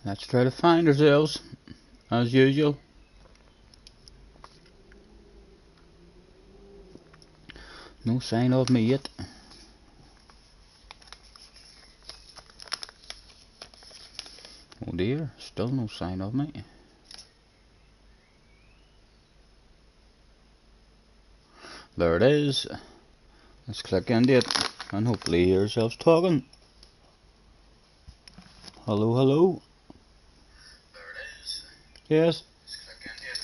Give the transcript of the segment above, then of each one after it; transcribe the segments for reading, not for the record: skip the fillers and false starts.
Let's try to find ourselves, as usual. No sign of me yet. Oh dear, still no sign of me. There it is. Let's click into it and hopefully hear ourselves talking. Hello, hello. There it is. Yes.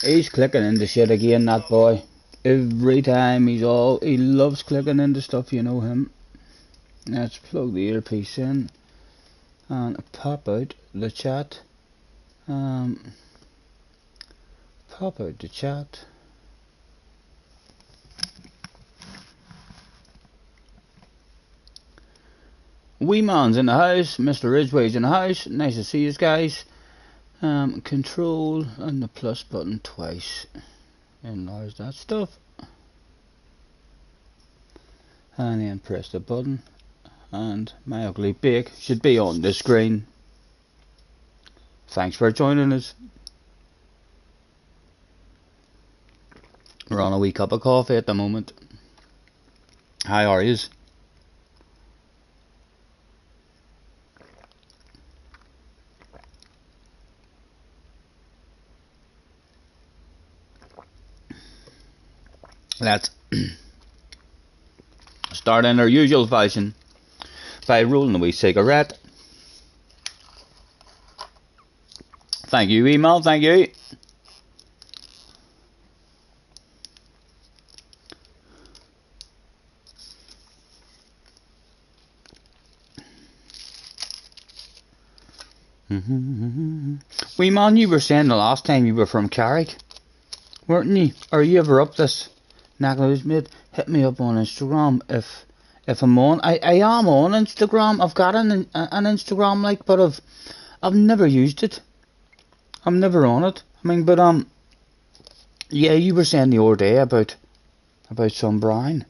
He's clicking into shit again, that boy. Every time he loves clicking into stuff, you know him. Let's plug the earpiece in and pop out the chat. Pop out the chat. Wee man's in the house. Mr. Ridgway's in the house. Nice to see you guys. Control and the plus button twice. Enlarge that stuff. And then press the button. And my ugly bake should be on the screen. Thanks for joining us. We're on a wee cup of coffee at the moment. How are yous? Let's start in our usual fashion by rolling a wee cigarette. Thank you, email, thank you. Wee man, you were saying the last time you were from Carrick, weren't you? Are you ever up this Naglow's mate? Hit me up on Instagram if I'm on. I am on Instagram. I've got an Instagram, like, but I've never used it. I'm never on it. I mean, but yeah, you were saying the other day about some brine.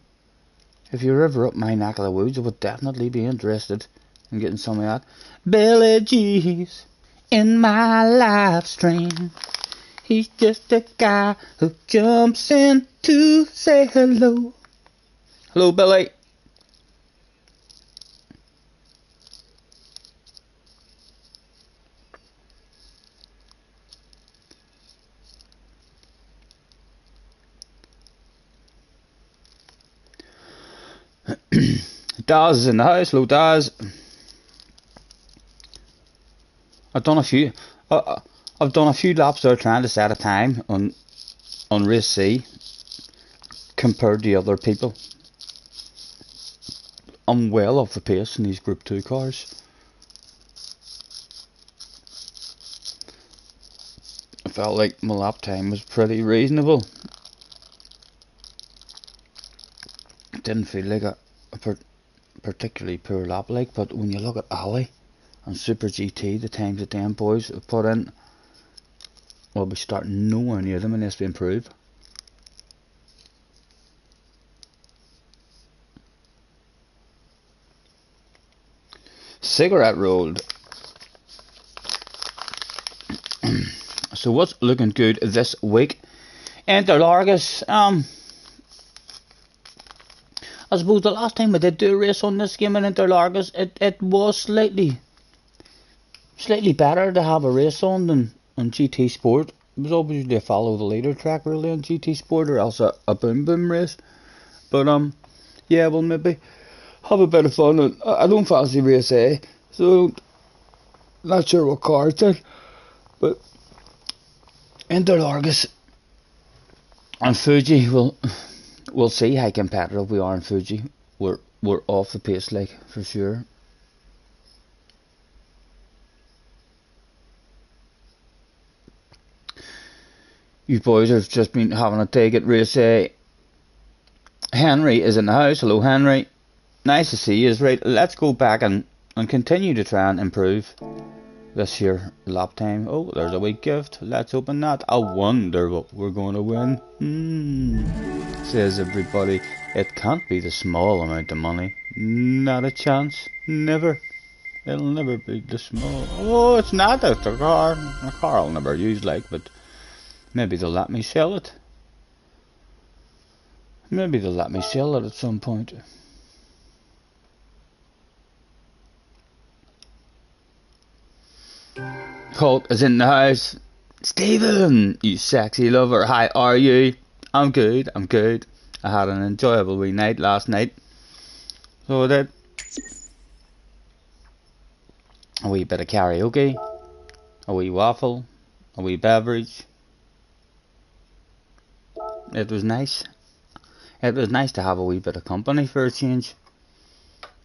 If you're ever up my neck of the woods, I would definitely be interested in getting some of that. Billy G's in my live stream. He's just a guy who jumps in to say hello. Hello, Billy. Daz is in the house. Hello, Daz. I've done a few laps there trying to set a time on race C compared to other people. I'm well off the pace in these Group 2 cars. I felt like my lap time was pretty reasonable. It didn't feel like a particularly poor lap, like, but when you look at Ali and Super GT, the times that them boys have put in, we'll be starting nowhere near them unless we improve. Cigarette rolled. So what's looking good this week? Interlargus. I suppose the last time I did do a race on this game in Interlargus, it was slightly better to have a race on than on GT Sport. It was obviously a follow the leader track really on GT Sport, or else a boom boom race. But yeah, we'll maybe have a bit of fun. I don't fancy race A, so not sure what car it's in. But Interlargus and Fuji, we'll see how competitive we are in Fuji. We're off the pace, like, for sure. You boys have just been having a take at race A. Henry is in the house. Hello, Henry. Nice to see you. Right, let's go back and continue to try and improve this here lap time. Oh, there's a wee gift. Let's open that. I wonder what we're going to win. Says everybody. It can't be the small amount of money. Not a chance. Never. It'll never be the small. Oh, it's not a car. A car I'll never use, like, but maybe they'll let me sell it. Maybe they'll let me sell it at some point. Colt is in the house. Stephen, you sexy lover, how are you? I'm good, I'm good. I had an enjoyable wee night last night. So I did. A wee bit of karaoke, a wee waffle, a wee beverage. It was nice. It was nice to have a wee bit of company for a change.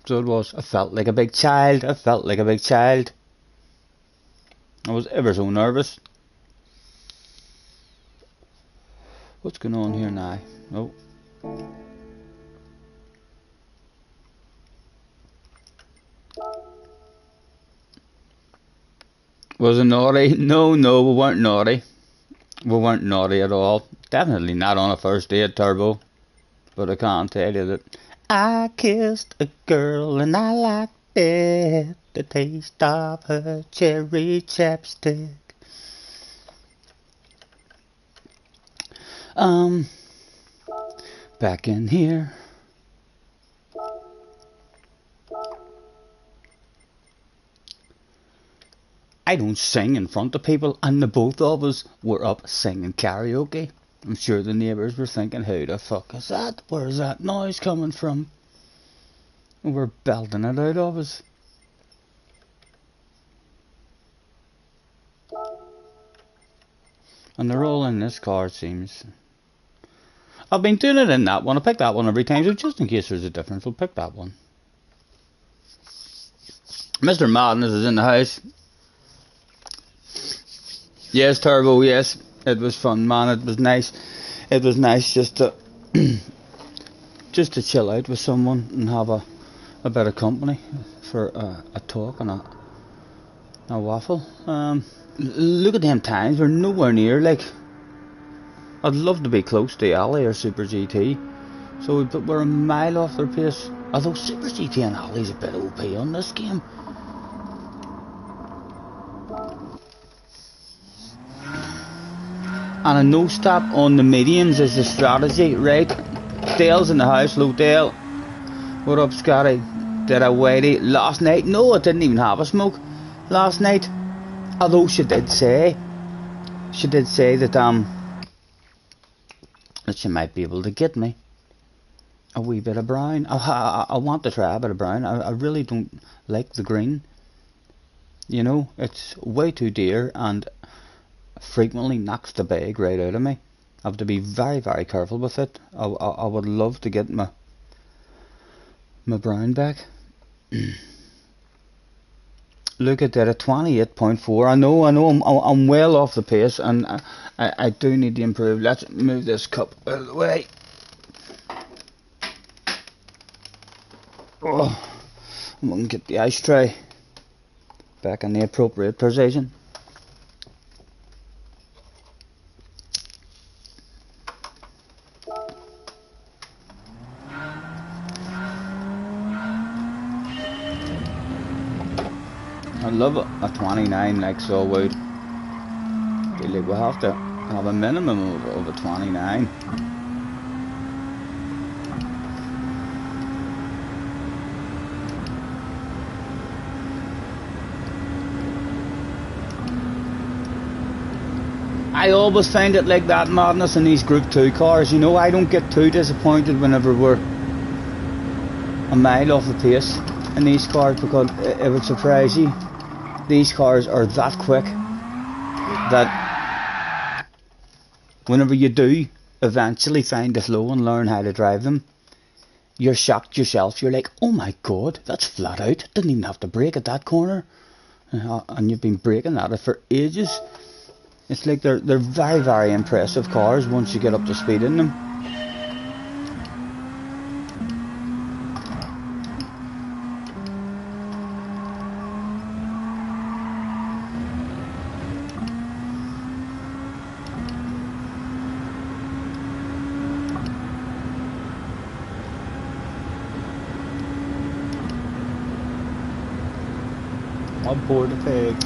So it was. I felt like a big child. I felt like a big child. I was ever so nervous. What's going on here now? Oh. Was it naughty? No, we weren't naughty. We weren't naughty at all. Definitely not on a first date, Turbo. But I can't tell you that I kissed a girl and I liked it. The taste of her cherry chapstick. Back in here. I don't sing in front of people, and the both of us were up singing karaoke. I'm sure the neighbours were thinking, who the fuck is that? Where's that noise coming from? And we're belting it out of us. And they're all in this car, it seems. I've been doing it in that one. I pick that one every time, so just in case there's a difference, we'll pick that one. Mr. Madness is in the house. Yes, Turbo, yes. It was fun, man. It was nice. It was nice just to just to chill out with someone and have a bit of company for a talk and a waffle. Look at them times. We're nowhere near. Like, I'd love to be close to Ali or Super GT. So we're a mile off their pace. Although Super GT and Ali's a bit OP on this game. And a no stop on the mediums is the strategy, right? Dale's in the house. Hello, Dale. What up, Scotty? Did I wait last night? No, I didn't even have a smoke last night. Although she did say that she might be able to get me a wee bit of brown. I want to try a bit of brown. I really don't like the green. You know, it's way too dear and frequently knocks the bag right out of me. I have to be very, very careful with it. I would love to get my brown back. Look at that at 28.4. I know I'm well off the pace, and I do need to improve. Let's move this cup out of the way. Oh, I'm going to get the ice tray back in the appropriate position. I love a 29, like, so would. Like, we have to have a minimum of a 29. I always find it like that madness in these Group 2 cars. You know, I don't get too disappointed whenever we're a mile off the pace in these cars, because it would surprise you. These cars are that quick that whenever you do eventually find the flow and learn how to drive them, you're shocked yourself. You're like, oh my god, that's flat out. Didn't even have to brake at that corner. And you've been braking at it for ages. It's like they're very, very impressive cars once you get up to speed in them. on board the pig.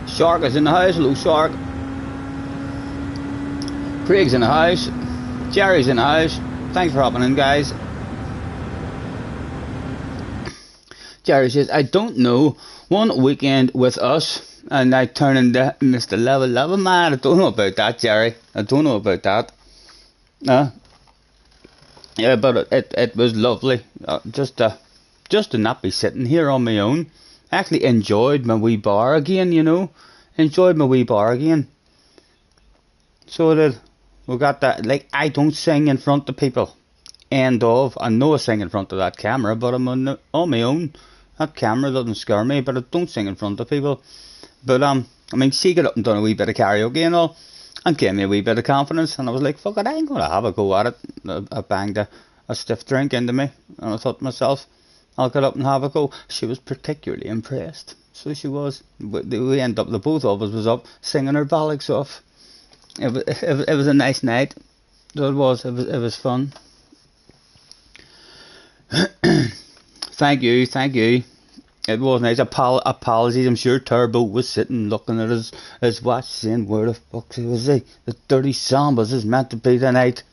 Shark is in the house. Hello, Shark. Craig's in the house. Jerry's in the house. Thanks for hopping in, guys. Jerry says, I don't know. One weekend with us, and I turn into Mr. Level Man. I don't know about that, Jerry. I don't know about that. Yeah, but it was lovely. Just to not be sitting here on my own. Actually enjoyed my wee bar again, you know. Enjoyed my wee bar again. So that we got that, like, I don't sing in front of people. End of. I know I sing in front of that camera, but I'm on my own. That camera doesn't scare me, but I don't sing in front of people. But I mean, she got up and done a wee bit of karaoke and all, and gave me a wee bit of confidence, and I was like, fuck it, I ain't gonna have a go at it. I banged a stiff drink into me, and I thought to myself, I'll get up and have a go. She was particularly impressed. So she was. We ended up, the both of us was up singing her bollocks off. It was a nice night. So it was. It was fun. Thank you. It was nice. Apologies. I'm sure Turbo was sitting looking at his watch saying, where the fuck was he? The Dirty Sambas is meant to be tonight.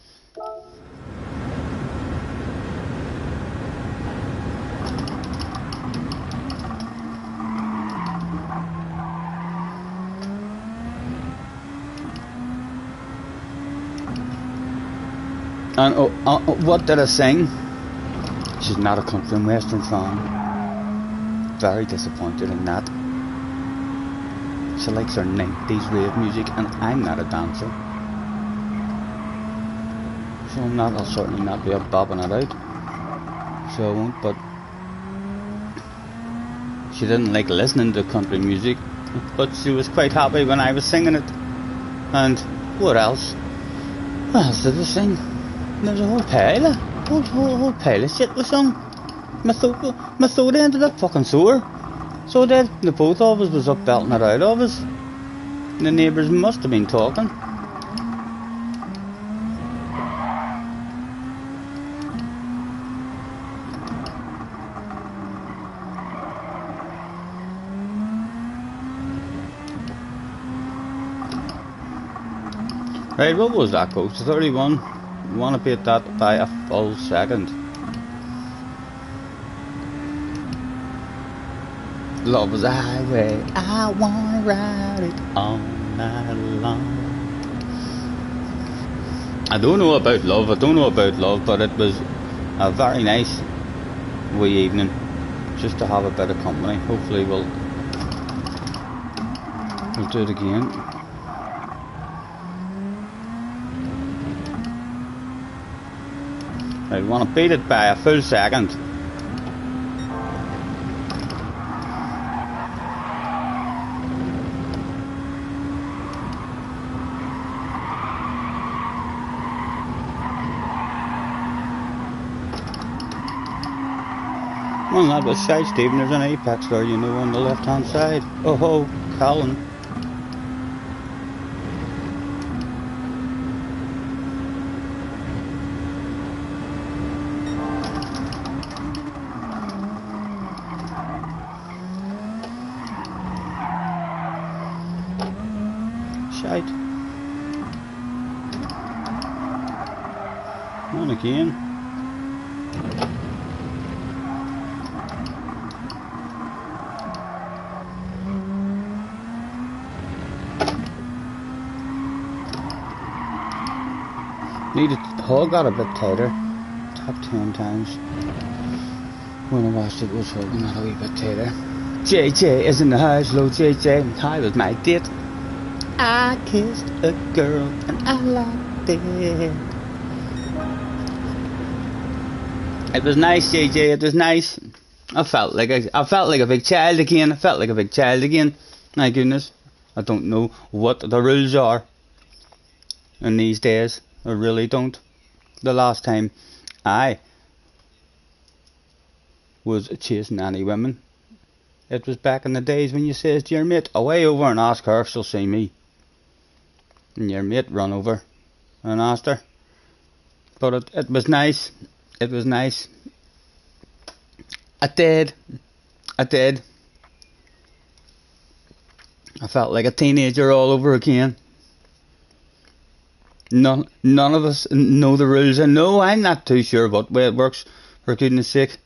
And what did I sing? She's not a country and western fan. Very disappointed in that. She likes her 90s rave music, and I'm not a dancer. So I'll certainly not be up bobbing it out. So I won't, but she didn't like listening to country music, but she was quite happy when I was singing it. And what else? What else did I sing? There was a whole pile of shit was sung. My throat ended up fucking sore. So did the both of us was up belting it out of us. The neighbours must have been talking. Right, what was that coach? 31. Want to beat that by a full second. Love is a highway, I wanna ride it all night long. I don't know about love, but it was a very nice wee evening just to have a bit of company. Hopefully we'll do it again. I want to beat it by a full second. Well, that was shy, Stephen. There's an apex there, you know, on the left hand side. Oh ho, Colin. On again. Needed the hull got a bit tighter. Top 10 times. When I watched it, was holding that a wee bit tighter. JJ is in the house. Hello JJ. How was my date? I kissed a girl and I liked it. It was nice, JJ. It was nice. I felt like a big child again. I felt like a big child again. My goodness, I don't know what the rules are in these days. I really don't. The last time I was chasing any women, it was back in the days when you says to your mate, away over and ask her if she'll see me. And your mate run over and asked her. But it was nice. It was nice. I did. I felt like a teenager all over again. None of us know the rules. And no, I'm not too sure what way it works, for goodness sake.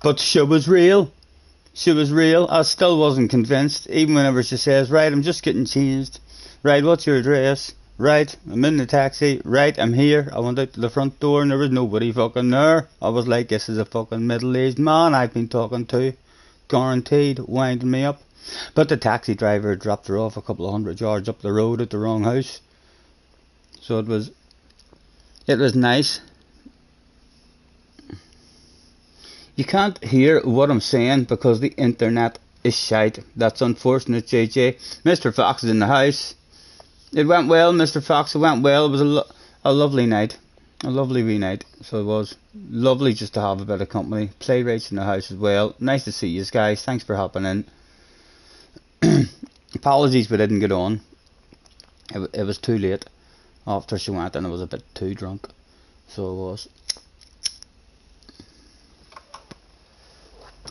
But she was real. She was real. I still wasn't convinced, even whenever she says, right, I'm just getting changed. Right, what's your address? Right, I'm in the taxi. Right, I'm here. I went out to the front door and there was nobody fucking there. I was like, this is a fucking middle-aged man I've been talking to. Guaranteed, winding me up. But the taxi driver dropped her off a couple of 100 yards up the road at the wrong house. So it was nice. You can't hear what I'm saying because the internet is shite. That's unfortunate, JJ. Mr. Fox is in the house. It went well, Mr. Fox. It went well. It was a lovely night. A lovely wee night. So it was lovely just to have a bit of company. Playwrights in the house as well. Nice to see you guys. Thanks for hopping in. Apologies we didn't get on. It was too late after she went and I was a bit too drunk. So it was.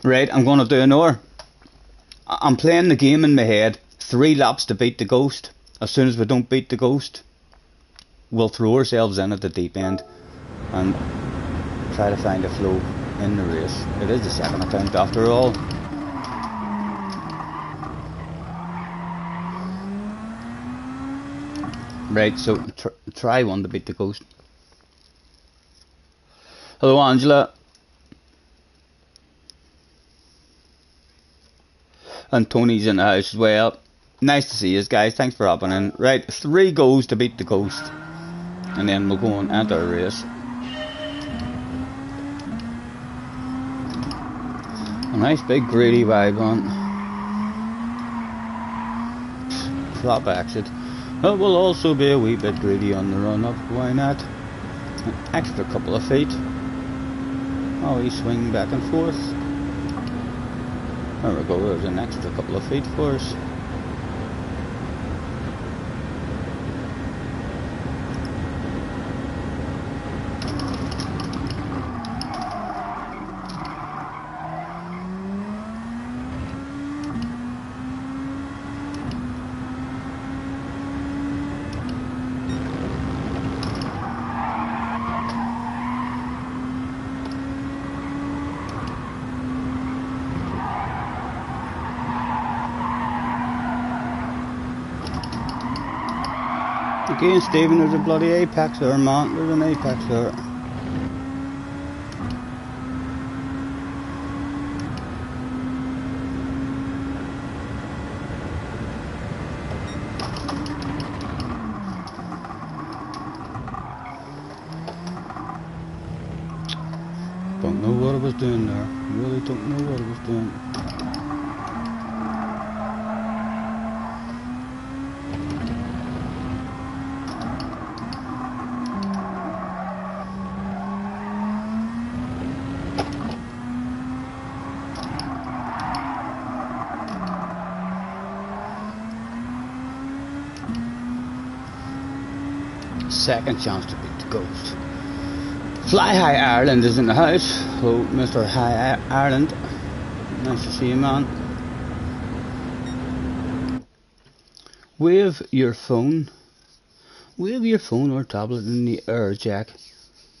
Right, I'm going to do another. I'm playing the game in my head. 3 laps to beat the ghost. As soon as we don't beat the ghost, we'll throw ourselves in at the deep end and try to find a flow in the race. It is the second attempt after all. Right, so try one to beat the ghost. Hello, Angela. And Tony's in the house as well. Nice to see you guys. Thanks for hopping in. Right, 3 goes to beat the ghost. And then we'll go and enter a race. A nice big greedy vibe on. Flop exit. It will also be a wee bit greedy on the run up. Why not? An extra couple of feet. Oh, he's swinging back and forth. There we go, there's an extra couple of feet for us. Again, Stephen, there's a bloody apex there, man. There's an apex there. Don't know what I was doing there. Really don't know what I was doing. Second chance to beat the ghost. Fly High Ireland is in the house. Hello, Mr. High Ireland. Nice to see you, man. Wave your phone. Wave your phone or tablet in the air, Jack.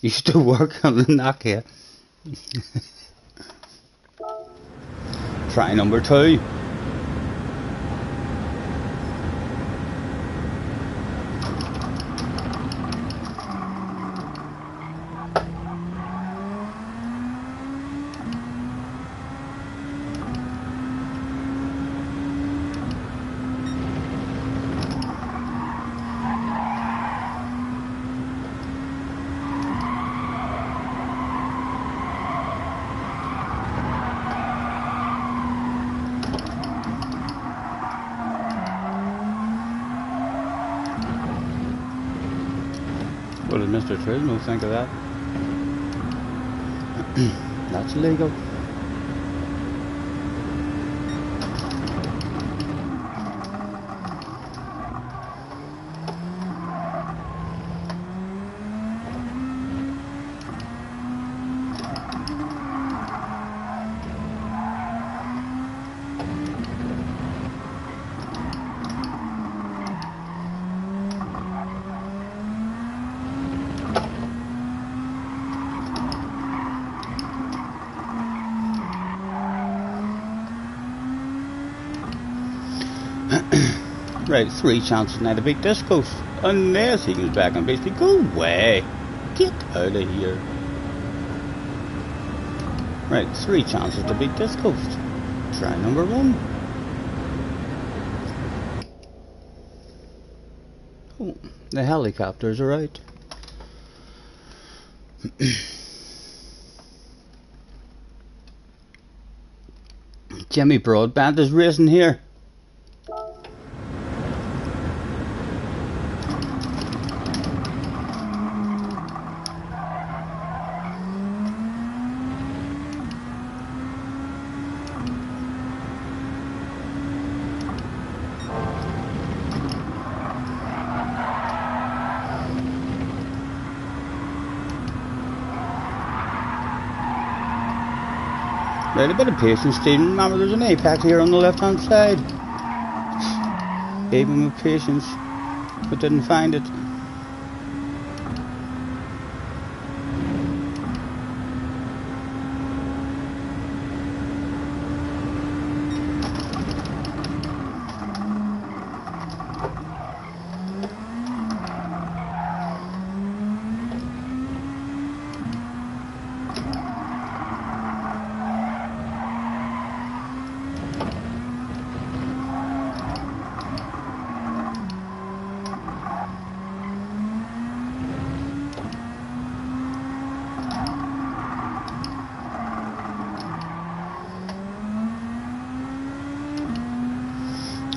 Used to work on the Nokia. Try number 2. What did Mr. Trismo think of that? That's illegal. Right, 3 chances now to beat this coast. Unless he comes back and basically go away. Get out of here. Right, 3 chances to beat this coast. Try number 1. Oh, the helicopters are out. Jimmy Broadband is racing here. Right, a bit of patience, Stephen. Remember, there's an apex here on the left-hand side. Gave him with patience, but didn't find it.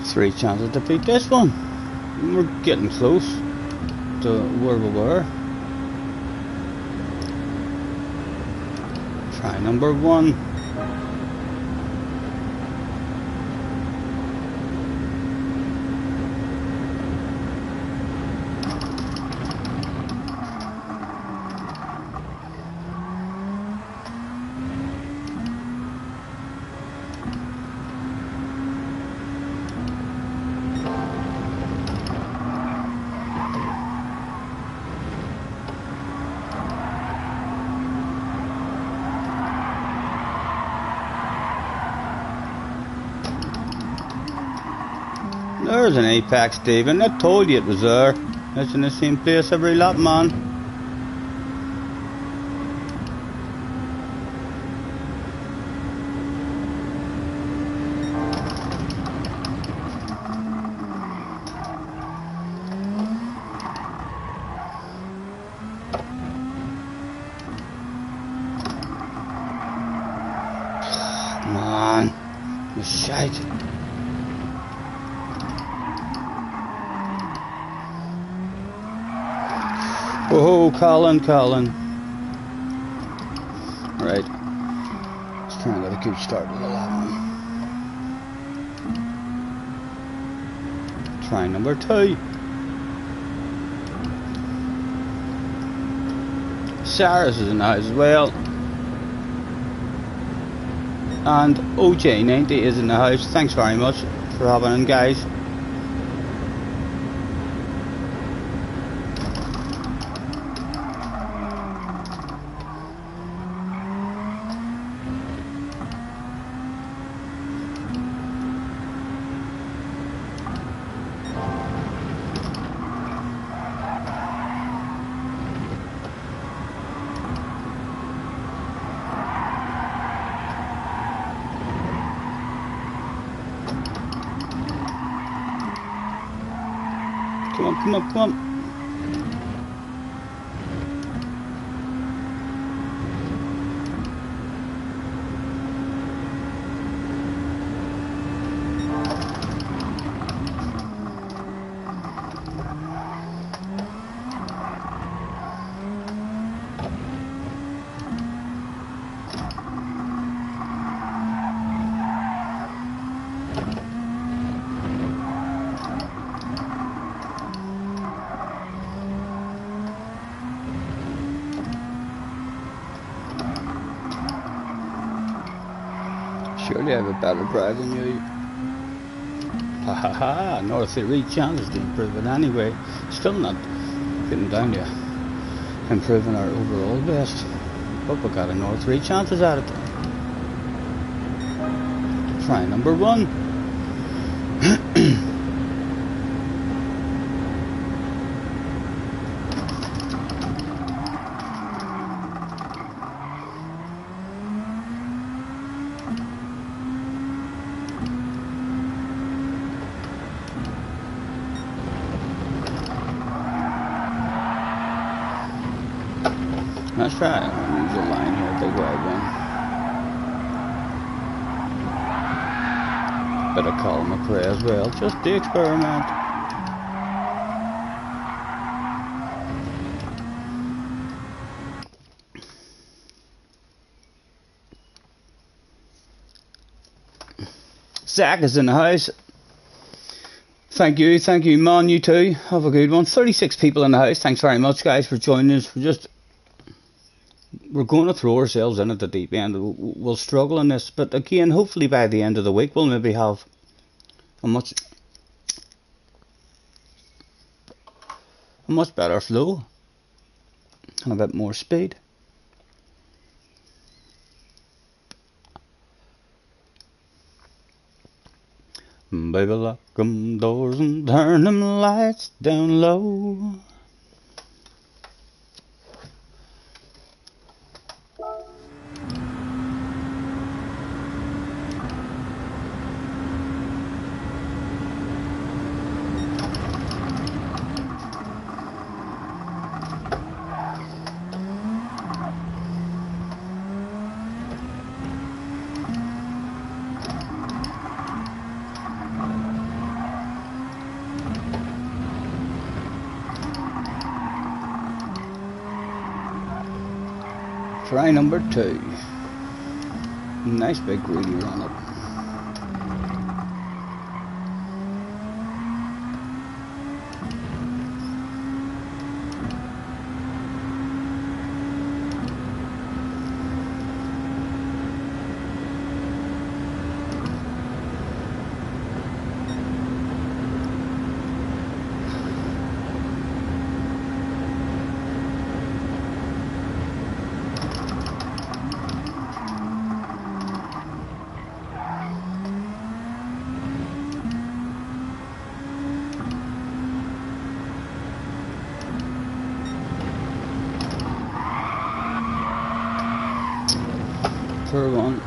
Three chances to beat this one. We're getting close to where we were. Try number 1. There's an apex, Stephen. I told you it was there. It's in the same place every lap, man. Man, you shite. Oh, Colin. Right. Let's try and get a good start to the lap. Try number 2. Sarah's is in the house as well. And OJ90 is in the house. Thanks very much for having in, guys. on, come on, come on. Surely I have a better drive than you. Ha ha ha, another 3 chances to improve it anyway. Still not getting down to improving our overall best. But we got another 3 chances at it. Try number 1. Let's try an unusual line here, big wide one. Bit of column of prey as well, just the experiment. Zach is in the house. Thank you, man, you too. Have a good one. 36 people in the house. Thanks very much, guys, for joining us. We're going to throw ourselves in at the deep end. We'll struggle in this, but again, hopefully by the end of the week, we'll maybe have a much better flow and a bit more speed. Baby, lock them doors and turn them lights down low. Try number 2. Nice big greedy on it. For one.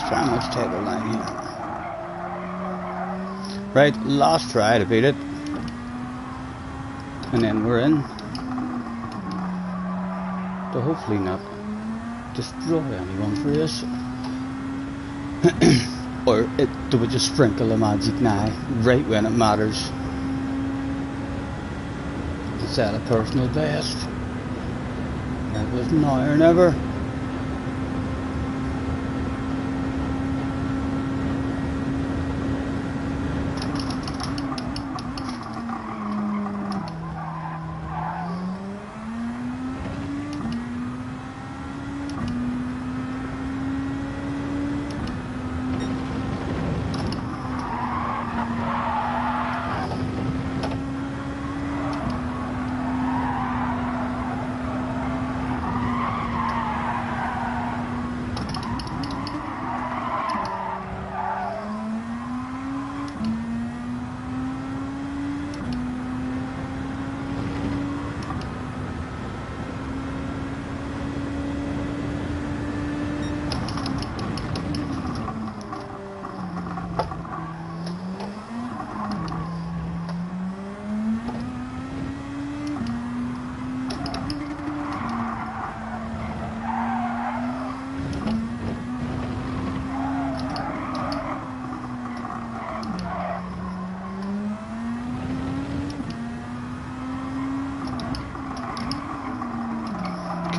Try much table line here. Right, last try to beat it. And then we're in. To hopefully not destroy anyone for this. Or they would just sprinkle a magic now, right when it matters. It's at a personal best. That was now or never.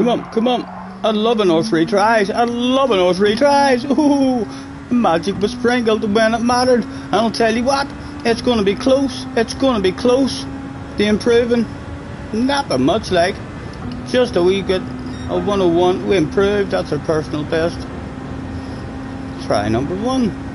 Come on, come on. I love an 03 tries. I love an 03 tries. Ooh, magic was sprinkled when it mattered. And I'll tell you what, it's going to be close. It's going to be close. The improving, not that much like. Just a wee bit. A 101. We improved. That's our personal best. Try number 1.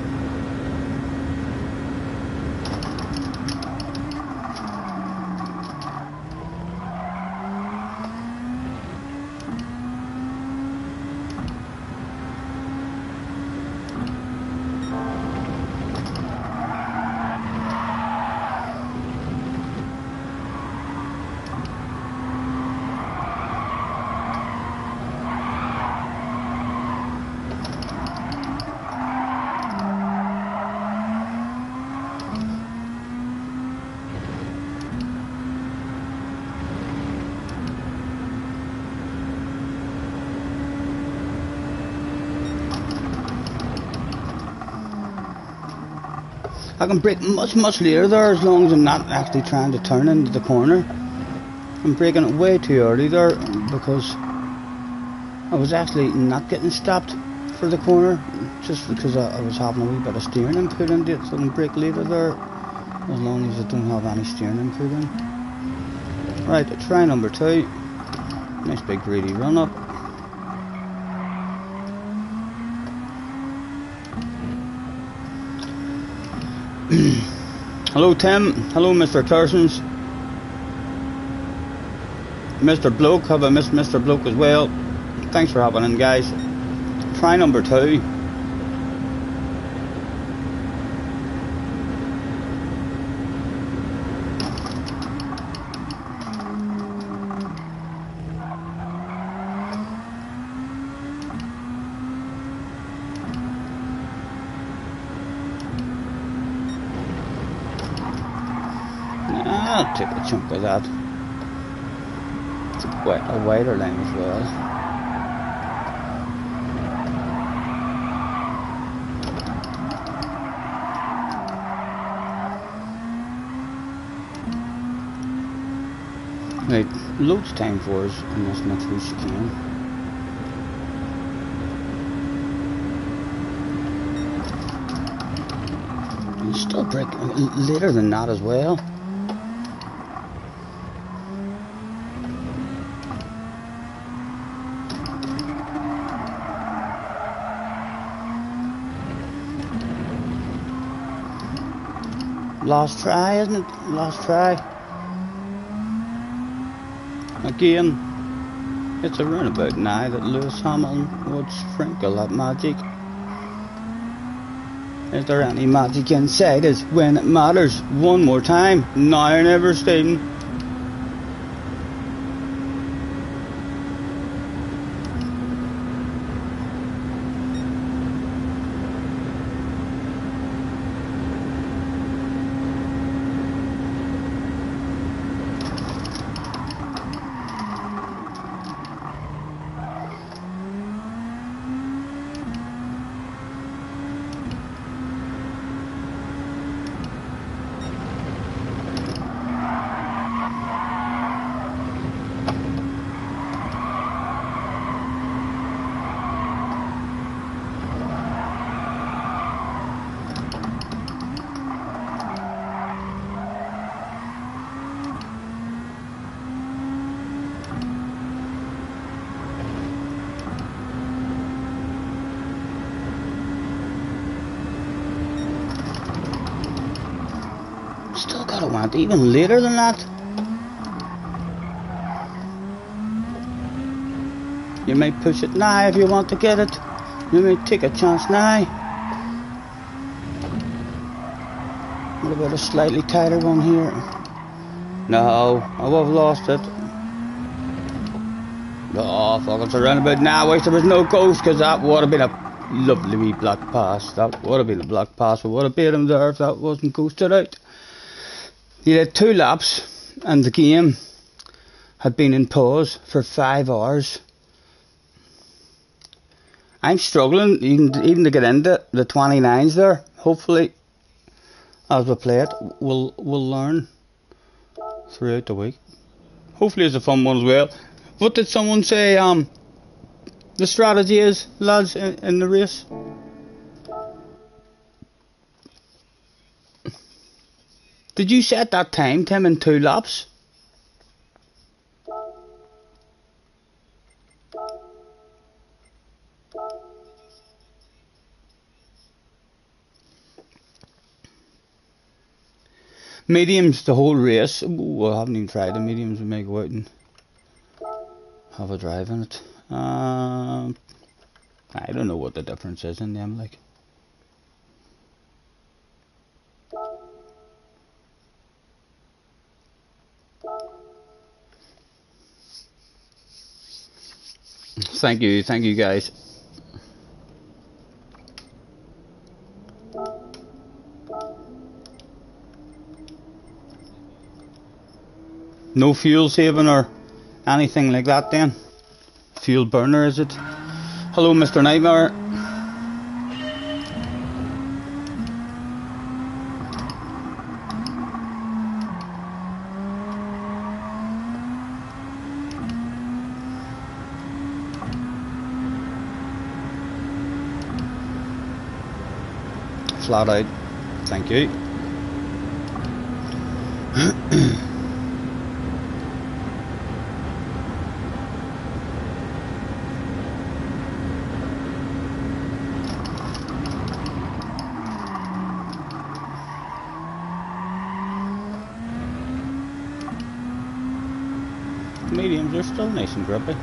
I can brake much later there as long as I'm not actually trying to turn into the corner. I'm braking it way too early there because I was actually not getting stopped for the corner just because I was having a wee bit of steering input into it, so I can brake later there as long as I don't have any steering input in. Right, try number 2. Nice big greedy run up. Hello Tim, hello Mr. Clarsons, Mr. Bloke, have I missed Mr. Bloke as well? Thanks for hopping in guys. Try number 2. I'll take a chunk of that. It's a wider line as well. Right, loads of time for us in this next wee chicane. And still break later than that as well. Last try, isn't it? Last try. Again, it's around about now that Lewis Hamilton would sprinkle that magic. Is there any magic inside us when it matters? One more time. Now or never, Stephen. Still gotta want even later than that. You may push it now if you want to get it. You may take a chance now. What about a slightly tighter one here? No, I would have lost it. Oh, fuck, it's around about now. I wish there was no ghost, because that would have been a lovely wee black pass. That would have been a black pass. I would have beat him there if that wasn't ghosted out. He had 2 laps, and the game had been in pause for 5 hours. I'm struggling even to get into the 29s there. Hopefully, as we play it, we'll learn throughout the week. Hopefully it's a fun one as well. What did someone say the strategy is, lads, in the race? Did you set that time, Tim, in 2 laps? Mediums the whole race. Ooh, I haven't even tried the mediums. We may go out and have a drive in it. I don't know what the difference is in them, like. Thank you guys. No fuel saving or anything like that then? Fuel burner, is it? Hello, Mr. Nightmare. Flat out. Thank you. Mediums are still nice and grippy.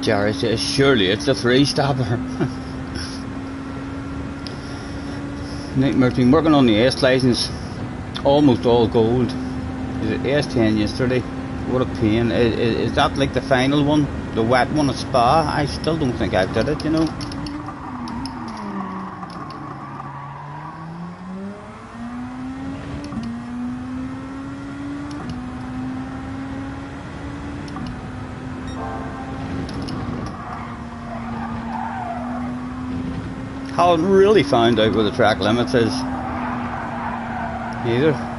Jerry says, surely it's a 3-stabber. Nightmare team working on the S license. Almost all gold. Is it S10 yesterday? What a pain. Is that like the final one? The wet one at Spa? I still don't think I've did it, you know. Haven't really found out where the track limits is either.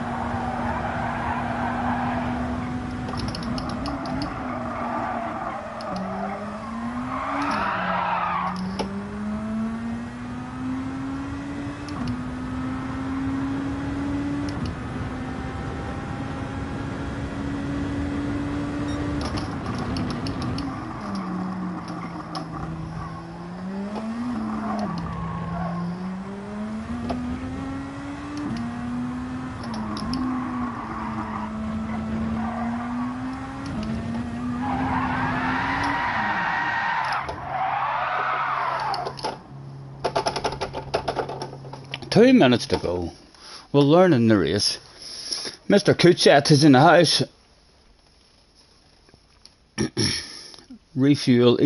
Two minutes to go. We'll learn in the race. Mr. Kuchet is in the house. Refuel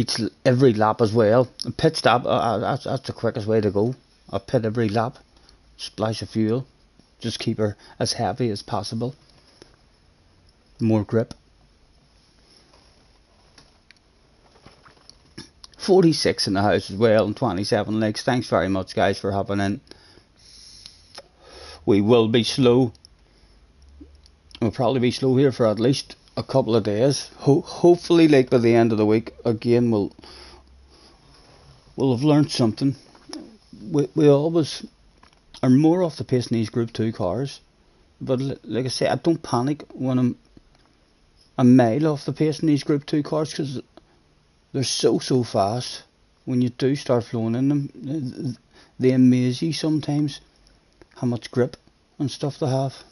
every lap as well. A pit stop, that's the quickest way to go. A pit every lap. Splash of fuel. Just keep her as heavy as possible. More grip. 46 in the house as well and 27 legs. Thanks very much guys for hopping in. We will be slow. We'll probably be slow here for at least a couple of days. Hopefully, like by the end of the week, again we'll have learned something. We always are more off the pace in these Group 2 cars but like I say, I don't panic when I'm a mile off the pace in these Group 2 cars, because they're so fast. When you do start flowing in them, they amaze you sometimes how much grip and stuff they have.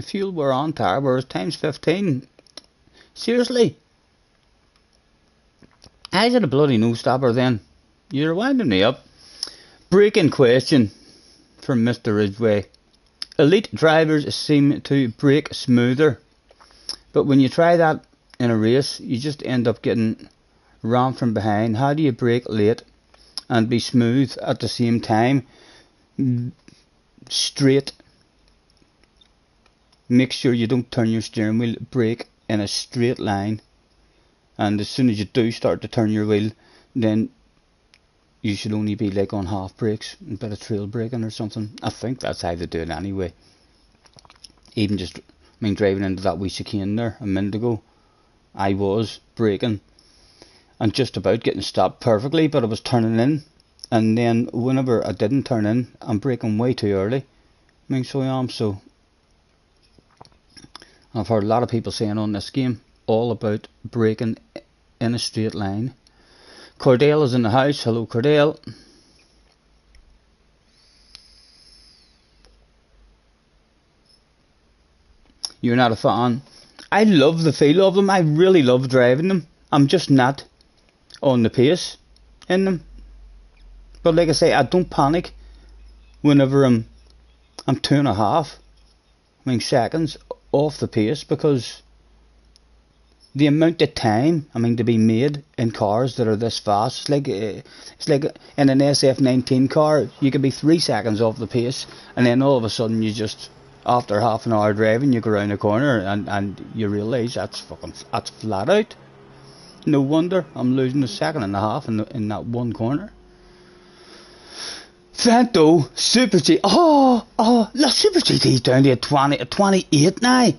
Fuel wear on tire, whereas times 15. Seriously, I did a bloody no stopper then. You're winding me up. Braking question from Mr. Ridgway. Elite drivers seem to brake smoother, but when you try that in a race, you just end up getting rammed from behind. How do you brake late and be smooth at the same time? Straight. Make sure you don't turn your steering wheel. Brake in a straight line, and as soon as you do start to turn your wheel, then you should only be like on half brakes, a bit of trail braking or something. I think that's how they do it anyway. Even just, driving into that wee chicane there a minute ago, I was braking and just about getting stopped perfectly, but I was turning in, and then whenever I didn't turn in, I'm braking way too early. So I am. So I've heard a lot of people saying on this game all about braking in a straight line. Cordell is in the house. Hello, Cordell. You're not a fan. I love the feel of them. I really love driving them. I'm just not on the pace in them. But like I say, I don't panic whenever I'm 2.5 seconds off the pace, because the amount of time to be made in cars that are this fast, it's like in an SF19 car, you could be 3 seconds off the pace, and then all of a sudden you just, after half an hour driving, you go around a corner and you realise that's flat out. No wonder I'm losing 1.5 seconds in that one corner. Vento Super G. The Super GT's down to a 28 now.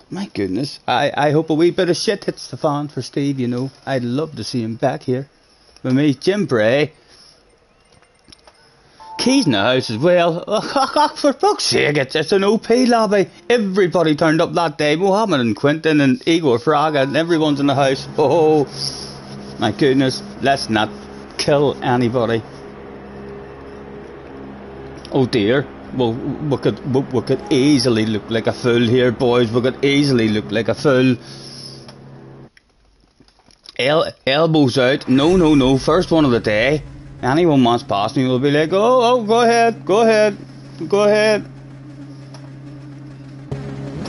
My goodness. I hope a wee bit of shit hits the fan for Steve, I'd love to see him back here with me. Jim Bray. Keys in the house as well. For fuck's sake, it's an OP lobby. Everybody turned up that day. Mohammed and Quentin and Igor Fraga, and everyone's in the house. Oh, my goodness. Let's not kill anybody. Oh dear. Well, we could easily look like a fool here, boys. We could easily look like a fool. Elbows out. No. First one of the day. Anyone wants past me will be like, oh, go ahead.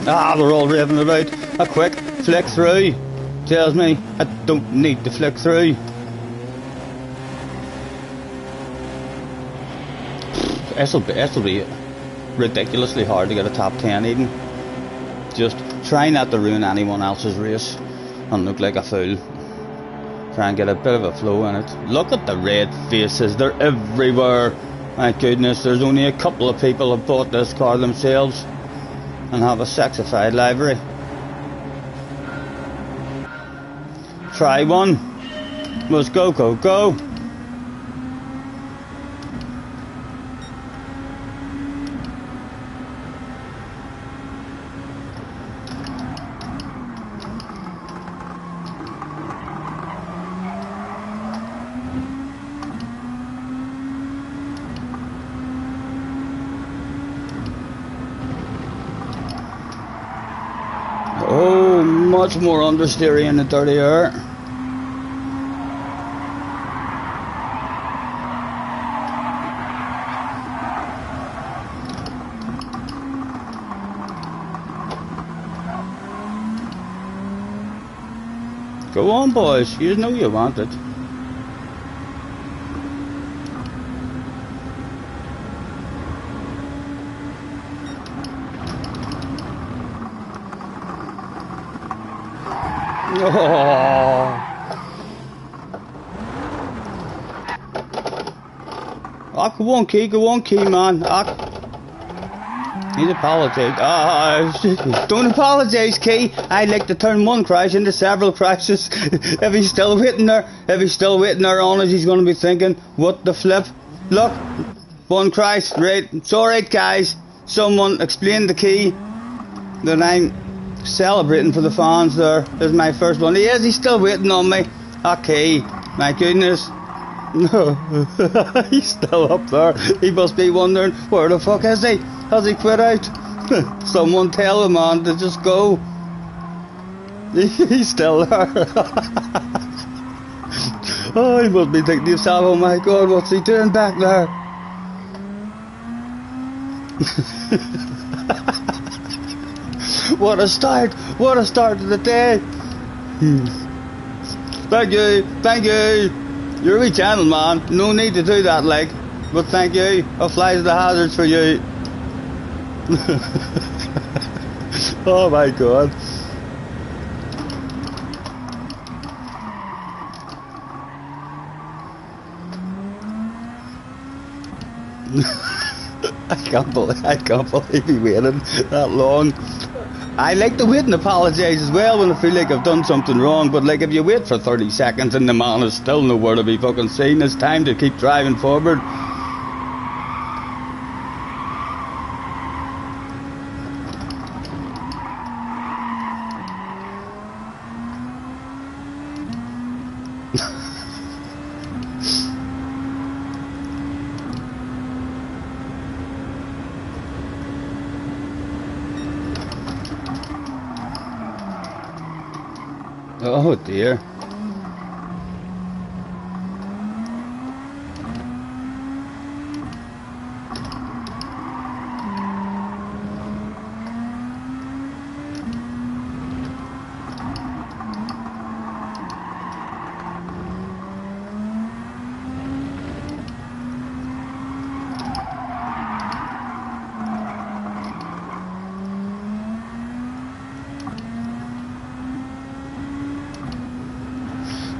They're all raving about. A quick flick through tells me I don't need to flick through. This'll be ridiculously hard to get a top 10 even. Just try not to ruin anyone else's race and look like a fool. Try and get a bit of a flow in it. Look at the red faces, they're everywhere. My goodness, there's only a couple of people have bought this car themselves and have a sexified livery. Try one. Let's go. Much more understeering in the dirty air. Go on, boys, you know you want it. Go on, Key, man. He's apologised. Don't apologise, Key. I'd like to turn one crash into several crashes. If he's still waiting there on us, he's going to be thinking, what the flip? Look, one crash. Right, it's alright, guys. Someone explain the Key that I'm celebrating for the fans there. This is my first one. He's still waiting on me. Okay, my goodness. No, he's still up there. He must be wondering, where the fuck is he? Has he quit out? Someone tell him, man, to just go. He's still there. Oh, he must be thinking to himself, oh my god, what's he doing back there? What a start to the day. Thank you. You're a wee gentleman, no need to do that, like, but thank you. I'll fly to the hazards for you. Oh my god. I can't believe he waited that long. I like to wait and apologise as well when I feel like I've done something wrong, but like if you wait for 30 seconds and the man is still nowhere to be fucking seen, it's time to keep driving forward. Oh dear.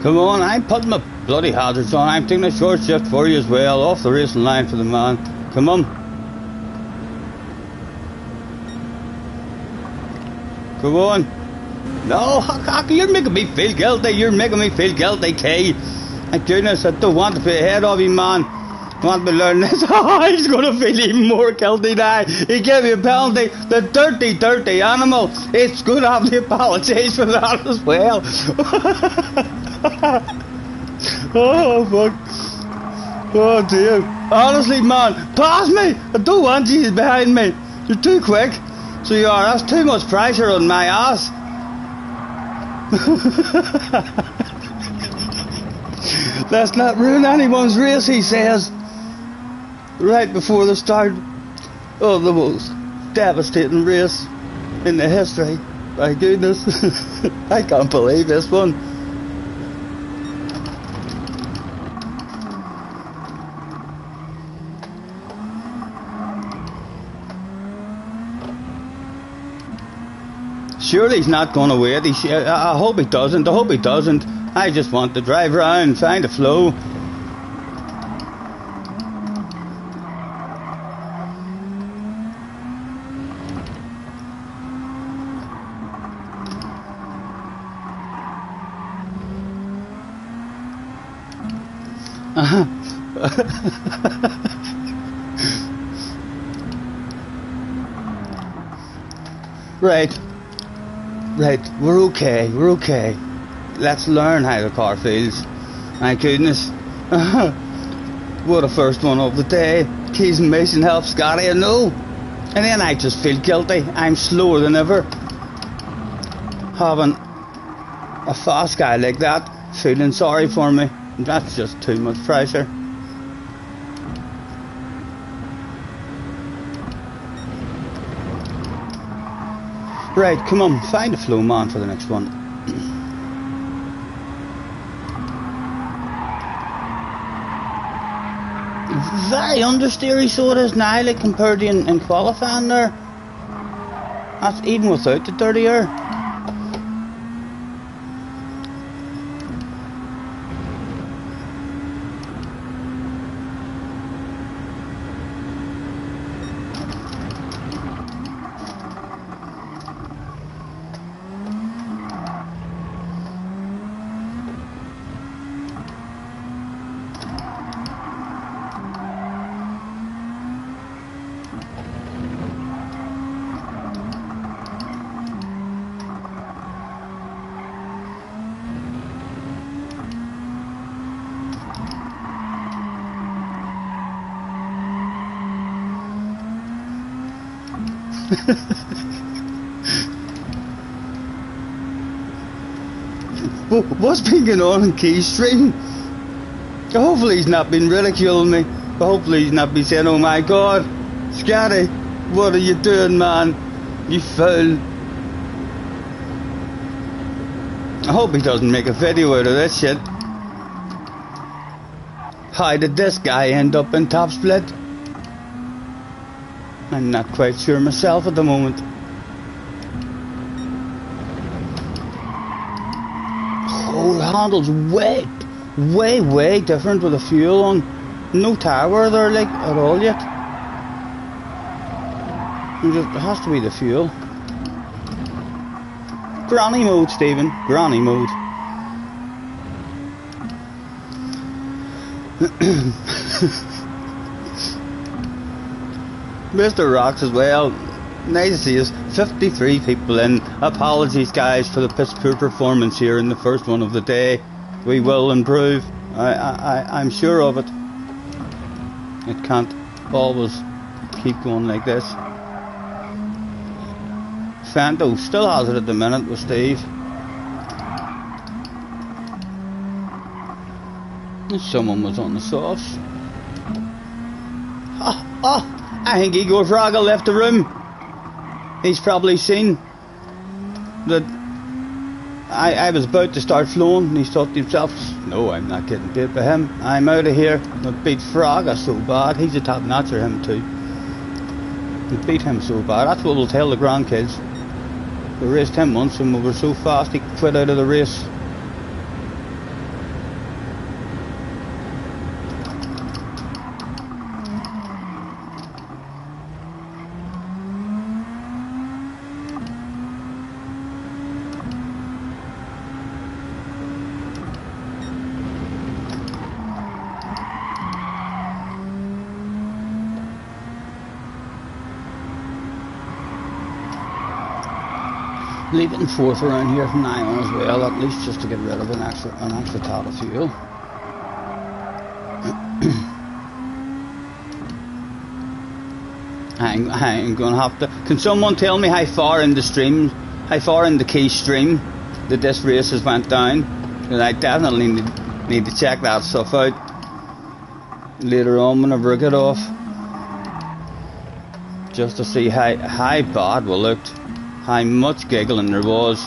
Come on, I'm putting my bloody hazards on. I'm taking a short shift for you as well. Off the racing line for the man. Come on. Come on. No, you're making me feel guilty. You're making me feel guilty, Kay. My goodness, I don't want to be ahead of you, man. I want to learn this. Oh, he's going to feel even more guilty now. He gave you a penalty. The dirty animal. It's good to have to apologise for that as well. Oh fuck. Oh dear. Honestly, man, pass me. I don't want you behind me. You're too quick. So you are. That's too much pressure on my ass. Let's not ruin anyone's race, he says. Right before the start of the most devastating race in the history. My goodness. I can't believe this one. Surely he's not going to wait. I hope he doesn't. I just want to drive around, find a flow. Right, we're okay. Let's learn how the car feels. My goodness. What a first one of the day. Keys and Mason help Scotty, I know. And then I just feel guilty. I'm slower than ever. Having a fast guy like that feeling sorry for me. That's just too much pressure. Right, come on, find a flow, man, for the next one. Very understeery, so it is now, like compared to in qualifying there. That's even without the dirty air. What's been going on in Keystream? Hopefully he's not been ridiculing me. Hopefully he's not been saying, oh my god, Scotty, what are you doing, man? You fool. I hope he doesn't make a video out of this shit. How did this guy end up in top split? I'm not quite sure myself at the moment. Oh, the handle's way different with the fuel on. No tower there, like, at all yet. It has to be the fuel. Granny mode, Stephen. Granny mode. Mr. Rocks as well. Nice to see us. 53 people in. Apologies, guys, for the piss poor performance here in the first one of the day. We will improve. I'm sure of it. It can't always keep going like this. Fanto still has it at the minute with Steve. Someone was on the sauce. I think Igor Vraga left the room. He's probably seen that I was about to start flowing and he thought to himself, no, I'm not getting bit by him. I'm out of here. I beat Fraga so bad. He's a top notcher, him too. We beat him so bad. That's what we'll tell the grandkids. We raced him once and we were so fast he quit out of the race. Leaving fourth around here from now on as well, at least just to get rid of an extra tot of fuel. I'm gonna have to. Can someone tell me how far in the key stream that this race has went down? Because I definitely need to check that stuff out later on whenever I get off, just to see how bad we looked. How much giggling there was.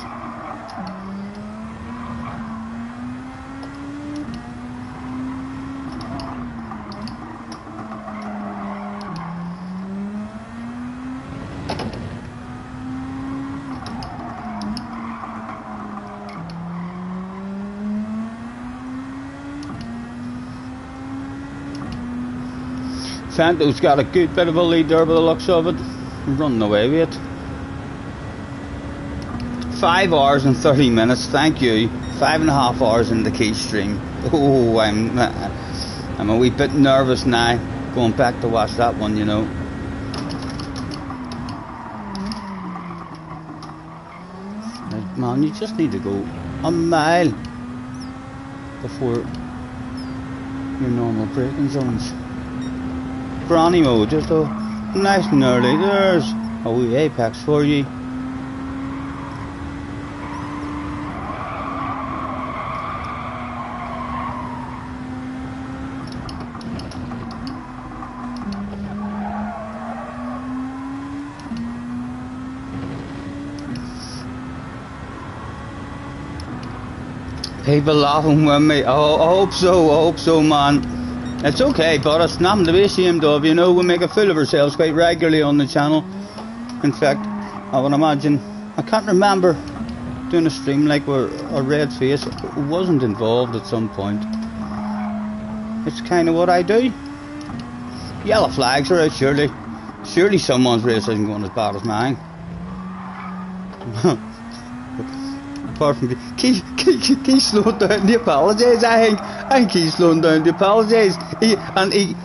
Fanto's got a good bit of a lead there by the looks of it. I'm running away with it. 5 hours and 30 minutes, thank you. 5.5 hours in the key stream. Oh, I'm a wee bit nervous now, going back to watch that one, you know. Man, you just need to go a mile before your normal braking zones. Granny mode, just a nice and early. There's a wee apex for you. People laughing with me. Oh, I hope so, man. It's okay, but it's nothing to be ashamed of, you know. We make a fool of ourselves quite regularly on the channel. In fact, I would imagine, I can't remember doing a stream like where a red face wasn't involved at some point. It's kind of what I do. Yellow flags are out, surely. Surely someone's race isn't going as bad as mine. Apart from keep slowing down to apologise. I think he's slowing down to apologise.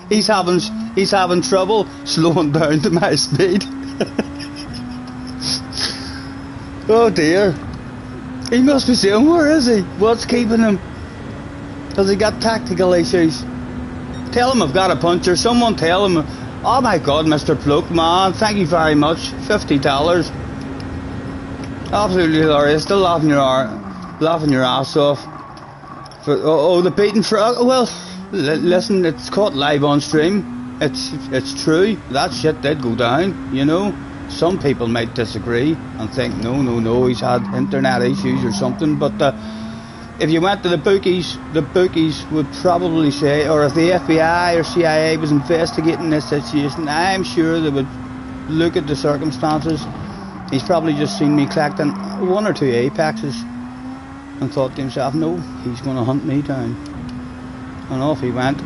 He's having trouble slowing down to my speed. Oh dear. He must be saying, where is he? What's keeping him? Has he got tactical issues? Tell him I've got a puncher. Someone tell him Oh my God, Mr. Ploke, man, thank you very much. $50. Absolutely hilarious. Still laughing your ass off. For the beating frog. Well, listen, it's caught live on stream. It's true. That shit did go down. You know, some people might disagree and think no, he's had internet issues or something. But if you went to the bookies would probably say, or if the FBI or CIA was investigating this situation, I'm sure they would look at the circumstances. He's probably just seen me collecting 1 or 2 apexes and thought to himself, no, he's going to hunt me down. And off he went.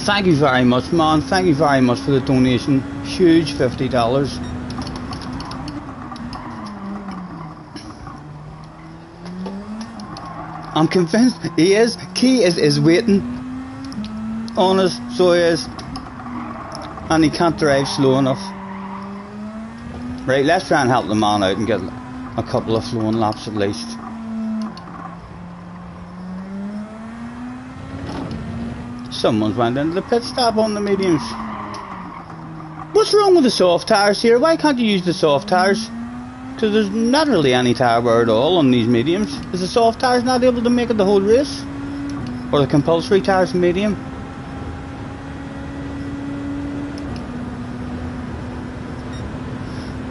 Thank you very much, man. Thank you very much for the donation. Huge $50. I'm convinced he is. Key is waiting on us, so he is. And he can't drive slow enough. Right, let's try and help the man out and get a couple of flowing laps at least. Someone's went into the pit stop on the mediums. What's wrong with the soft tyres here? Why can't you use the soft tyres? Because there's not really any tyre wear at all on these mediums. Is the soft tyres not able to make it the whole race? Or the compulsory tyres medium?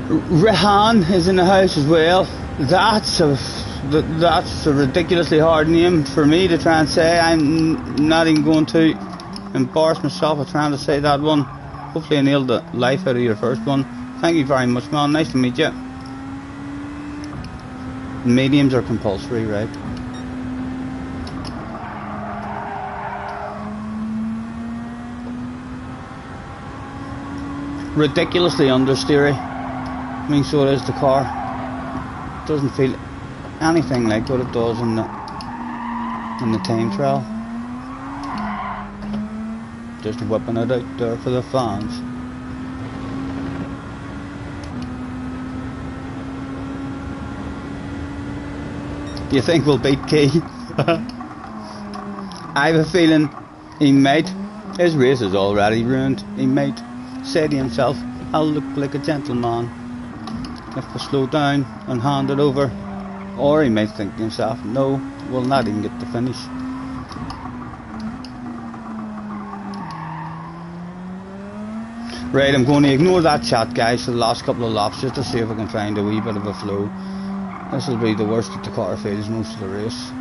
Rehan is in the house as well. That's a ridiculously hard name for me to try and say. I'm not even going to embarrass myself with trying to say that one. Hopefully I nailed the life out of your first one. Thank you very much, man. Nice to meet you. Mediums are compulsory, right? Ridiculously understeery. I mean, so is the car. It doesn't feel anything like what it does in the time trial. Just whipping it out there for the fans. Do you think we'll beat Key? I have a feeling he might. His race is already ruined. He might say to himself, I'll look like a gentleman if I slow down and hand it over. Or he might think to himself, no, we'll not even get the finish. Right, I'm going to ignore that chat, guys, for the last couple of laps, just to see if I can find a wee bit of a flow. This will be the worst that the car feels most of the race.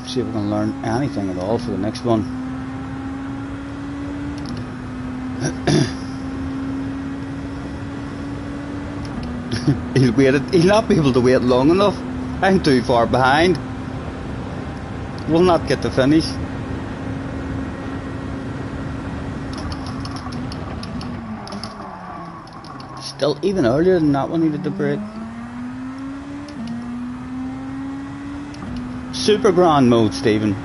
See if we can learn anything at all for the next one. He'll not be able to wait long enough. I'm too far behind. We'll not get the finish. Still, even earlier than that one, he did the break. Super Grand mode, Stephen.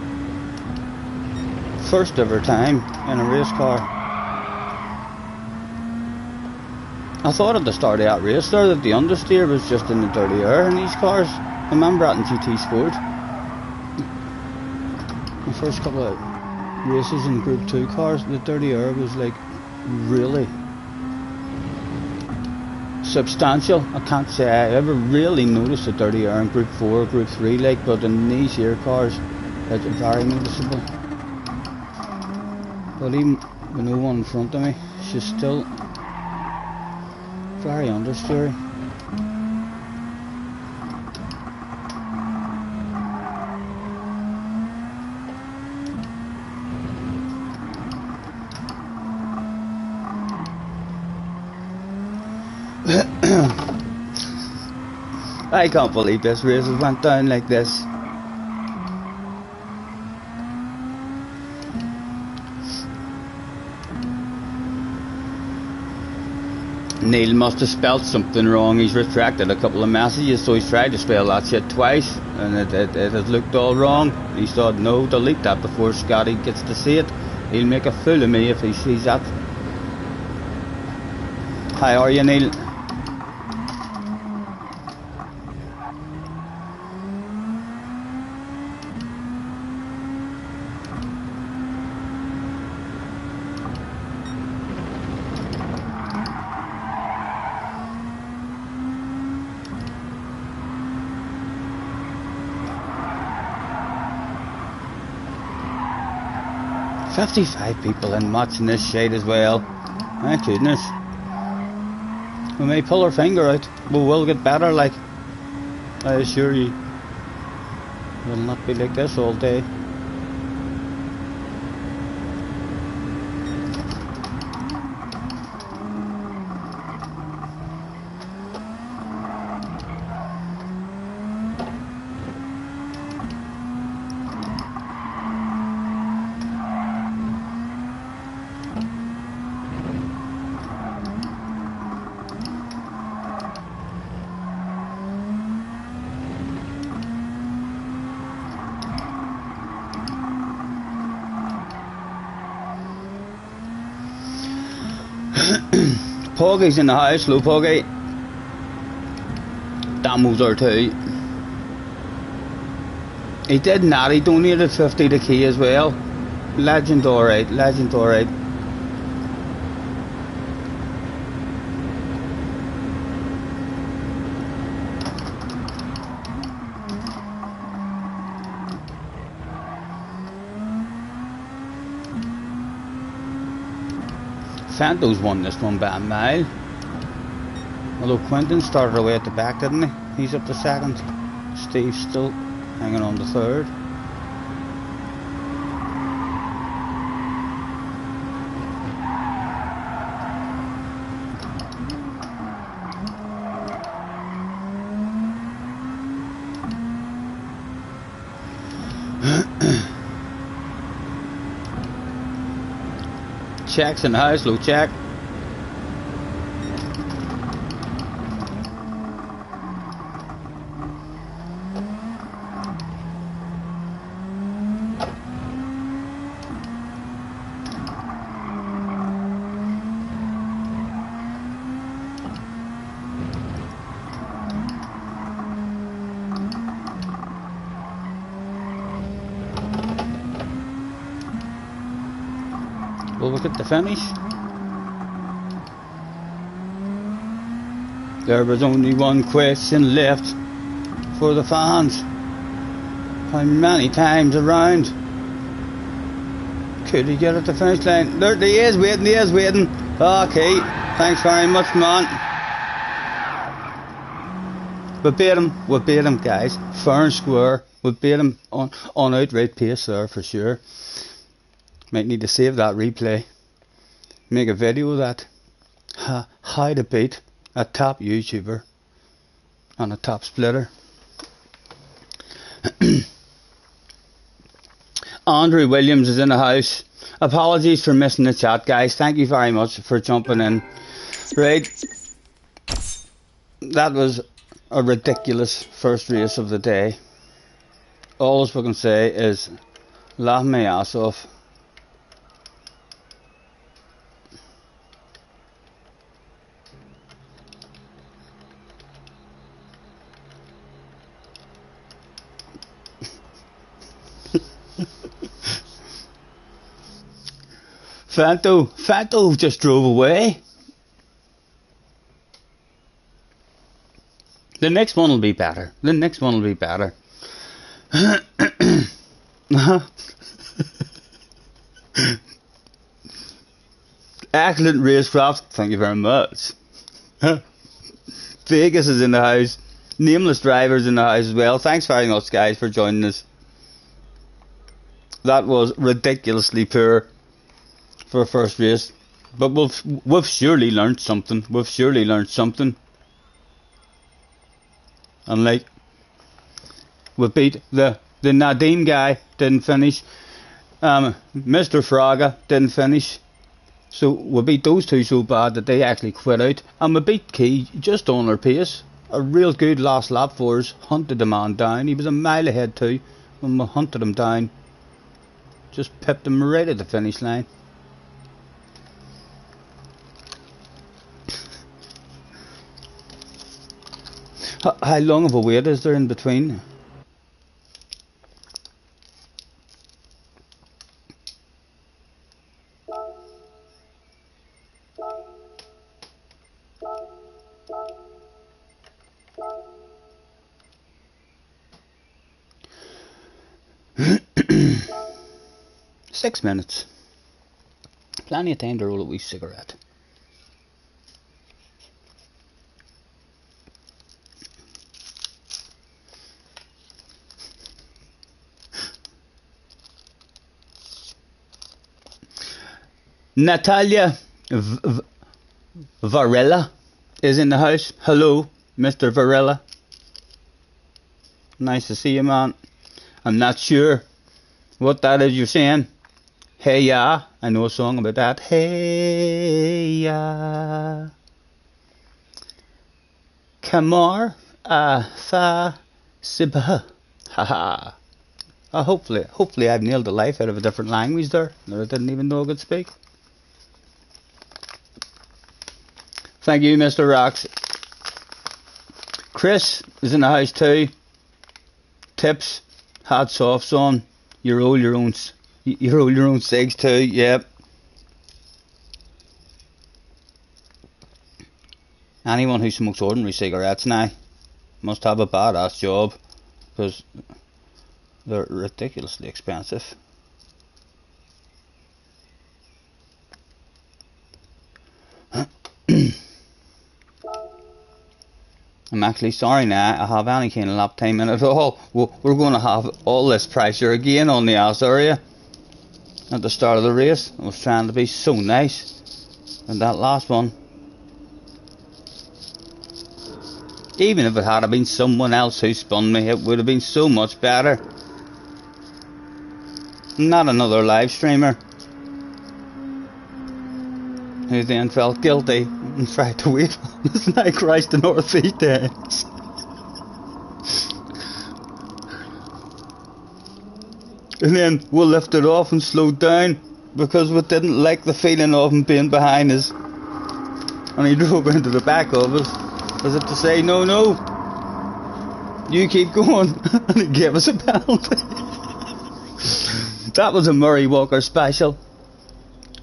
First ever time in a race car. I thought at the start of that race there that the understeer was just in the dirty air in these cars. I remember that in GT Sport. The first couple of races in Group 2 cars, the dirty air was like really substantial. I can't say I ever really noticed the dirty air in Group 4 or Group 3 like, but in these here cars it's very noticeable. But even with no one in front of me, she's still very understeery. I can't believe this race has went down like this. Neil must have spelt something wrong. He's retracted a couple of messages, so he's tried to spell that shit twice, and it has looked all wrong. He thought, no, delete that before Scotty gets to see it. He'll make a fool of me if he sees that. How are you, Neil? 55 people in watching this shade as well. My goodness. We may pull our finger out, but we'll get better, like, I assure you. We'll not be like this all day. Poggy's in the house, hello Poggy. Damo's there too. He did not, he donated 50 to Key as well. Legend alright, legend alright. Fanto's won this one by a mile. Although Quentin started away at the back, didn't he? He's up to second. Steve's still hanging on to third. Check's in the house, low check. We'll look at the finish. There was only one question left for the fans. How many times around could he get at the finish line? There he is waiting, he is waiting. Okay, thanks very much, man. We beat him guys, fair and square. We beat him on outright pace there for sure. Might need to save that replay. Make a video of that. How to beat a top YouTuber and a top splitter. Andrew Williams is in the house. Apologies for missing the chat, guys. Thank you very much for jumping in. Right. That was a ridiculous first race of the day. All we can say is laugh my ass off. Fanto just drove away. The next one will be better. The next one will be better. Excellent racecraft. Thank you very much. Vegas is in the house. Nameless Drivers in the house as well. Thanks very much, guys, for joining us. That was ridiculously poor for a first race, but we've surely learned something. We've surely learned something. And like, we beat the Nadim guy, didn't finish. Mr. Fraga didn't finish. So we beat those two so bad that they actually quit out. And we beat Key just on our pace. A real good last lap for us. Hunted the man down. He was a mile ahead too when we hunted him down. Just pipped him right at the finish line. How long of a wait is there in between? Six minutes. Plenty of time to roll a wee cigarette. Natalia Varela is in the house. Hello, Mr. Varela. Nice to see you, man. I'm not sure what that is you're saying. Hey ya, I know a song about that. Hey ya, Kamar Fa Sibha. Haha. Hopefully I've nailed the life out of a different language there that I didn't even know I could speak. Thank you, Mr. Rocks. Chris is in the house too. Tips, hats off, son. You roll your own cigs too. Yep. Anyone who smokes ordinary cigarettes now must have a badass job, because they're ridiculously expensive. I'm actually sorry now, I have any kind of lap time in it at all. We're going to have all this pressure again on the ass area. At the start of the race, I was trying to be so nice. And that last one, even if it had been someone else who spun me, it would have been so much better. Not another live streamer who then felt guilty and tried to wait on us and I crashed the northeast ends. And then we lifted off and slowed down because we didn't like the feeling of him being behind us. And he drove into the back of us as if to say, no, you keep going. And he gave us a penalty. That was a Murray Walker special.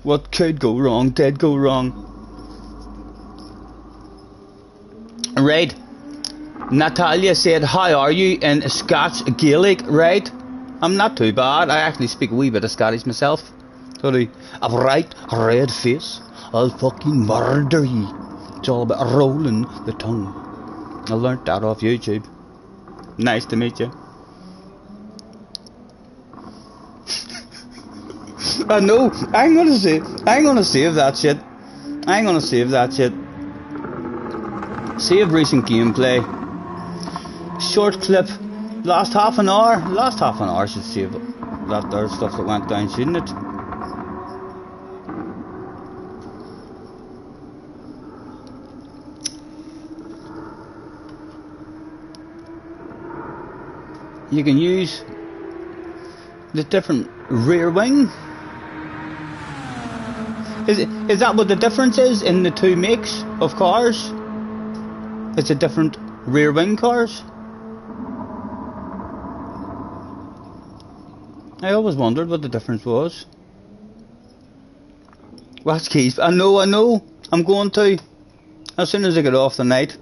What could go wrong did go wrong. Right. Natalia said, how are you in Scots Gaelic? Right. I'm not too bad. I actually speak a wee bit of Scottish myself. Sorry. A bright red face, I'll fucking murder ye. It's all about rolling the tongue. I learnt that off YouTube. Nice to meet you. I know. I'm gonna save that shit. Save recent gameplay. Short clip. Last half an hour should save that there stuff that went down, shouldn't it? You can use the different rear wing. Is that what the difference is in the two makes of cars? It's a different rear wing cars? I always wondered what the difference was. Watch keys. I know. I'm going to. As soon as I get off the night,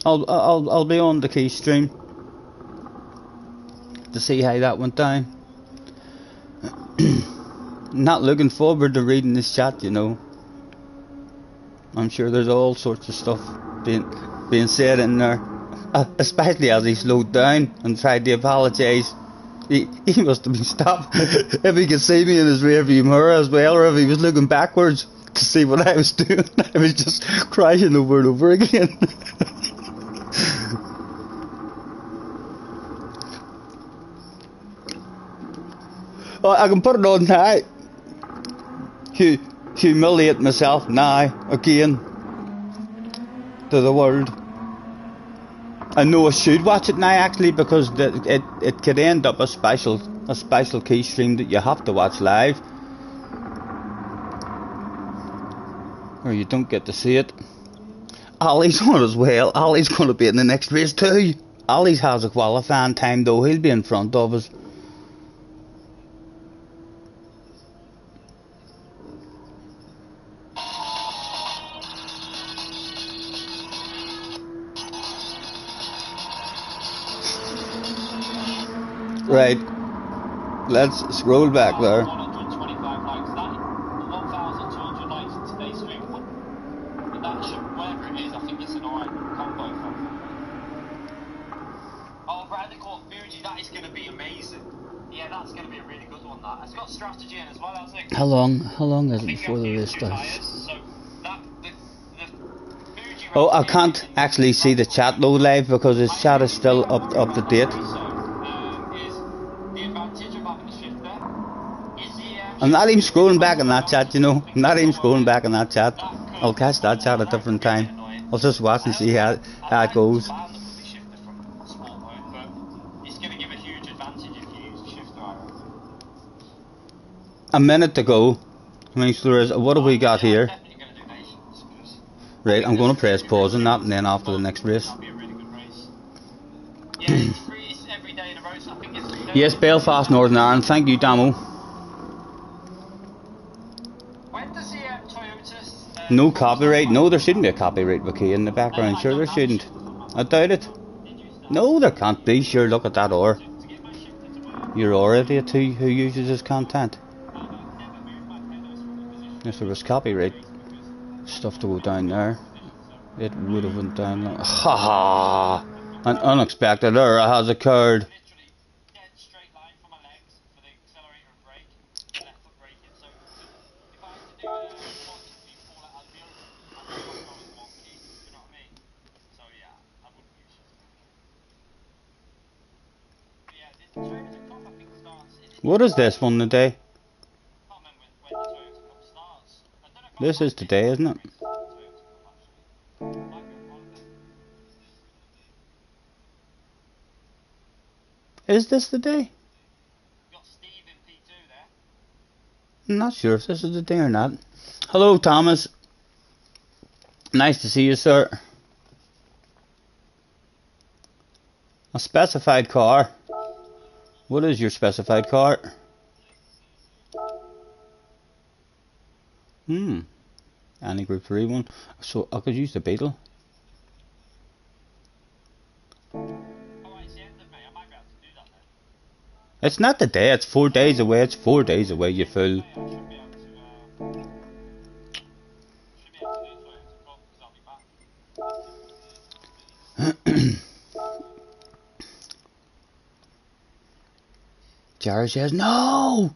I'll be on the key stream to see how that went down. Not looking forward to reading this chat, you know. I'm sure there's all sorts of stuff being said in there, especially as he slowed down and tried to apologise. He must have been stopped if he could see me in his rearview mirror as well, or if he was looking backwards to see what I was doing. I was just crashing over and over again. Oh, I can put it on now. Humiliate myself now again to the world. I know I should watch it now actually, because it could end up a special key stream that you have to watch live, or you don't get to see it. Ollie's on as well. Ollie's going to be in the next race too. Ollie's has a qualifying time though. He'll be in front of us. Right, let's scroll back there. Fuji, that is going to be amazing. Yeah, that's going to be a really good one. That it's got strategy in as well, hasn't it? How long is it I think before the you have race to use 2 starts? tyres, so that the Fuji. Oh, I can't actually see the chat load live because the chat is still up to date. Is the advantage of having a shifter is the I'm not even scrolling back in that chat, you know. I'm not even scrolling back in that chat. I'll catch that chat at a different time. I'll just watch and see how it goes. It's going to give a huge advantage if you use a shifter, I reckon. A minute to go. I mean, so there is. What have we got here? Definitely going to do nations, 'cause Right, I'm going to press pause on that and then after the next race. that'll be a really good race. Yeah, it's free. It's every day in a row, so I think it's 3 days. Yes, Belfast, Northern Ireland. Thank you, Damo. When does the Toyota? No copyright. No, there shouldn't be a copyright bouquet in the background. Sure, there shouldn't. I doubt it. No, there can't be. Sure, look at that or. You're already a two who uses this content. If there was copyright stuff to go down there, it would have went down. Ha ha! An unexpected error has occurred. Literally dead straight line for my legs for the accelerator and brake, left foot braking. So if I had to do a quantity fall out of the other, I feel like I was wonky. You know what I mean? So yeah, I wouldn't use it. But yeah, the Toyota Cup I think starts. What is this one today? I can't remember when the Toyota Cup starts. I don't know if This is today, isn't it? Is this the day? Got Steve in P2 there. I'm not sure if this is the day or not. Hello, Thomas. Nice to see you, sir. A specified car. What is your specified car? Any Group 3 one. So I could use the Beetle. It's not the day, it's 4 days away. It's 4 days away, you fool. Jared says, no!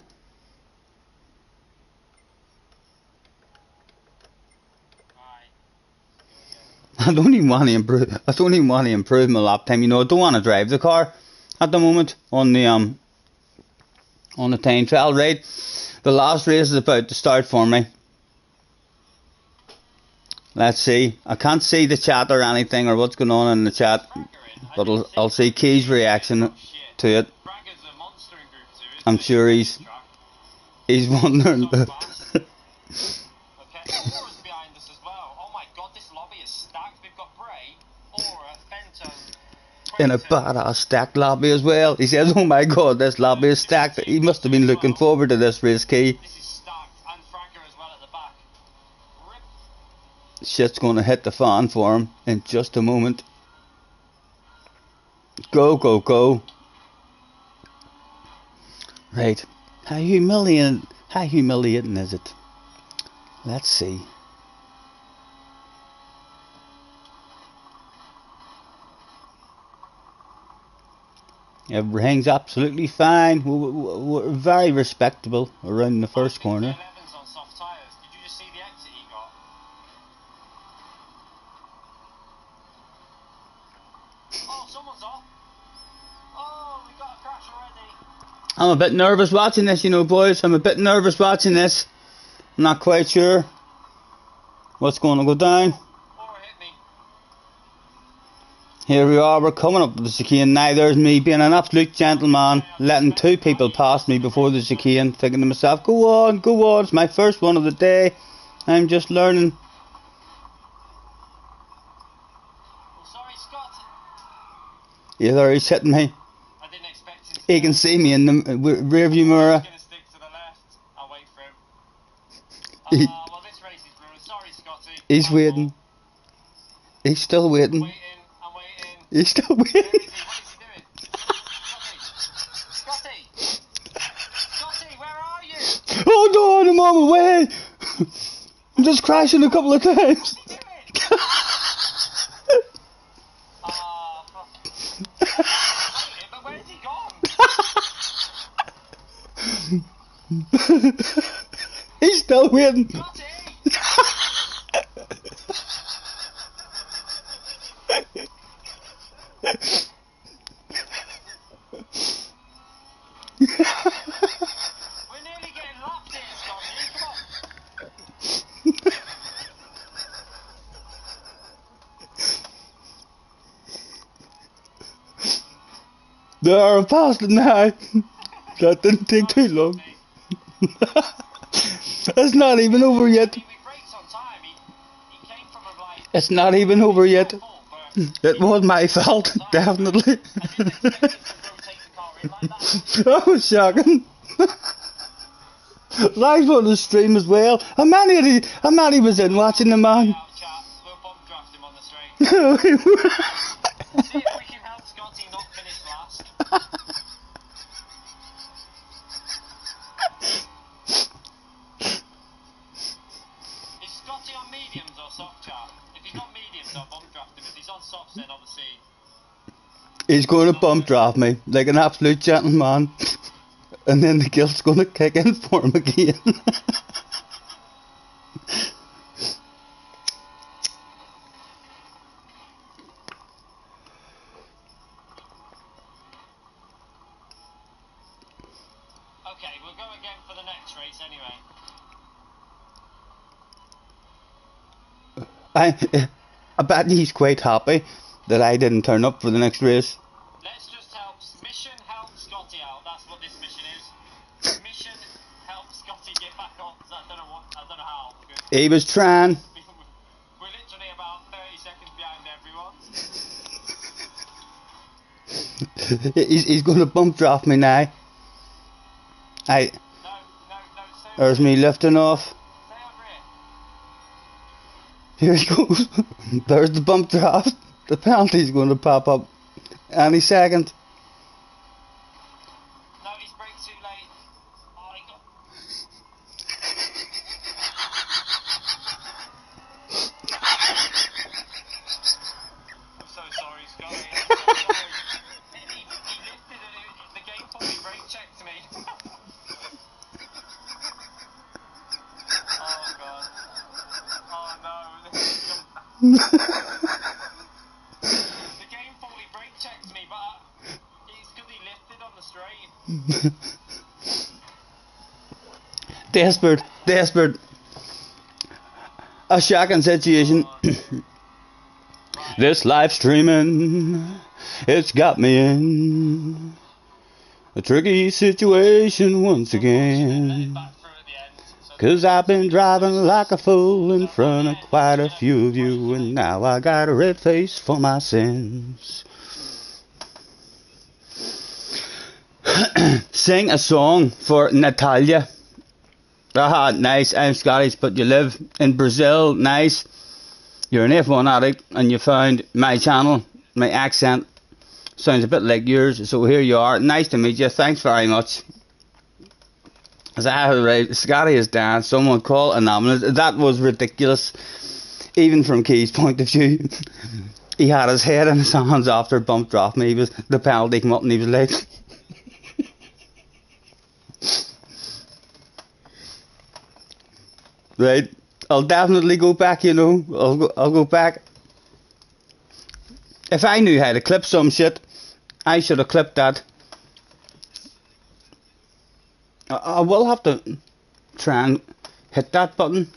I don't even want to improve my lap time. You know, I don't want to drive the car at the moment on the time trial, right? The last race is about to start for me. Let's see. I can't see the chat or anything or what's going on in the chat, but I'll see Key's reaction to it. I'm sure he's wondering. In a badass stacked lobby as well. He says, oh my god, this lobby is stacked. He must have been looking forward to this race, Key. Shit's gonna hit the fan for him in just a moment. Go, go, go. Right. How humiliating is it? Let's see. Everything's absolutely fine. We're very respectable around the first corner. Eleventh on soft tyres. Did you just see the exit he got? Oh, someone's off. Oh, we got a crash already. I'm a bit nervous watching this, you know, boys. I'm a bit nervous watching this. I'm not quite sure what's going to go down. Here we are, we're coming up to the chicane now. There's me being an absolute gentleman, letting 2 people pass me before the chicane, thinking to myself, go on, it's my first one of the day. I'm just learning. Oh, sorry, Scott. Yeah, there he's hitting me. I didn't expect him to. He can see me in the rear view mirror. He's going to stick to the left. I'll wait for him. Well, this race is ruined. Sorry, Scotty. He's waiting. He's still waiting. He's still waiting. What is he doing? Scotty! Scotty, where are you? Hold on, I'm on my way. I'm just crashing a couple of times. What is he doing? But where's he gone? He's still waiting. Scotty! We're nearly getting lapped here, Scotty. Come on. They are past it now. That didn't take too long. It's not even over yet. He brakes on time. He came from a like. It's not even over yet. Full, but It was my fault, definitely. I didn't expect him to rotate the car in like that. That was shocking. Live on the stream as well. A man he was in watching the man. Out, chat. We'll bump draft him on the straight. See if we can help Scotty not finish last. Is Scotty on mediums or soft, chat? If he's not mediums, I'll bump draft him. If he's on softs, then obviously. He's going to bump draft me like an absolute gentleman. And then the guilt's going to kick in for him again. Okay, we'll go again for the next race anyway. I bet he's quite happy that I didn't turn up for the next race. Let's just help. Mission help Scotty out. That's what this mission is. Mission help Scotty get back on. I don't know how. Because He was trying. we're literally about 30 seconds behind everyone. He's going to bump draft me now. No, stay There's me lifting off. over here. Here he goes. There's the bump draft. The penalty's going to pop up any second. No, he's braked too late. Oh, he got. I'm so sorry, Scotty. I'm so sorry. He lifted it. The game probably brake checked me. Oh god. Oh no. The game fully brake checked me, but it's because he lifted on the straight. Desperate. A shocking situation. This live streaming, it's got me in a tricky situation once again. Back through at the end. So 'Cause I've been driving like a fool in front of quite a few of you, and now I got a red face for my sins. Sing a song for Natalia. Aha, nice. I'm Scottish, but you live in Brazil. Nice. You're an F1 addict, and you found my channel. My accent sounds a bit like yours, so here you are. Nice to meet you. Thanks very much. As I have right, Scotty is down. Someone call anonymous. That was ridiculous, even from Key's point of view. He had his head in his hands after bump dropped me. The penalty came up, and he was like. Right, I'll definitely go back, you know. I'll go back. If I knew how to clip some shit, I should have clipped that. I will have to try and hit that button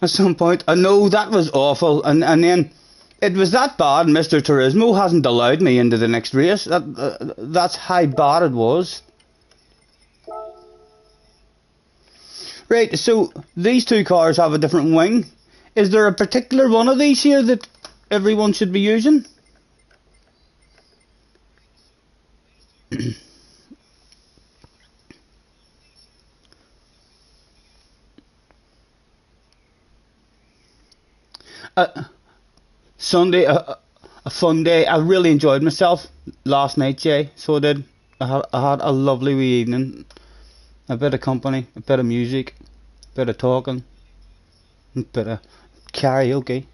at some point. I know that was awful, and then it was that bad. Mr. Turismo hasn't allowed me into the next race. That's how bad it was. Right, so these two cars have a different wing. Is there a particular one of these here that everyone should be using? Sunday, a fun day. I really enjoyed myself last night, Jay. So I did. I had a lovely wee evening. A bit of company, a bit of music, a bit of talking, a bit of karaoke.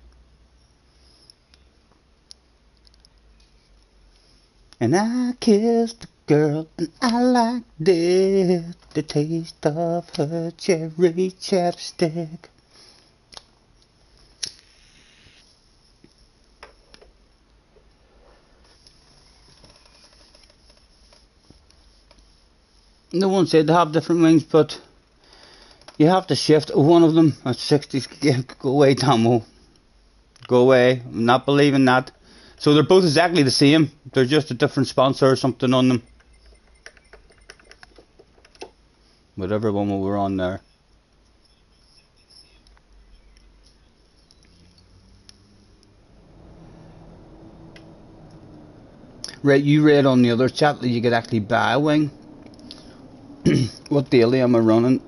And I kissed the girl, and I like this, the taste of her cherry chapstick. No one said they have different wings, but you have to shift one of them at 60. Go away, Tomo. Go away. I'm not believing that. So they're both exactly the same. They're just a different sponsor or something on them. Whatever one we were on there. Right, you read on the other chat that you could actually buy a wing. What daily am I running?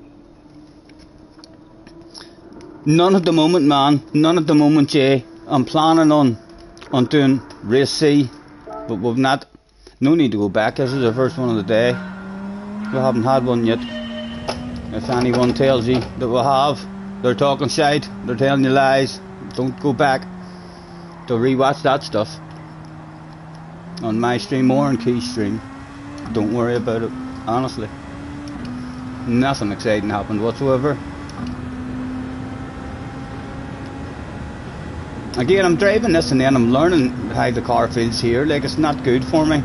None at the moment, man. None at the moment, Jay. I'm planning on doing race C, but we've not. No need to go back. This is the first one of the day. We haven't had one yet. If anyone tells you that we have, they're talking shite. They're telling you lies. Don't go back to rewatch that stuff on my stream or on Key's stream. Don't worry about it. Honestly, nothing exciting happened whatsoever. Again, I'm driving this and then I'm learning how the car feels here. Like, it's not good for me.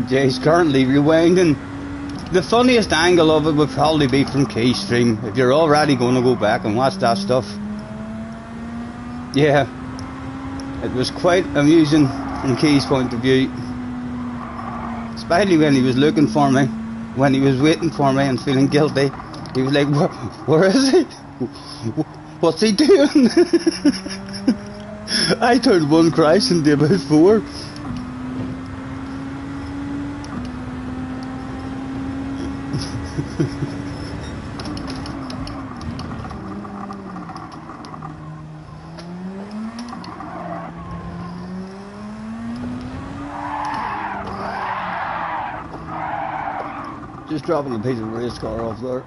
Jay's currently rewinding. The funniest angle of it would probably be from Key's stream. If you're already going to go back and watch that stuff. Yeah. It was quite amusing from Key's point of view. Especially when he was looking for me. When he was waiting for me and feeling guilty. He was like, where is he? What's he doing? I turned one Christ into about 4. Just dropping a piece of race car off there.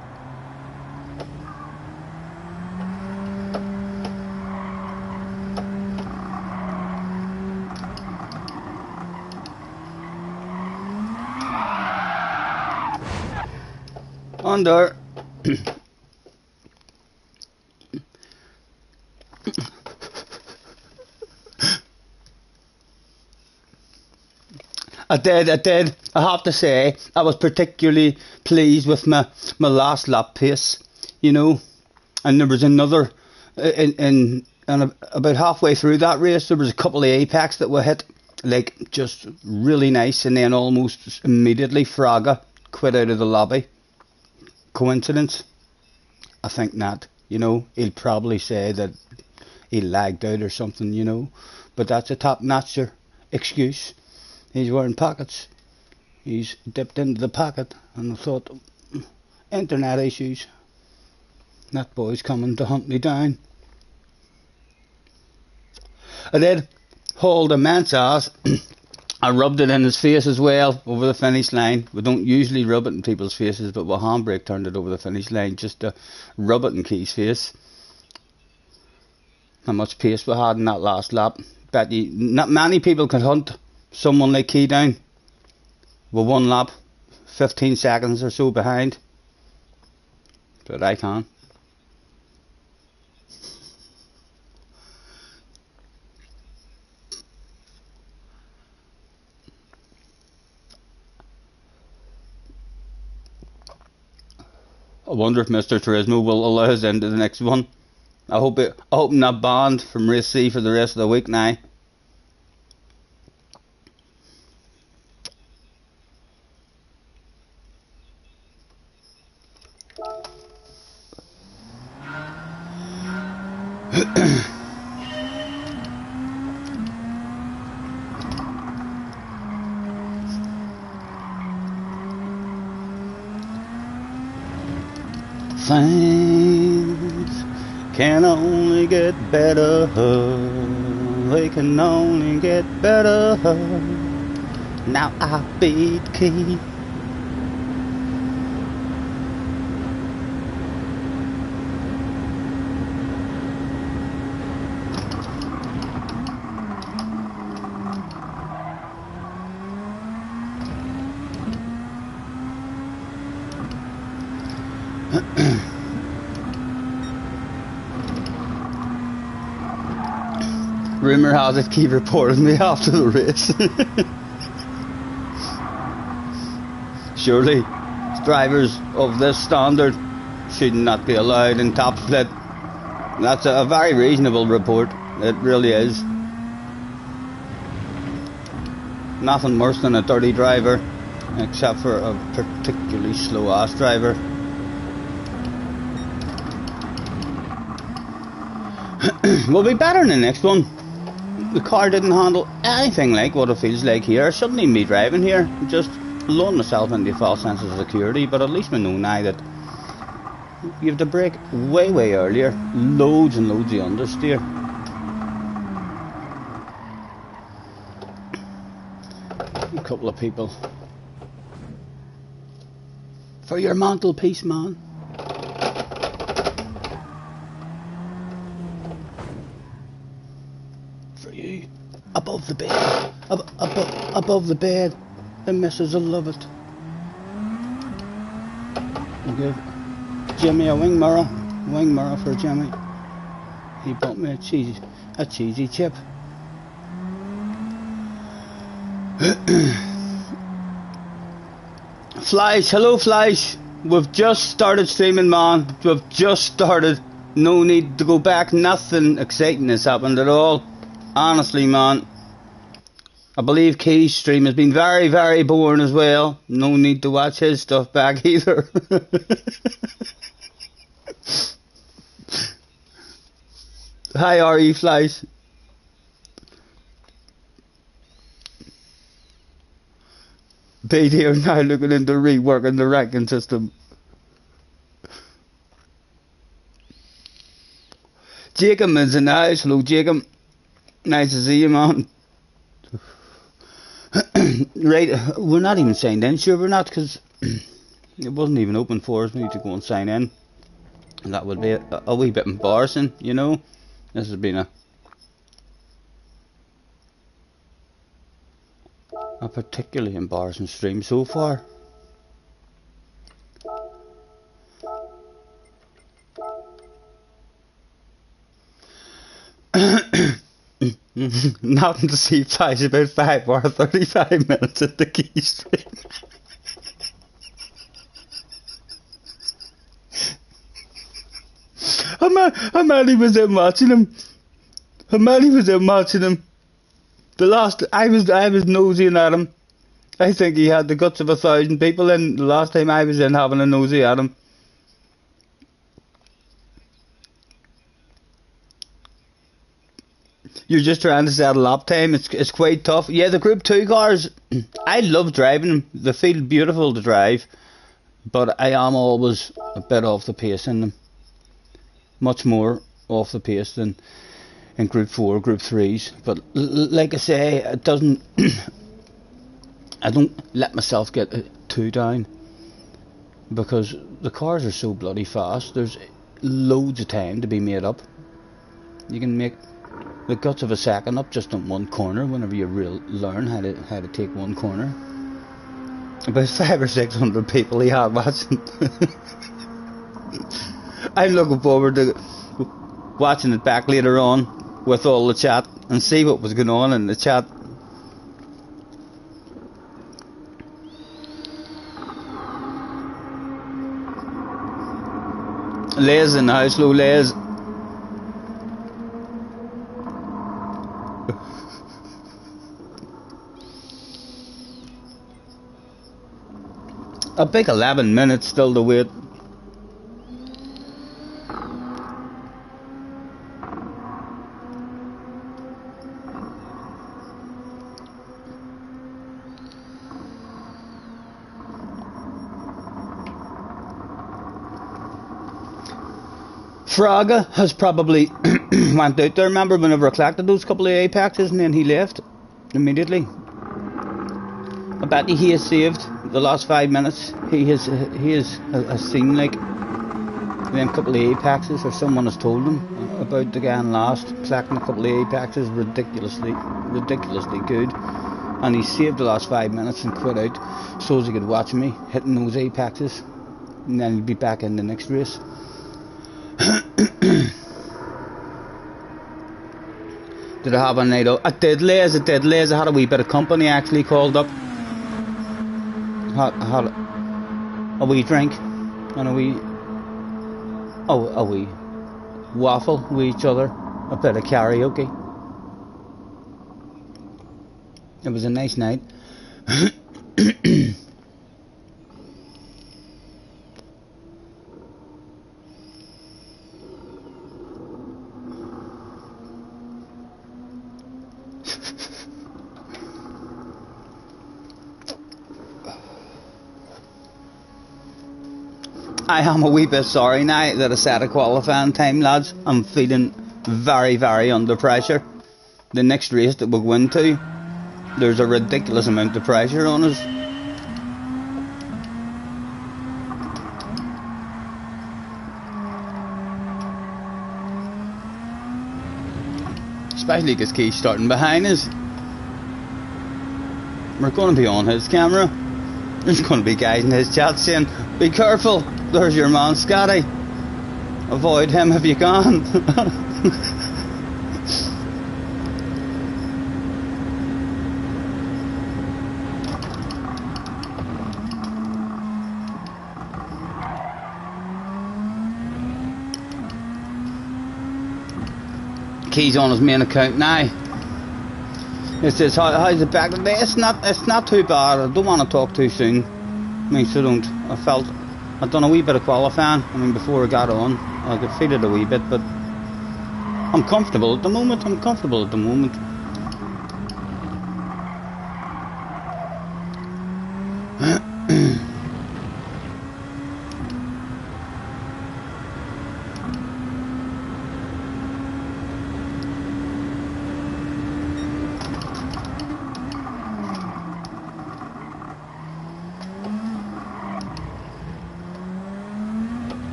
Under. I did. I have to say, I was particularly pleased with my last lap pace, you know. And there was another, and about halfway through that race, there was a couple of apex that were hit, like, just really nice, and then almost immediately Fraga quit out of the lobby. Coincidence? I think not, you know. He'll probably say that he lagged out or something, you know. But that's a top-notcher excuse. He's wearing pockets. He's dipped into the pocket, and I thought, internet issues. That boy's coming to hunt me down. I did hold immense ass. I rubbed it in his face as well over the finish line. We don't usually rub it in people's faces, but with handbrake turned it over the finish line just to rub it in Key's face. How much pace we had in that last lap. Bet you not many people can hunt someone like Key down with one lap, 15 seconds or so behind. But I can. I wonder if Mr. Turismo will allow us into the next one. I hope I'm not banned from race C for the rest of the week now. Things can only get better. They can only get better. Now I beat Keith. Rumour has it Keith reported me after the race. Surely, drivers of this standard should not be allowed in top split. That's a very reasonable report. It really is. Nothing worse than a dirty driver, except for a particularly slow ass driver. We'll be better in the next one. The car didn't handle anything like what it feels like here. I shouldn't even be driving here. Just lull myself into a false sense of security, but at least we know now that you have to brake way earlier. Loads and loads of understeer. A couple of people. For your mantelpiece, man. For you. Above the bed. Above the bed. The missus will love it. I'll give Jimmy a wing mirror. Wing mirror for Jimmy. He bought me a cheesy chip. Flash, hello Flash. We've just started streaming, man. We've just started. No need to go back. Nothing exciting has happened at all. Honestly, man. I believe Key's stream has been very boring as well. No need to watch his stuff back either. Hi RE Flies. Bait here now looking into reworking the ranking system. Jacob is in the house. Hello Jacob. Nice to see you, man. Right, we're not even signed in. Sure we're not, because it wasn't even open for us. We need to go and sign in. And that would be a wee bit embarrassing, you know. This has been a particularly embarrassing stream so far. Nothing to see Flies about 5 or 35 minutes at the Key stream. Amali was out watching him. Amali was out watching him. The last I was nosing at him. I think he had the guts of 1,000 people in. The last time I was in having a nosy at him. You're just trying to settle lap time. It's quite tough. Yeah, the Group 2 cars, I love driving them. They feel beautiful to drive, but I am always a bit off the pace in them. Much more off the pace than in Group 4, Group 3s. But like I say, it doesn't. I don't let myself get too down, because the cars are so bloody fast. There's loads of time to be made up. You can make the guts of a second up just on one corner whenever you learn how to take one corner. About 500 or 600 people he had watching. I'm looking forward to watching it back later on with all the chat and see what was going on in the chat. Les in the house, hello Les. A big 11 minutes still to wait. Fraga has probably went out there, remember, whenever I collected those couple of Apexes, and then he left immediately. I bet he has saved the last 5 minutes. He has seen like them couple of apexes, or someone has told him about the guy in last collecting a couple of apexes ridiculously good, and he saved the last 5 minutes and quit out so as he could watch me hitting those apexes, and then he'd be back in the next race. Did I have a night out? I did, Liz. I had a wee bit of company actually called up. Had a wee drink and a wee waffle with each other, a bit of karaoke. It was a nice night. I am a wee bit sorry now that I set a qualifying time, lads. I'm feeling very, very under pressure. The next race that we'll go into, there's a ridiculous amount of pressure on us. Especially because Keith's starting behind us. We're going to be on his camera. There's going to be guys in his chat saying, "Be careful, there's your man Scotty. Avoid him if you can." Key's on his main account now. It says, how's it back today? It's not too bad. I don't want to talk too soon. I mean, so don't. I'd done a wee bit of qualifying. I mean, before I got on, I could feel it a wee bit, but I'm comfortable at the moment.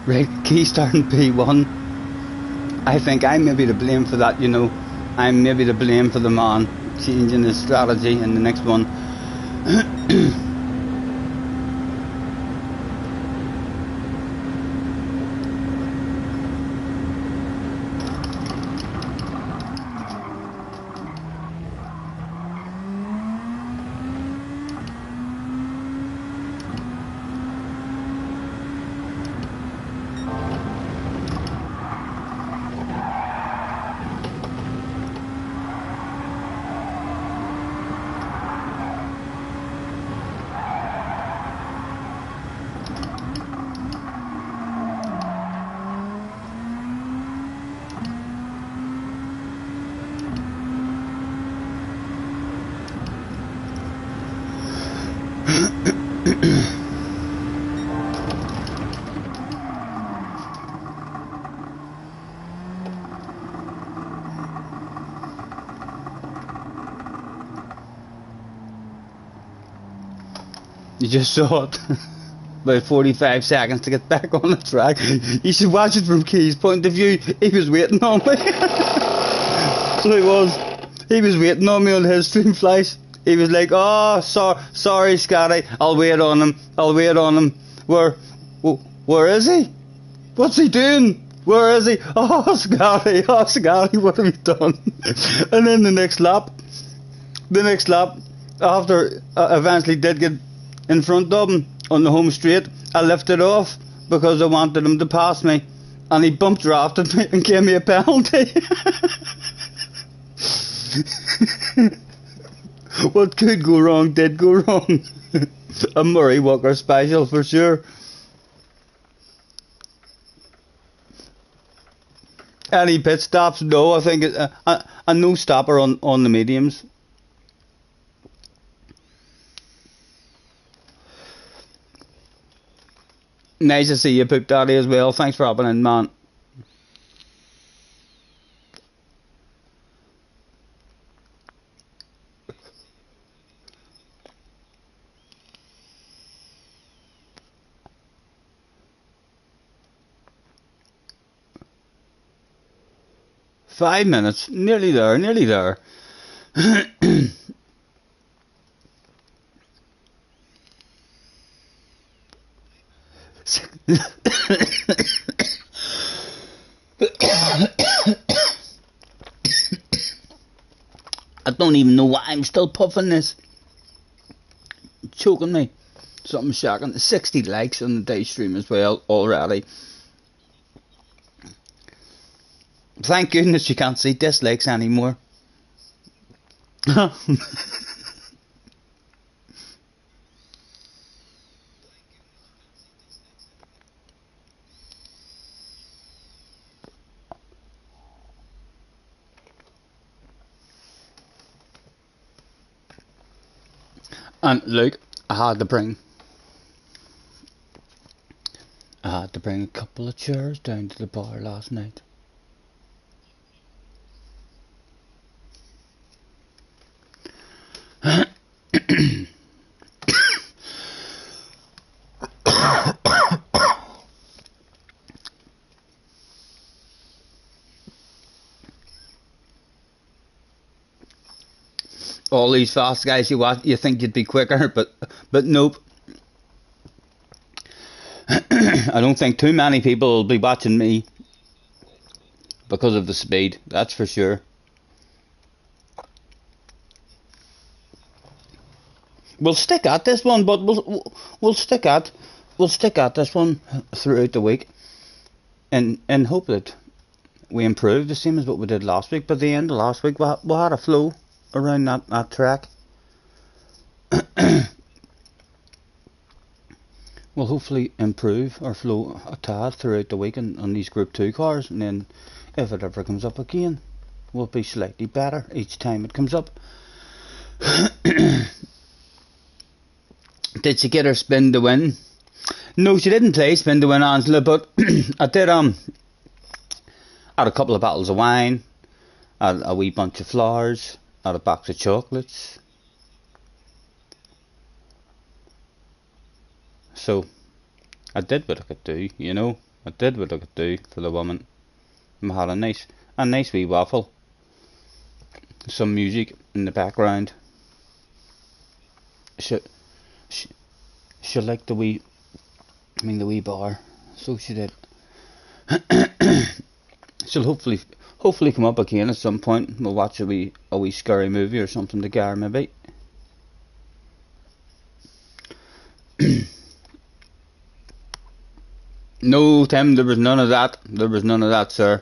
Right, key starting P1. I think I'm maybe to blame for that, you know. I'm maybe to blame for the man changing his strategy in the next one. You just saw it. About 45 seconds to get back on the track. You should watch it from Key's point of view. He was waiting on me. So he was. He was waiting on me on his stream flash. He was like, "Oh, sorry, Scotty. I'll wait on him. Where is he? What's he doing? Where is he? Oh, Scotty, what have you done?" And then the next lap, after I eventually did get in front of him on the home straight, I lifted off because I wanted him to pass me, and he bumped drafted me and gave me a penalty. What could go wrong did go wrong. A Murray Walker special for sure. Any pit stops? No, I think a no stopper on the mediums. Nice to see you, Poop Daddy, as well. Thanks for hopping in, man. Five minutes. Nearly there, nearly there. I don't even know why I'm still puffing this. Choking me. Something shocking. 60 likes on the day stream as well already. Thank goodness you can't see dislikes anymore. And look, I had to bring a couple of chairs down to the bar last night. All these fast guys you think you'd be quicker, but nope. I don't think too many people will be watching me because of the speed, that's for sure. We'll stick at this one, but we'll stick at this one throughout the week, and hope that we improve the same as what we did last week. By the end of last week, we had a flow around that track. We'll hopefully improve our flow a tad throughout the week on these Group 2 cars, and then if it ever comes up again, we'll be slightly better each time it comes up. Did she get her spin to win? No, she didn't play spin to win, Angela, but I did had a couple of bottles of wine, had a wee bunch of flowers, had a box of chocolates. So I did what I could do, you know. I did what I could do for the woman. I had a nice wee waffle, some music in the background. She liked the wee bar, so she did. She'll hopefully come up again at some point. We'll watch a wee scary movie or something together, maybe. No, Tim, there was none of that. There was none of that, sir.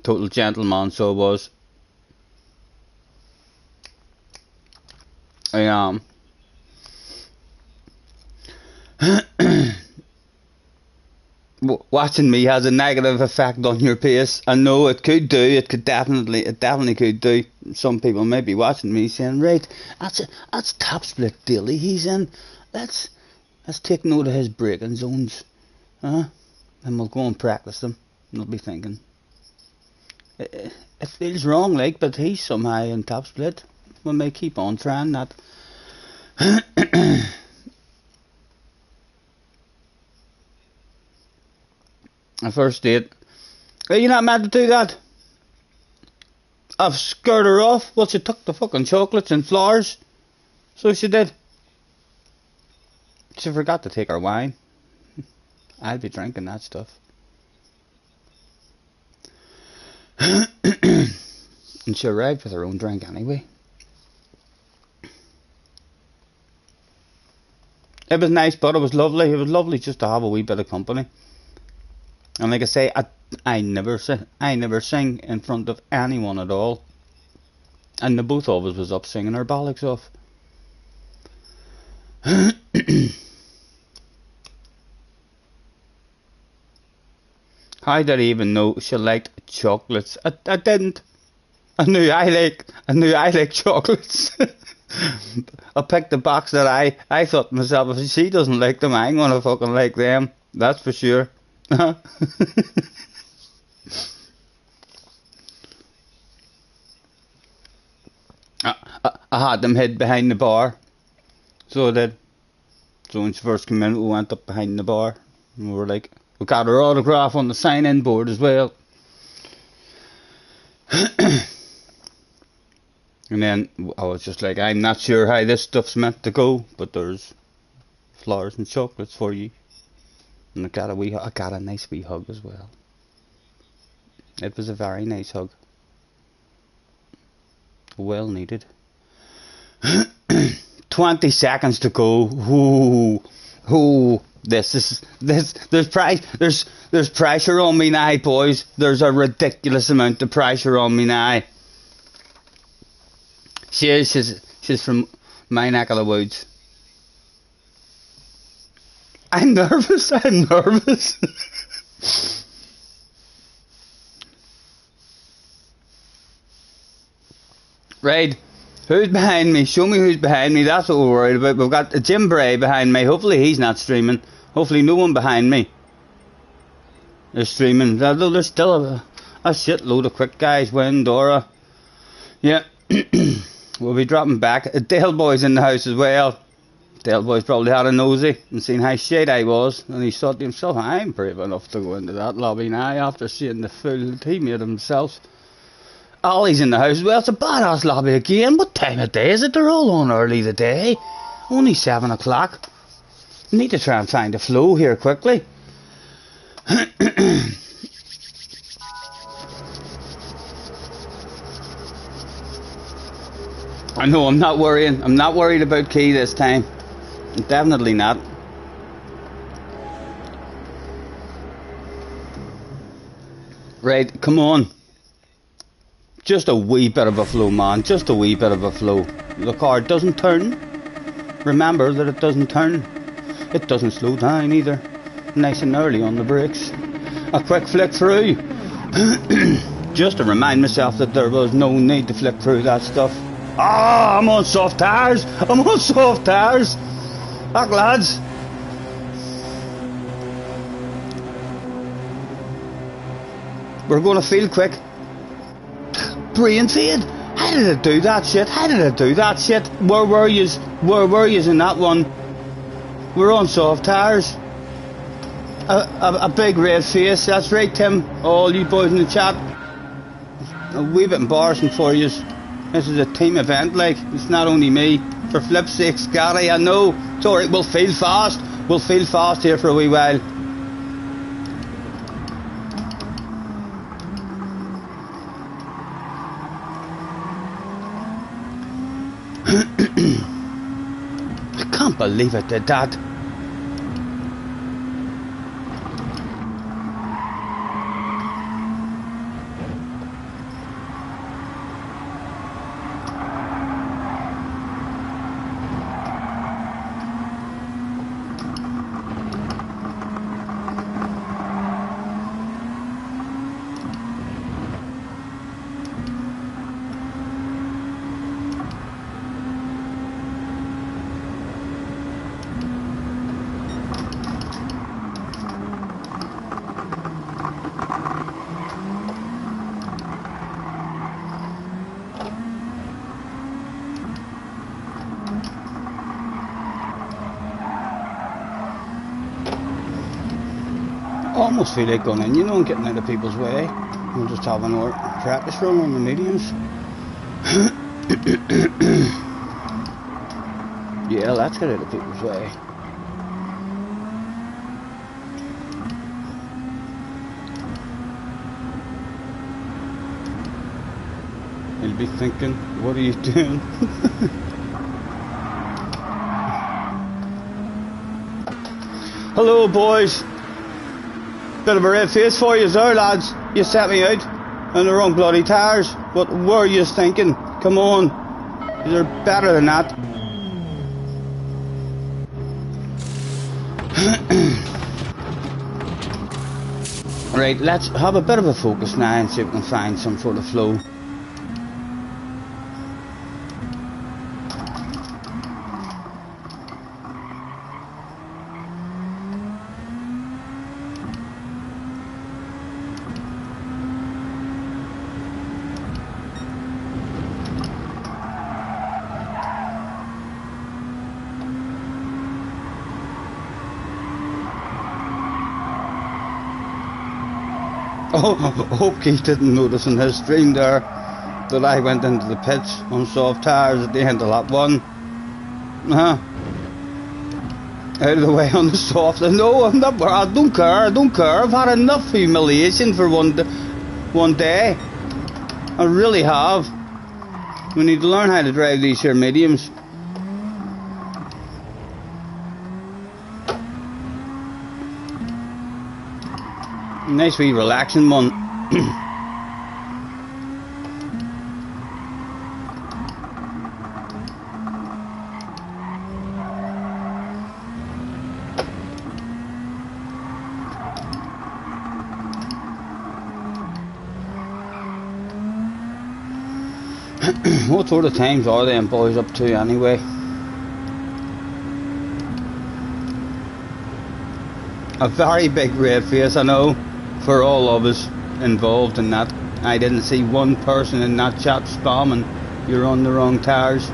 Total gentleman, so it was. I am. Watching me has a negative effect on your pace. I know it could do. It definitely could do. Some people may be watching me saying, right, that's top split daily he's in. Let's take note of his braking zones, and we'll go and practice them. And they'll be thinking, it feels wrong, like, but he's somehow in top split. We may keep on trying that. A first date. Are you not mad to do that? I've scared her off. Well, she took the fucking chocolates and flowers. So she did. She forgot to take her wine. I'd be drinking that stuff. And she arrived with her own drink anyway. It was nice, but it was lovely. It was lovely just to have a wee bit of company. And like I say, I never sing in front of anyone at all. And the both of us was up singing our bollocks off. How did I even know she liked chocolates? I didn't. I knew I like chocolates. I picked the box that I thought to myself, if she doesn't like them, I'm gonna fucking like them. That's for sure. I had them hid behind the bar. So I did. So when she first came in, we went up behind the bar. And we were like, we got her autograph on the sign-in board as well. And then I was just like, I'm not sure how this stuff's meant to go, but there's flowers and chocolates for you. And I got a nice wee hug as well. It was a very nice hug. Well needed. 20 seconds to go. Ooh. There's pressure on me now, boys. There's a ridiculous amount of pressure on me now. She's from my neck of the woods. I'm nervous. Right, who's behind me? Show me who's behind me. That's what we're worried about. We've got Jim Bray behind me. Hopefully he's not streaming. Hopefully no one behind me is streaming. Although there's still a shitload of quick guys. Win, Dora. Yeah. We'll be dropping back. Dale Boy's in the house as well. Dale Boy's probably had a nosy and seen how shit I was, and he thought to himself, I'm brave enough to go into that lobby now after seeing the fool he made himself. Ollie's in the house as well. It's a badass lobby again. What time of day is it? They're all on early today. Only 7 o'clock. Need to try and find a flow here quickly. I know, I'm not worrying. I'm not worried about Key this time. Definitely not. Right, come on. Just a wee bit of a flow, man. Just a wee bit of a flow. The car doesn't turn. Remember that it doesn't turn. It doesn't slow down either. Nice and early on the brakes. A quick flick through. Just to remind myself that there was no need to flick through that stuff. Ah, I'm on soft tires. I'm on soft tires. Back, lads. We're going to feel quick. Brain fade. How did it do that shit? How did it do that shit? Where were yous? Where were yous in that one? We're on soft tires. A big red face. That's right, Tim. All you boys in the chat. A wee bit embarrassing for yous. This is a team event, like. It's not only me. For flip's sake, Scotty, I know. It's alright, we'll feel fast. We'll feel fast here for a wee while. I can't believe it did that. Almost feel like going in, you know, and getting out of people's way. We'll just have an practice run on the mediums. Yeah, let's get out of people's way. He'll be thinking, what are you doing? Hello, boys. Bit of a red face for you there, lads. You set me out on the wrong bloody tires. What were you thinking? Come on. You're better than that. Right, let's have a bit of a focus now and see if we can find some sort of flow. Oh, I hope Keith didn't notice in his stream there that I went into the pits on soft tyres at the end of lap 1. Out of the way on the soft. No, I'm not. I don't care. I've had enough humiliation for one day. I really have. We need to learn how to drive these here mediums. Nice wee relaxing one. What sort of times are them boys up to anyway? A very big red face, I know, for all of us involved in that. I didn't see one person in that chat spamming, "You're on the wrong tyres."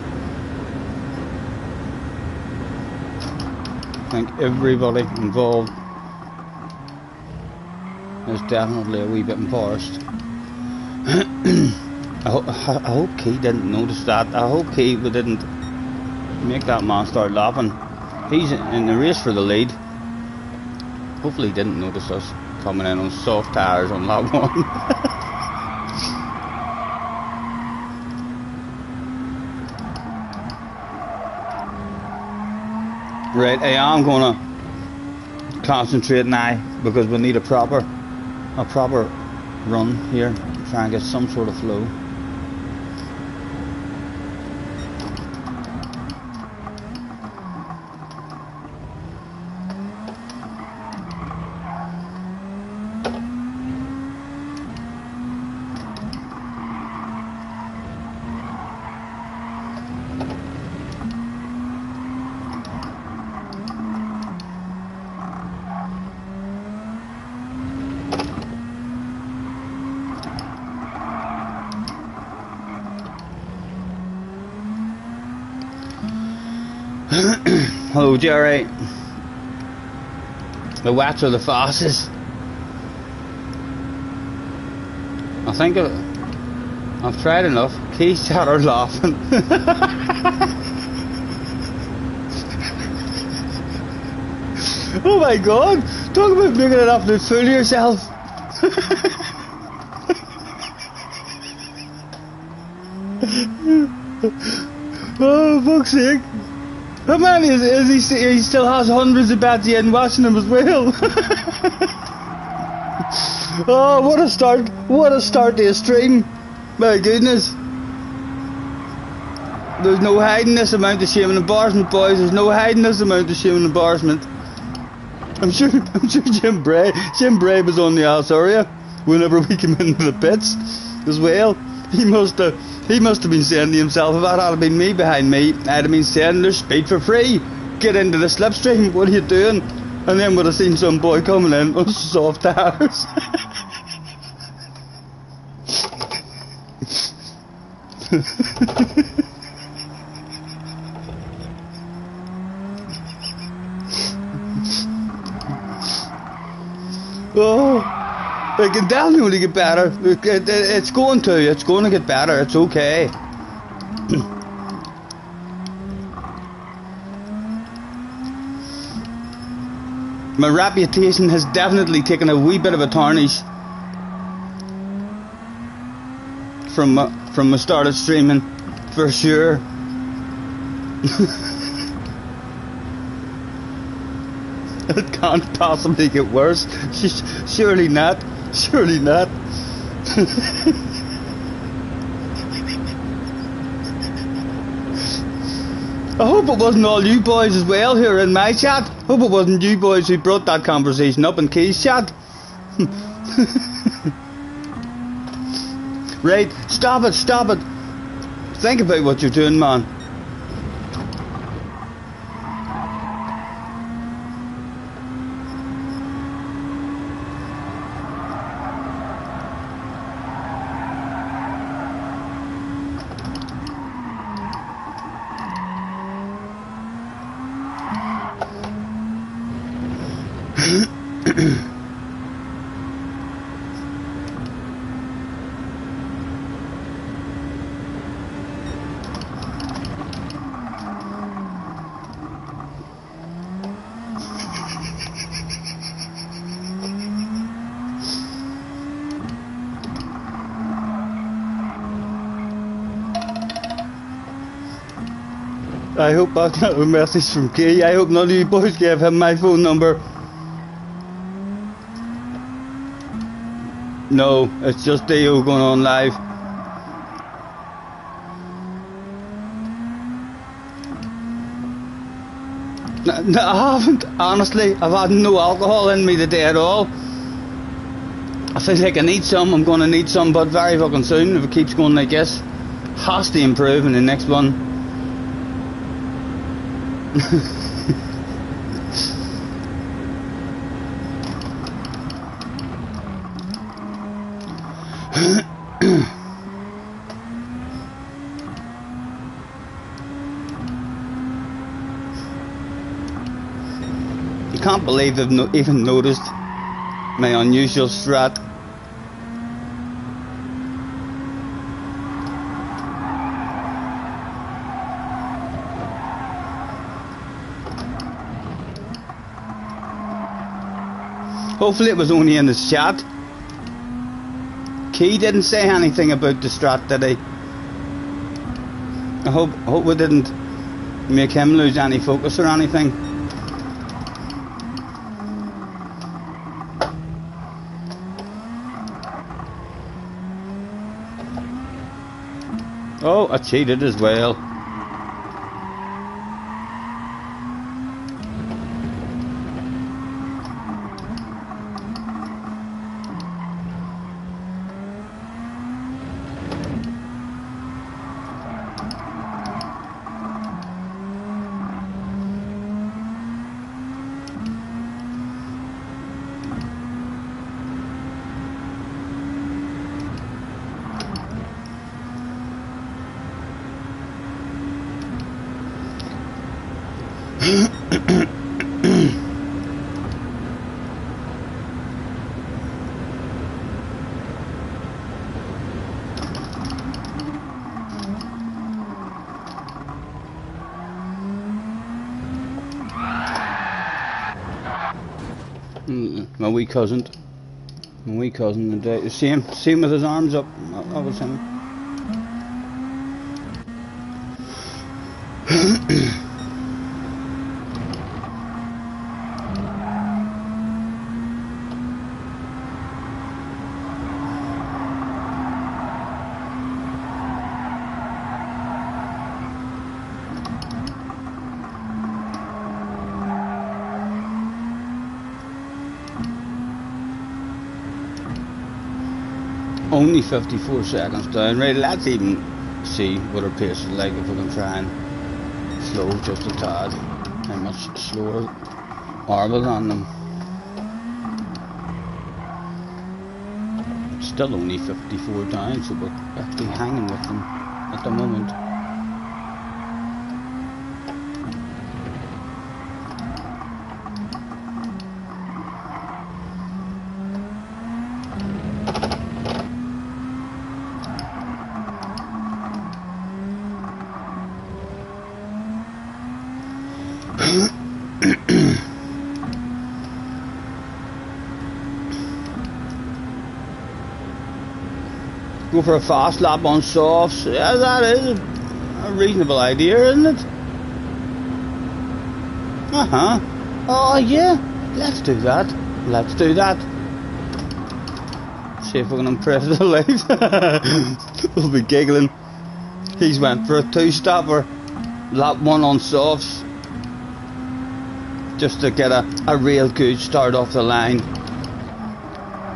I think everybody involved is definitely a wee bit embarrassed. I hope Key didn't notice that. I hope Key didn't make that man start laughing. He's in the race for the lead. Hopefully he didn't notice us coming in on soft tyres on lap 1. Right, I am gonna concentrate now because we need a proper run here. Try and get some sort of flow. Hello, Jerry. The wets are the fastest. I think I've tried enough. Keith's chat are laughing. Oh my god! Talk about making an absolute fool of yourself. Oh, fuck's sake. But man, he still has hundreds of bets in watching him as well. Oh, what a start to a stream. My goodness. There's no hiding this amount of shame and embarrassment, boys. There's no hiding this amount of shame and embarrassment. I'm sure Jim Bray was on the ass area whenever we came into the pits as well. He must have been saying to himself, if that had been me behind me, I'd have been saying, there's speed for free. Get into the slipstream, what are you doing? And then would have seen some boy coming in on soft tires. Oh, it can definitely get better. It's going to get better. It's okay. My reputation has definitely taken a wee bit of a tarnish from the start of streaming, for sure. It can't possibly get worse. Surely not. Surely not. I hope it wasn't all you boys as well here in my chat. Hope it wasn't you boys who brought that conversation up in Key's chat. Right, stop it, stop it. Think about what you're doing, man. I hope that's not a message from Key. I hope none of you boys gave him my phone number. No, it's just Dio going on live. No, I haven't, honestly. I've had no alcohol in me today at all. I feel like I need some. I'm going to need some, but very fucking soon if it keeps going like this. Has to improve in the next one. You can't believe they've even noticed my unusual strat. Hopefully it was only in the chat. Key didn't say anything about the strat, did he? I hope we didn't make him lose any focus or anything. Oh, I cheated as well. My wee cousin, same with his arms up. That was him. Only 54 seconds down. Right, let's even see what our pace is like if we can try and slow just a tad. How much slower are we than them? It's still only 54 down, so we're actually hanging with them at the moment. Go for a fast lap on softs. Yeah, that is a reasonable idea, isn't it? Oh yeah, let's do that. Let's do that. See if we can impress the ladies. We'll be giggling. He's went for a two-stopper. Lap one on softs. Just to get a real good start off the line.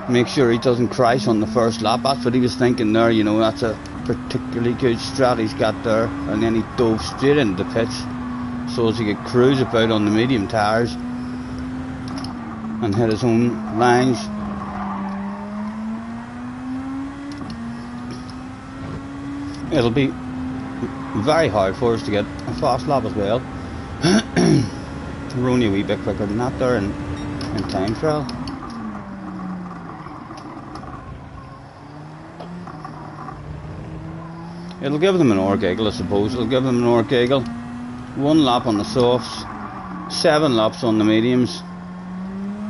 make sure he doesn't crash on the first lap. That's what he was thinking there, you know. That's a particularly good strat he's got there. And then he dove straight into the pits so as he could cruise about on the medium tyres and hit his own lines. It'll be very hard for us to get a fast lap as well. We're only a wee bit quicker than that there in time trial. It'll give them an hour giggle, I suppose. It'll give them an hour giggle. 1 lap on the softs, 7 laps on the mediums,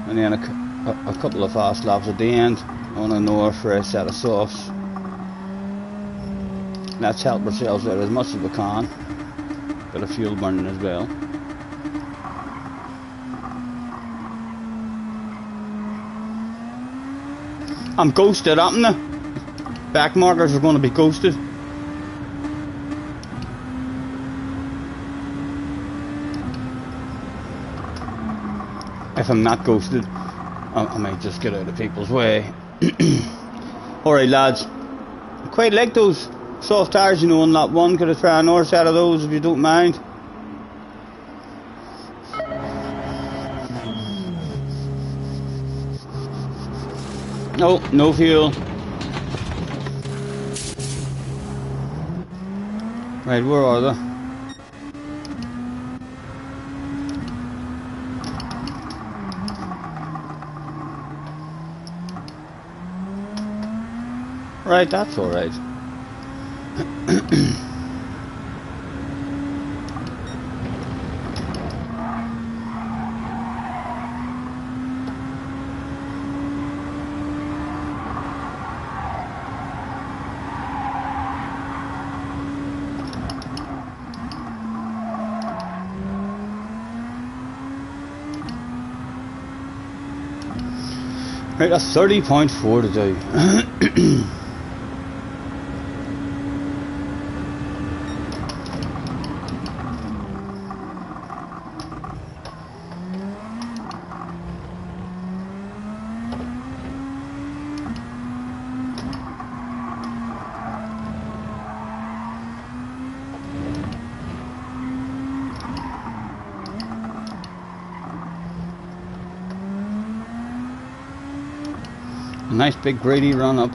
and then a couple of fast laps at the end on an hour for a set of softs. Let's help ourselves out as much as we can. Bit of fuel burning as well. I'm ghosted, haven't I? Back markers are going to be ghosted. If I'm not ghosted, I might just get out of people's way. Alright lads, I quite like those soft tyres, you know, on lap 1. Could I try another set of those if you don't mind? No, no fuel. Right, where are they? Right, that's alright. Right, that's 30.4 to do. Nice big Grady run up.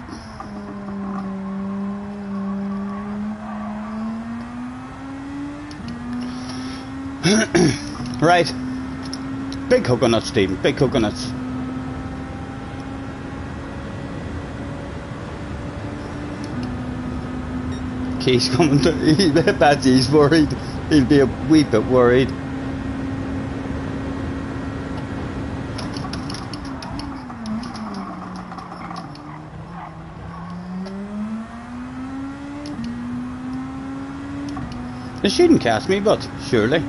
Right. Big coconuts, Stephen. Big coconuts. Keith's coming to... I bet he's worried. He'll be a wee bit worried. They shouldn't catch me, but surely.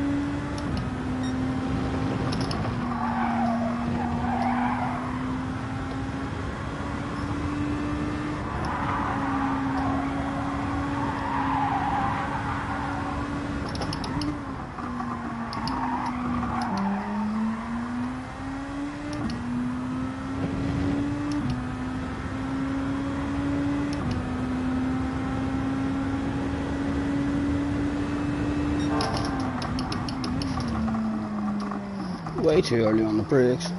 Way too early on the brakes.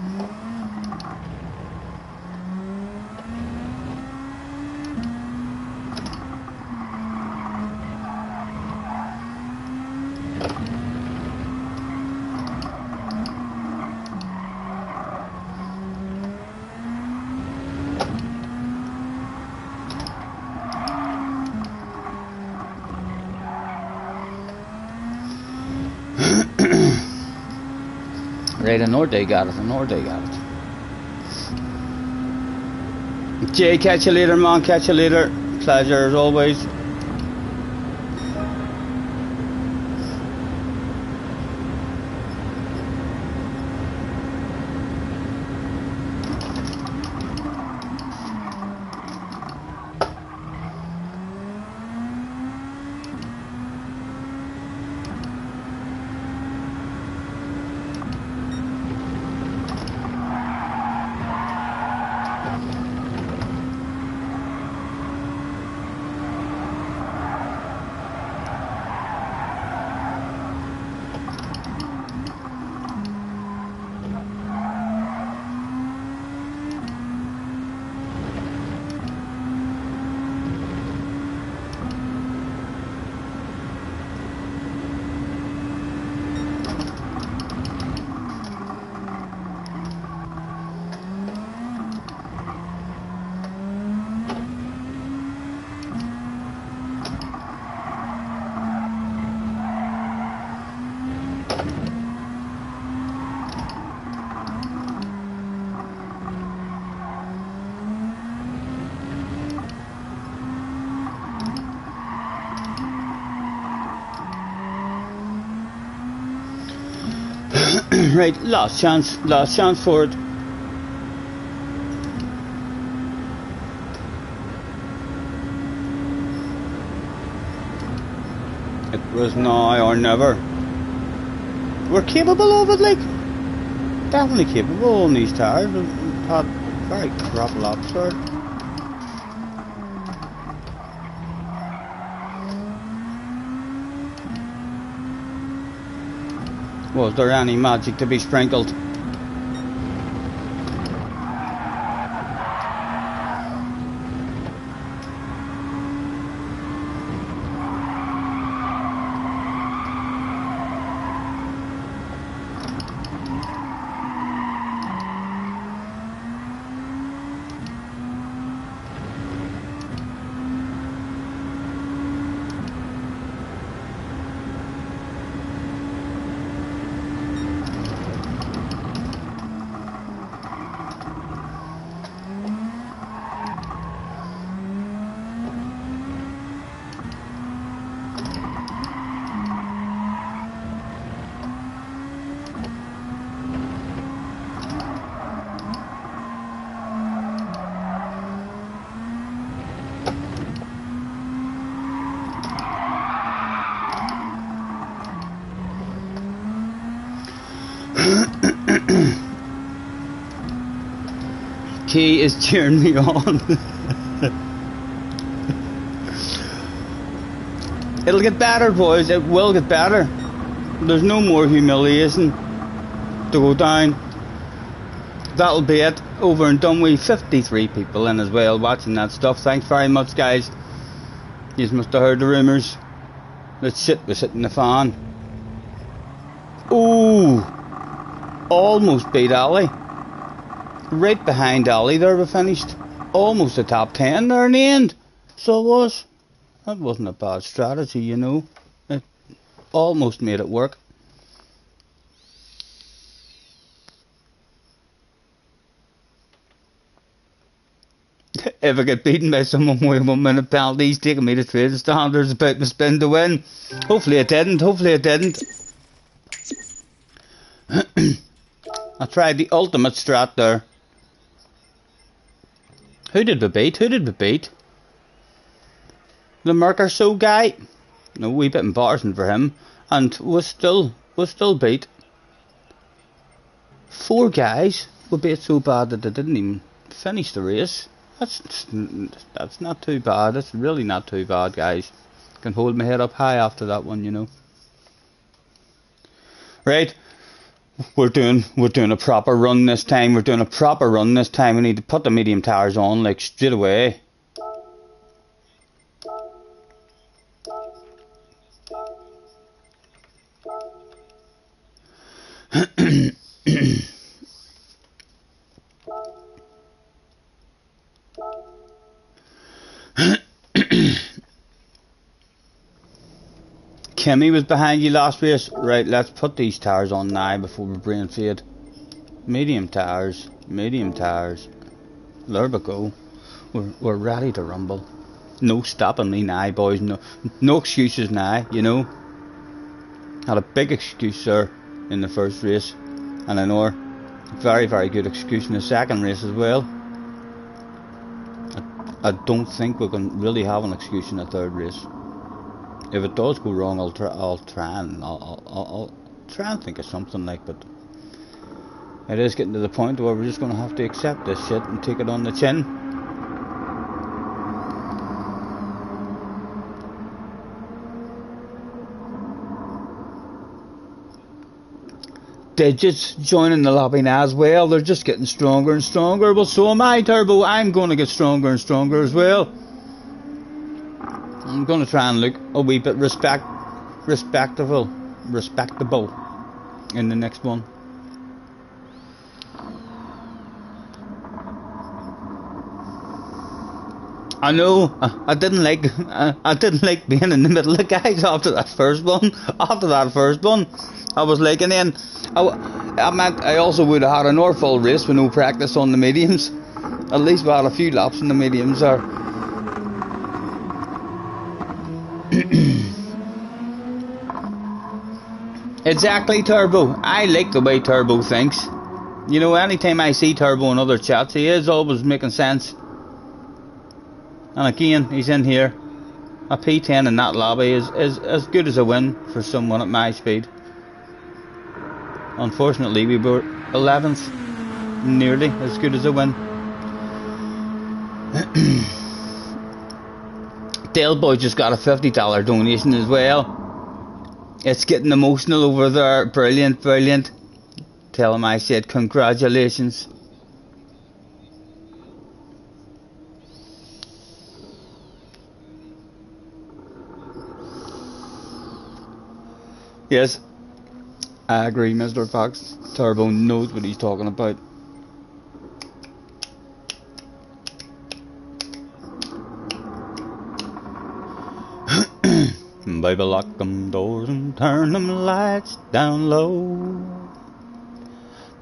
Right, I know they got it, I know they got it. Jay, catch you later, man, catch you later. Pleasure as always. Right, last chance for it. It was now or never. We're capable of it, like. Definitely capable on these tires. We've had very crap laps there. Was there any magic to be sprinkled? Key is cheering me on. It'll get better, boys. It will get better. There's no more humiliation to go down. That'll be it. Over and done with. 53 people in as well watching that stuff. Thanks very much, guys. You must have heard the rumours. That shit was hitting the fan. Ooh. Almost beat Ali. Right behind Ali there we finished. Almost a top 10 there in the end. So it was. That wasn't a bad strategy, you know. It almost made it work. If I get beaten by someone with 1 minute penalties taking me to trade standards about my spin to win. Hopefully it didn't. Hopefully it didn't. I tried the ultimate strat there. Who did we beat? Who did we beat? The Mercer guy? No, wee bit embarrassing for him. And was still beat. 4 guys were beat so bad that they didn't even finish the race. That's not too bad. That's really not too bad, guys. Can hold my head up high after that one, you know. Right. We're doing a proper run this time. We need to put the medium tires on like straight away. Kimmy was behind you last race. Right, let's put these tires on now before we brain fade. Medium tires. There we go. We're ready to rumble. No stopping me now, boys. No excuses now, you know. Had a big excuse there in the first race. And I know a very, very good excuse in the second race as well. I don't think we can really have an excuse in the third race. If it does go wrong, I'll try and think of something like. But it is getting to the point where we're just going to have to accept this shit and take it on the chin. Digits joining the lobby now as well. They're just getting stronger and stronger. Well, so am I, Turbo. I'm going to get stronger and stronger as well. I'm going to try and look a wee bit respectable in the next one. I know I didn't like being in the middle of guys after that first one. I was like, and then I also would have had an full race with no practice on the mediums. At least we had a few laps in the mediums there. Exactly, Turbo. I like the way Turbo thinks. You know, anytime I see Turbo in other chats, he is always making sense. And again, he's in here. A P10 in that lobby is as good as a win for someone at my speed. Unfortunately, we were 11th. Nearly as good as a win. Dale Boy just got a $50 donation as well. It's getting emotional over there. Brilliant, brilliant. Tell him I said congratulations. Yes, I agree, Mr. Fox. Turbo knows what he's talking about. Baby, lock them doors and turn them lights down low.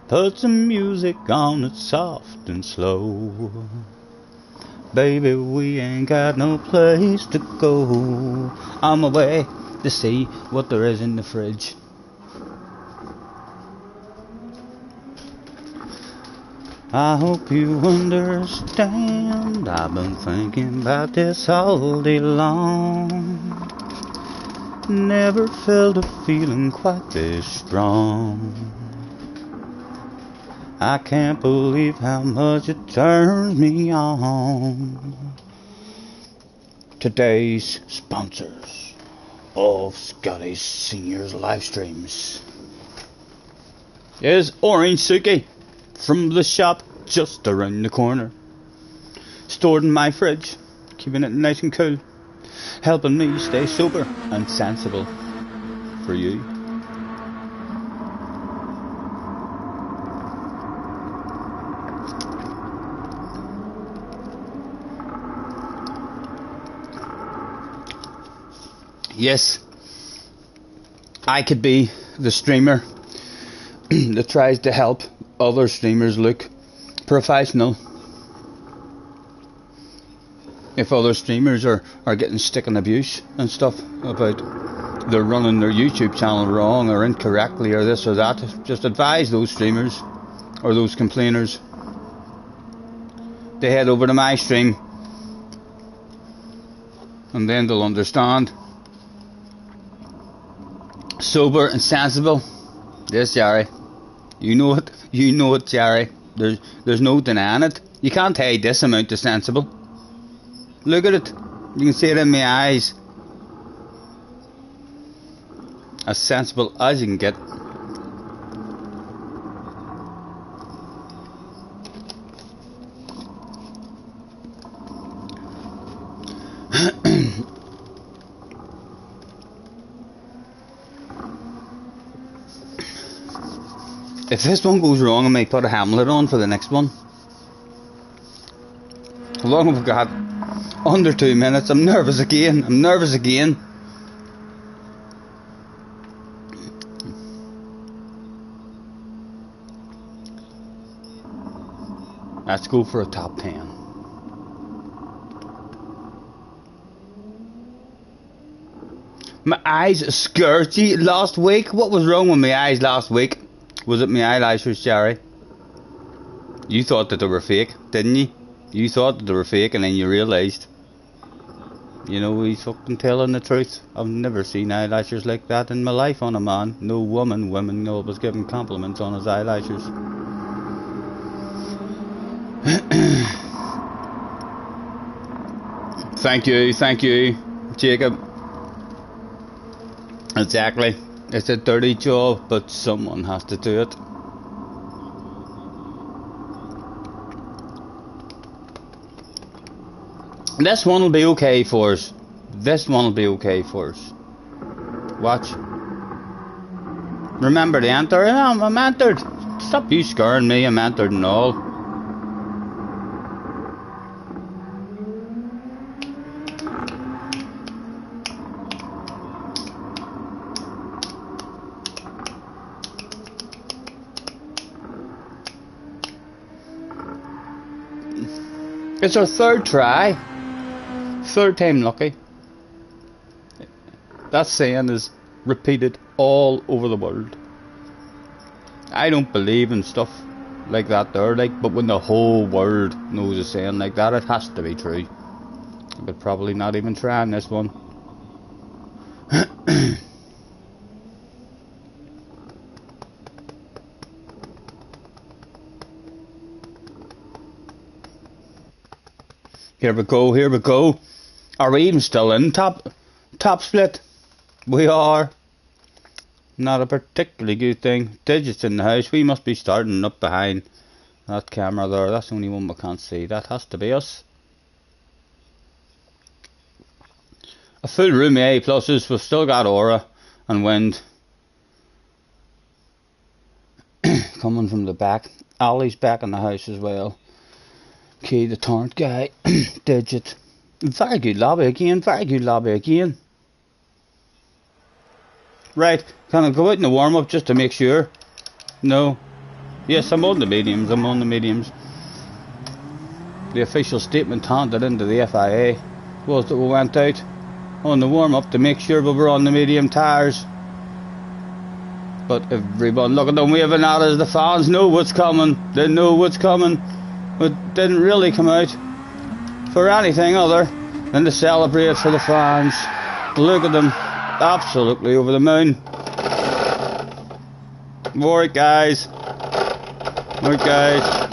Put some music on that's soft and slow. Baby, we ain't got no place to go. I'm away to see what there is in the fridge. I hope you understand. I've been thinking about this all day long. Never felt a feeling quite this strong. I can't believe how much it turns me on. Today's sponsors of Scotty's Seniors live streams is Orange Suki from the shop just around the corner. Stored in my fridge, keeping it nice and cool, helping me stay sober and sensible for you. Yes, I could be the streamer that tries to help other streamers look professional. If other streamers are getting stick and abuse and stuff about they're running their YouTube channel wrong or incorrectly or this or that, just advise those streamers or those complainers to head over to my stream and then they'll understand. Sober and sensible. Yes, Jerry. You know it. You know it, Jerry. There's no denying it. You can't hide this amount of sensible. Look at it. You can see it in my eyes. As sensible as you can get. If this one goes wrong, I might put a Hamlet on for the next one. How long have we got? Under 2 minutes. I'm nervous again. I'm nervous again. Let's go for a top 10. My eyes scared you last week. What was wrong with my eyes last week? Was it my eyelashes, Jerry? You thought that they were fake, didn't you? You thought that they were fake and then you realised. You know, he's fucking telling the truth. I've never seen eyelashes like that in my life on a man. No woman. Women always giving compliments on his eyelashes. Thank you, Jacob. Exactly. It's a dirty job, but someone has to do it. This one will be okay for us. This one will be okay for us. Watch. Remember to enter. I'm entered. Stop you scaring me. I'm entered and all. It's our third try. Third time lucky. That saying is repeated all over the world. I don't believe in stuff like that there, like, but when the whole world knows a saying like that, it has to be true. I could probably not even try on this one. Here we go, here we go. Are we even still in top split? We are. Not a particularly good thing. Digits in the house. We must be starting up behind that camera there. That's the only one we can't see. That has to be us. A full room of A pluses. We've still got aura and wind coming from the back. Ali's back in the house as well. Key the torrent guy. Digit. Very good lobby again. Very good lobby again. Right, can I go out in the warm-up just to make sure? No. Yes, I'm on the mediums, I'm on the mediums. The official statement handed into the FIA was that we went out on the warm-up to make sure we were on the medium tyres. But everyone looking at them waving at us, the fans know what's coming. They know what's coming. But didn't really come out for anything other than to celebrate for the fans. Look at them. Absolutely over the moon. Alright guys. Alright guys.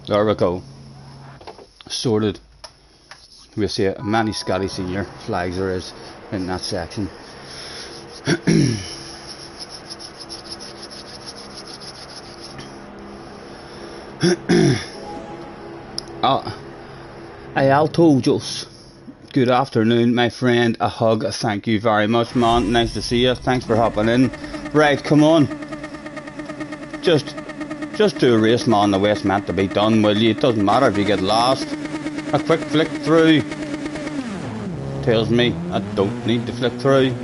There we go. Sorted. We see many Scotty Senior flags there is in that section. I told you. Good afternoon, my friend. A hug. Thank you very much, man. Nice to see you. Thanks for hopping in. Right, come on. Just do a race, man. The way's meant to be done, will you? It doesn't matter if you get lost. A quick flick through tells me I don't need to flick through.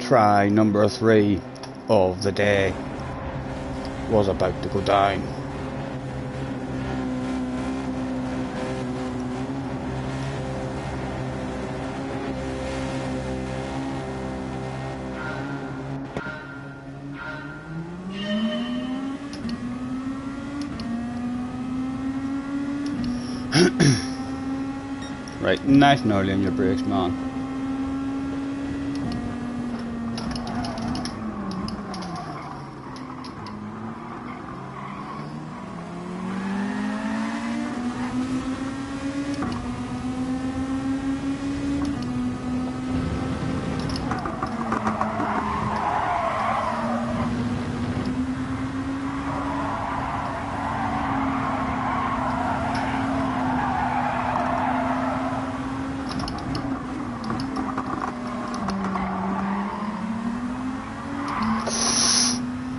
Try number 3 of the day was about to go down. Right, nice and early on your brakes, man.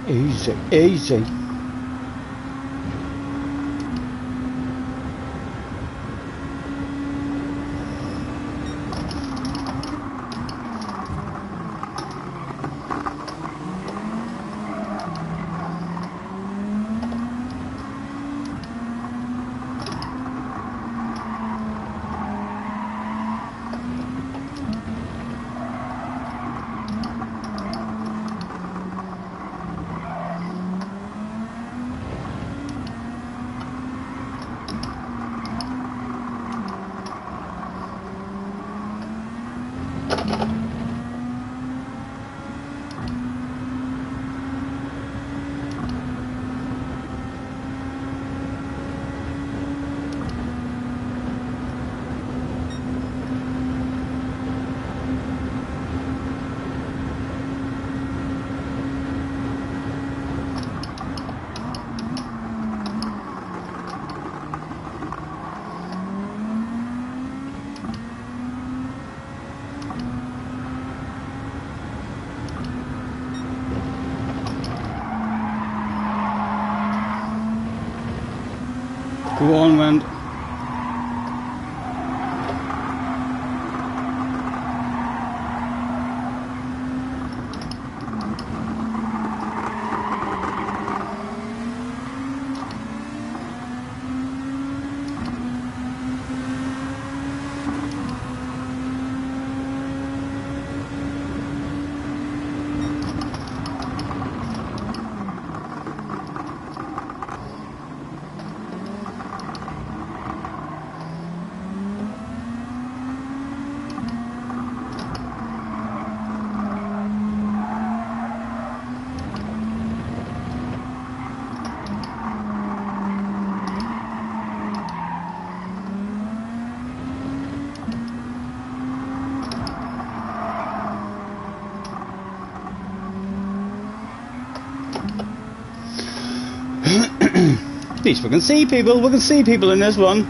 Easy, easy. Go on, wind. least we can see people. We can see people in this one.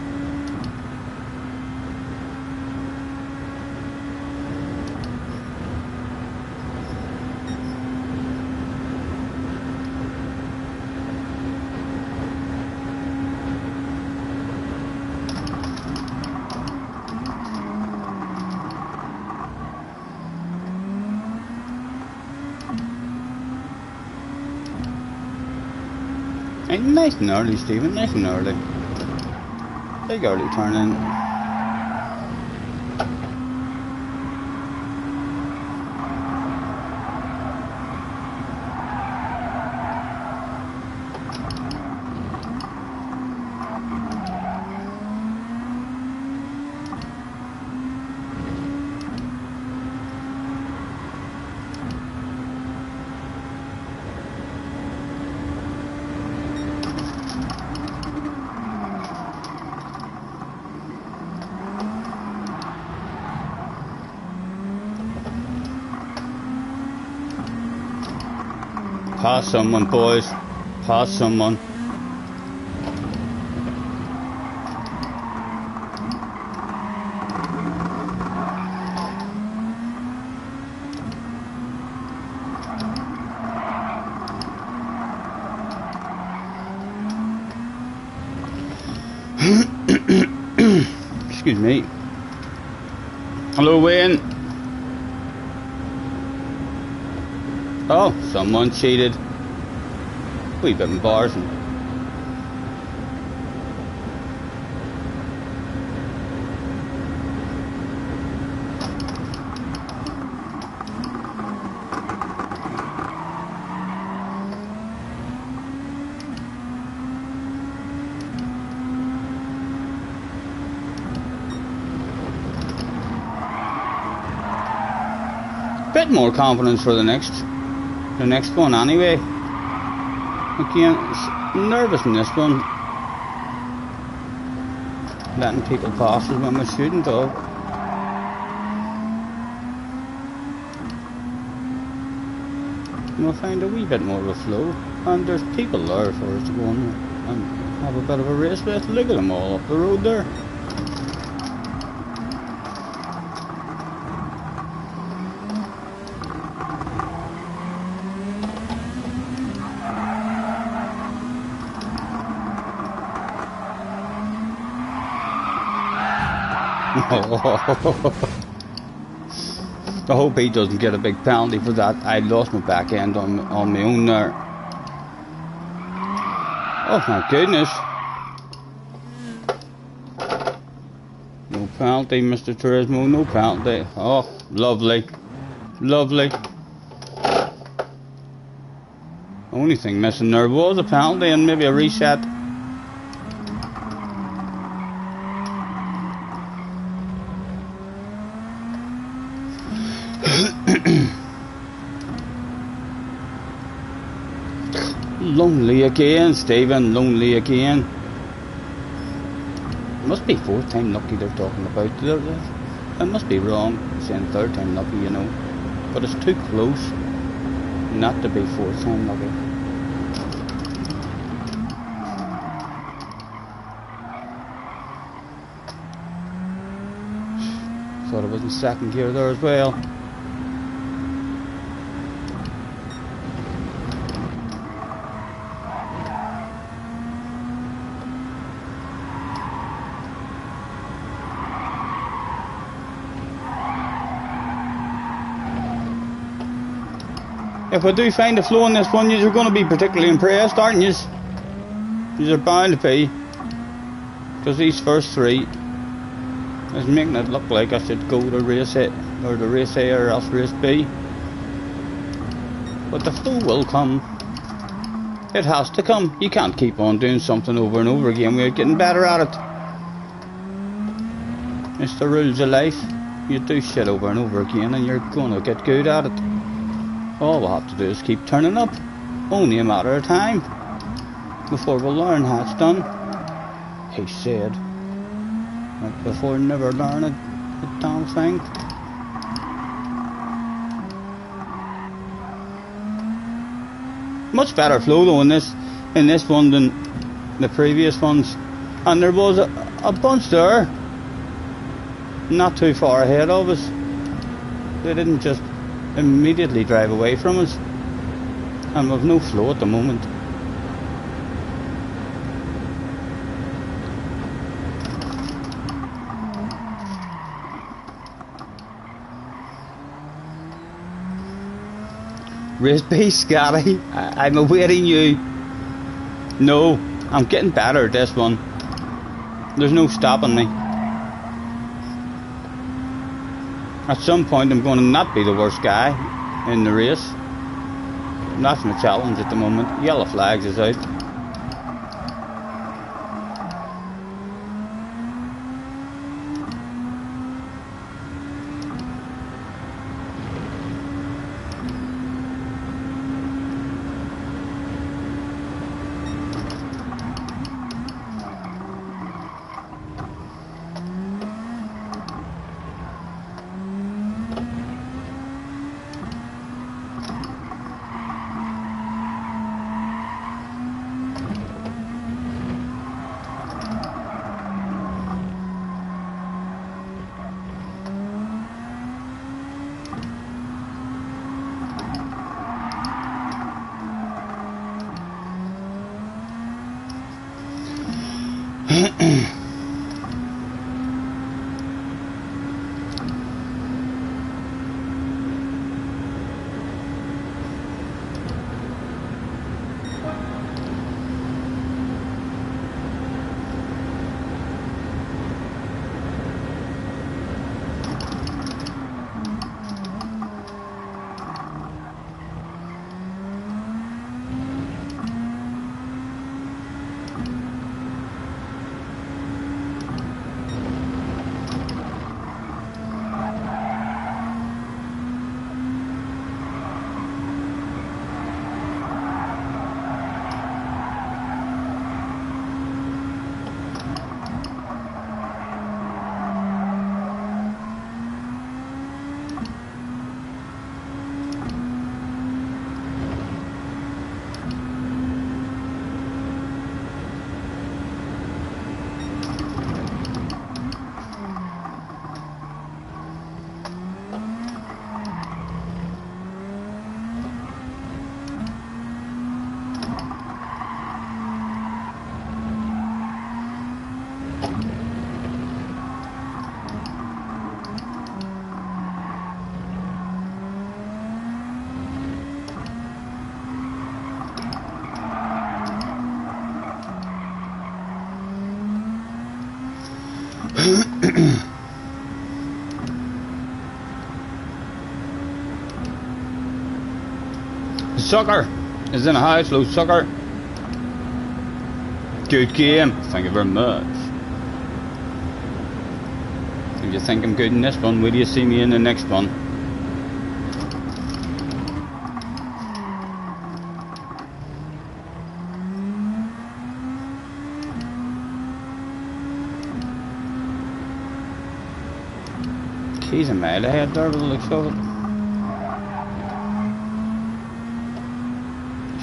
Hey, nice and early, Stephen, nice and early. Big early turn in. Pass someone, boys. Pass someone. Excuse me. Hello, Wayne. Oh, someone cheated. Wee bit embarrassing. Bit more confidence for the next one anyway. Again, nervous in this one. Letting people pass is when we shouldn't have. We'll find a wee bit more of a flow, and there's people there for us to go on and have a bit of a race with. Look at them all up the road there. I hope he doesn't get a big penalty for that. I lost my back end on my own there. Oh my goodness. No penalty, Mr. Turismo, no penalty. Oh, lovely. Lovely. Only thing missing there was a penalty and maybe a reset. Lonely again, Stephen, lonely again. Must be fourth time lucky they're talking about. I must be wrong saying third time lucky, you know. But it's too close not to be fourth time lucky. Thought I was in second gear there as well. If I do find a flow in this one, you're going to be particularly impressed, aren't you? You're bound to be. Because these first three is making it look like I should go to race A, or the race A or else race B. But the flow will come. It has to come. You can't keep on doing something over and over again without getting better at it. It's the rules of life. You do shit over and over again and you're going to get good at it. All we'll have to do is keep turning up. Only a matter of time before we'll learn how it's done. He said. Like before never learning the damn thing. Much better flow though in this one than the previous ones, and there was a bunch there, not too far ahead of us. They didn't just immediately drive away from us, and we've no flow at the moment. Race B, Scotty, I'm awaiting you. No, I'm getting better at this one. There's no stopping me. At some point I'm going to not be the worst guy in the race. That's my challenge at the moment. Yellow flags is out. Sucker is in a high slow sucker. Good game, thank you very much. If you think I'm good in this one, will you see me in the next one? He's a mile ahead there by the looks of it.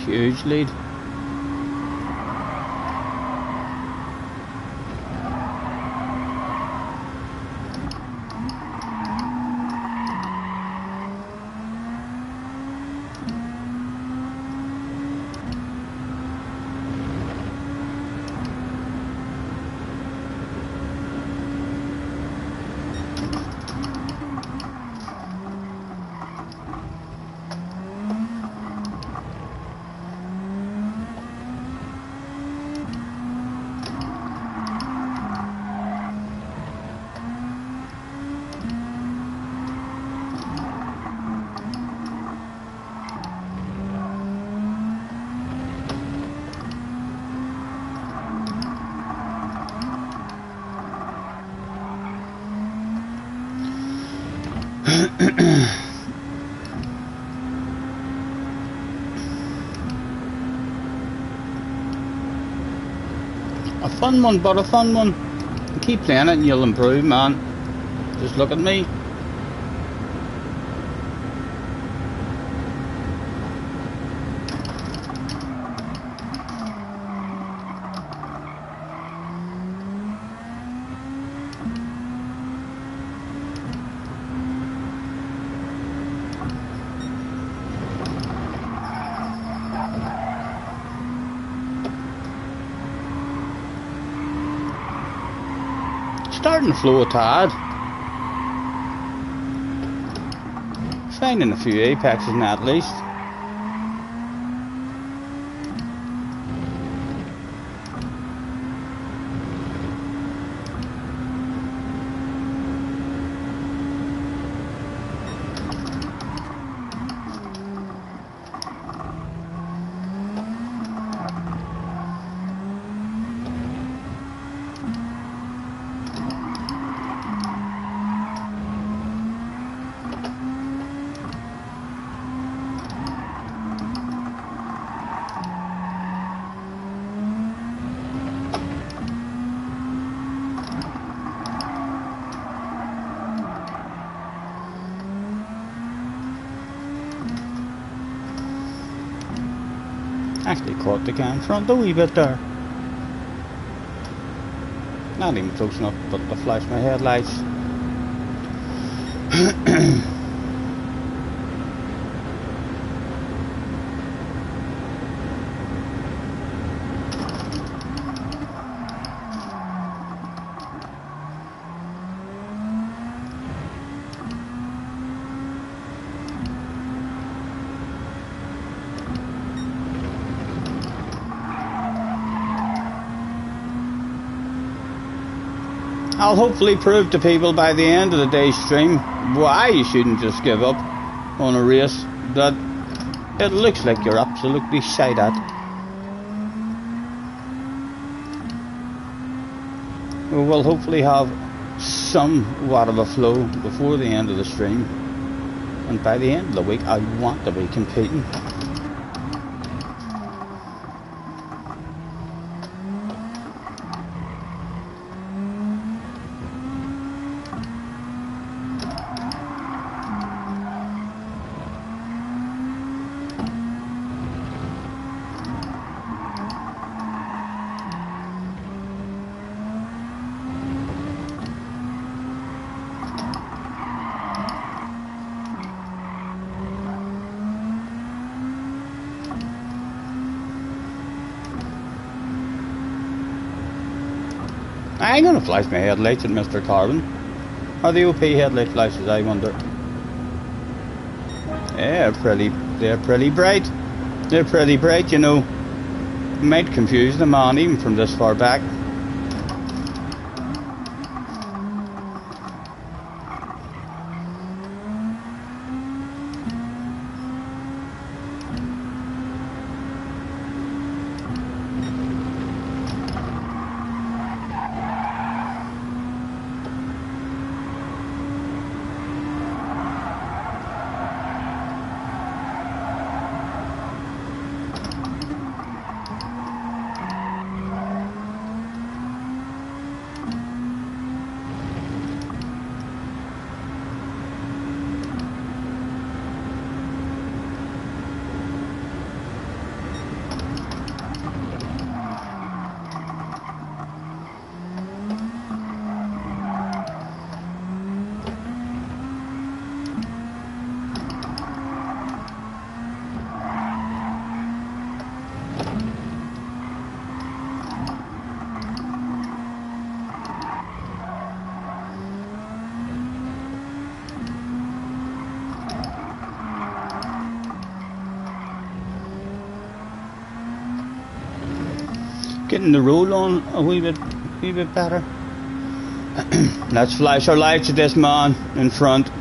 Huge lead. A fun one, but a fun one. Keep playing it and you'll improve, man. Just look at me. starting to flow a tad. Finding a few apexes now at least. Actually caught the guy in front a wee bit there. Not even close enough, but to flash my headlights. I'll hopefully prove to people by the end of the day's stream why you shouldn't just give up on a race that it looks like you're absolutely shite at. We will hopefully have somewhat of a flow before the end of the stream, and by the end of the week I want to be competing. I'm gonna flash my headlights at Mr. Carbon. Are the OP headlight flashes, I wonder? Yeah, they're pretty bright. They're pretty bright, you know. Might confuse the man even from this far back. Getting the roll on a wee bit better. Let's flash our lights at this man in front.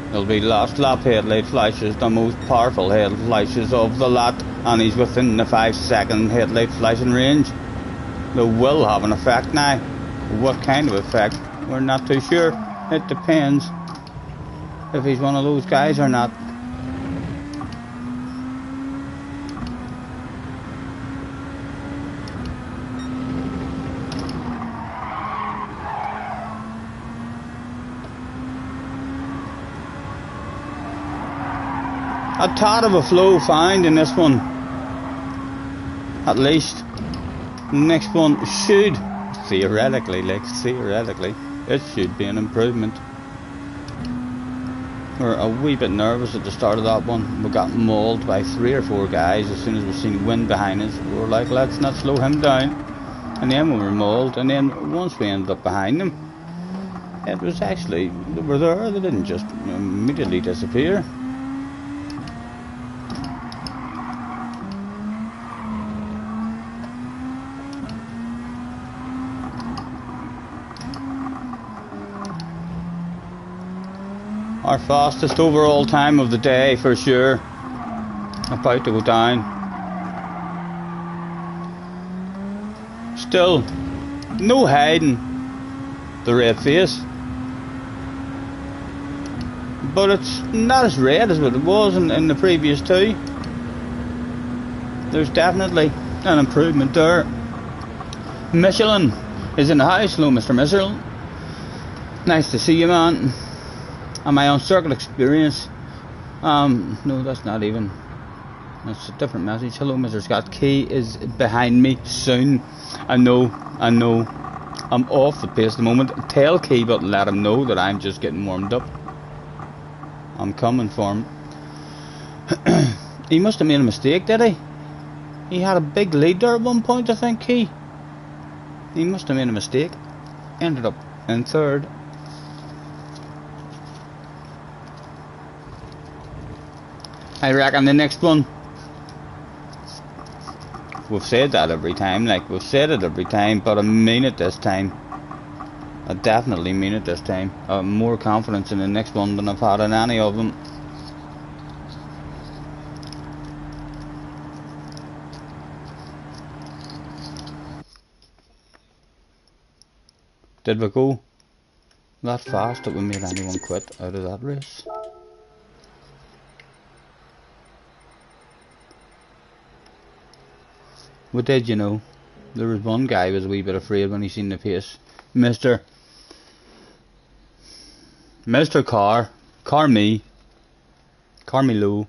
It'll be last lap headlight flashes, the most powerful head flashes of the lot, and he's within the 5-second headlight flashing range. They will have an effect now. What kind of effect? We're not too sure. It depends if he's one of those guys or not. A tad of a flow found in this one, at least. The next one should, theoretically, it should be an improvement. We're a wee bit nervous at the start of that one. We got mauled by 3 or 4 guys as soon as we seen wind behind us. We were like, let's not slow him down. And then we were mauled, and then once we ended up behind them, it was actually, they were there, they didn't just immediately disappear. Our fastest overall time of the day for sure. About to go down. Still, no hiding the red face. But it's not as red as what it was in the previous two. There's definitely an improvement there. Michelin is in the house. Hello, Mr. Michelin. Nice to see you, man. Am I on circle experience? No, that's not even. That's a different message. Hello, Mr. Scott. Key is behind me soon. I know. I'm off the pace at the moment. Tell Key, but let him know that I'm just getting warmed up. I'm coming for him. He must have made a mistake, did he? He had a big lead there at one point, I think, Key. He must have made a mistake. Ended up in third. I reckon the next one, we've said that every time, like we've said it every time, but I mean it this time. I definitely mean it this time. I have more confidence in the next one than I've had in any of them. Did we go that fast that we made anyone quit out of that race? What did you know? There was one guy who was a wee bit afraid when he seen the pace. Mr. Car me low.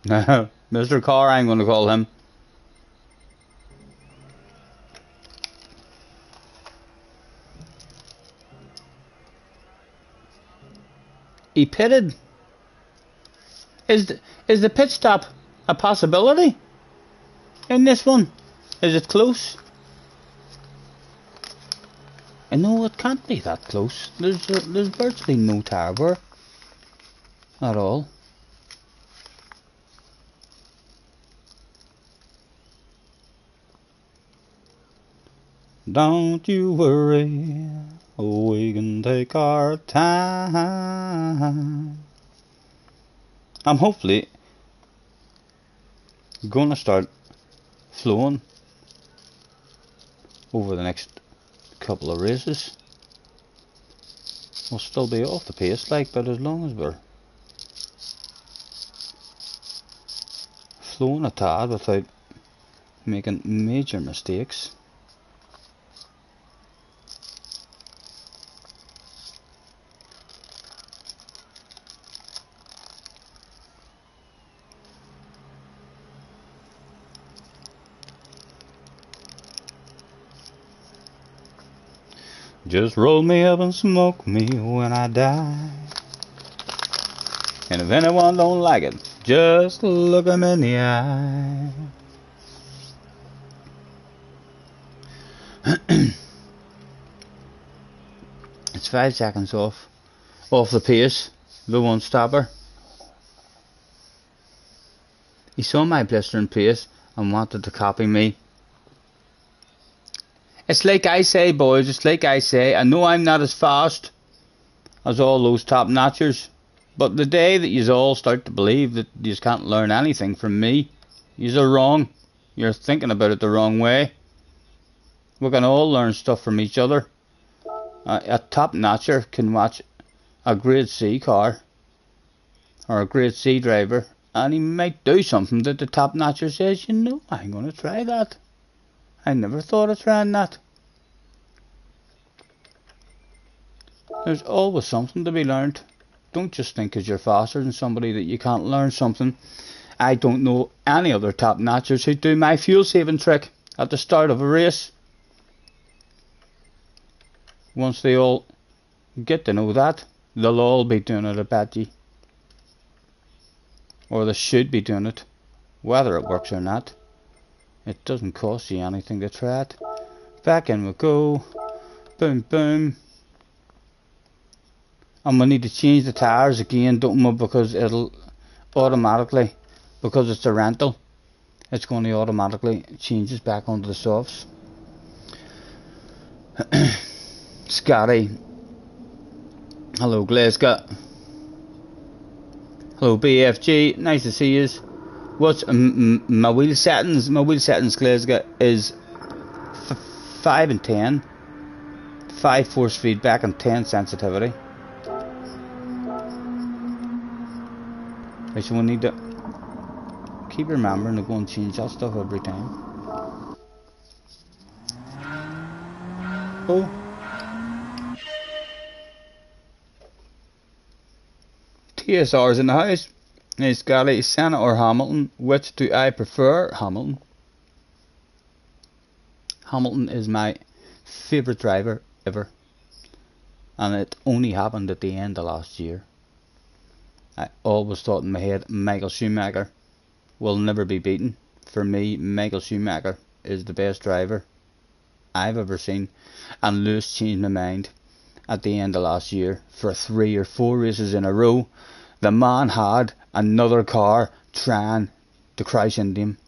Mr. Car, I'm going to call him. He pitted. Is the pit stop a possibility in this one? Is it close? And no, it can't be that close. There's virtually no tower at all. Don't you worry, we can take our time. I'm hopefully gonna start flowing over the next couple of races. We'll still be off the pace, like, but as long as we're flowing a tad without making major mistakes. Just roll me up and smoke me when I die. And if anyone don't like it, just look 'em in the eye. It's 5 seconds off the pace, the one stopper. He saw my blistering pace and wanted to copy me. It's like I say, boys, it's like I say, I know I'm not as fast as all those top notchers, but the day that you all start to believe that you can't learn anything from me, you are wrong. You're thinking about it the wrong way. We can all learn stuff from each other. A top notcher can watch a grade C car or a grade C driver, and he might do something that the top notcher says, you know, I'm going to try that. I never thought of trying that. There's always something to be learned. Don't just think because you're faster than somebody that you can't learn something. I don't know any other top notchers who do my fuel saving trick at the start of a race. Once they all get to know that, they'll all be doing it, I bet you. Or they should be doing it, whether it works or not. It doesn't cost you anything to try it. Back in we go. Boom, boom. And we need to change the tires again, don't we? Because it'll automatically, because it's a rental, it's going to automatically change us back onto the softs. Scotty. Hello, Glasgow. Hello, BFG. Nice to see you. What's my wheel settings? My wheel settings, Glasgow, is 5 and 10. 5 force feedback and 10 sensitivity. So we need to keep remembering to go and change that stuff every time. Oh. TSR's in the house. It's Scotty, Senna or Hamilton. Which do I prefer? Hamilton. Hamilton is my favourite driver ever. And it only happened at the end of last year. I always thought in my head Michael Schumacher will never be beaten. For me, Michael Schumacher is the best driver I've ever seen. And Lewis changed my mind at the end of last year. For 3 or 4 races in a row, the man had another car trying to crash into him,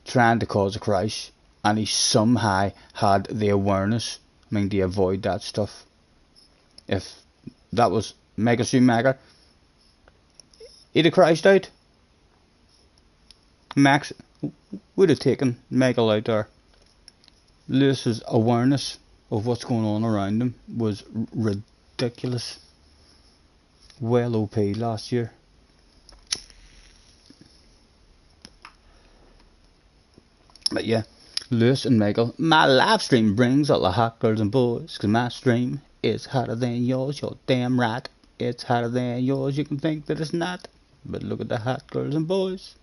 trying to cause a crash, and he somehow had the awareness, to avoid that stuff. If that was Michael Schumacher, he'd have crashed out. Max would have taken Michael out there. Lewis's awareness of what's going on around him was ridiculous. Well OP last year. But yeah, Lewis and Michael. My live stream brings all the hot girls and boys, cause my stream is hotter than yours. You're damn right, it's hotter than yours. You can think that it's not, but look at the hot girls and boys.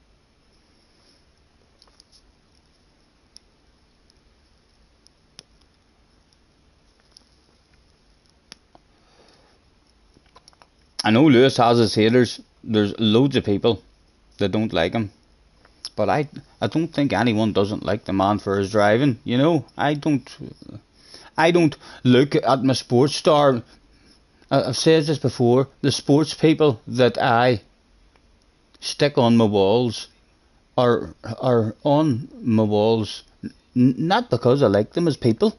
I know Lewis has his haters. There's loads of people that don't like him. But I don't think anyone doesn't like the man for his driving. You know, I don't look at my sports star. I've said this before. The sports people that I stick on my walls are on my walls not because I like them as people.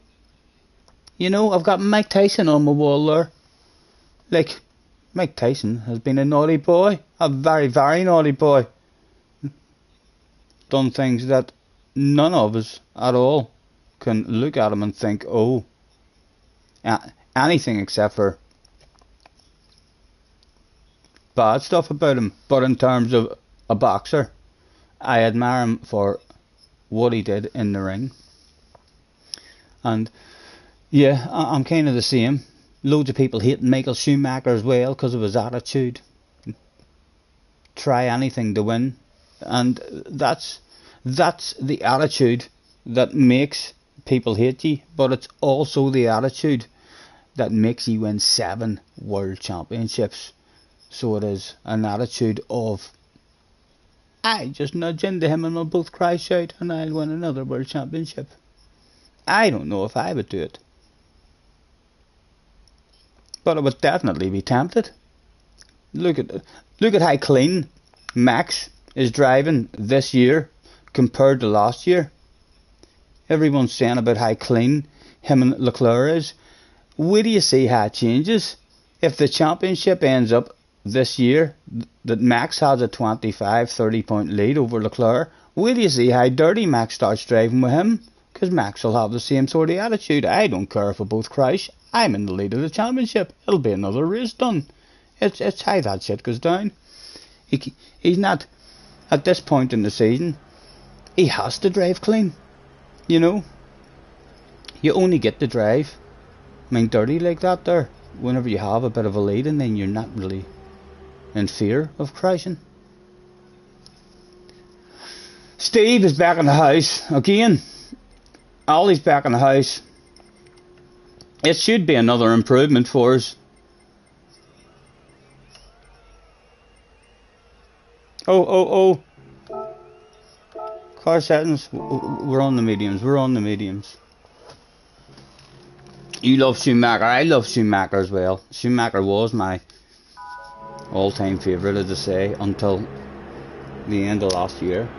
You know, I've got Mike Tyson on my wall there. Like, Mike Tyson has been a naughty boy, a very, very naughty boy. Done things that none of us at all can look at him and think, oh, anything except for bad stuff about him. But in terms of a boxer, I admire him for what he did in the ring. And yeah, I'm kind of the same. Loads of people hating Michael Schumacher as well because of his attitude. Try anything to win. And that's the attitude that makes people hate you. But it's also the attitude that makes you win 7 world championships. So it is an attitude of, I just nudge into him and we'll both crash out and I'll win another world championship. I don't know if I would do it. But I would definitely be tempted. Look at how clean Max is driving this year compared to last year. Everyone's saying about how clean him and Leclerc is. Where do you see how it changes? If the championship ends up this year that Max has a 25-30 point lead over Leclerc, where do you see how dirty Max starts driving with him? Because Max will have the same sort of attitude. I don't care if we both crash. I'm in the lead of the championship. It'll be another race done. It's how that shit goes down. He's not, at this point in the season, he has to drive clean. You know? You only get to drive, dirty like that there, whenever you have a bit of a lead and then you're not really in fear of crashing. Steve is back in the house again. Ollie's back in the house. It should be another improvement for us. Oh. Car settings. We're on the mediums. You love Schumacher. I love Schumacher as well. Schumacher was my all-time favourite, as I say, until the end of last year.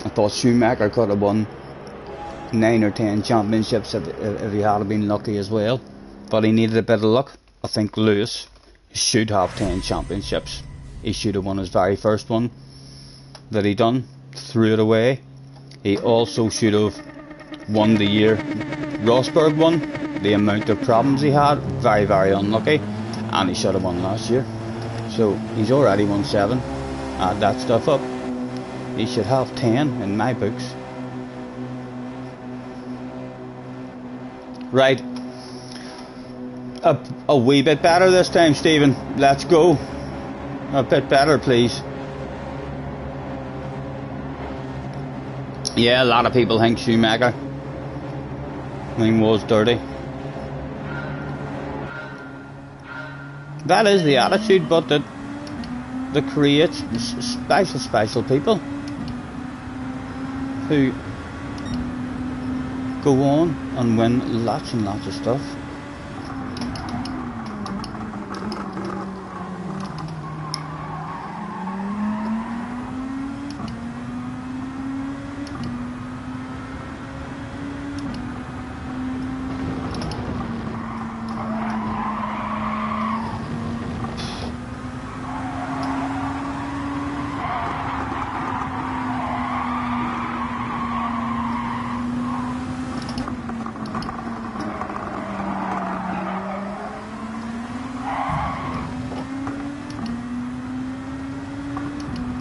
I thought Schumacher could have won 9 or 10 championships if he had been lucky as well, but he needed a bit of luck. I think Lewis should have 10 championships. He should have won his very first one that he done, threw it away. He also should have won the year Rosberg won. The amount of problems he had, very, very unlucky, and he should have won last year. So he's already won 7. Add that stuff up, he should have 10 in my books. Right, a wee bit better this time, Stephen. Let's go. A bit better, please. Yeah, a lot of people think Schumacher was dirty. That is the attitude, but that creates special people who go on and win lots and lots of stuff.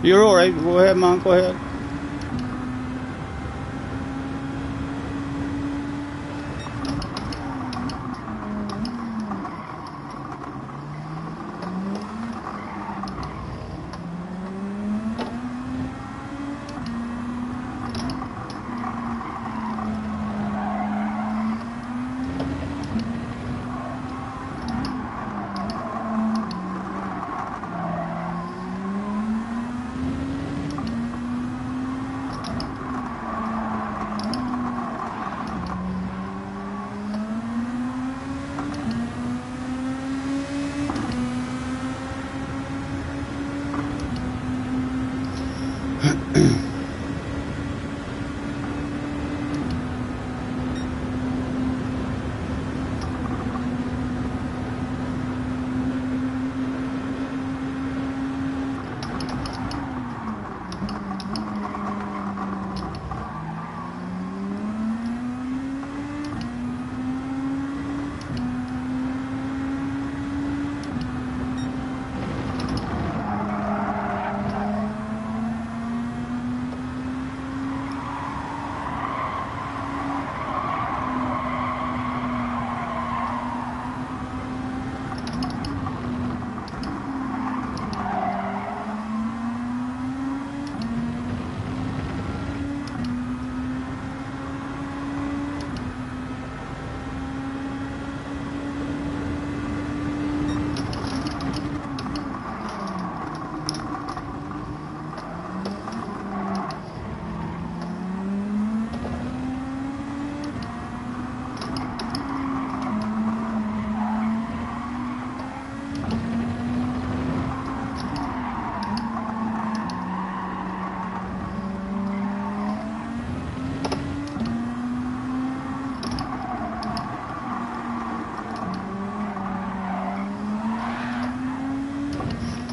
You're alright, go ahead, man, go ahead.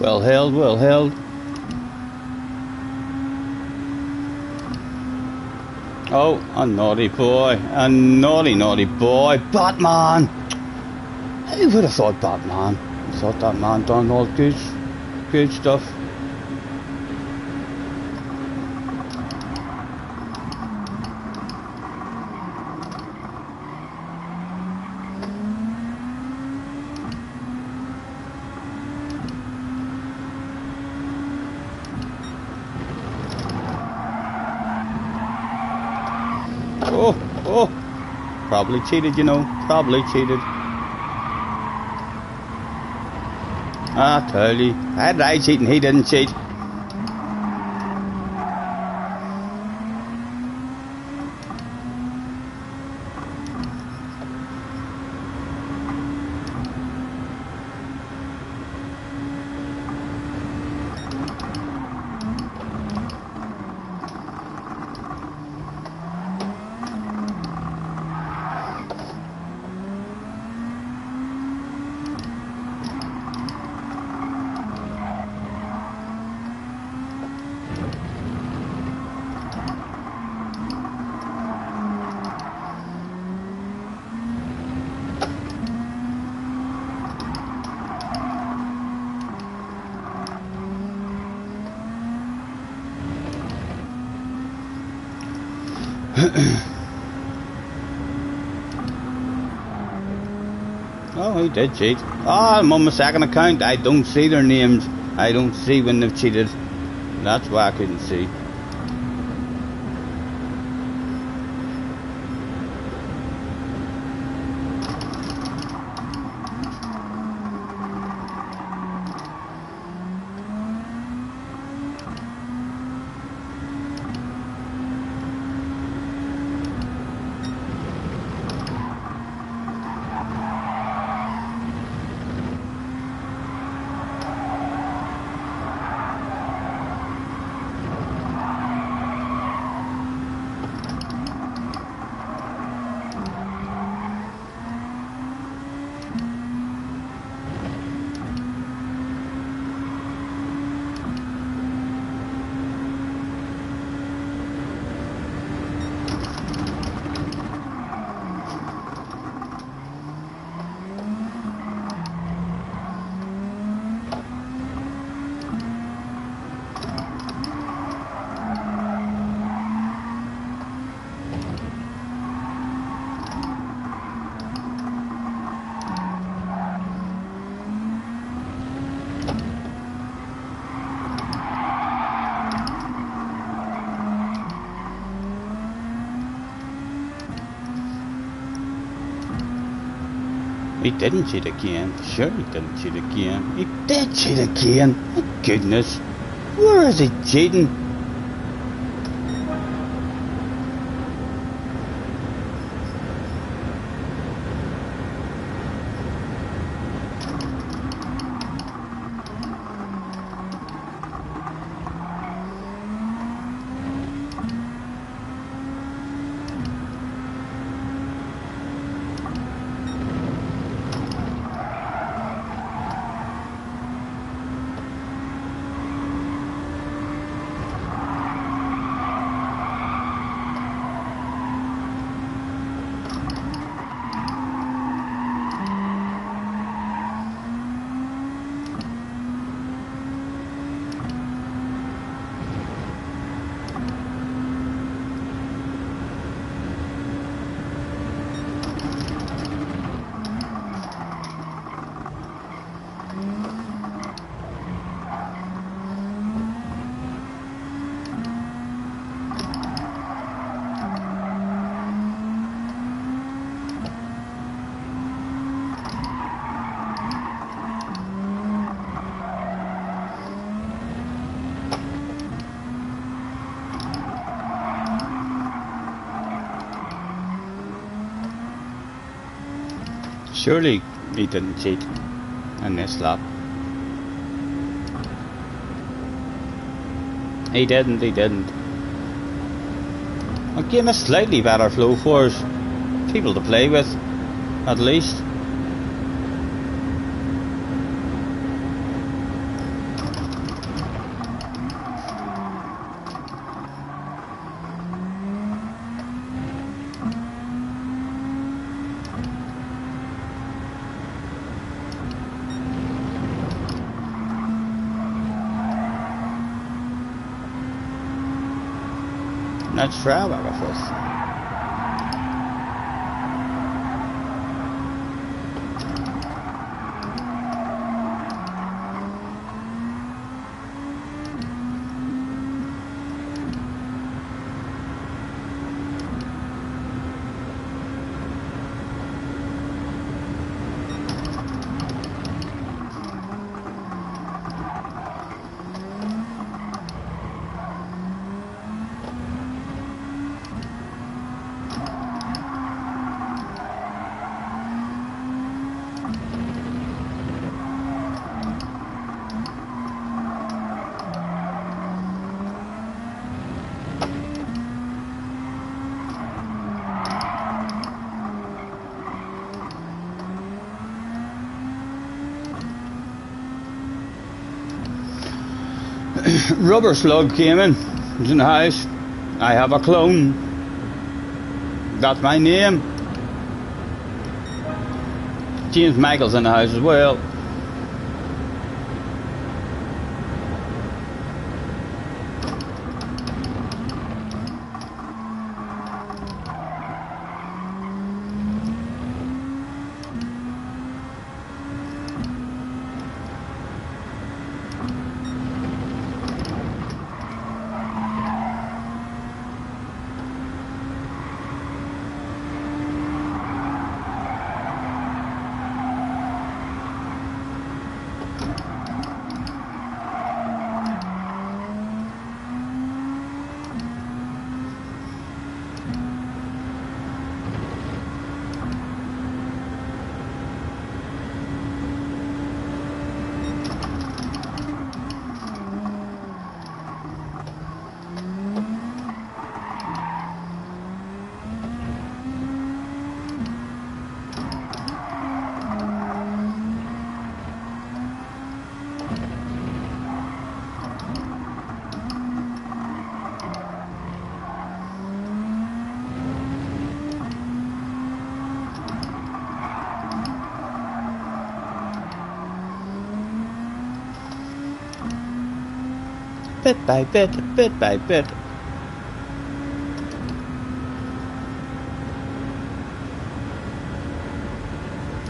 Well held, well held. Oh, a naughty boy. A naughty, naughty boy. Batman! Who would have thought Batman? I thought that man done all good stuff. Oh, probably cheated, you know, probably cheated. I tell you, how did I cheat and he didn't cheat? Oh, he did cheat. Oh, I'm on my second account. I don't see their names. I don't see when they've cheated. That's why I couldn't see. He didn't cheat again. Sure he didn't cheat again. He did cheat again. My goodness. Where is he cheating? Surely he didn't cheat in this lap. He didn't. I'll give him a slightly better flow for us. People to play with, at least. Let's try our first. Rubber Slug came in. He's in the house. I have a clone. That's my name. James Michael's in the house as well. bit by bit, bit by bit.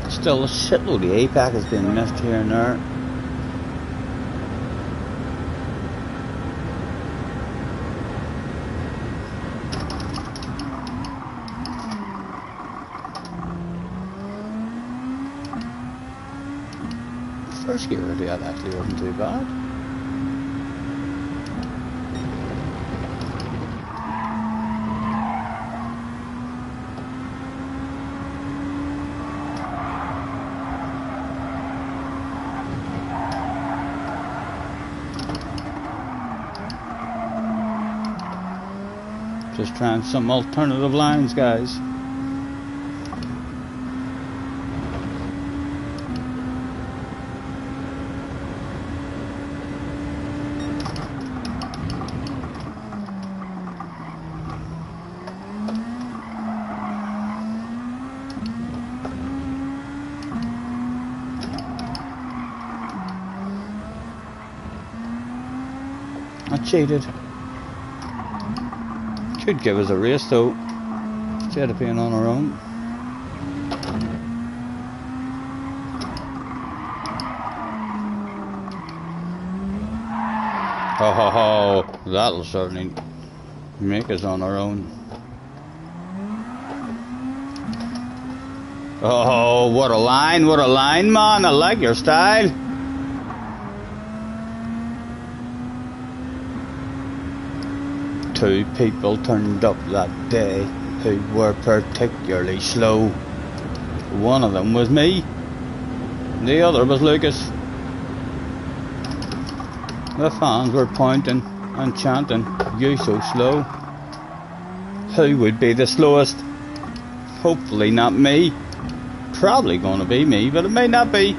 Still a shitload of APAC has been missed here and there. First gear of that actually wasn't too bad. Just trying some alternative lines, guys. I cheated. Could give us a race though, instead of being on our own. Ho ho ho, that'll certainly make us on our own. Oh, what a line, man, I like your style. Two people turned up that day who were particularly slow. One of them was me, the other was Lucas. The fans were pointing and chanting, "You so slow." Who would be the slowest? Hopefully not me. Probably gonna be me, but it may not be.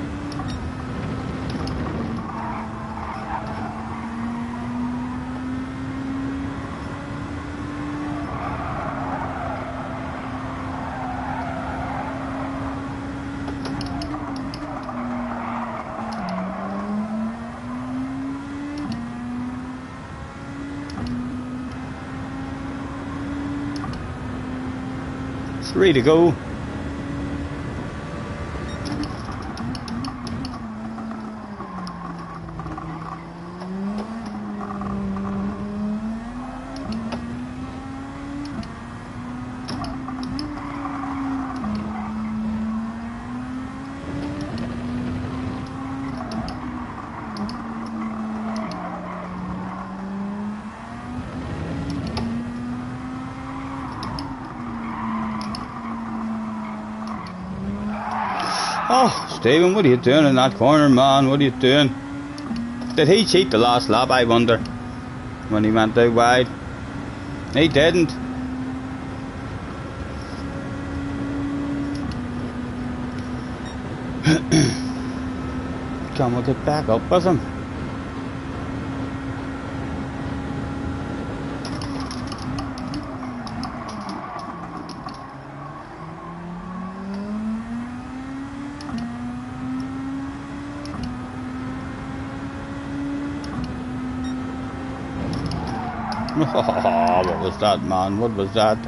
Three to go. Oh, Stephen, what are you doing in that corner, man? What are you doing? Did he cheat the last lap, I wonder, when he went out wide? He didn't. Can we get back up with him? What was that, man? What was that?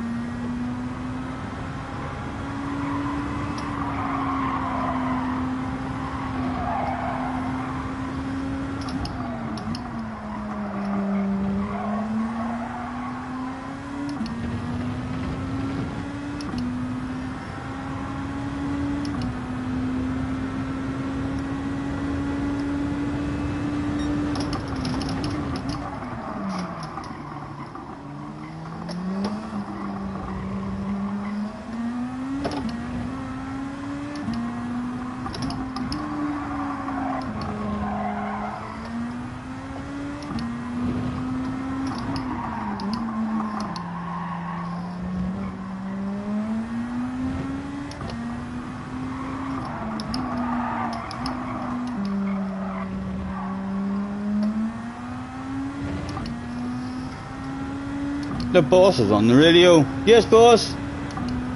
The boss is on the radio. Yes, boss.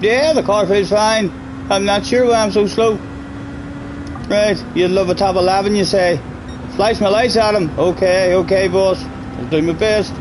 Yeah, the car feels fine. I'm not sure why I'm so slow. Right, you'd love a top 11, you say. Flash my lights at him. Okay, boss. I'll do my best.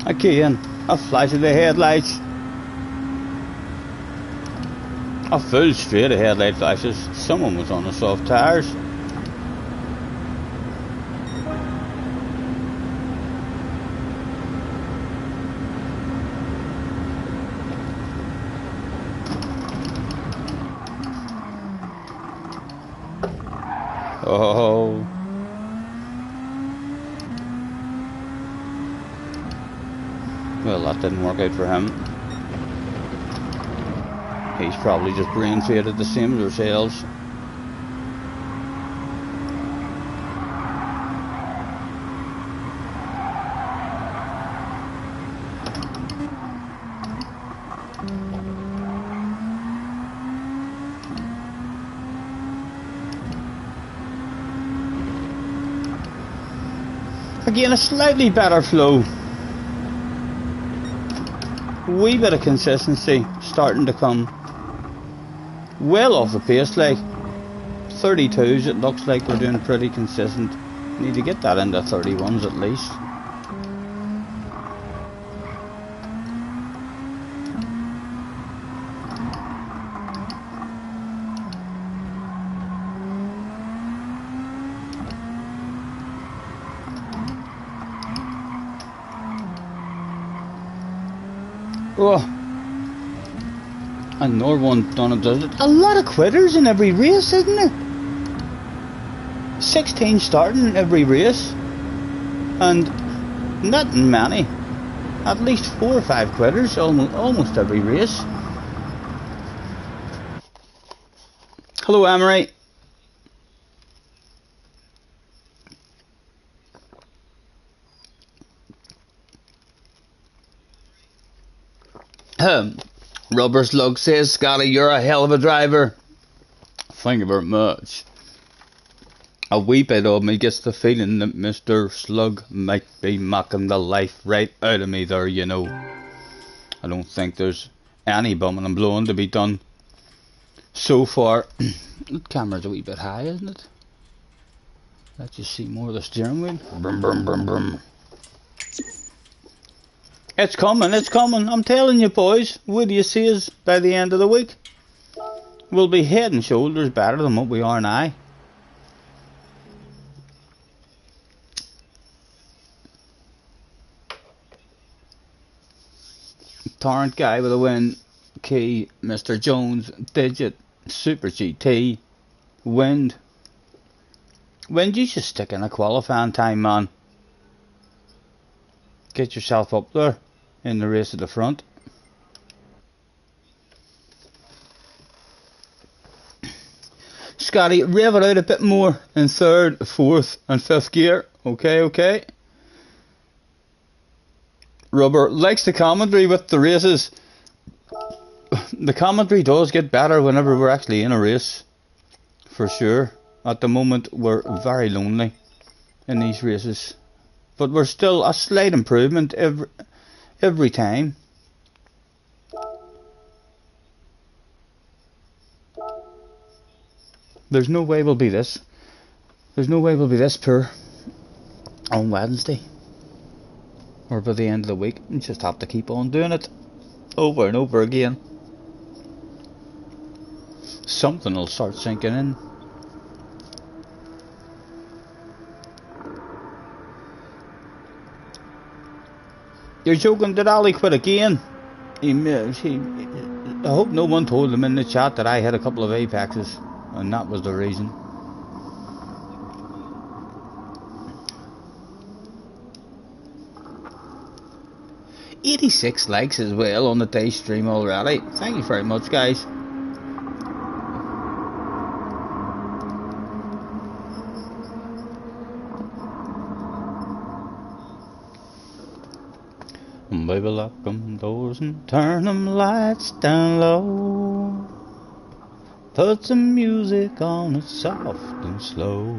Again, a flash of the headlights. A full straight of headlight flashes. Someone was on the soft tires. Oh. Well, that didn't work out for him. He's probably just brain faded the same as ourselves. Again, a slightly better flow. Wee bit of consistency starting to come. Well off the pace, like 32s. It looks like we're doing pretty consistent. Need to get that into 31s at least. Oh, another one done it, does it? A lot of quitters in every race, isn't there? 16 starting in every race, and not many. At least 4 or 5 quitters, almost every race. Hello, Amory. Rubber Slug says, Scotty, you're a hell of a driver. Thank you very much. A wee bit of me gets the feeling that Mr. Slug might be mocking the life right out of me there, you know. I don't think there's any bumming and blowing to be done so far. The camera's a wee bit high, isn't it? Let you see more of the steering wheel. Brum, brum, brum, brum. It's coming, it's coming. I'm telling you, boys. What do you see us by the end of the week? We'll be head and shoulders better than what we are now. Torrent guy with a win. Key, Mr. Jones, Digit, Super GT, Wind. Wind, you should stick in a qualifying time, man. Get yourself up there in the race at the front. Scotty, rev it out a bit more in 3rd, 4th and 5th gear. Okay. Rubber likes the commentary with the races. The commentary does get better whenever we're actually in a race. For sure. At the moment we're very lonely in these races. But we're still a slight improvement every time. There's no way we'll be this. There's no way we'll be this poor. on Wednesday, or by the end of the week. You just have to keep on doing it over and over again. Something will start sinking in. You're joking, did Ali quit again? I hope no one told him in the chat that I had a couple of apexes and that was the reason. "86 likes as well on the day stream already. Thank you very much, guys. Baby, lock them doors and turn them lights down low. Put some music on it soft and slow.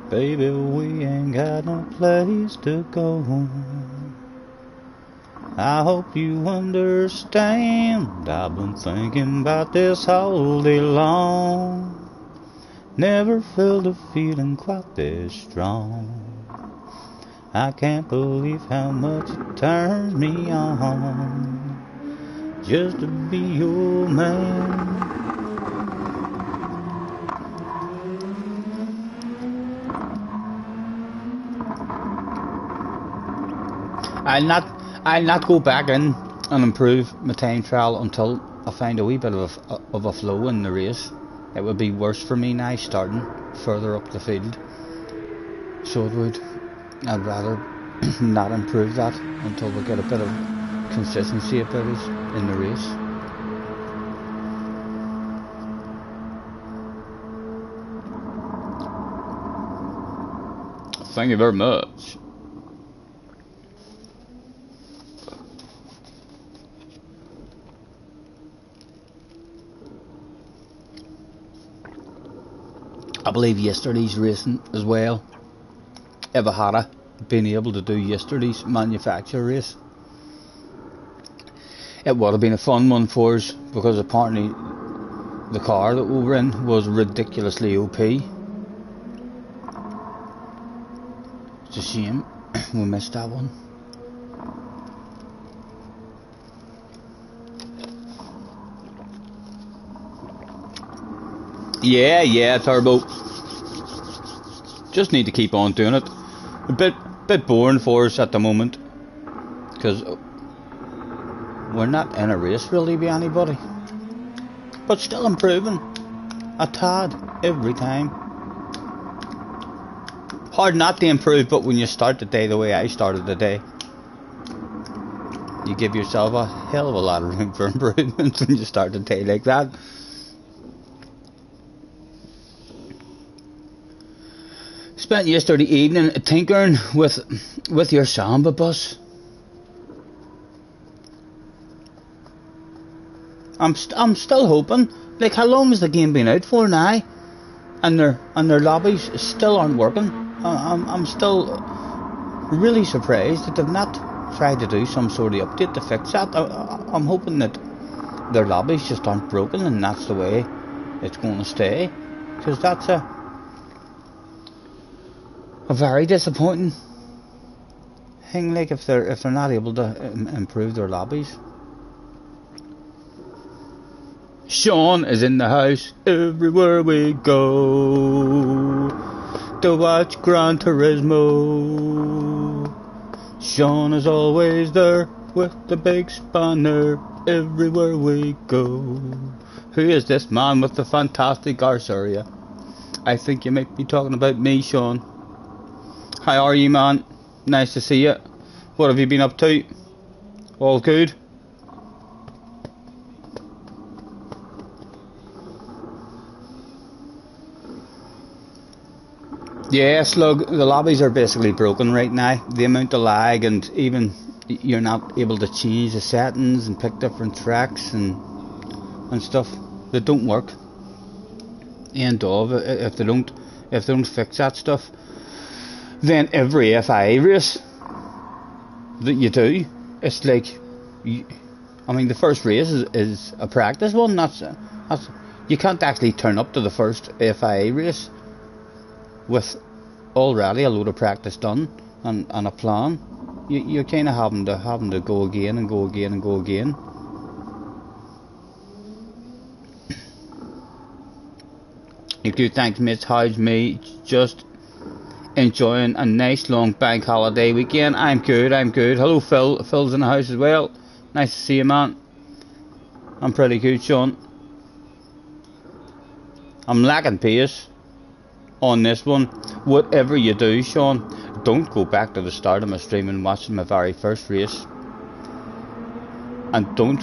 Baby, we ain't got no place to go. I hope you understand. I've been thinking about this all day long. Never felt a feeling quite this strong. I can't believe how much it turns me on just to be your man. I'll not go back in and improve my time trial until I find a wee bit of a flow in the race. It would be worse for me now starting further up the field. So it would. I'd rather not improve that until we get a bit of consistency about it in the race. Thank you very much. I believe yesterday's racing as well. If I had been able to do yesterday's manufacturer race, it would have been a fun one for us, because apparently the car that we were in was ridiculously OP. It's a shame we missed that one. Yeah, Turbo. Just need to keep on doing it. A bit boring for us at the moment, because we're not in a race really with anybody, but still improving a tad every time. Hard not to improve, but when you start the day the way I started the day, you give yourself a hell of a lot of room for improvement when you start the day like that. Spent yesterday evening tinkering with your Samba bus. I'm still hoping. Like, how long has the game been out for now? And their lobbies still aren't working. I'm still really surprised that they've not tried to do some sort of update to fix that. I'm hoping that their lobbies just aren't broken and that's the way it's going to stay, because that's a very disappointing thing. Like, if they're not able to improve their lobbies. Sean is in the house everywhere we go to watch Gran Turismo. Sean is always there with the big spanner everywhere we go. Who is this man with the fantastic arse area? I think you might be talking about me, Sean. How are you, man? Nice to see you. What have you been up to? All good? Yeah, Slug, the lobbies are basically broken right now. The amount of lag, and even you're not able to change the settings and pick different tracks and stuff that don't work. And if they don't fix that stuff, then every FIA race that you do, it's like, I mean, the first race is a practice one. That's you can't actually turn up to the first FIA race with already a load of practice done and a plan. You're kind of having to go again and go again and go again. You do thanks, mates. How's me? Just enjoying a nice long bank holiday weekend. I'm good. Hello, Phil. Phil's in the house as well. Nice to see you, man. I'm pretty good, Sean. I'm lacking pace on this one. Whatever you do, Sean, don't go back to the start of my stream and watch my very first race. And don't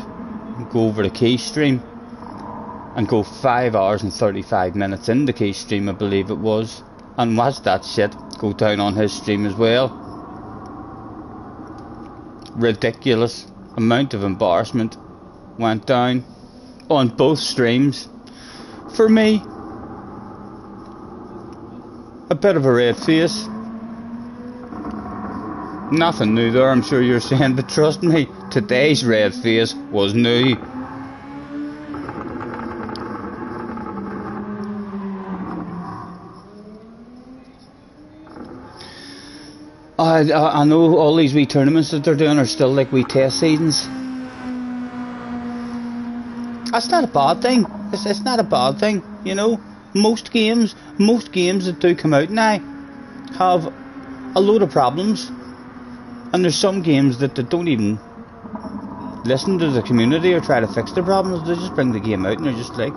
go over the key stream and go 5 hours and 35 minutes in the key stream, I believe it was, and watch that shit go down on his stream as well. Ridiculous amount of embarrassment went down on both streams. For me, a bit of a red face. Nothing new there, I'm sure you're saying, but trust me, today's red face was new. I know all these wee tournaments that they're doing are still like wee test seasons. That's not a bad thing. It's not a bad thing, you know. Most games that do come out now have a load of problems, and there's some games that they don't even listen to the community or try to fix the problems. They just bring the game out and they're just like,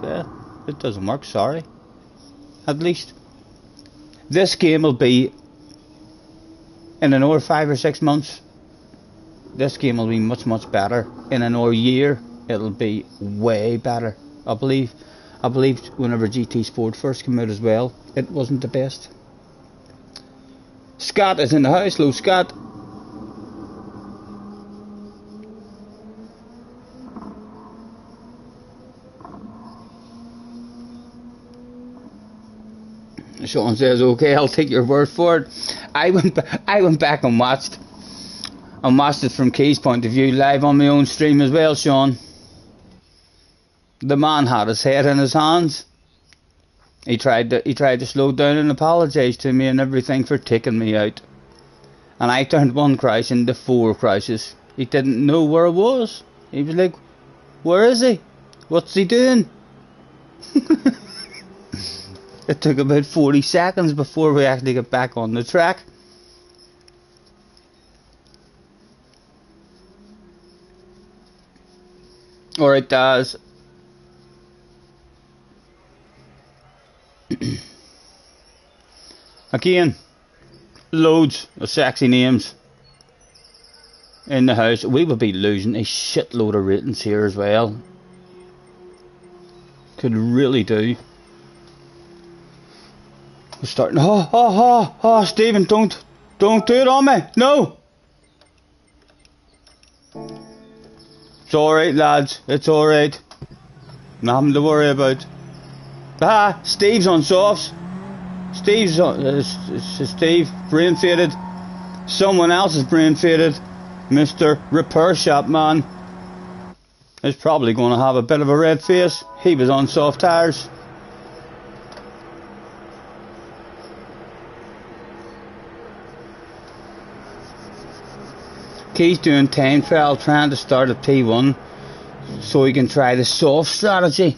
it doesn't work, sorry. At least this game will be, in another 5 or 6 months, this game will be much better. In another year, it'll be way better. I believe whenever GT Sport first came out as well, it wasn't the best. Scott is in the house. Hello, Scott. Sean says, okay, I'll take your word for it. I went back and watched it from Key's point of view live on my own stream as well, Sean. The man had his head in his hands. He tried to slow down and apologise to me and everything for taking me out. And I turned one crash into 4 crashes. He didn't know where I was. He was like, where is he? What's he doing? It took about 40 seconds before we actually got back on the track. Alright, Daz. Again, loads of sexy names in the house. We would be losing a shitload of ratings here as well. Could really do. We're starting. Oh, Stephen, don't do it on me. No. It's alright, lads. It's alright. Nothing to worry about. Steve's on softs. Steve's on. Steve, brain faded. Someone else is brain faded. Mr. Repair Shop Man is probably going to have a bit of a red face. He was on soft tires. Key's doing time trial, trying to start at P1 so he can try the soft strategy.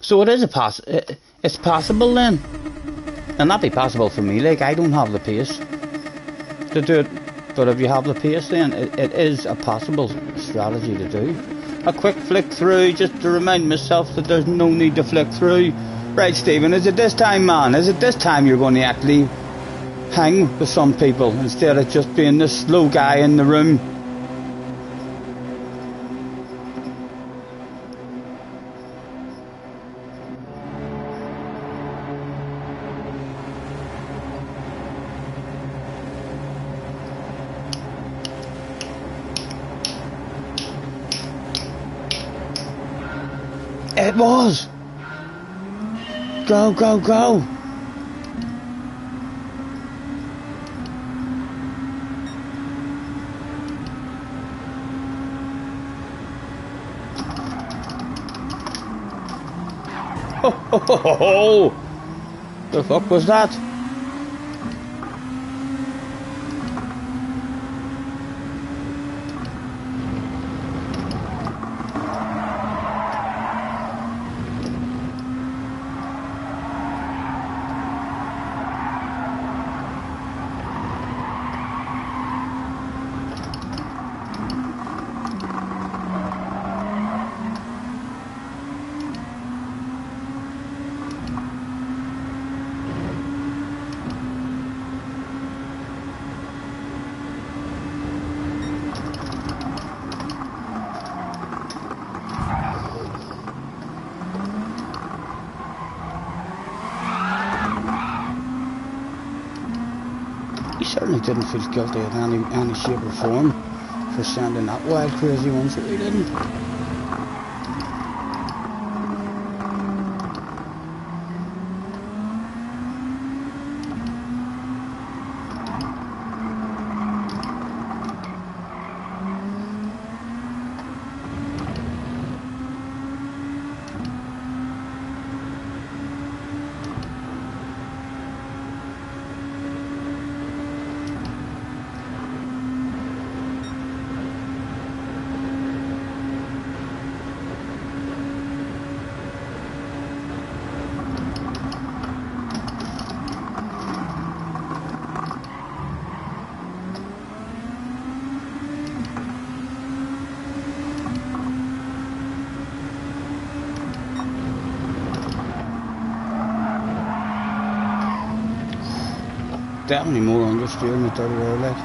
So it is it's possible then. And that'd be possible for me, like I don't have the pace to do it, but if you have the pace then it is a possible strategy to do. A quick flick through just to remind myself that there's no need to flick through. Right, Stephen, is it this time, man? Is it this time you're going to actually hang with some people instead of just being the slow guy in the room? It was. Go, go, go. Oh, the fuck was that? certainly didn't feel guilty in any shape or form for sending that wild crazy one, so we didn't. Definitely more understeer in the third row, like.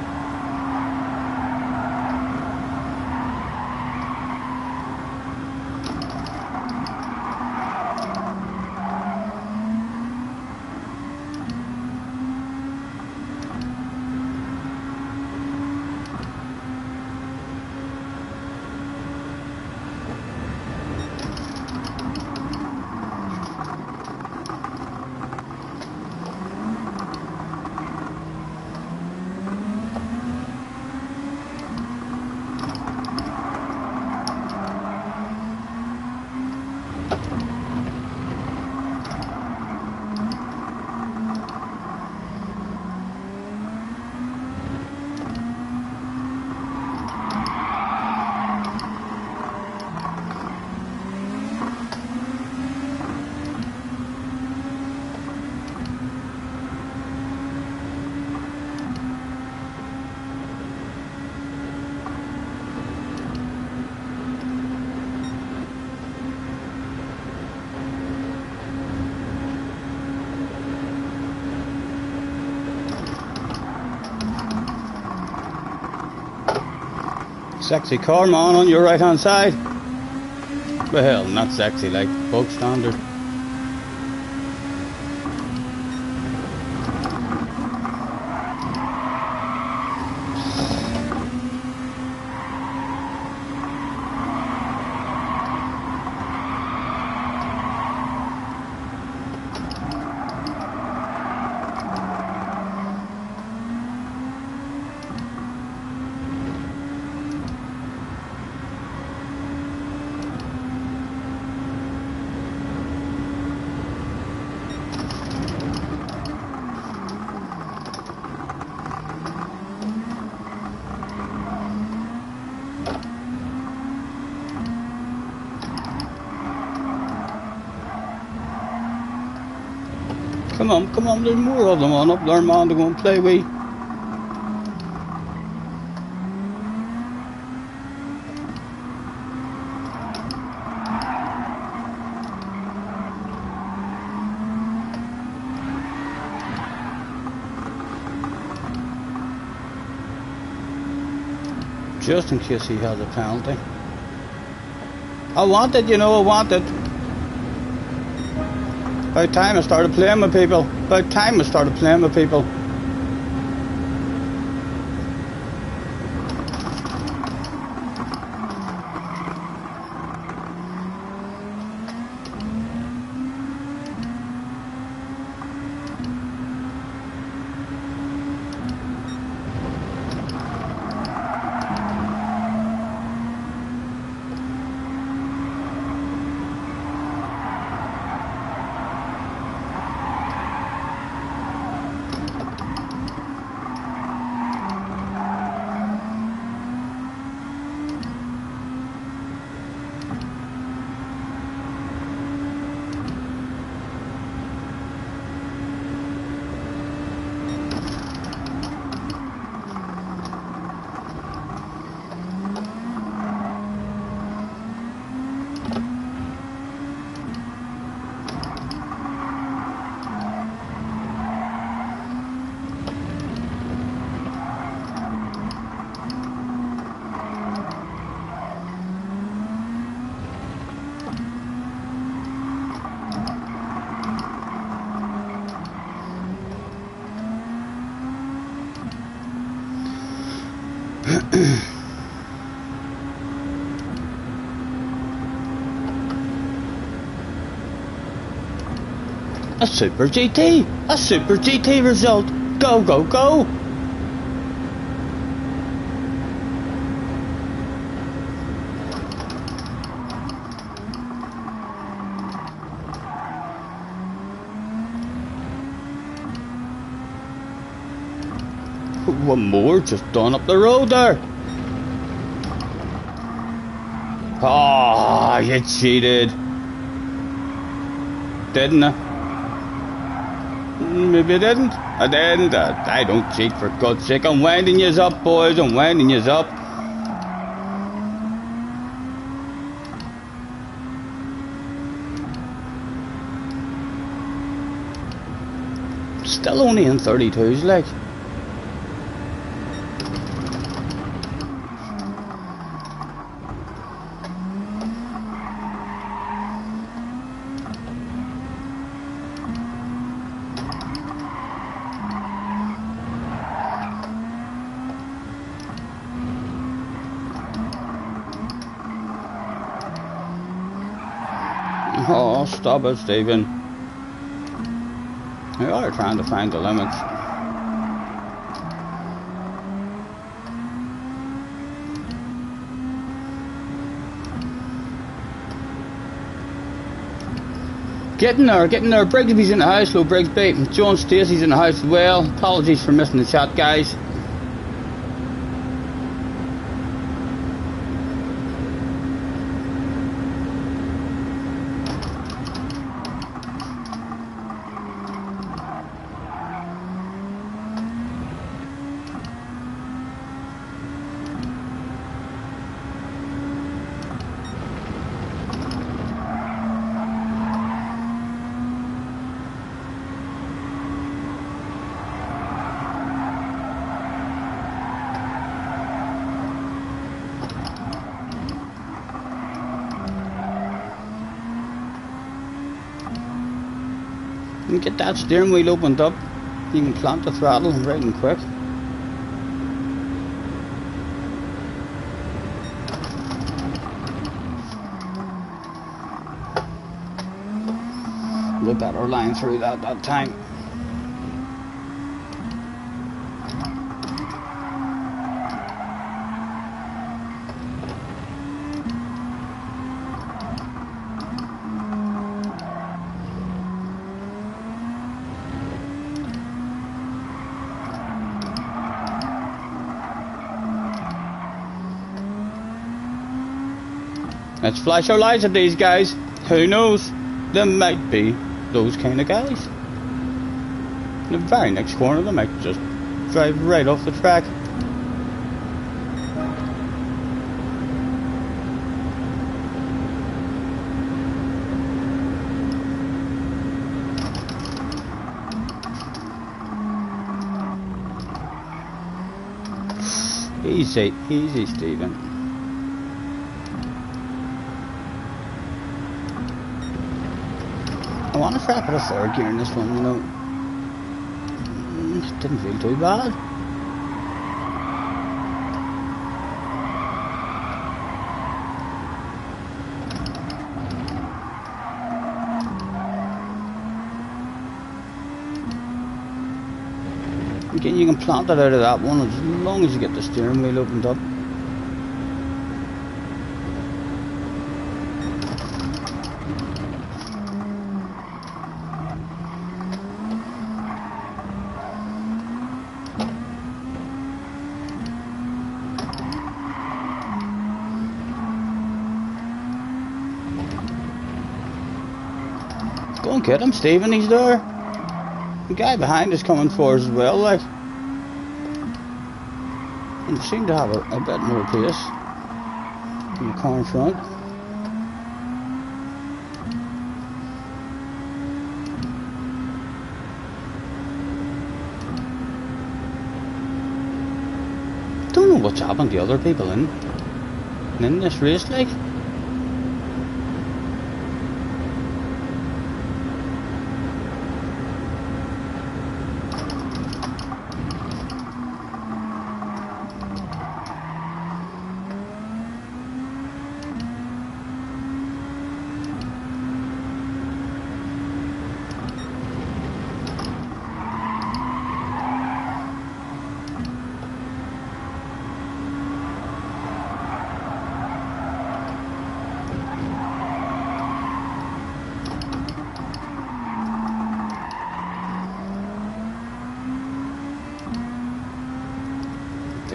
Sexy car, man, on your right hand side. Well, not sexy, like bog standard. Come on, there's more of them on up there, man, to go and play with. Just in case he has a penalty. I want it, you know, I want it. About time I started playing with people. About time I started playing with people. A Super GT! A Super GT result! Go, go, go! One more just done up the road there. Ah, oh, you cheated. Didn't I? Maybe I didn't. I didn't. I don't cheat, for God's sake. I'm winding yous up, boys. I'm winding yous up. Still only in 32s, like. Oh, stop it, Stephen. You are trying to find the limits. Getting there. Brigsby's in the house, hello Brigsby. John Stacey's in the house as well. Apologies for missing the chat, guys. And get that steering wheel opened up. You can plant the throttle right and quick. The better line through that time. Let's flash our lights at these guys. Who knows? There might be those kind of guys. In the very next corner, they might just drive right off the track. Easy, easy, Stephen. I want to try put a third gear in this one, you know. Didn't feel too bad. Again, you can plant it out of that one as long as you get the steering wheel opened up. Go and get him, Stephen, he's there. The guy behind is coming for us as well, like. And they seem to have a bit more pace in the car in front. Don't know what's happened to other people in this race, like.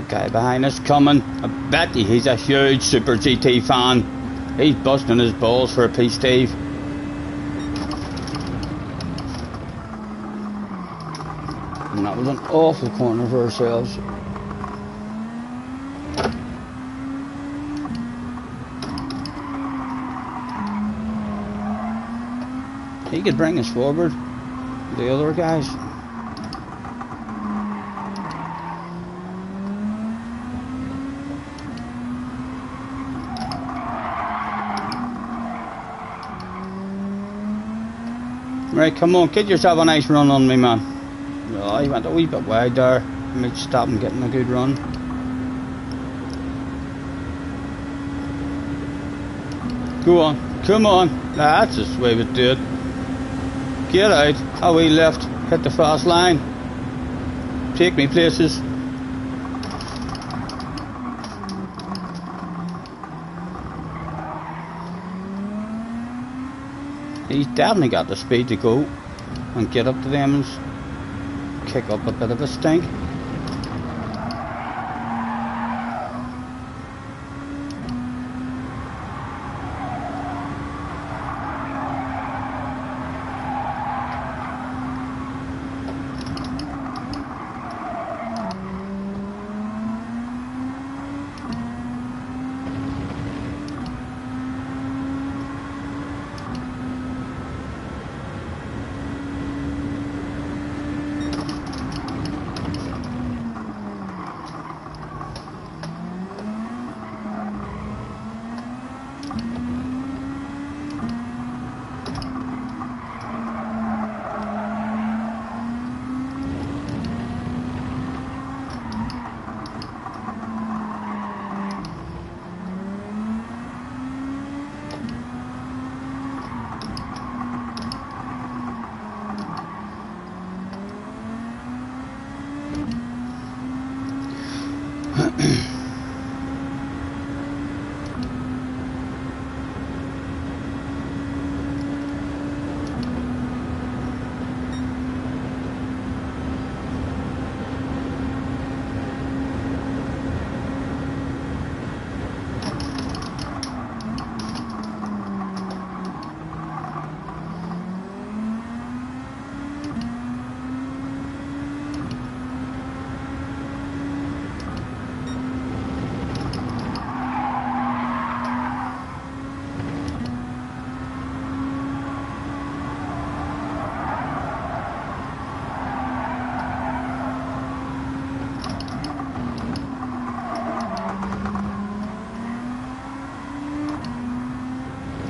Guy behind us coming. I bet you he's a huge Super GT fan. He's busting his balls for a piece, Steve. And that was an awful corner for ourselves. He could bring us forward, the other guys. Right, come on, get yourself a nice run on me, man. Oh, he went a wee bit wide there. I might stop him getting a good run. Go on, come on. That's the way we do it. Get out, away left, hit the fast line. Take me places. He's definitely got the speed to go and get up to them and kick up a bit of a stink.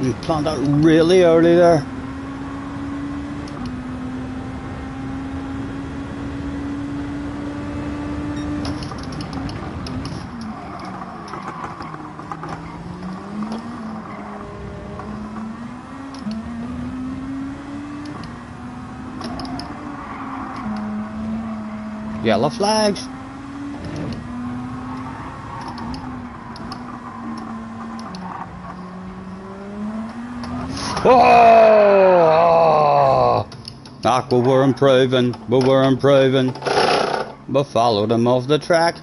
You planned that really early there. Yellow flags. Oh! Ah, we were improving. We were improving. We followed him off the track.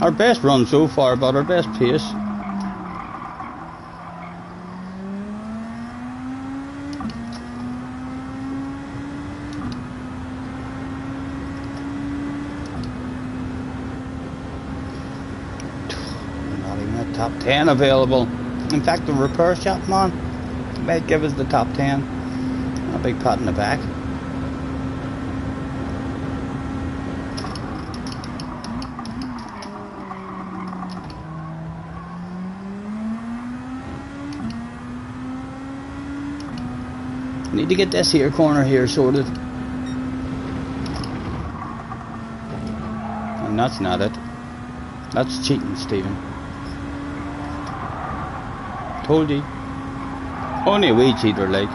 Our best run so far, but our best pace. Not even a top 10 available. In fact, the repair shop man might give us the top 10. A big pat in the back. Need to get this here corner here sorted. And that's not it. That's cheating, Stephen. Told you. Only a wee cheater like.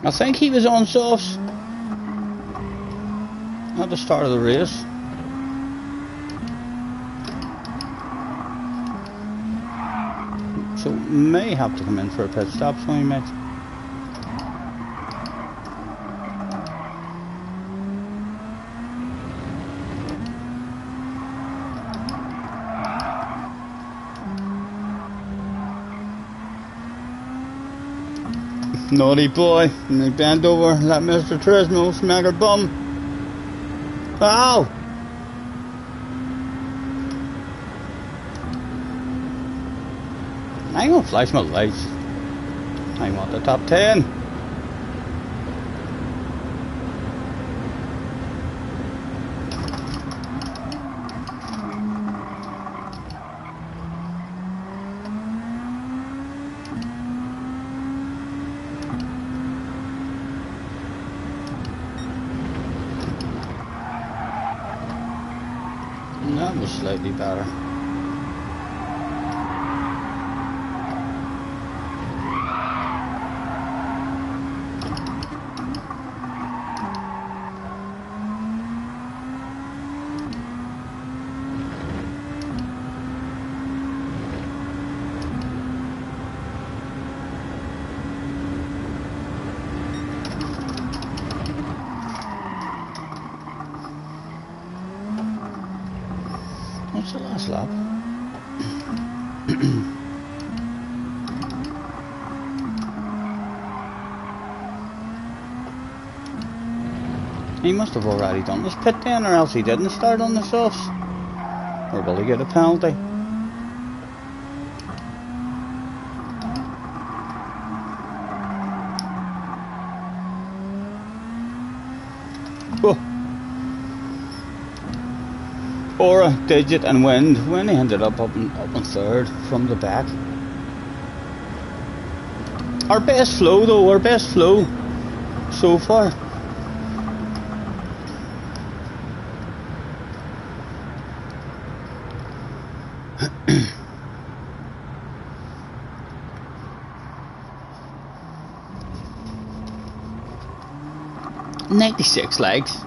I think he was on softs at the start of the race. So may have to come in for a pit stop, so he might. Naughty boy, and he bent over, let Mr. Turismo smack her bum. Ow! I ain't gonna flash my lights. I want the top 10. That was slightly better. What's the last lap? He must have already done this pit then, or else he didn't start on the softs. Or will he get a penalty? Oh. Aura, Digit and Wind when he ended up in third from the back. Our best flow though, our best flow so far. $96 likes.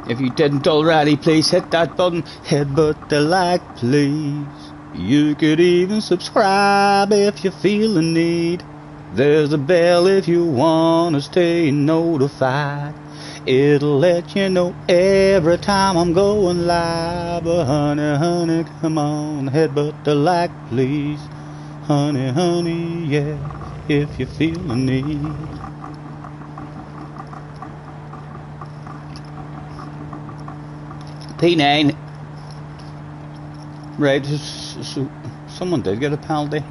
If you didn't already, please hit that button. Headbutt the like, please. You could even subscribe if you feel the need. There's a bell if you want to stay notified. It'll let you know every time I'm going live. But honey, honey, come on, headbutt the like, please. Honey, honey, yeah, if you feel the need. P9. Right, so someone did get a penalty.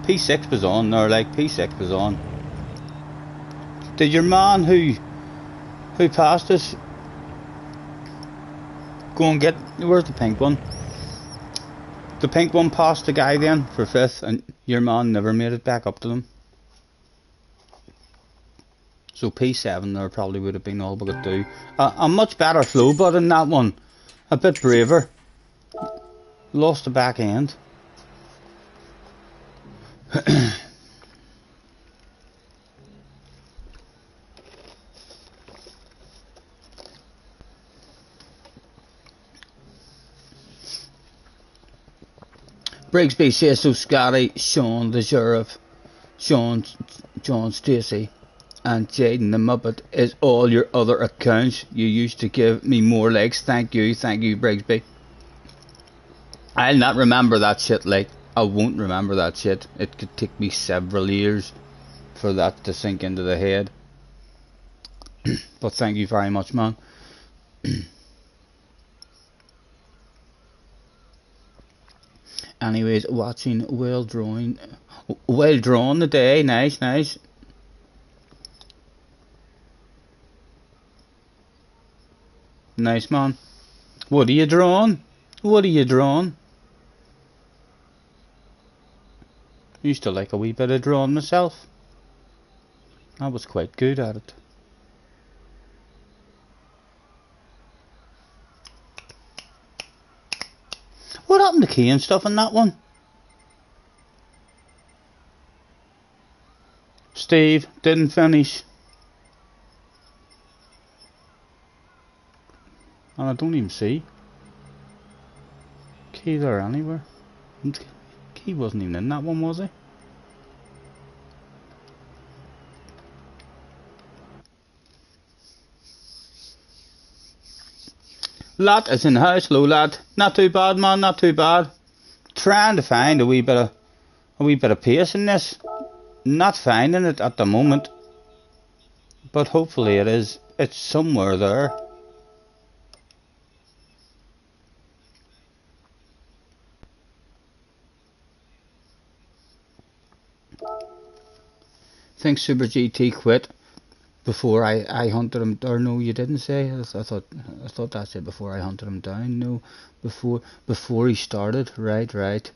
P6 was on, or like P6 was on. Did your man who passed us go and get, where's the pink one? The pink one passed the guy then for 5th, and your man never made it back up to them. So P7 there probably would have been all but do. A much better flow but in that one. A bit braver. Lost the back end. Brigsby says so. Scotty, Sean the Sheriff, John Stacey, and Jaden the Muppet is all your other accounts. You used to give me more likes. Thank you, Brigsby. I'll not remember that shit, like, I won't remember that shit. It could take me several years for that to sink into the head. But thank you very much, man. Anyways, watching well drawn today. Nice. Nice, man. What are you drawing? Used to like a wee bit of drawing myself. I was quite good at it. What happened to key and stuff in that one? Steve didn't finish. And I don't even see Key there anywhere. Key wasn't even in that one, was he? Lad is in the house. Hello, lad. Not too bad, man. Not too bad. Trying to find a wee bit of pace in this. Not finding it at the moment, but hopefully it is. It's somewhere there. I think Super GT quit before I hunted him. Or no, you didn't say. I thought that said before I hunted him down. No, before he started. Right.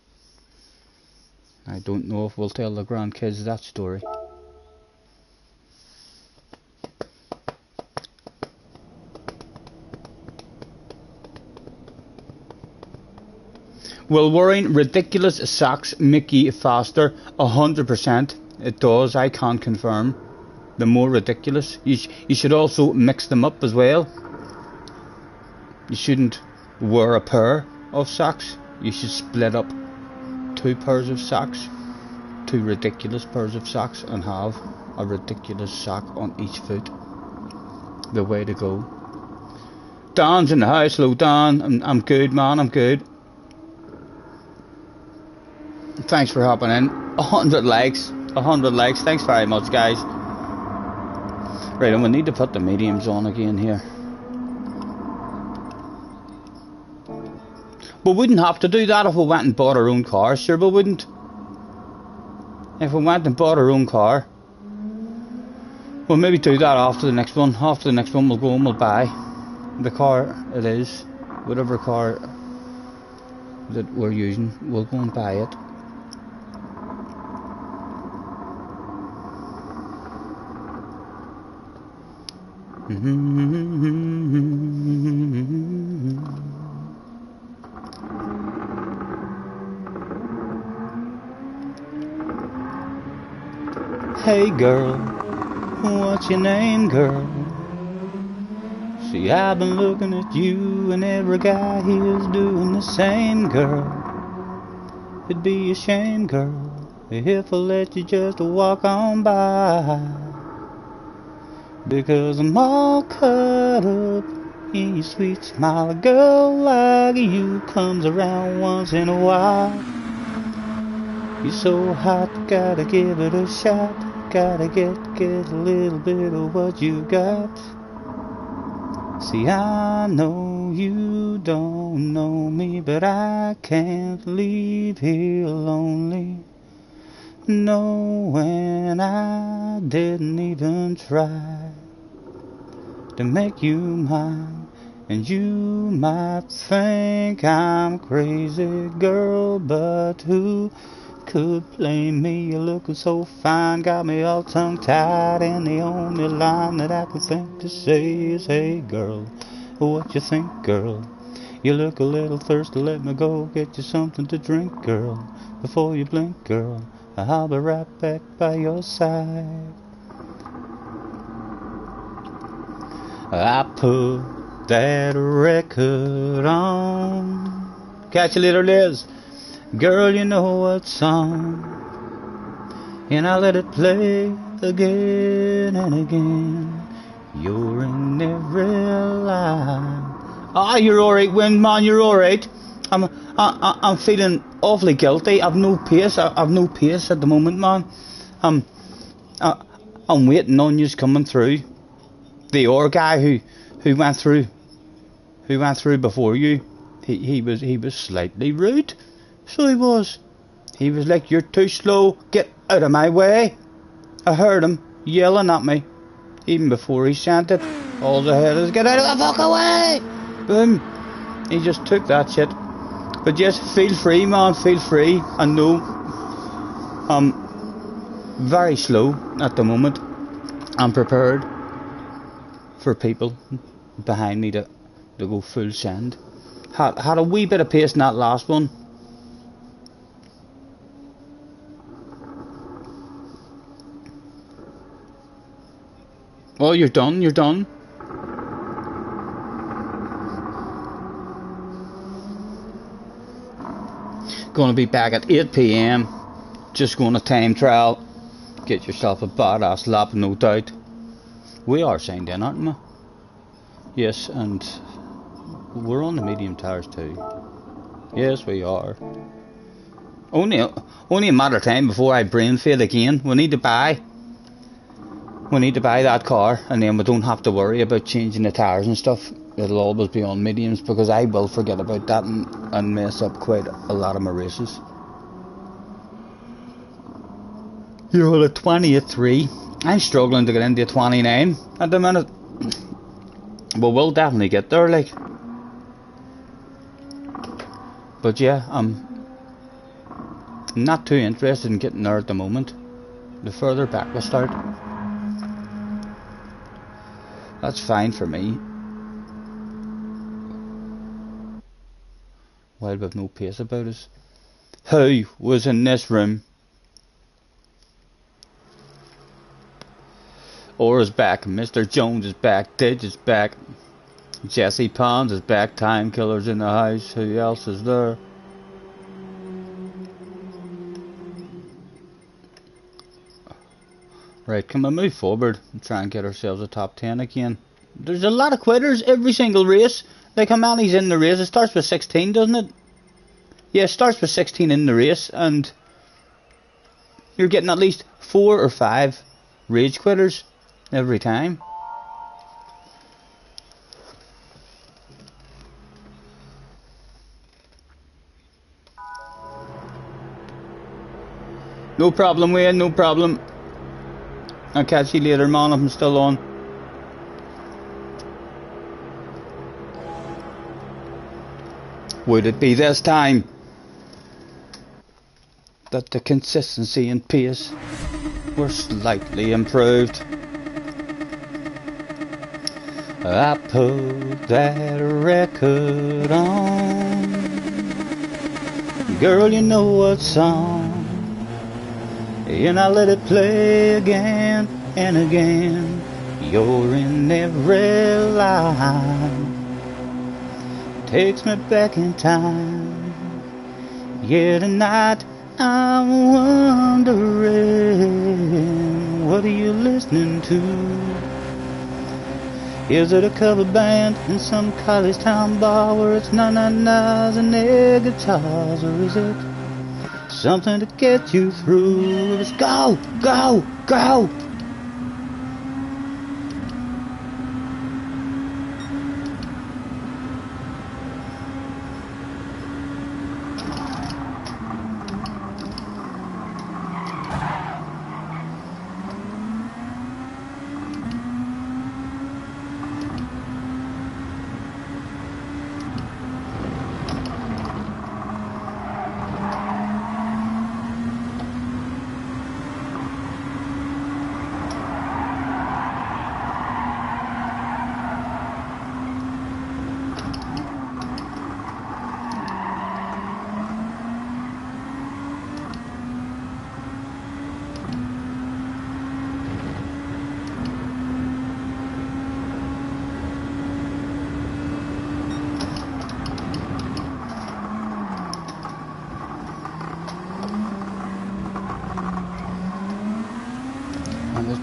I don't know if we'll tell the grandkids that story. Will wearing ridiculous socks make you faster? 100%. It does. I can confirm. The more ridiculous, you should also mix them up as well. You shouldn't wear a pair of socks. You should split up 2 pairs of socks, 2 ridiculous pairs of socks, and have a ridiculous sock on each foot. The way to go. Dan's in the house. Hello, Dan. I'm good, man. I'm good. Thanks for hopping in. 100 likes. 100 likes. Thanks very much, guys. Right, and we need to put the mediums on again here. We wouldn't have to do that if we went and bought our own car. Sure, we wouldn't. If we went and bought our own car, we'll maybe do that after the next one. After the next one, we'll go and we'll buy the car it is. Whatever car that we're using, we'll go and buy it. Hey girl, what's your name, girl? See, I've been looking at you and every guy here's doing the same, girl. It'd be a shame, girl, if I let you just walk on by. Because I'm all caught up in your sweet smile. A girl like you comes around once in a while. You're so hot, gotta give it a shot. Gotta get a little bit of what you got. See, I know you don't know me, but I can't leave here lonely, knowing I didn't even try to make you mine. And you might think I'm crazy, girl, but who could blame me? You're looking so fine, got me all tongue-tied, and the only line that I can think to say is, hey girl, what you think, girl? You look a little thirsty, let me go get you something to drink, girl. Before you blink, girl, I'll be right back by your side. I put that record on. Catch you later, Liz. Girl, you know what song. And I let it play again and again. You're in every line. Ah, you're alright, Windman, you're alright. I'm feeling awfully guilty. I've no pace. I've no pace at the moment, man. I'm waiting on yous coming through. The other guy who went through before you, he was slightly rude. So he was. He was like, "You're too slow. Get out of my way." I heard him yelling at me, even before he sent it. All I heard is, "Get out of the fuck away!" Boom. He just took that shit. But yes, feel free, man. Feel free. I know I'm very slow at the moment. I'm prepared for people behind me to go full send. Had a wee bit of pace in that last one. Oh, you're done, you're done. Gonna be back at 8 PM. Just gonna time trial. Get yourself a badass lap, no doubt. We are signed in, aren't we? Yes, and we're on the medium tires too. Yes, we are. Only a matter of time before I brain fail again. We need to buy that car, and then we don't have to worry about changing the tires and stuff. It'll always be on mediums, because I will forget about that and mess up quite a lot of my races. You're at 20 at 3. I'm struggling to get into 29 at the minute. But we'll definitely get there, like. But yeah, I'm not too interested in getting there at the moment. The further back we start, that's fine for me. While we've no pace about us. Who was in this room? Ora's back, Mr. Jones is back, Didge is back, Jesse Pons is back, Time Killer's in the house, who else is there? Right, can we move forward and try and get ourselves a top 10 again? There's a lot of quitters every single race. Like, how many's in the race? It starts with 16, doesn't it? Yeah, it starts with 16 in the race, and you're getting at least 4 or 5 rage quitters every time. No problem, Wayne, no problem. I'll catch you later, man, if I'm still on. Would it be this time that the consistency and pace were slightly improved? I put that record on. Girl, you know what song, and I let it play again and again. You're in every line, takes me back in time. Yeah, tonight I'm wondering, what are you listening to? Is it a cover band in some college town bar where it's na-na-nas and air guitars? Or is it something to get you through? Let's go, go, go!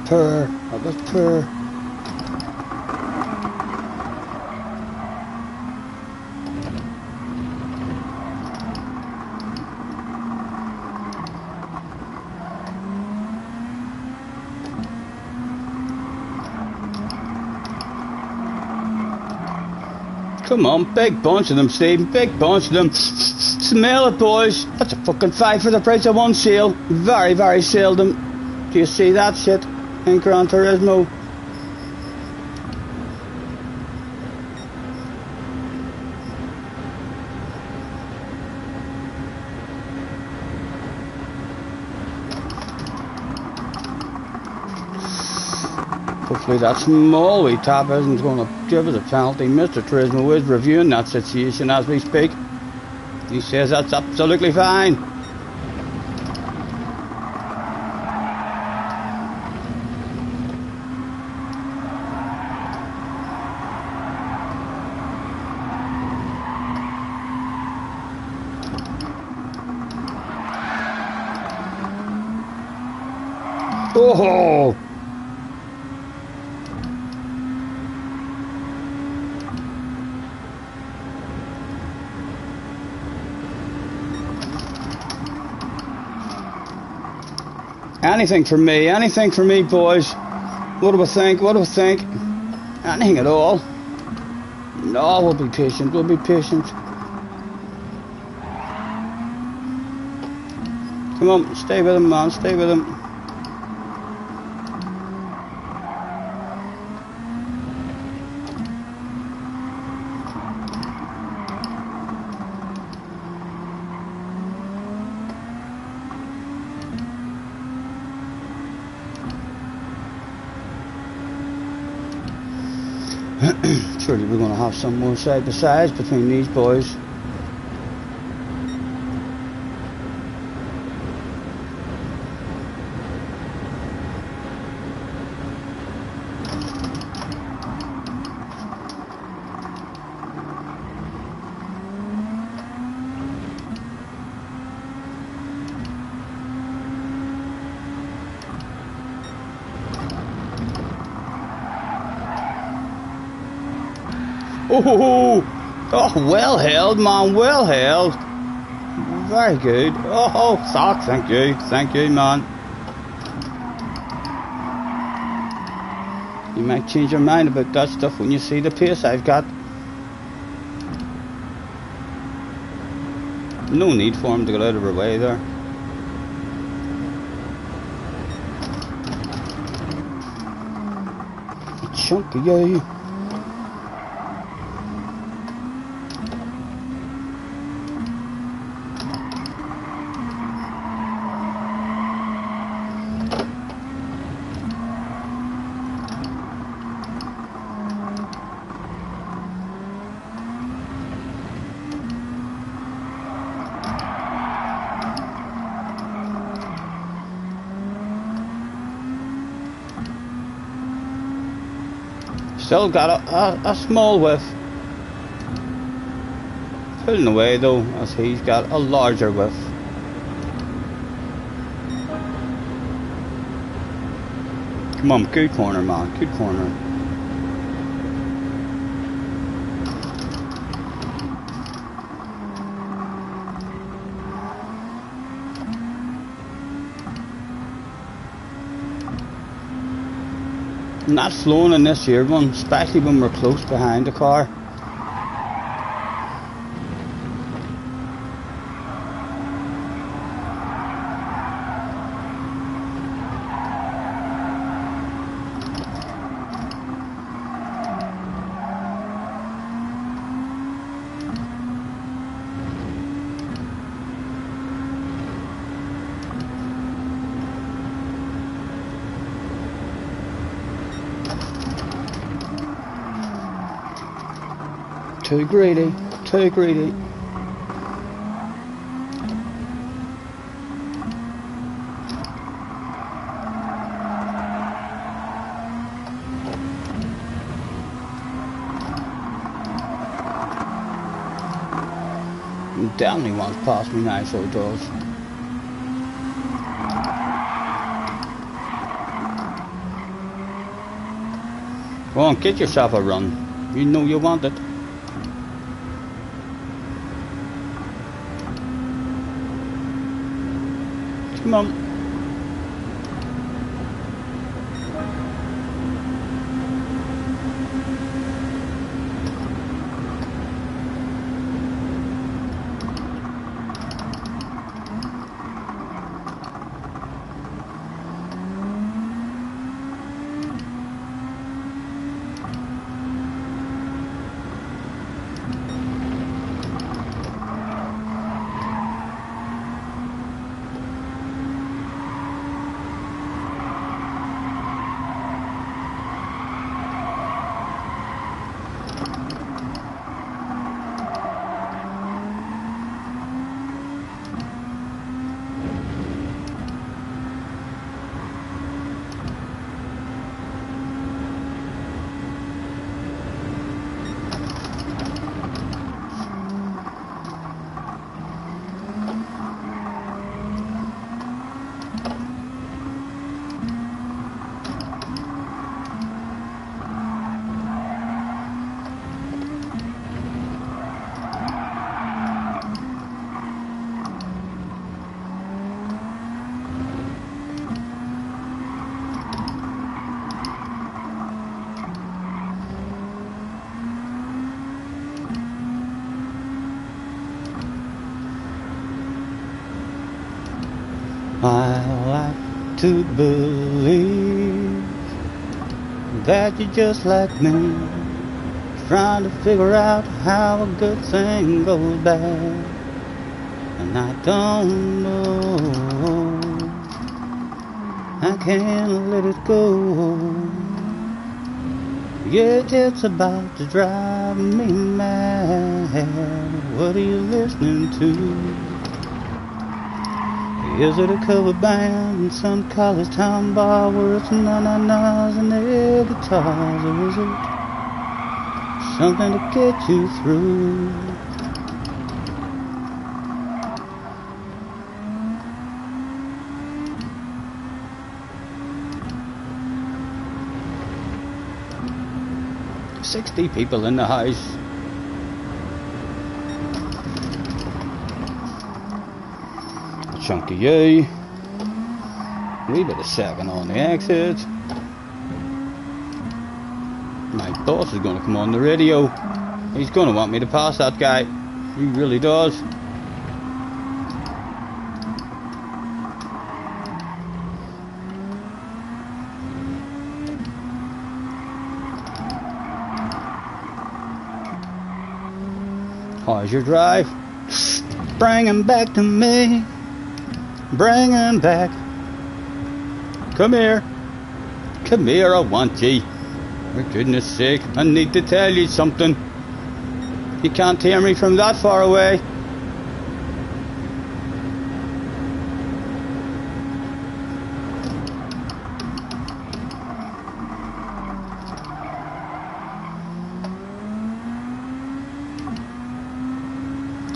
Purr, I was purr. Come on, big bunch of them, Stephen, big bunch of them. Smell it, boys. That's a fucking 5 for the price of 1 sale. Very, very seldom do you see that shit in Gran Turismo. Hopefully that small wee tap isn't going to give us a penalty. Mr. Turismo is reviewing that situation as we speak. He says that's absolutely fine. Oh! Anything for me, boys. What do we think? What do we think? Anything at all? No, we'll be patient, we'll be patient. Come on, stay with him, man, stay with him. Surely we're going to have some more side by sides between these boys. Oh, well held, man, well held. Very good. Oh, thank you, man. You might change your mind about that stuff when you see the pace I've got. No need for him to get out of our way there. Chunky, yeah. Still got a small whiff. Pulling away though, as he's got a larger whiff. Come on, good corner, man, good corner. Not flowing in this here one, especially when we're close behind the car. Too greedy, too greedy. He definitely wants past me now, so it does. Go on, get yourself a run. You know you want it. Come on. I like to believe that you're just like me, trying to figure out how a good thing goes bad. And I don't know, I can't let it go. Yeah, it's about to drive me mad. What are you listening to? Is it a cover band in some college town bar where it's na-na-nas and air guitars? Or is it something to get you through? "60 people in the house." Chunky yay. Wee bit of second on the exit. My boss is going to come on the radio. He's going to want me to pass that guy. He really does. How's your drive? Bring him back to me. Bring him back. Come here. Come here, I want ye. For goodness sake, I need to tell you something. You can't hear me from that far away.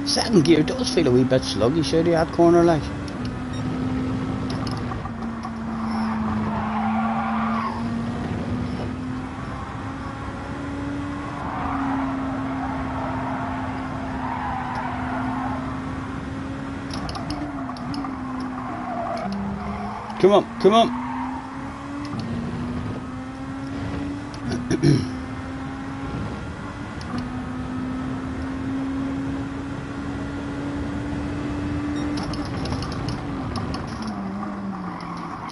Second gear does feel a wee bit sluggish out of that corner, like. Come on, come on.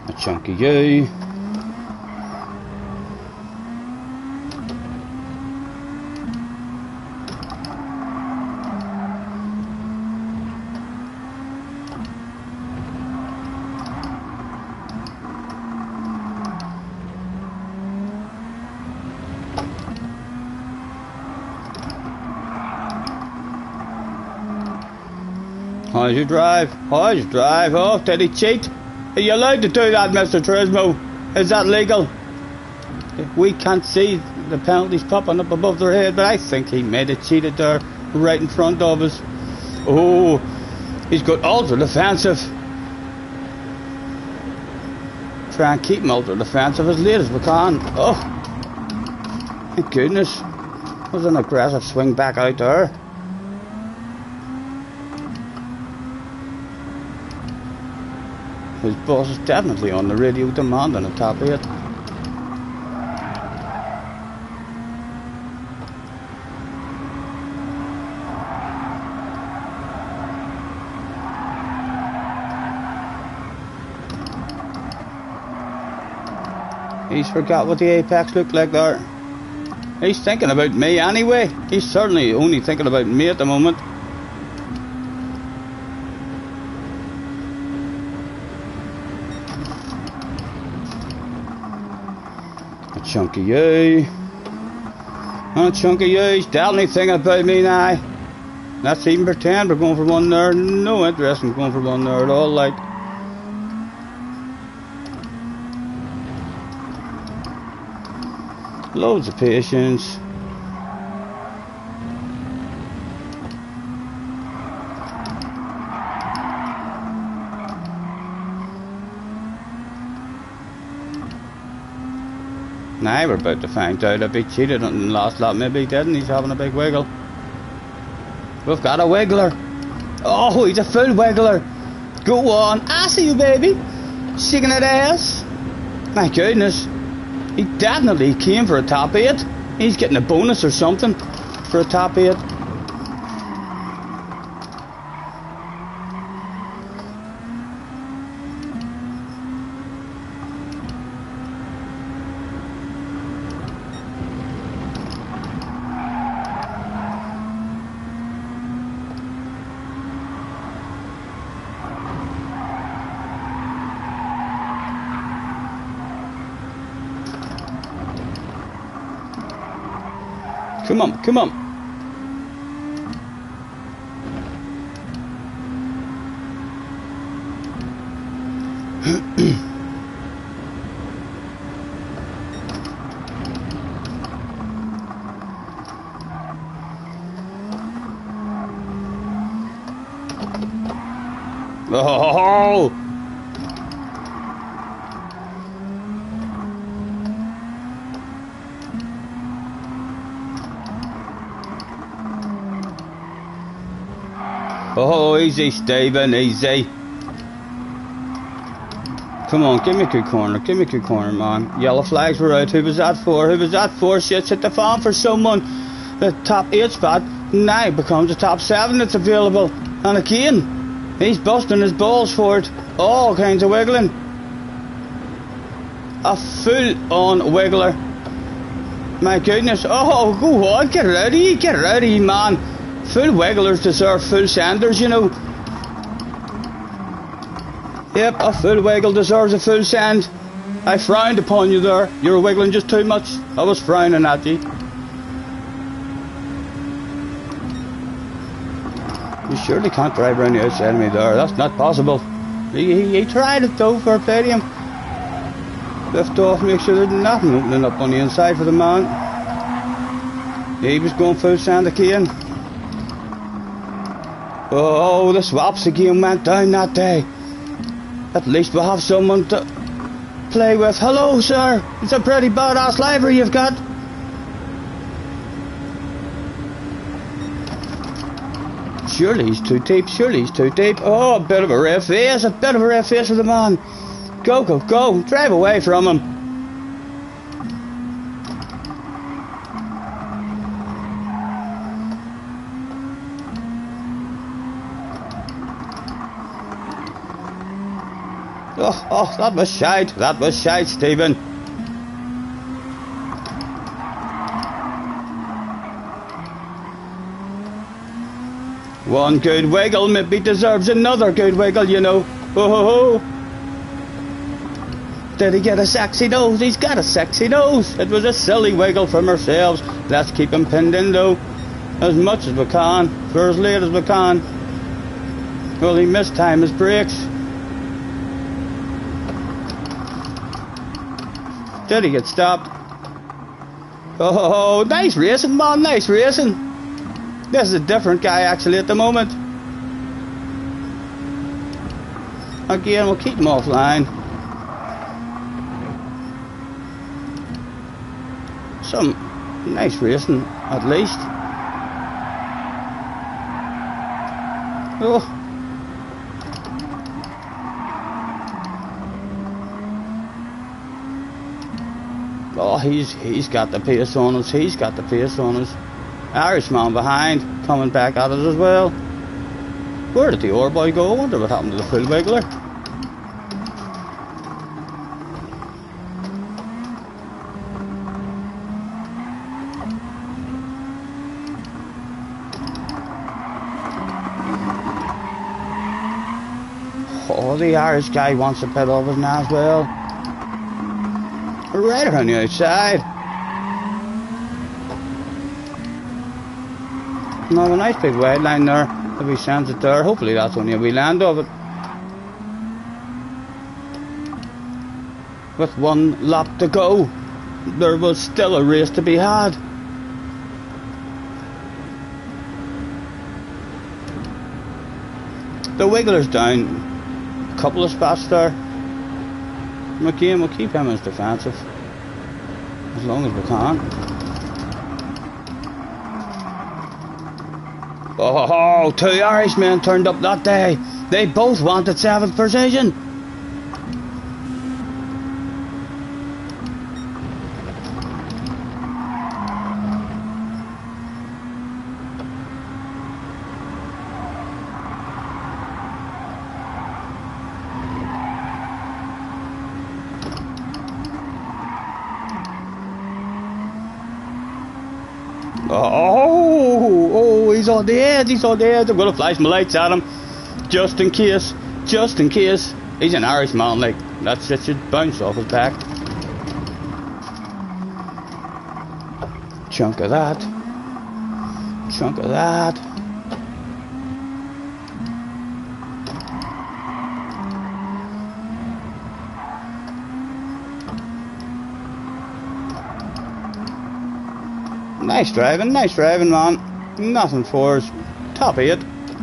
A chunky yay. How's your drive? How's your drive? Oh, did he cheat? Are you allowed to do that, Mr. Turismo? Is that legal? We can't see the penalties popping up above their head, but I think he may have cheated there right in front of us. Oh, he's got ultra defensive. Try and keep him ultra defensive as late as we can. Oh, my goodness. That was an aggressive swing back out there. His boss is definitely on the radio demanding a top 8. He's forgot what the apex looked like there. He's thinking about me anyway. He's certainly only thinking about me at the moment. Chunky yay. Oh, Chunky yay's definitely thinking about me now. Let's even pretend we're going for one there. No interest in going for one there at all, like. Loads of patience. Now we're about to find out if he cheated on the last lap. Maybe he didn't. He's having a big wiggle. We've got a wiggler. Oh, he's a full wiggler. Go on. I see you, baby. Shaking that ass. My goodness. He definitely came for a top 8. He's getting a bonus or something for a top 8. Come on, come on. Oh! Oh, easy, Stephen, easy. Come on, give me a good corner, man. Yellow flags were out. Who was that for? Who was that for? Shit's hit the fan for someone. The top 8 spot now becomes the top 7 that's available. And again, he's busting his balls for it. All kinds of wiggling. A full-on wiggler. My goodness. Oh, go on, get it out of here, man. Full wigglers deserve full senders, you know. Yep, a full wiggle deserves a full send. I frowned upon you there. You were wiggling just too much. I was frowning at you. You surely can't drive around the outside of me there. That's not possible. He tried it though, for play to him. Lift off, make sure there's nothing opening up on the inside for the man. He was going full send again. Oh, the swaps again went down that day. At least we'll have someone to play with. Hello, sir. It's a pretty badass livery you've got. Surely he's too deep. Oh, a bit of a red face. For the man. Go. Drive away from him. Oh, that was shite, Stephen. One good wiggle maybe deserves another good wiggle, you know. Oh. Did he get a sexy nose? He's got a sexy nose. It was a silly wiggle from ourselves. Let's keep him pinned in though, as much as we can, for as late as we can. Well, he missed time his brakes. Did he get stopped? Oh, nice racing, man, nice racing. This is a different guy actually at the moment. Again, we'll keep him offline. Some nice racing, at least. Oh. Oh, he's got the pace on us. Irishman behind, coming back at us as well. Where did the ore boy go? I wonder what happened to the full wiggler. Oh, the Irish guy wants a bit of us now as well. Right around the outside. Now a nice big wide line there. If he sends it there, hopefully that's only a wee land of it. With one lap to go, there was still a race to be had. The wiggler's down a couple of spots there. Again, we'll keep him as defensive as long as we can. Oh, 2 Irishmen turned up that day. They both wanted 7th position. Oh, he's on the edge. I'm going to flash my lights at him. Just in case. He's an Irishman, like, that shit should bounce off his back. Chunk of that. chunk of that. Nice driving, man. Nothing for us. Top 8.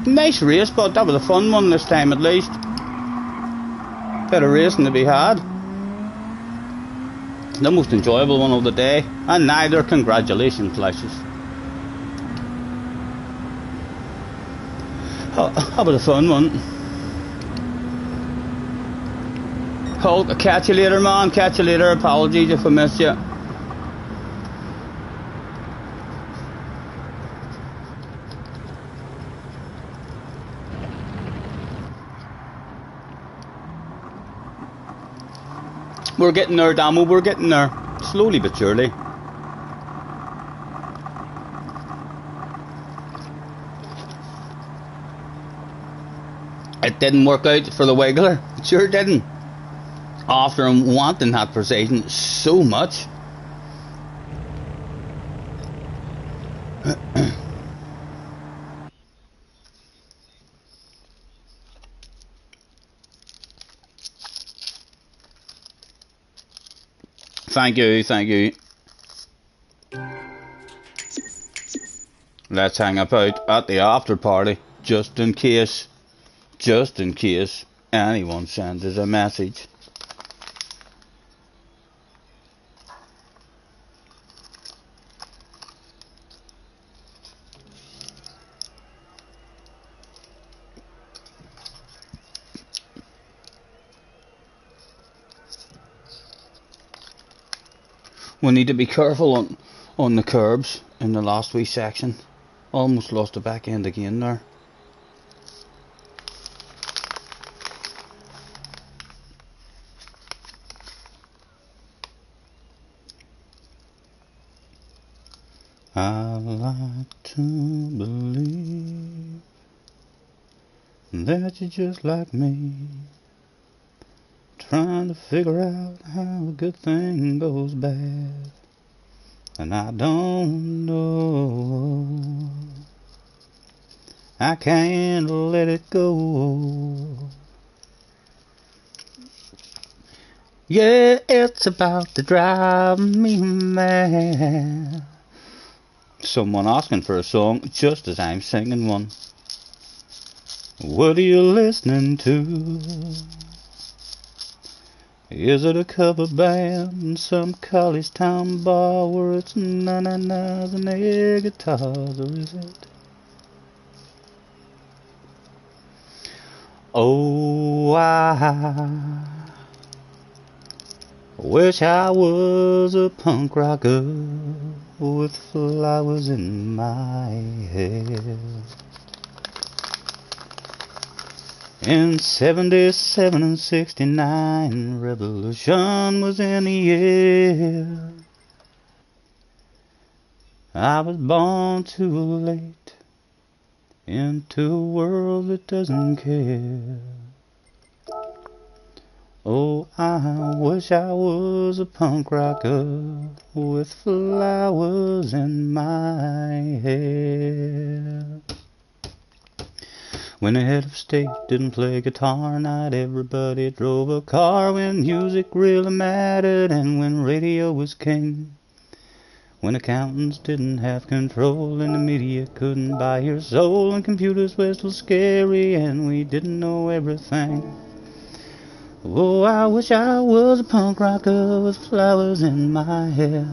Nice race, but that was a fun one this time at least. Bit of racing to be had. The most enjoyable one of the day. And neither. Congratulations, Lashes. That was a fun one. Hulk, catch you later, man. Catch you later. Apologies if I missed you. We're getting there, Damo, we're getting there. Slowly but surely. It didn't work out for the Wiggler. It sure didn't. After him wanting that precision so much. Thank you. Let's hang about at the after party, just in case anyone sends us a message. We need to be careful on the curbs in the last wee section. Almost lost the back end again there. I like to believe that you're just like me, trying to figure out how a good thing goes bad, and I don't know, I can't let it go. Yeah, it's about to drive me mad. Someone asking for a song just as I'm singing one. What are you listening to? Is it a cover band in some college town bar where it's na-na-nas and air guitars, or is it? Oh, I wish I was a punk rocker with flowers in my hair. In 77 and 69, revolution was in the air. I was born too late into a world that doesn't care. Oh, I wish I was a punk rocker with flowers in my hair. When the head of state didn't play guitar, not everybody drove a car. When music really mattered and when radio was king. When accountants didn't have control and the media couldn't buy your soul. And computers were still scary and we didn't know everything. Oh, I wish I was a punk rocker with flowers in my hair.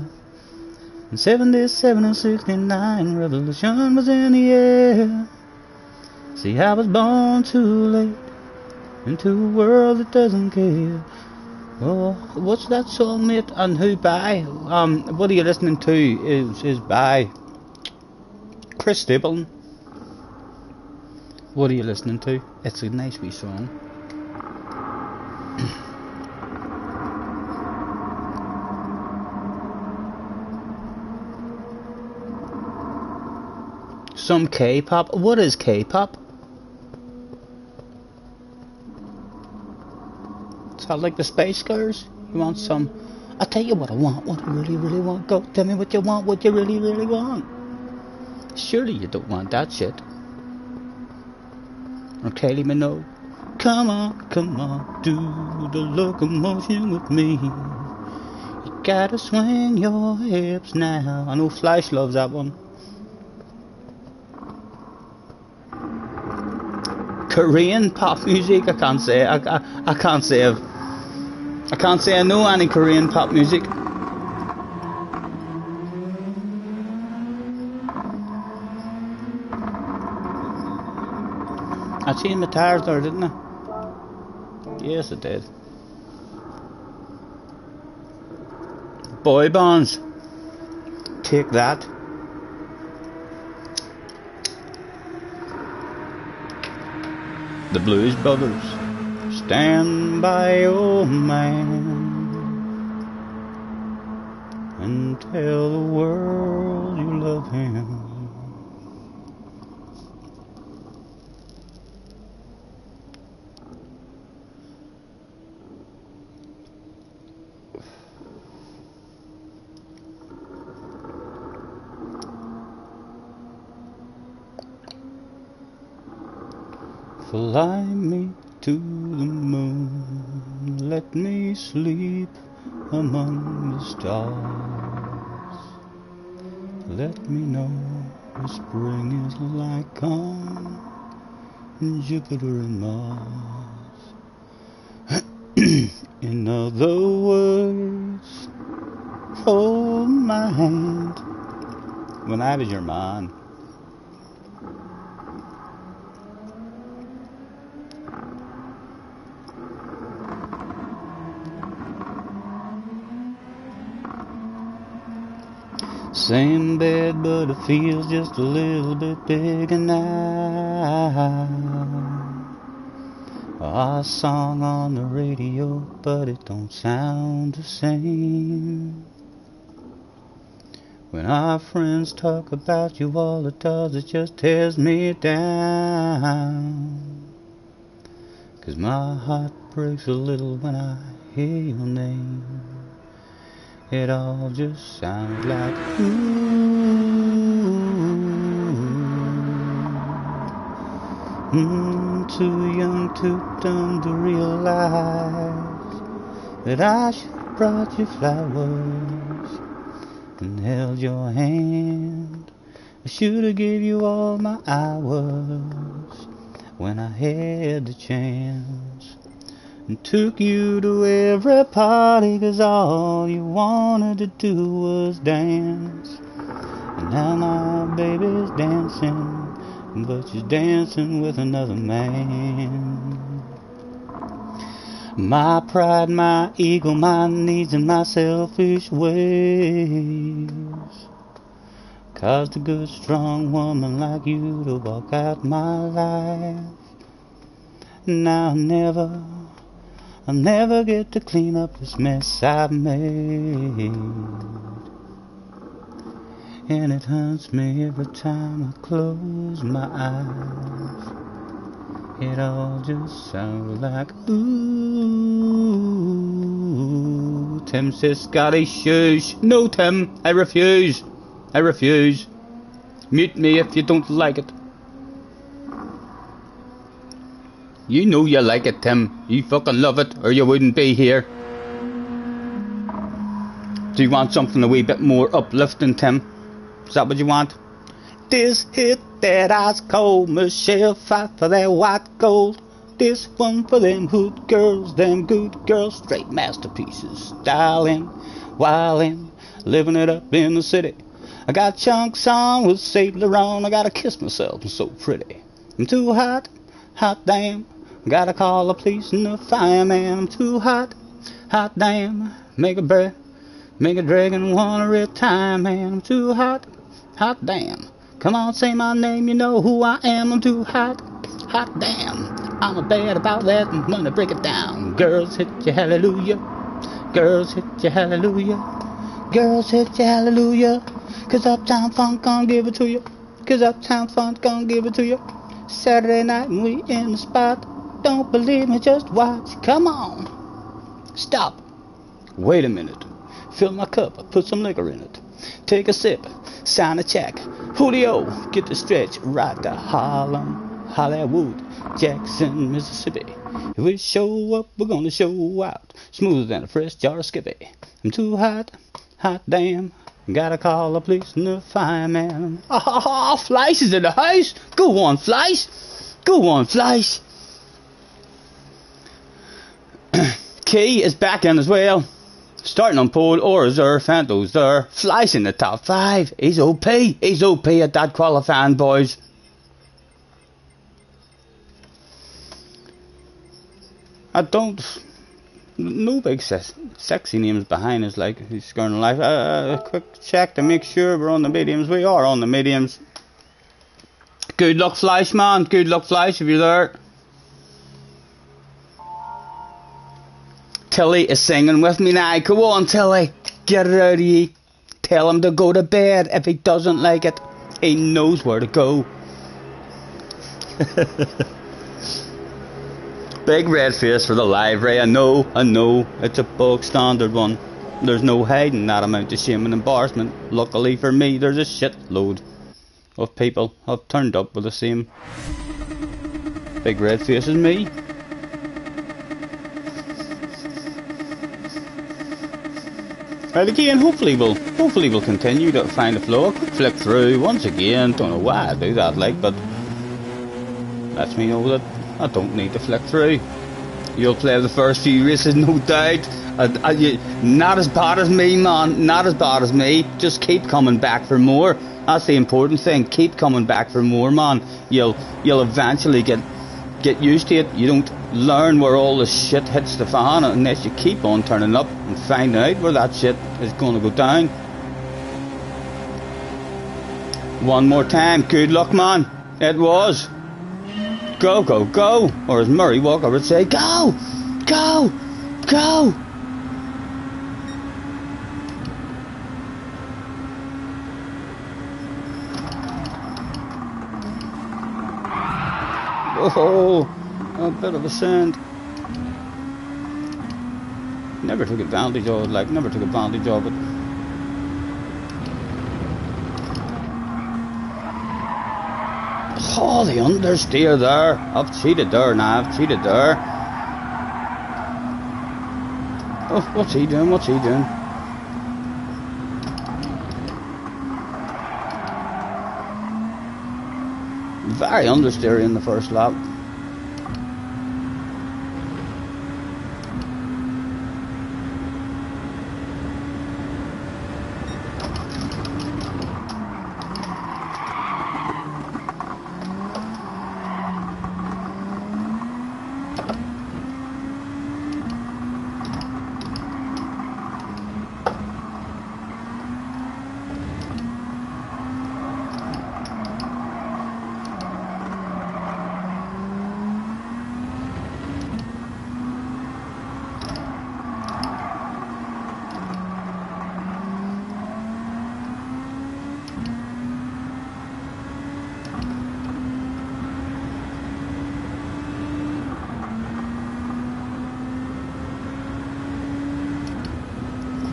In 77 and 69, revolution was in the air. See, I was born too late into a world that doesn't care. Oh, what's that song, mate? And who by? What are you listening to? Is by Chris Stapleton. What are you listening to? It's a nice wee song. Some K-pop. What is K-pop? Is that like the Spice Girls? You want some? I'll tell you what I want. What I really, really want. Go tell me what you want. What you really, really want. Surely you don't want that shit. Or Kylie Minogue. Come on, do the locomotion with me. You gotta swing your hips now. I know Flash loves that one. Korean pop music, I can't say. I can't say. I can't say I know any Korean pop music. I changed my tires there, didn't I? Yes, I did. Boy bands. Take that. The Blues Brothers. Stand by your man and tell the world you love him. Fly me to the moon, let me sleep among the stars. Let me know what spring is like on Jupiter and Mars. In other words, hold my hand when I was your man. Same bed, but it feels just a little bit bigger now. Our song on the radio, but it don't sound the same. When our friends talk about you, all it does is just tears me down. 'Cause my heart breaks a little when I hear your name. It all just sounds like too young, too dumb to realize that I should have brought you flowers and held your hand. I should have gave you all my hours when I had the chance. And took you to every party 'cause all you wanted to do was dance. And now my baby's dancing, but she's dancing with another man. My pride, my ego, my needs and my selfish ways caused a good strong woman like you to walk out my life. Now I'll never get to clean up this mess I've made. And it haunts me every time I close my eyes. It all just sounds like ooh. Tim says Scotty shoes. No, Tim, I refuse. I refuse. Mute me if you don't like it. You know you like it, Tim. You fucking love it, or you wouldn't be here. Do you want something a wee bit more uplifting, Tim? Is that what you want? This hit that ice cold, Michelle fight for that white gold. This one for them hood girls, them good girls, straight masterpieces. Styling, wildin', living it up in the city. I got chunks on with Saint Laurent, I gotta kiss myself, I'm so pretty. I'm too hot, hot damn. Gotta call the police and the fireman. I'm too hot, hot damn. Make a dragon wanna retire, man. I'm too hot, hot damn. Come on, say my name, you know who I am. I'm too hot, hot damn. I'm a bad about that, I'm gonna break it down. Girls hit you hallelujah. Girls hit you hallelujah. Girls hit you hallelujah. 'Cause Uptown Funk gon' give it to you. 'Cause Uptown Funk gon' give it to you. Saturday night and we in the spot. Don't believe me, just watch. Come on. Stop. Wait a minute. Fill my cup, I put some liquor in it. Take a sip, sign a check. Julio, get the stretch, right to Harlem, Hollywood, Jackson, Mississippi. If we show up, we're gonna show out, smoother than a fresh jar of Skippy. I'm too hot, hot damn, gotta call the police and the fireman. Ah, Fleiss is in the house. Go on, Fleiss. Go on, Fleiss. Key is back in as well. Starting on pole or reserve, Fanto's there. Fleiss in the top 5. He's OP. He's OP at that qualifying, boys. No big sexy names behind us like he's scoring life. A quick check to make sure we're on the mediums. We are on the mediums. Good luck, Fleiss, man. Good luck, Fleiss, if you're there. Tilly is singing with me now. Go on, Tilly. Get it out of ye. Tell him to go to bed. If he doesn't like it, he knows where to go. Big red face for the livery. I know. It's a bog standard one. There's no hiding that amount of shame and embarrassment. Luckily for me, there's a shitload of people have turned up with the same big red face as me. Right, again, hopefully we'll continue to find a flow. Quick flick through once again. Don't know why I do that, like, but lets me know that I don't need to flick through. You'll play the first few races, no doubt. Not as bad as me, man. Not as bad as me. Just keep coming back for more. That's the important thing. Keep coming back for more, man. You'll eventually get used to it. You don't learn where all the shit hits the fan unless you keep on turning up and find out where that shit is going to go down. One more time. Good luck, man. It was. Go, go, go. Or as Murray Walker would say, go, go, go. Oh, a bit of a sand. Never took advantage of it, never took advantage of it. Oh, the understeer there. I've cheated there now, I've cheated there. Oh, what's he doing, what's he doing? Very understeer in the first lap.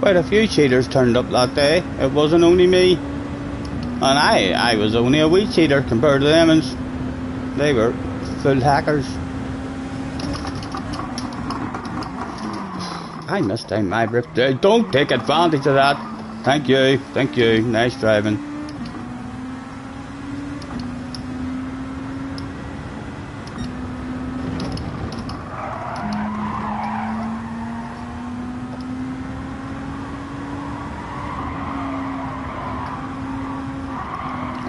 Quite a few cheaters turned up that day. It wasn't only me. And I was only a wee cheater compared to them, and they were full hackers. I missed time my birthday. Don't take advantage of that. Thank you, nice driving.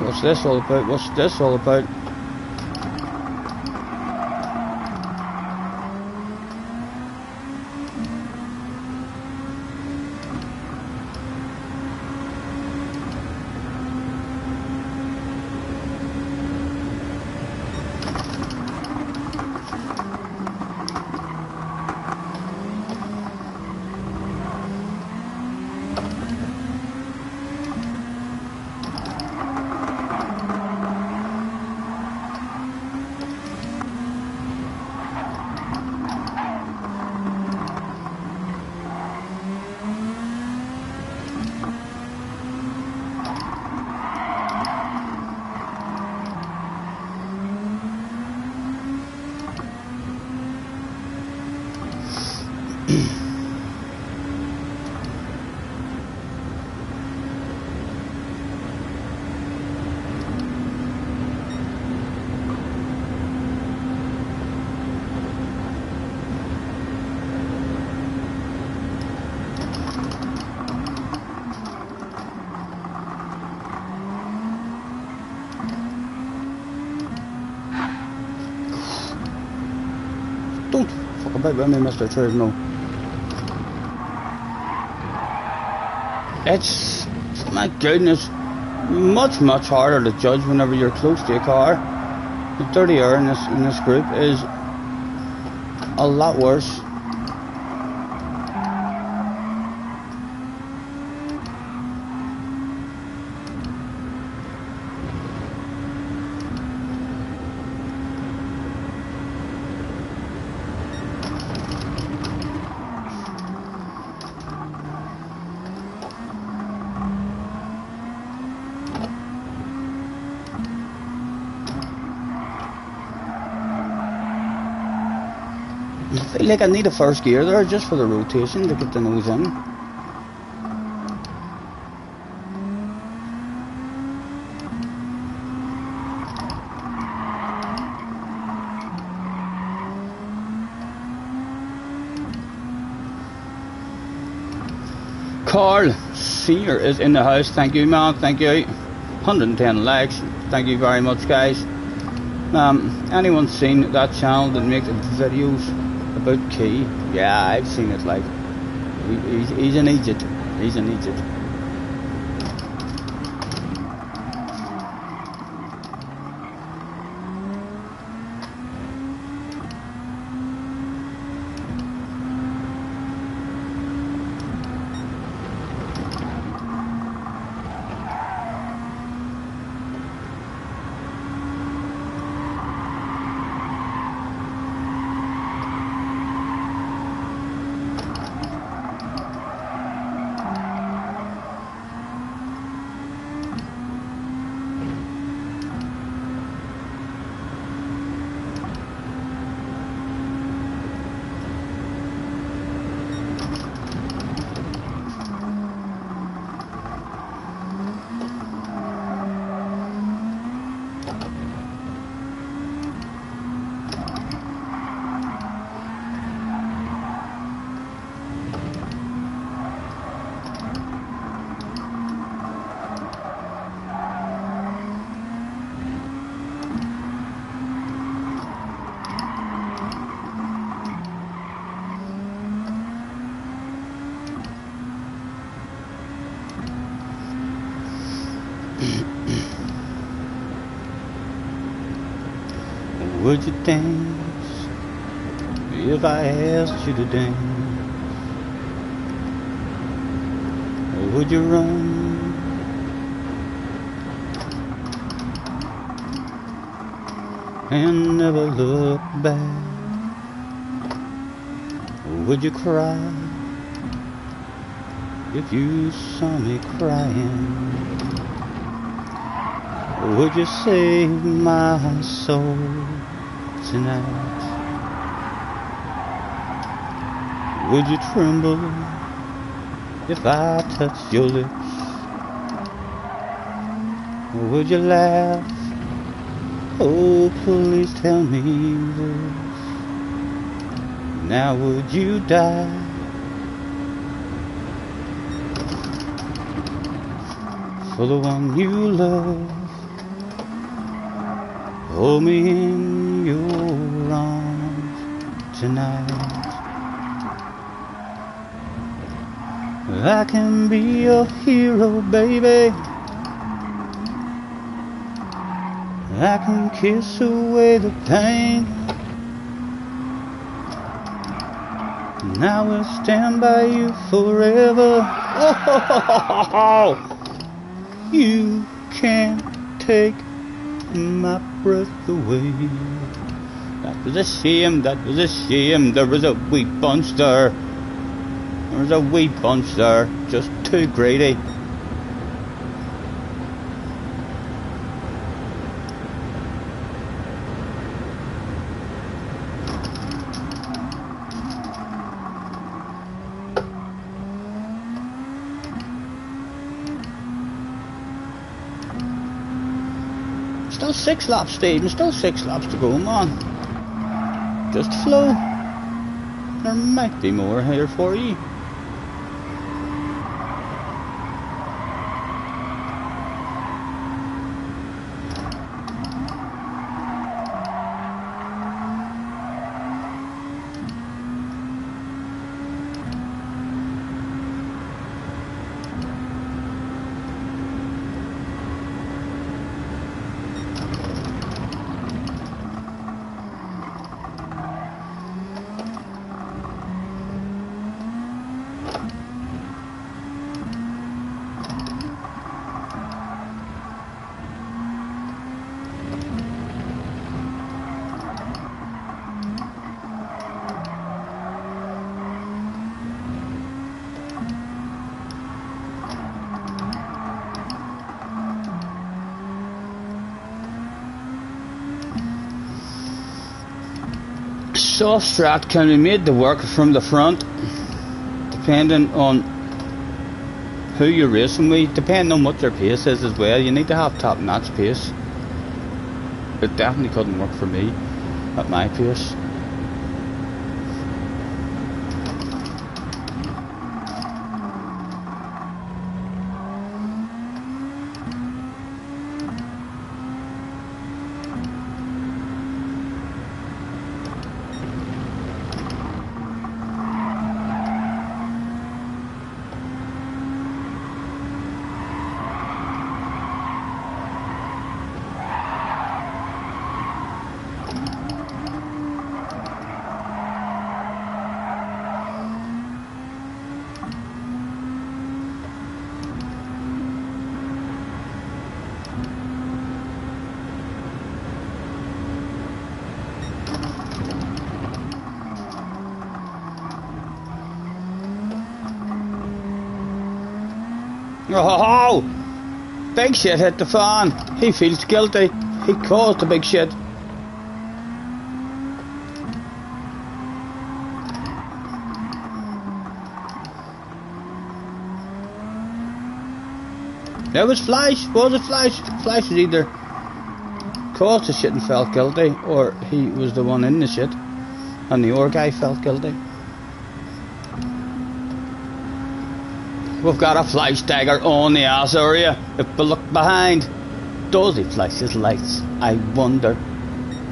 What's this all about? What's this all about? Don't fuck about with me, Mr. Turismo. It's, my goodness, much harder to judge whenever you're close to a car. The dirty air in this group is a lot worse. I feel like I need a first gear there just for the rotation to get the nose in. Carl Senior is in the house. Thank you, man. Thank you. 110 likes. Thank you very much, guys. Anyone seen that channel that makes videos about Key? Yeah, I've seen it. Like, he's in Egypt. He's in Egypt. Would you dance if I asked you to dance? Or would you run and never look back? Or would you cry if you saw me crying? Or would you save my soul tonight? Would you tremble if I touched your lips? Or would you laugh? Oh, please tell me this. Now would you die for the one you love? Hold me in your arms tonight. I can be your hero, baby. I can kiss away the pain. And I will stand by you forever. Oh, you can't take my breath away. That was a shame, that was a shame. There was a wee bunch there. There was a wee bunch there, just too greedy. Still 6 laps, Stephen. Still 6 laps to go, man. Just flow. There might be more here for you. Soft strat can be made to work from the front, depending on who you're racing with, depending on what your pace is as well. You need to have top-notch pace. It definitely couldn't work for me at my pace. Oh, big shit hit the fan. He feels guilty. He caused the big shit. It was Flash. Was it Flash? Flash was either caused the shit and felt guilty, or he was the one in the shit and the other guy felt guilty. We've got a flash dagger on the ass area. If we look behind, does he flash his lights? I wonder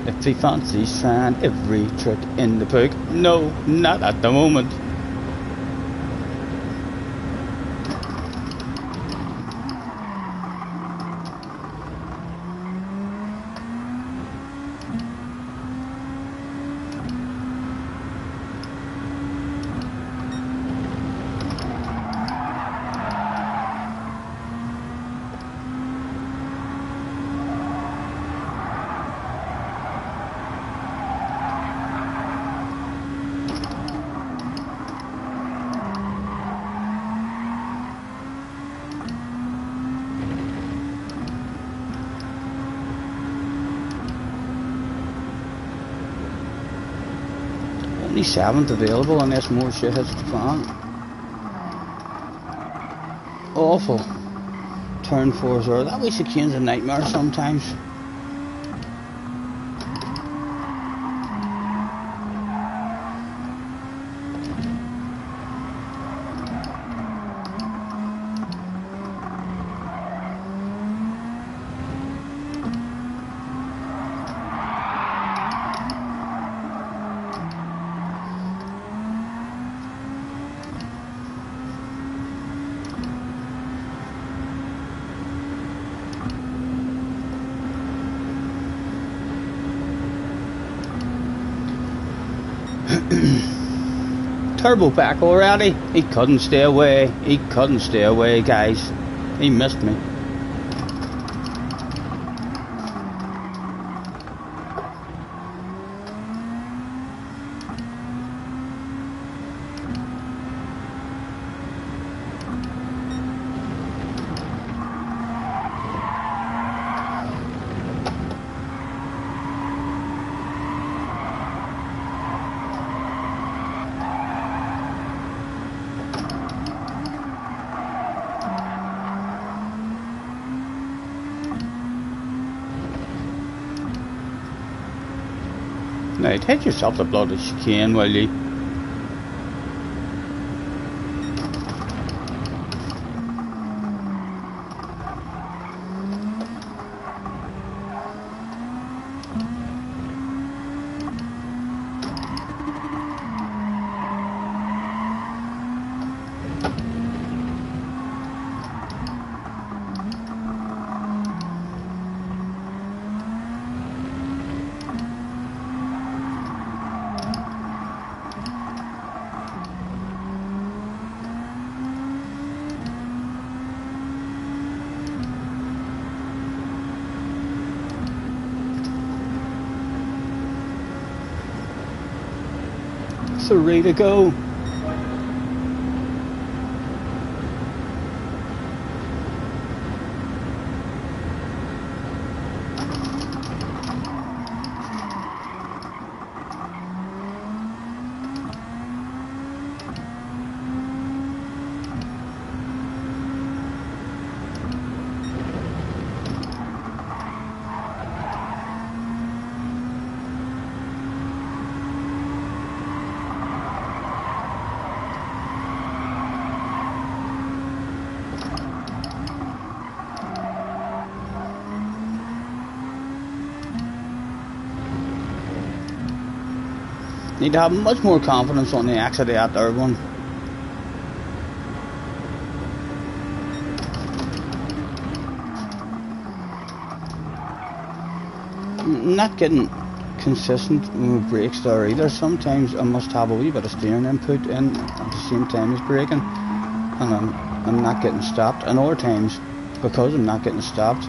if he fancies trying every trick in the book. No, not at the moment. Only 7th available unless more shit hits the fan. Awful. Turn 4-0. That makes the Canes a nightmare sometimes. Turbo back already. He couldn't stay away. He couldn't stay away, guys. He missed me. Mate, hit yourself the blood as you can, will you? Three to go. Need to have much more confidence on the exit of that third one. I'm not getting consistent with brakes there either. Sometimes I must have a wee bit of steering input in at the same time as braking, and I'm not getting stopped. And other times, because I'm not getting stopped,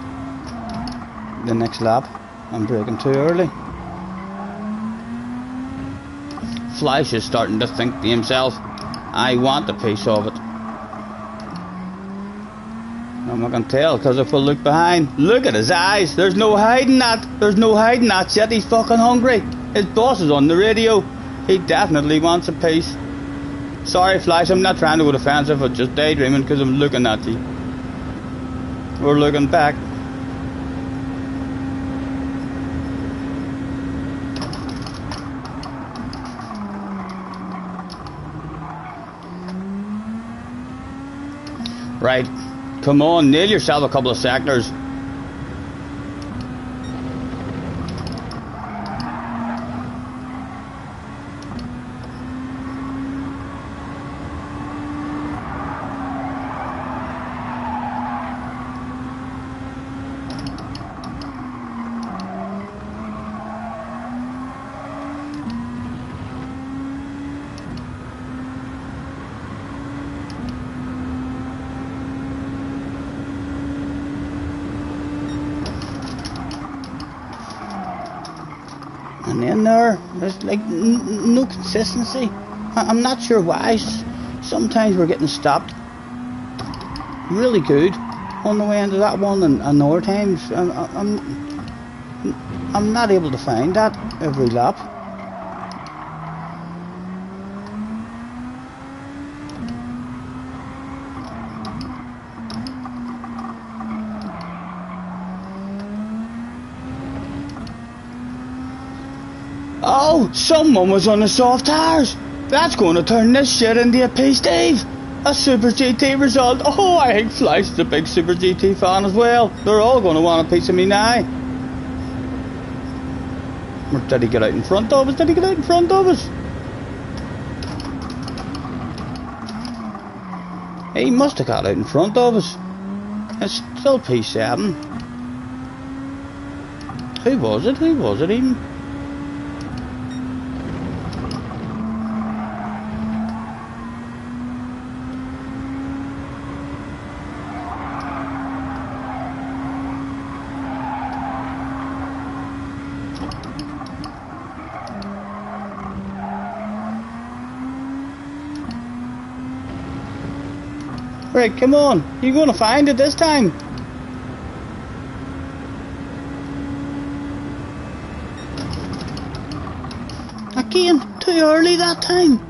the next lap I'm braking too early. Flash is starting to think to himself, I want a piece of it. I'm not going to tell, because if we look behind, look at his eyes. There's no hiding that. There's no hiding that shit. He's fucking hungry. His boss is on the radio. He definitely wants a piece. Sorry, Flash, I'm not trying to go defensive, but just daydreaming because I'm looking at you. We're looking back. Right, come on, nail yourself a couple of sectors. And then there's like no consistency. I'm not sure why. Sometimes we're getting stopped really good on the way into that one, and other times I'm not able to find that every lap. Oh, someone was on the soft tires. That's going to turn this shit into a piece, Dave. A Super GT result. Oh, I think Flash is a big Super GT fan as well. They're all going to want a piece of me now. Or did he get out in front of us? Did he get out in front of us? He must have got out in front of us. It's still P7. Who was it? Who was it even? Right, come on. You're going to find it this time. Again, too early that time.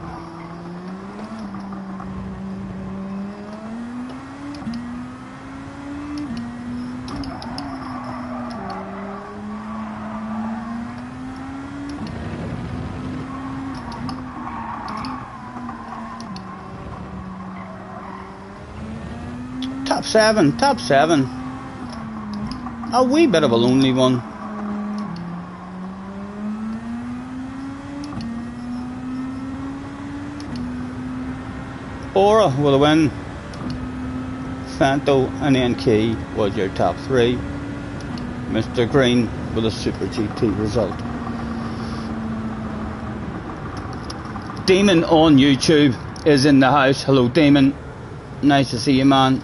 Top 7, top 7. A wee bit of a lonely one. Aura with a win. Fanto and then Key was your top 3. Mr. Green with a Super GT result. Demon on YouTube is in the house. Hello Demon. Nice to see you, man.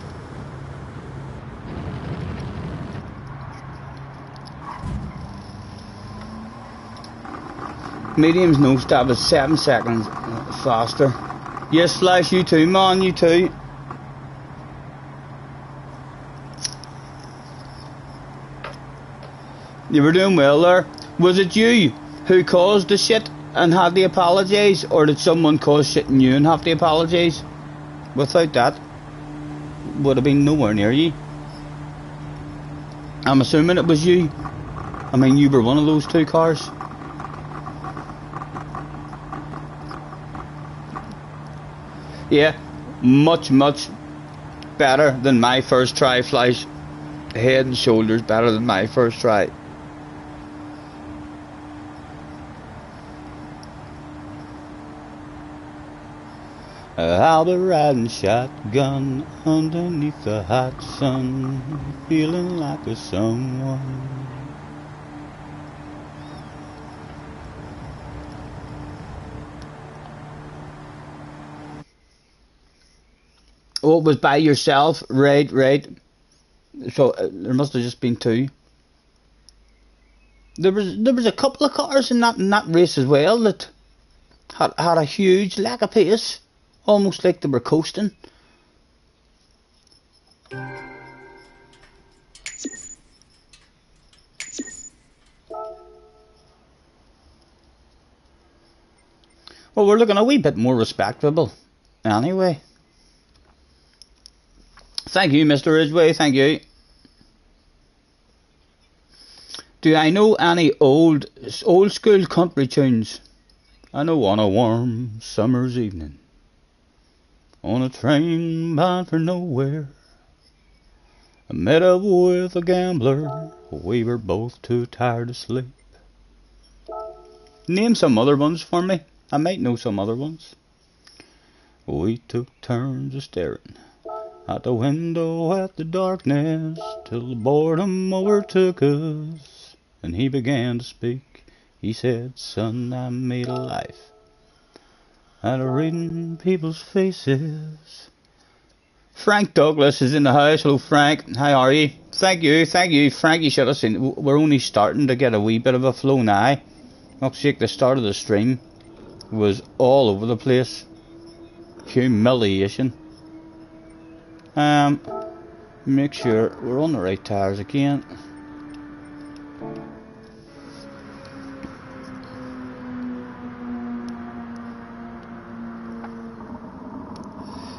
Medium's no stop is 7 seconds faster. Yes, Slash, you too, man, you too. You were doing well there. Was it you who caused the shit and had to apologise, or did someone cause shit in you and have to apologise? Without that, would have been nowhere near you. I'm assuming it was you. I mean, you were one of those 2 cars. Yeah, much better than my first try, Flash. Head and shoulders better than my first try. I'll be riding shotgun underneath the hot sun, feeling like a someone. Oh, it was by yourself, right. So there must have just been 2. There was a couple of cars in that race as well that had a huge lack of pace, almost like they were coasting. Well, we're looking a wee bit more respectable, anyway. Thank you, Mr. Ridgway, thank you. Do I know any old school country tunes? I know on a warm summer's evening, on a train bound for nowhere, I met up with a gambler, we were both too tired to sleep. Name some other ones for me, I might know some other ones. We took turns of staring out the window at the darkness, till the boredom overtook us, and he began to speak. He said, son, I made a life out of reading people's faces. Frank Douglas is in the house. Hello Frank, how are you? Thank you. Frank, you should have seen, we're only starting to get a wee bit of a flow now. Looks like the start of the stream was all over the place. Humiliation. Make sure we're on the right tires again.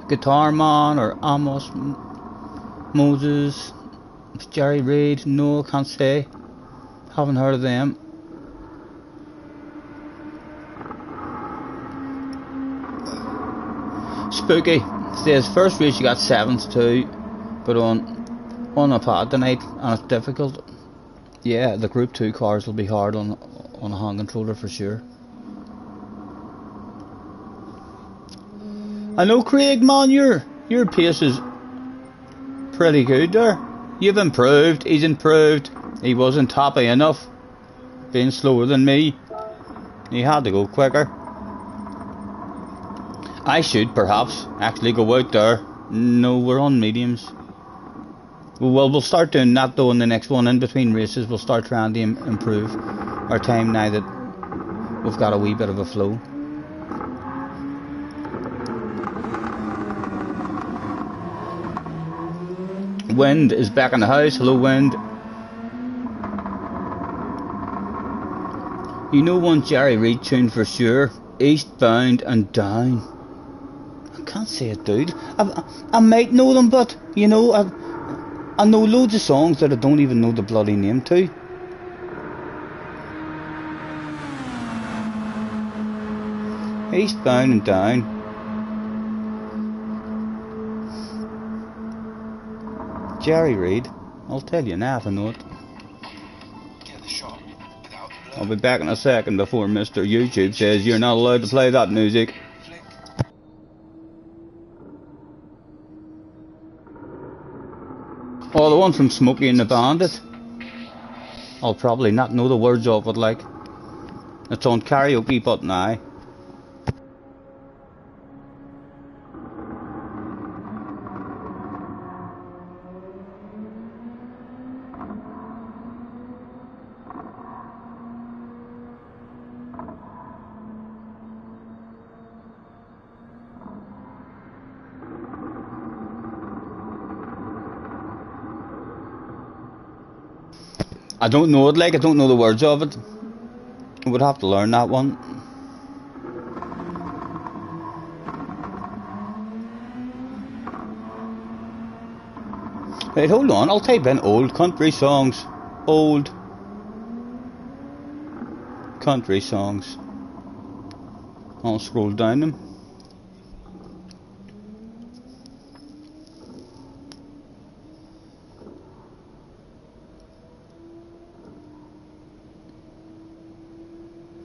Guitar Man or Amos Moses, Jerry Reid, no, can't say. Haven't heard of them. Spooky says first race you got 7th too, but on a pad tonight, and it's difficult. Yeah, the Group 2 cars will be hard on a hand controller for sure. I know, Craig, man, your pace is pretty good there. You've improved, he's improved. He wasn't happy enough being slower than me. He had to go quicker. I should perhaps actually go out there. No, we're on mediums. Well, we'll start doing that though in the next one. In between races, we'll start trying to improve our time now that we've got a wee bit of a flow. Wind is back in the house. Hello, Wind. You know one Jerry Reid tune for sure? Eastbound and Down. I can't say it, dude. I might know them, but you know, I know loads of songs that I don't even know the bloody name to. Eastbound and Down. Jerry Reid. I'll tell you now if I know it. Get the shot without the blow. I'll be back in a second before Mr. YouTube says you're not allowed to play that music. Flick. Oh, the one from Smokey and the Bandit. I'll probably not know the words of it, like. It's on karaoke, but now. I don't know it, like, I don't know the words of it. I would have to learn that one. Wait, hold on, I'll type in old country songs. Old country songs. I'll scroll down them.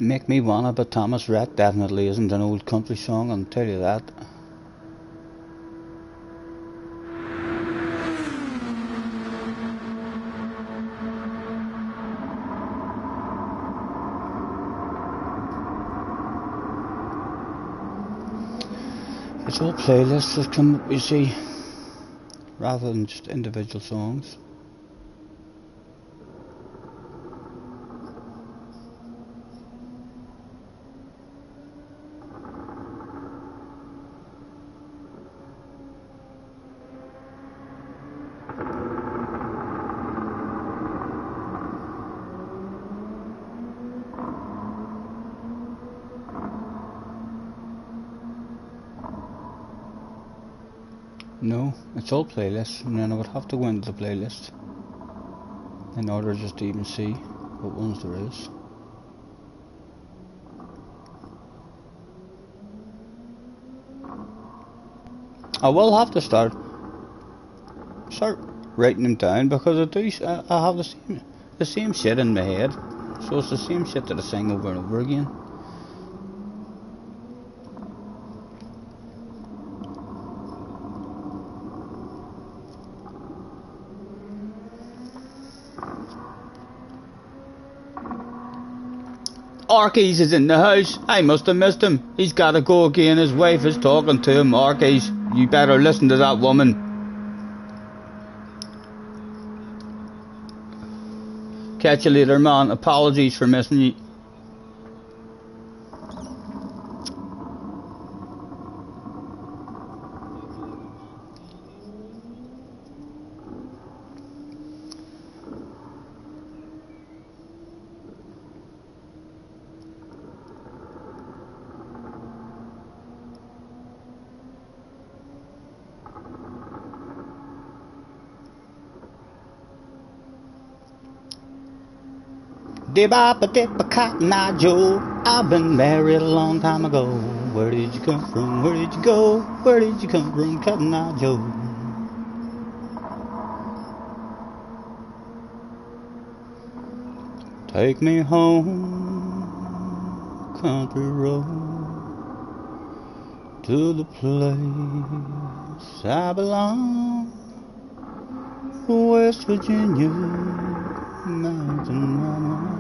Make Me Wanna, but Thomas Rhett definitely isn't an old country song, I'll tell you that. It's all playlists that come up, you see, rather than just individual songs. No, it's all playlists, and then I would have to go into the playlist in order just to even see what ones there is. I will have to start writing them down, because I have the same shit in my head, so it's the same shit that I sing over and over again. Arkies is in the house. I must have missed him. He's gotta go again. His wife is talking to him. Arkies, you better listen to that woman. Catch you later, man. Apologies for missing you. Dip-a-ba-dip-a Cotton Eye Joe, I've been married a long time ago. Where did you come from? Where did you go? Where did you come from, Cotton Eye Joe? Take me home, country road, to the place I belong, West Virginia, mountain mama.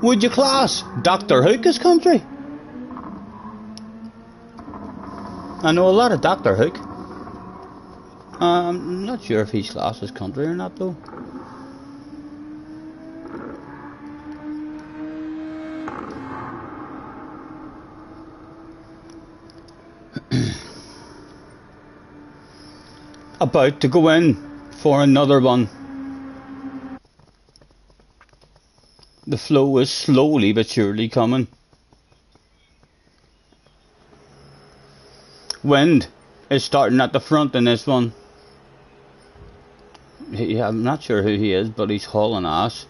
Would you class Dr. Hook as country? I know a lot of Dr. Hook. I'm not sure if he's classed as country or not though. About to go in for another one. The flow is slowly but surely coming. Wind is starting at the front in this one. I'm not sure who he is, but he's hauling ass.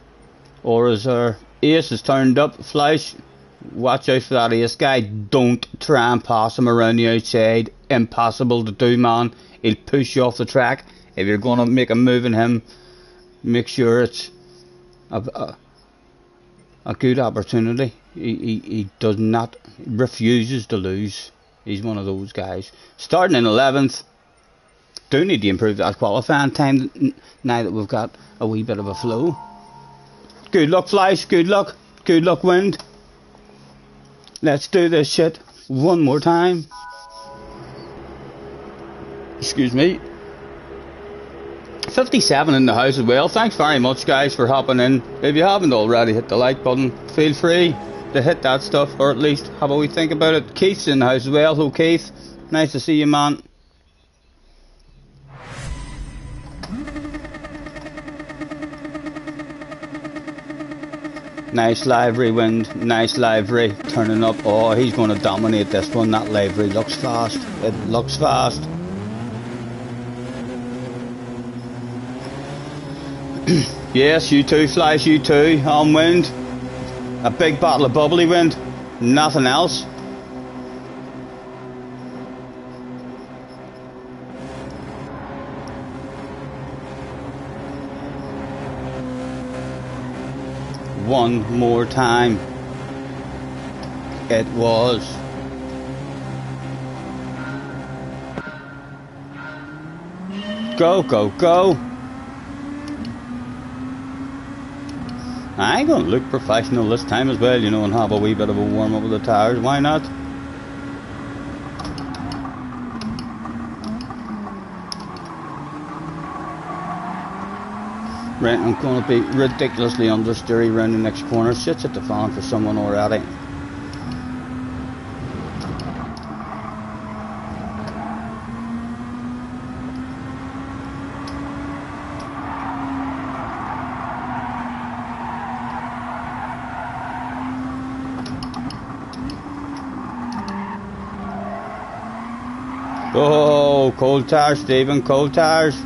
Or is our ace is turned up, Flash. Watch out for that ace guy. Don't try and pass him around the outside. Impossible to do, man. He'll push you off the track. If you're going to make a move in him, make sure it's a good opportunity. He does not, refuses to lose. He's one of those guys. Starting in 11th. Do need to improve that qualifying time now that we've got a wee bit of a flow. Good luck, Flash. Good luck. Good luck, Wind. Let's do this shit one more time. Excuse me. 57 in the house as well. Thanks very much, guys, for hopping in. If you haven't already hit the like button, feel free to hit that stuff, or at least have a wee think about it. Keith's in the house as well. Hello, Keith. Nice to see you, man. Nice livery, Wind. Nice livery. Turning up. Oh, he's going to dominate this one. That livery looks fast. It looks fast. Yes, you too, Flash. You too. On Wind. A big bottle of bubbly, Wind. Nothing else. One more time. It was. Go, go, go. I ain't gonna look professional this time as well, you know, and have a wee bit of a warm up with the tires. Why not? Right, I'm going to be ridiculously understeery around the next corner. Sits at the fan for someone already. Oh, cold tires, Stephen, cold tires.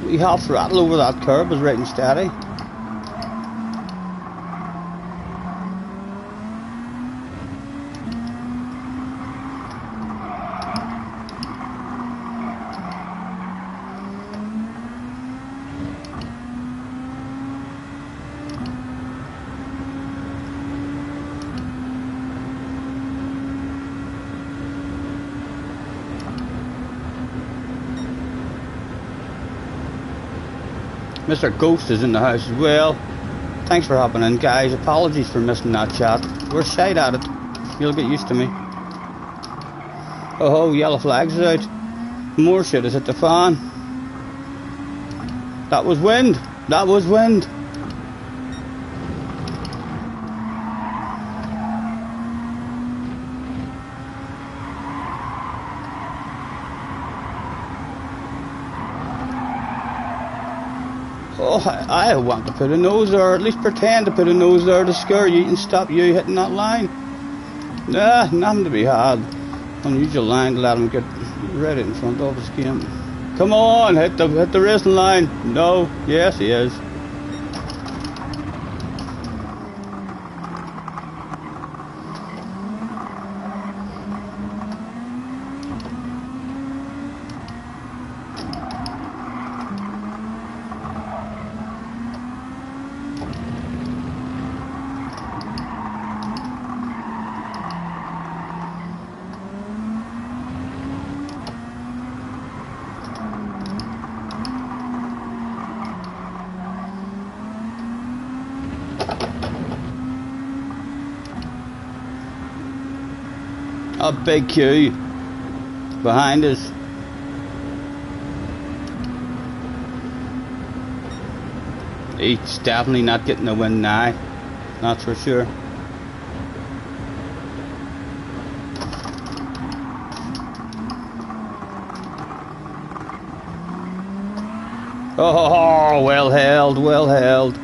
We half throttle over that curb was right and steady. Mr. Ghost is in the house as well. Thanks for hopping in, guys. Apologies for missing that chat. We're shite at it. You'll get used to me. Oh, yellow flags is out. More shit is hit the fan. That was Wind. That was Wind. Oh, I want to put a nose there, or at least pretend to put a nose there to scare you and stop you hitting that line. Nah, nothing to be had. Unusual line to let him get right in front of us again. Come on, hit the racing line. No, yes he is. A big queue behind us. He's definitely not getting the win now, that's for sure. Oh, well held, well held.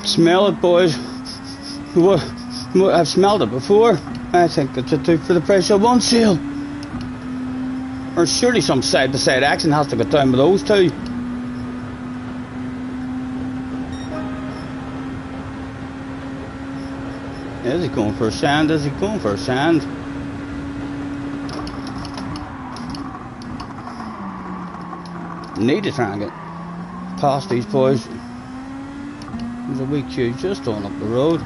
Smell it, boys. What? I've smelled it before. I think it's a 2 for the price of 1 sale. Or surely some side-to-side action has to go down with those two. Is he going for a sand? Is he going for a sand? Need to try and get past these boys. There's a wee queue just on up the road.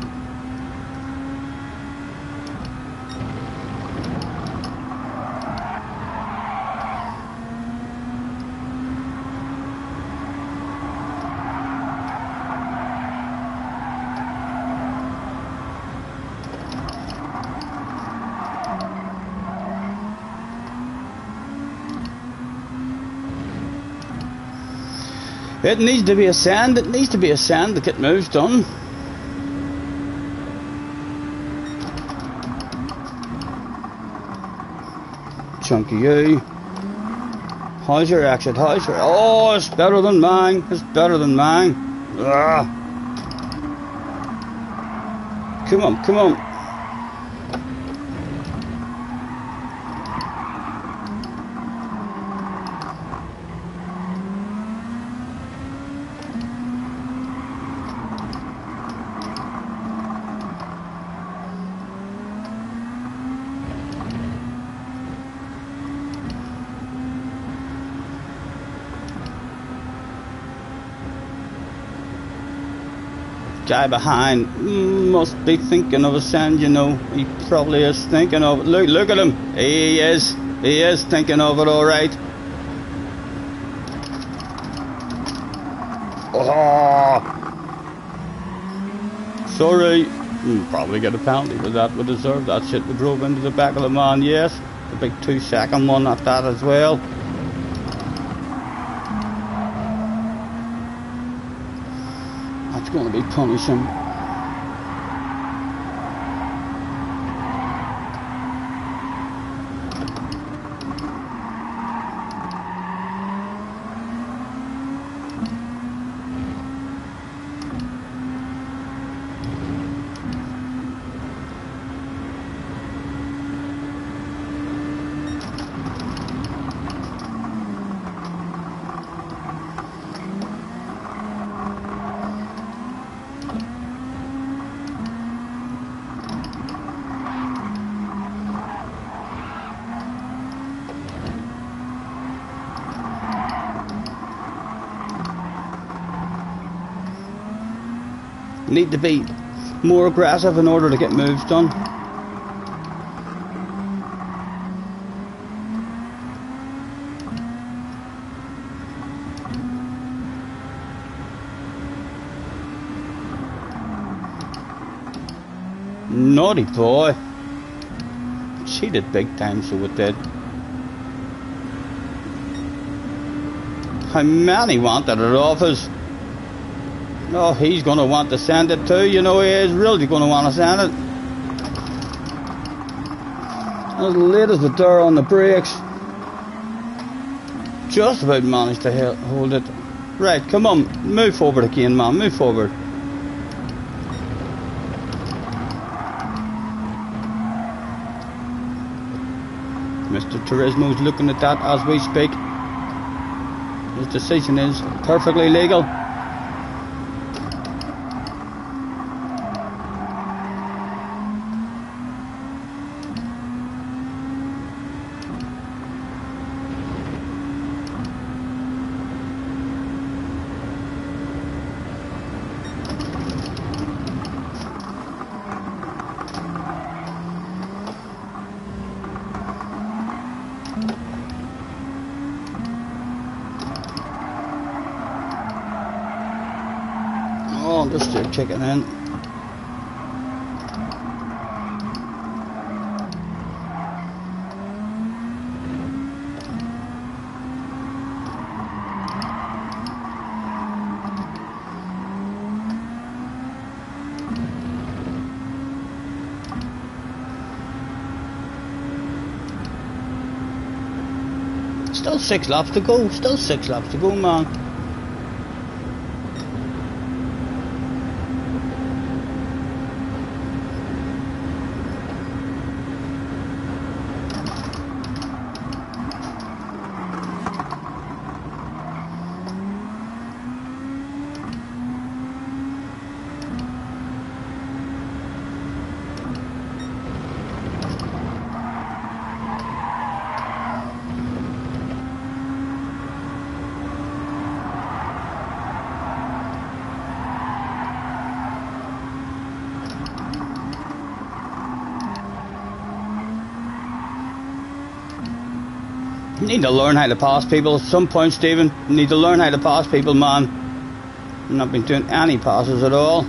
It needs to be a sand, it needs to be a sand to get moves done. Chunky you. How's your exit? How's your... Oh, it's better than mine. It's better than mine. Ugh. Come on, come on. Guy behind must be thinking of a sand, you know. He probably is thinking of it. Look at him. He is thinking of it, all right. Oh, sorry. Probably get a penalty for that. Would deserve that shit. We drove into the back of the man. Yes, the big 2-second one at that as well. Going to be punishing. Need to be more aggressive in order to get moves done. Naughty boy. Cheated big time, so it did. How many wanted it off us? Oh, he's going to want to send it too. You know, he is really going to want to send it. As late as the door on the brakes. Just about managed to hold it. Right, come on. Move forward again, man. Move forward. Mr. Turismo's looking at that as we speak. His decision is perfectly legal. Oh, they're still kicking in. Still 6 laps to go. Still 6 laps to go, man. You need to learn how to pass people at some point, Stephen. You need to learn how to pass people, man. I've not been doing any passes at all.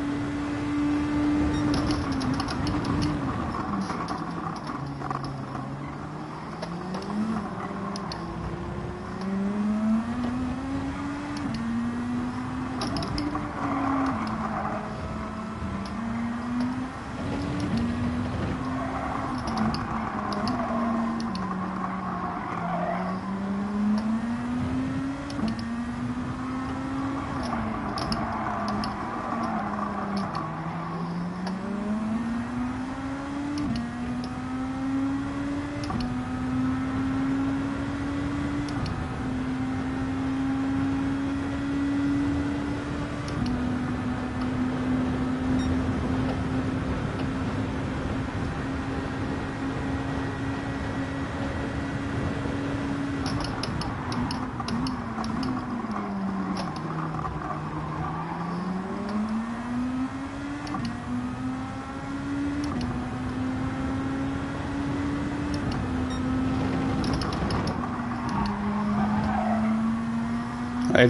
Right,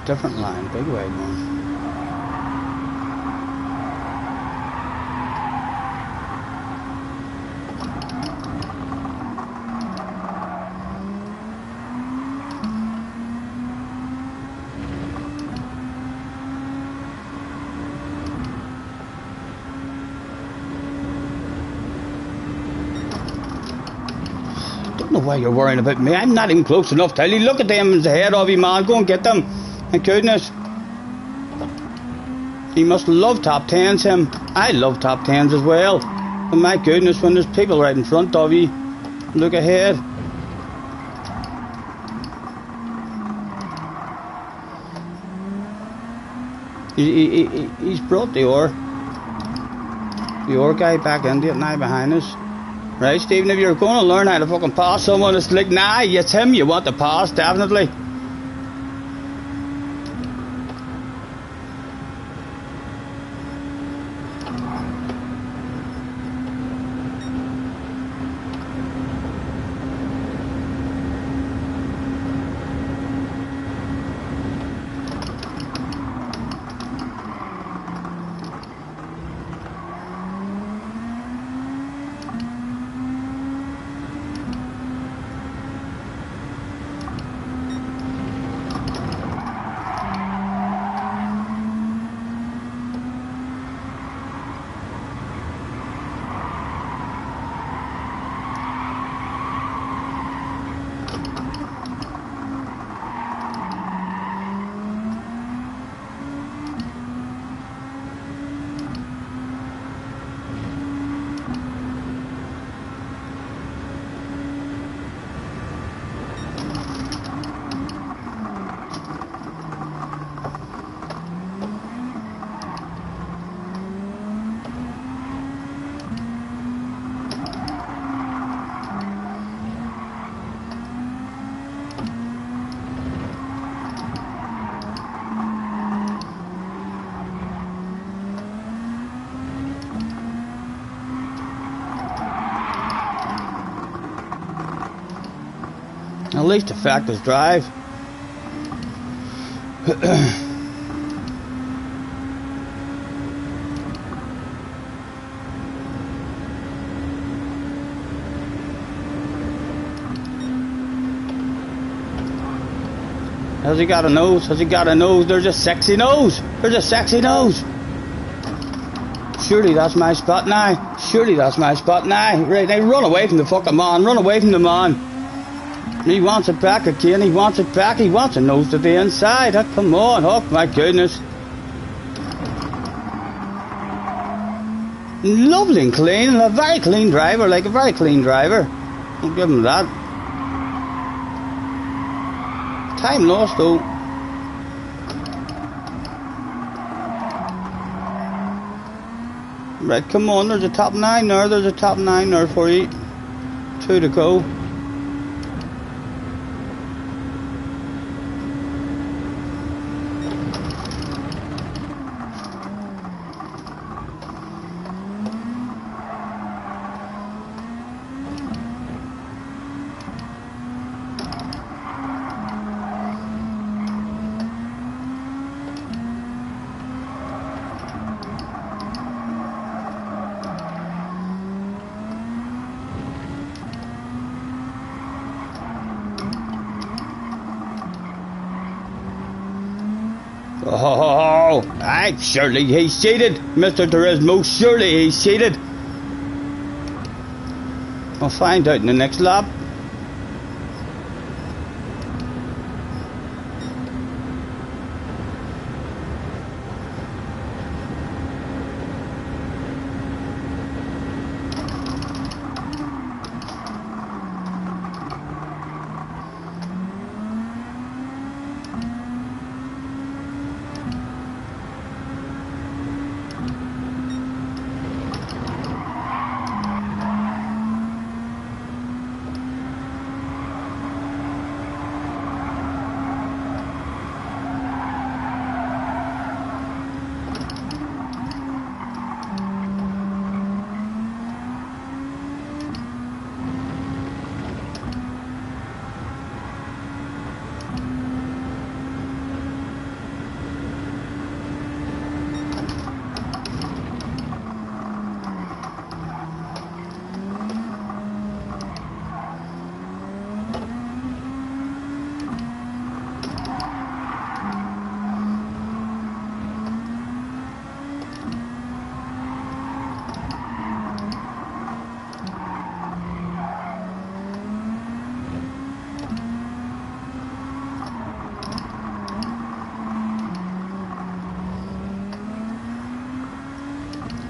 different line, big wide one. Don't know why you're worrying about me. I'm not even close enough. Tell you, look at them ahead of you, man. Go and get them. My goodness. He must love top tens, him. I love top tens as well. But my goodness, when there's people right in front of you, look ahead. He's brought the ore guy back into it now behind us. Right, Stephen, if you're going to learn how to fucking pass someone, it's like, nah, it's him you want to pass, definitely. At least the fact is drive. Has he got a nose? Has he got a nose? There's a sexy nose. There's a sexy nose. Surely that's my spot now. Surely that's my spot now. Right, now run away from the fucking man. Run away from the man. He wants it back again. He wants it back. He wants a nose to the inside. Oh, come on. Oh, my goodness. Lovely and clean. A very clean driver. Like a very clean driver. I'll give him that. Time lost though. Right, come on, there's a top 9 there, there's a top 9 there for you. 2 to go. Oh, aye, surely he's cheated, Mr. Turismo, surely he's cheated. I'll find out in the next lap.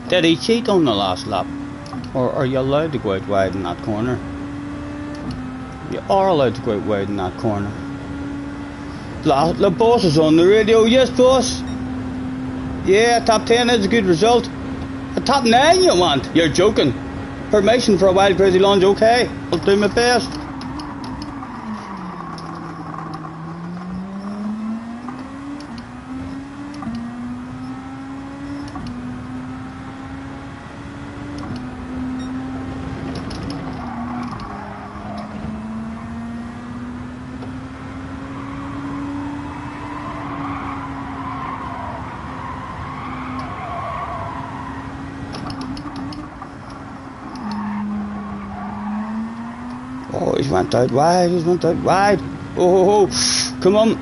Did he cheat on the last lap? Or are you allowed to go out wide in that corner? You are allowed to go out wide in that corner. The boss is on the radio. Yes, boss. Yeah, top 10 is a good result. A top 9 you want? You're joking. Permission for a wild crazy lunge, okay. I'll do my best. Oh, he's went out wide, he's went out wide. Oh, come on.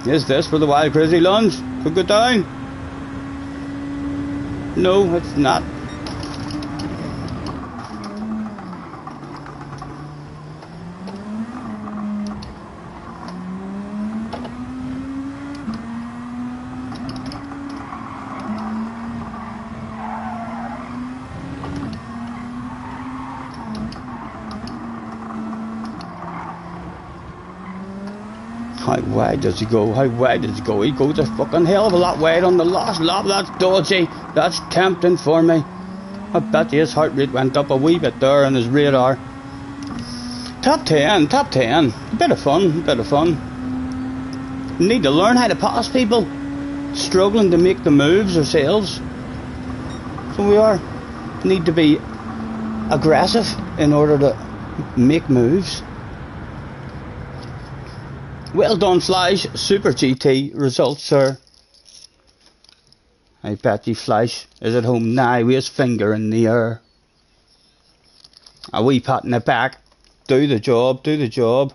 Is this for the wild crazy lunge? Could go down. No, it's not. How wide does he go? How wide does he go? He goes a fucking hell of a lot wide on the last lap. That's dodgy. That's tempting for me. I bet his heart rate went up a wee bit there on his radar. Top 10, top 10. A bit of fun, bit of fun. Need to learn how to pass people. Struggling to make the moves ourselves. So we are. Need to be aggressive in order to make moves. Well done, Flash. Super GT results, sir. I bet you Flash is at home now with his finger in the air. A wee pat in the back. Do the job, do the job.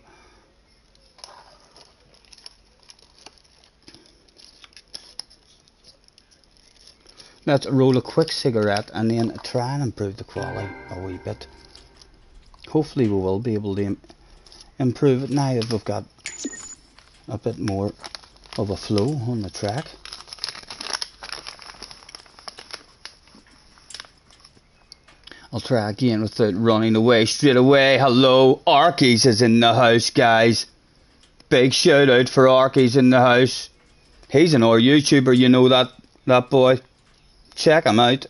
Let's roll a quick cigarette and then try and improve the quality a wee bit. Hopefully we will be able to improve it now that we've got a bit more of a flow on the track. I'll try again without running away straight away. Hello, Arkies is in the house, guys. Big shout out for Arkies in the house. He's an our YouTuber, you know that boy. Check him out.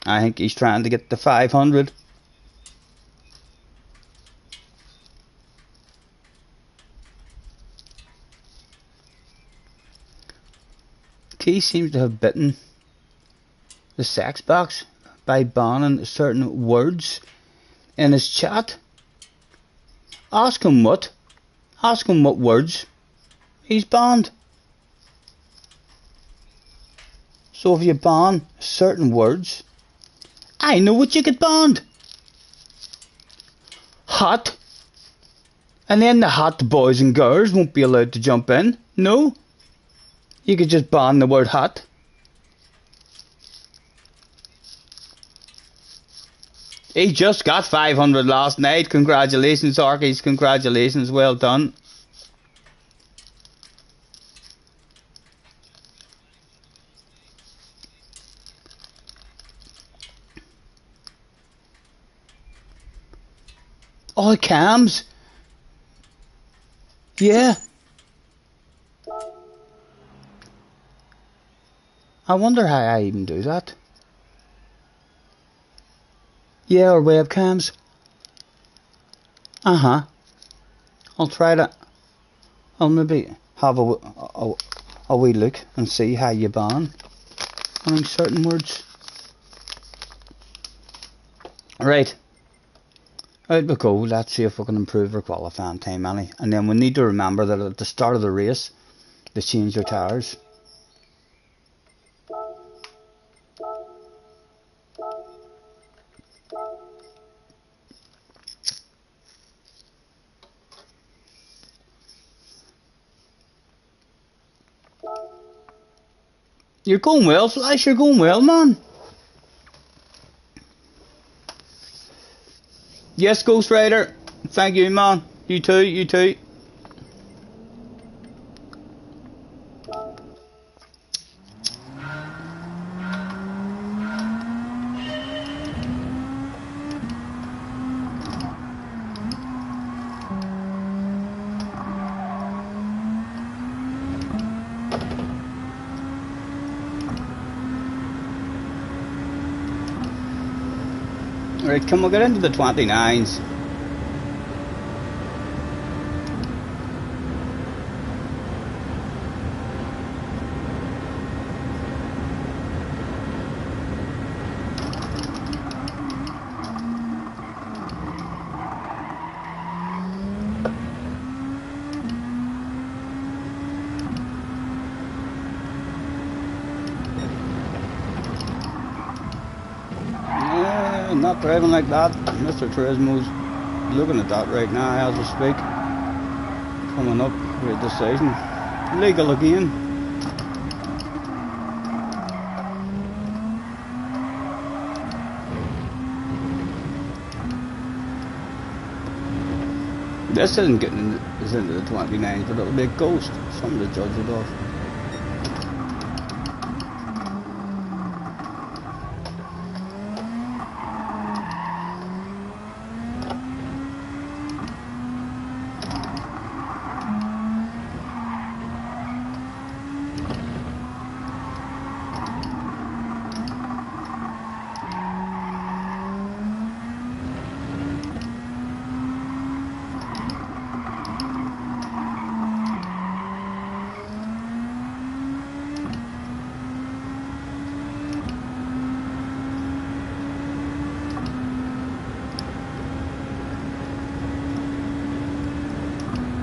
I think he's trying to get to 500. Key seems to have bitten the sex box by banning certain words in his chat. Ask him what words he's banned. So if you ban certain words, I know what you get banned. Hot. And then the hot boys and girls won't be allowed to jump in. No. You could just ban the word hot. He just got 500 last night. Congratulations, Arkies. Congratulations. Well done. Oh, cams. Yeah. I wonder how I even do that. Yeah, or webcams. Uh-huh. I'll try that. I'll maybe have a wee look and see how you ban certain words. Right. Out we go. Let's see if we can improve our qualifying time, Annie. And then we need to remember that at the start of the race, they change their tyres. You're going well, Flash. You're going well, man. Yes, Ghost Rider. Thank you, man. You too, you too. Right, can we get into the 29s? Not driving like that. Mr. Turismo's looking at that right now as we speak. Coming up with a decision. Legal again. This isn't getting into the 29s, but it'll be a ghost. Something to judge it off.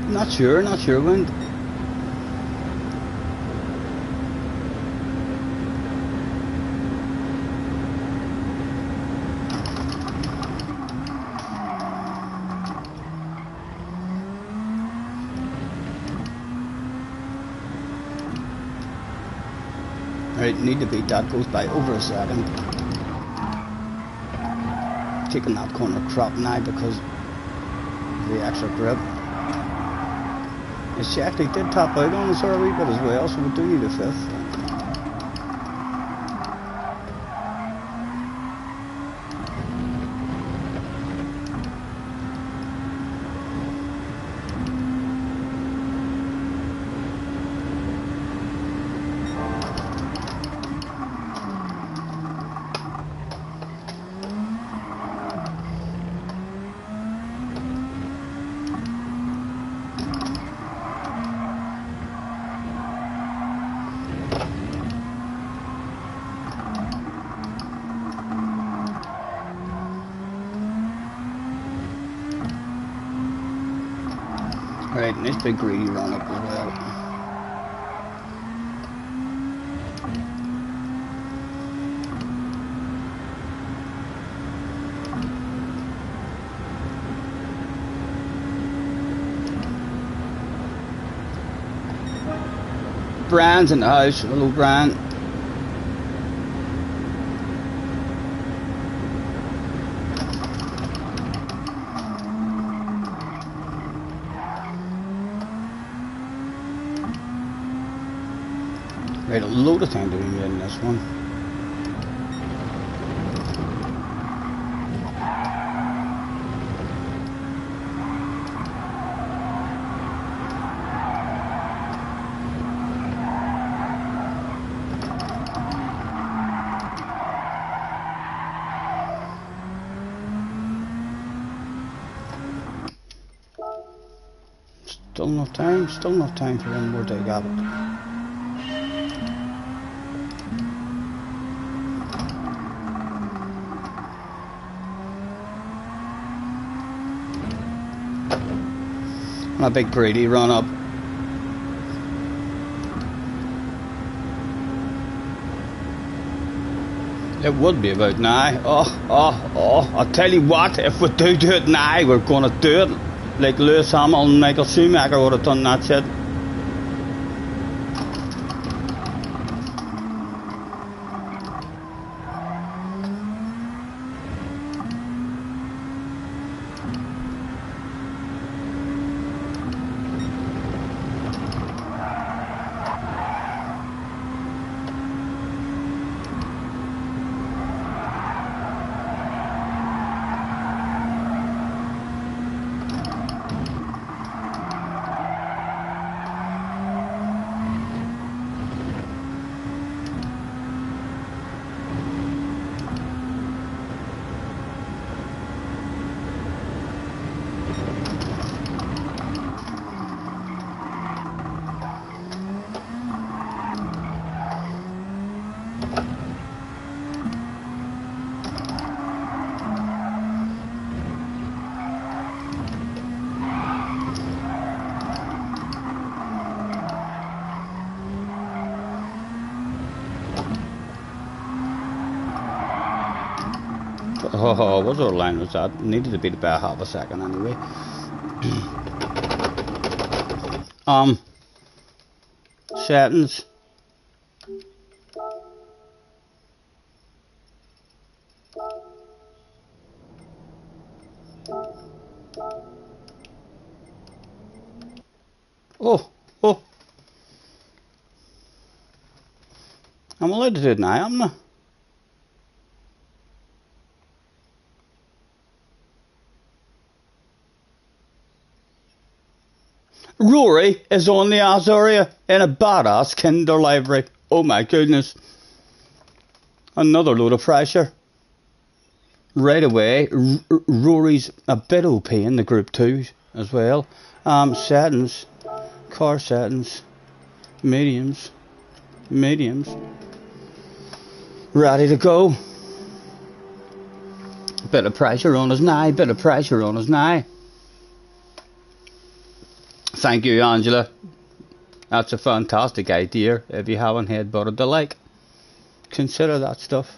Not sure, Wind. Right, need to beat that, goes by over a second. Taking that corner crop now because of the extra grip. She actually did top out on us there a wee bit as well, so we do need a 5th. Right, nice big greedy run up as well. Brian's in the house. Hello, Brian. Right, a load of time to be made in this one. Still enough time for one more dig at it. A big greedy run up. It would be about now. Oh, I'll tell you what, if we do it now, we're going to do it like Lewis Hamilton and Michael Schumacher would have done that shit. Oh, what sort of line was that? Needed to be about half a second anyway. Settings. Oh. I'm allowed to do it now, am I? Rory is on the Azoria in a badass Kinder library. Oh my goodness. Another load of pressure. Right away, Rory's a bit OP in the Group 2 as well. Settings, car settings, mediums. Ready to go. Bit of pressure on us now, Thank you, Angela. That's a fantastic idea. If you haven't headbutted the like, consider that stuff.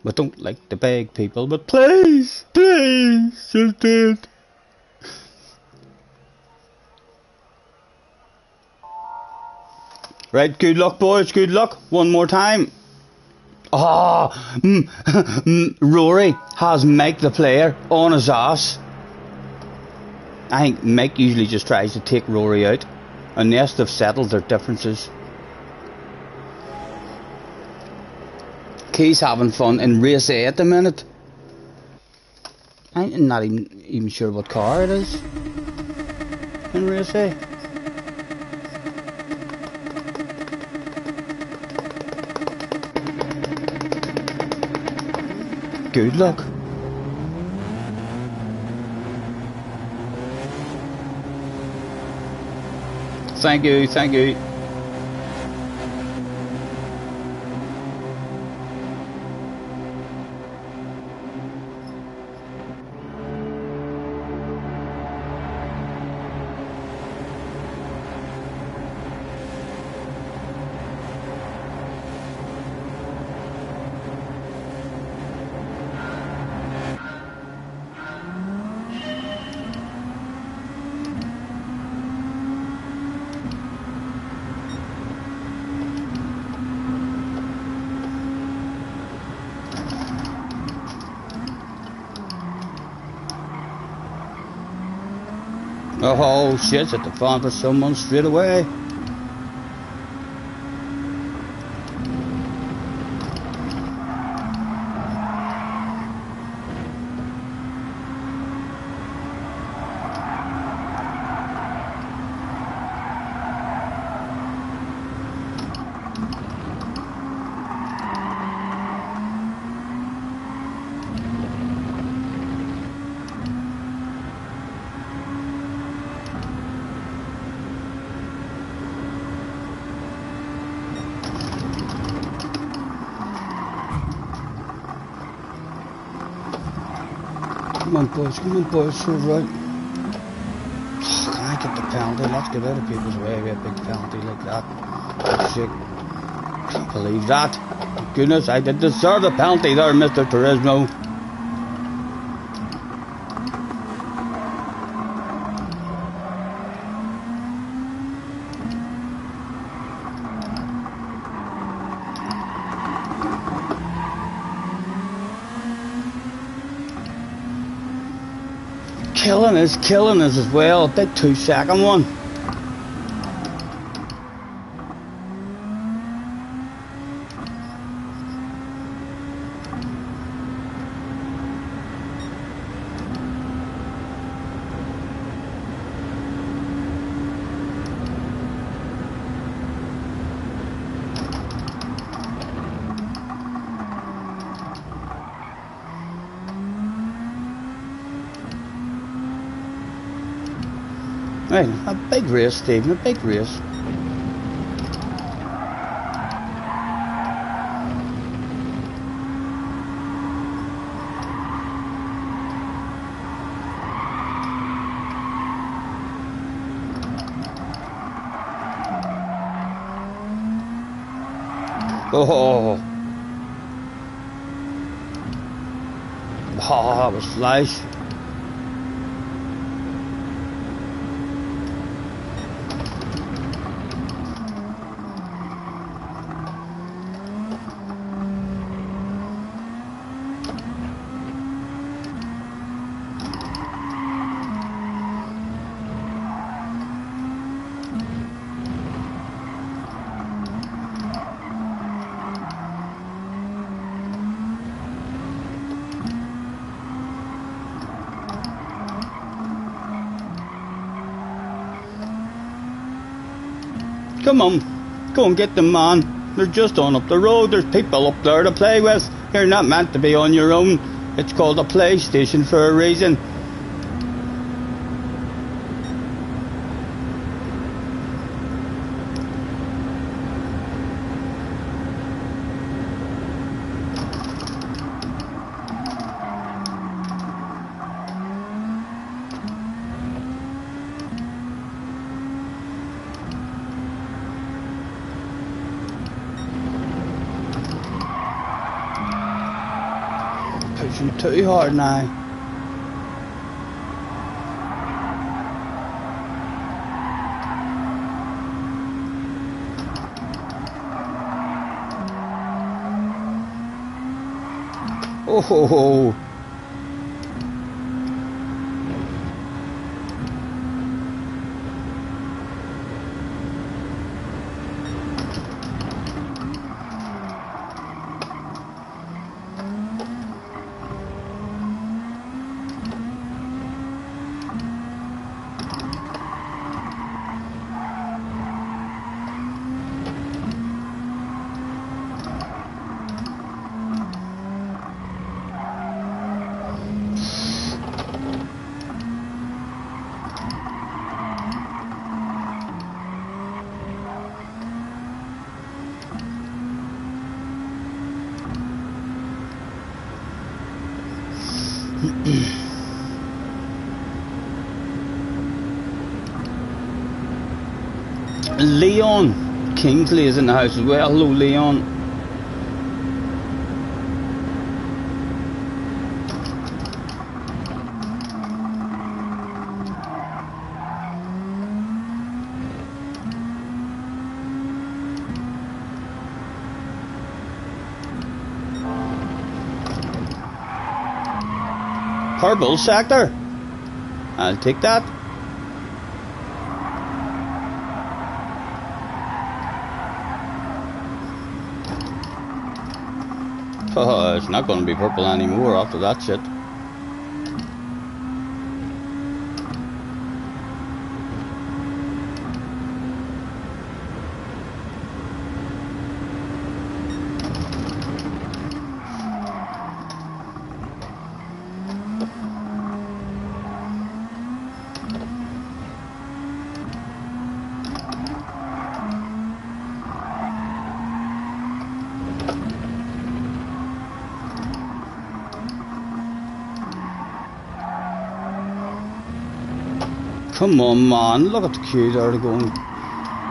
We don't like to beg people, but please, please, just do it. Right, good luck, boys, good luck. One more time. Rory has Mike the player on his ass. I think Mike usually just tries to take Rory out, unless they've settled their differences. Key's having fun in race A at the minute. I'm not even sure what car it is in race A. Good luck. Thank you, thank you. Oh shit, at the phone for someone straight away. Come on boys, so right. Oh, can I get the penalty? Let's get out of people's way with a big penalty like that. Shit. Can't believe that. Goodness, I did deserve the penalty there, Mr. Turismo. Killing us as well. Big 2-second one. Right, a big race, Stephen, a big race. Oh, that was nice. Come on, go and get them, man. They're just on up the road. There's people up there to play with. You're not meant to be on your own. It's called a PlayStation for a reason. pushing too hard now. Oh ho ho. Leon Kingsley is in the house as well. Hello, Leon. Purple sector. I'll take that. Oh, it's not going to be purple anymore after that shit. Come on, man, look at the queue there to go and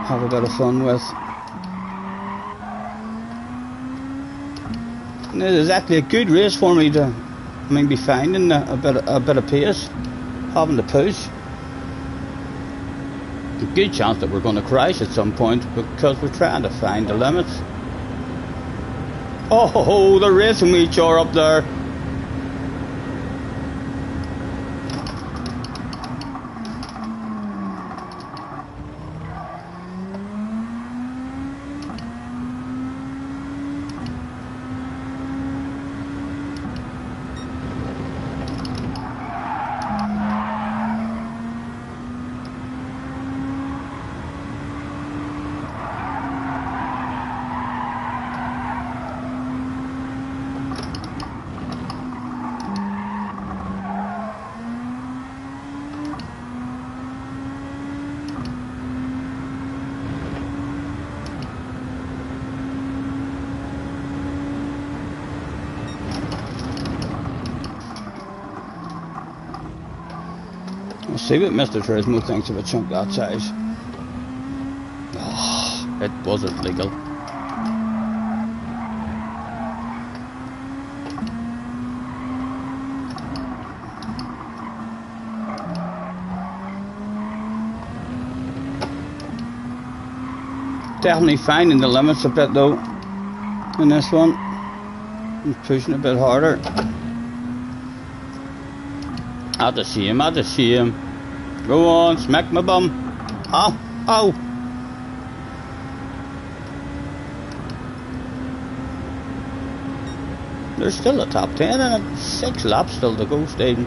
have a bit of fun with. And it is actually a good race for me to, be finding a bit of pace, having to push. A good chance that we're going to crash at some point because we're trying to find the limits. Oh, they're racing with each other up there. Let's see what Mr. Turismo thinks of a chunk that size. Oh, it wasn't legal. Definitely finding the limits a bit though in this one. I'm pushing a bit harder. At the shame, at the shame. Go on, smack my bum. Ow, ow. There's still a top 10 and 6 laps still to go, Stephen.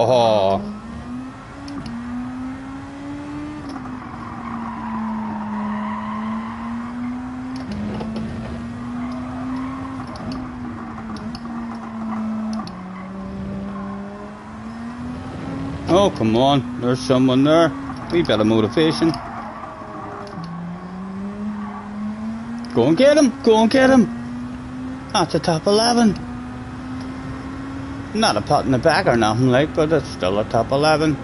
Oh. Oh, come on. There's someone there. We bit of motivation. Go and get him. Go and get him. That's the top 11. Not a pat in the back or nothing like, but it's still a top 11.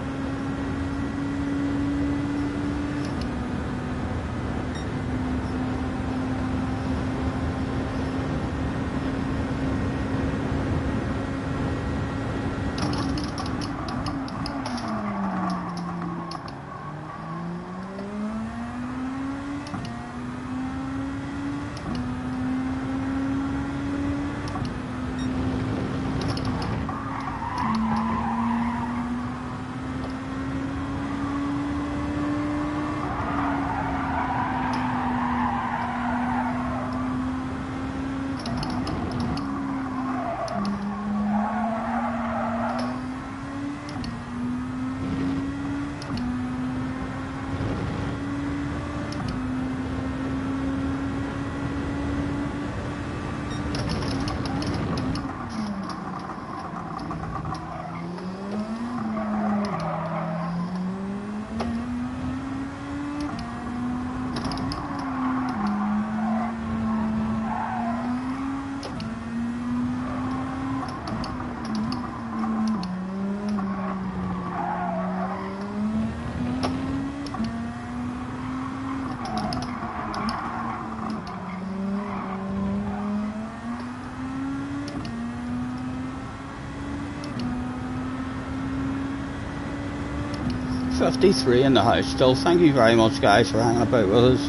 $53 in the house still. Thank you very much, guys, for hanging about with us.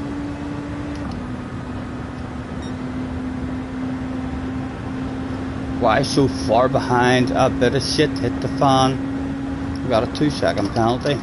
Why so far behind? A bit of shit hit the fan. We got a 2-second penalty.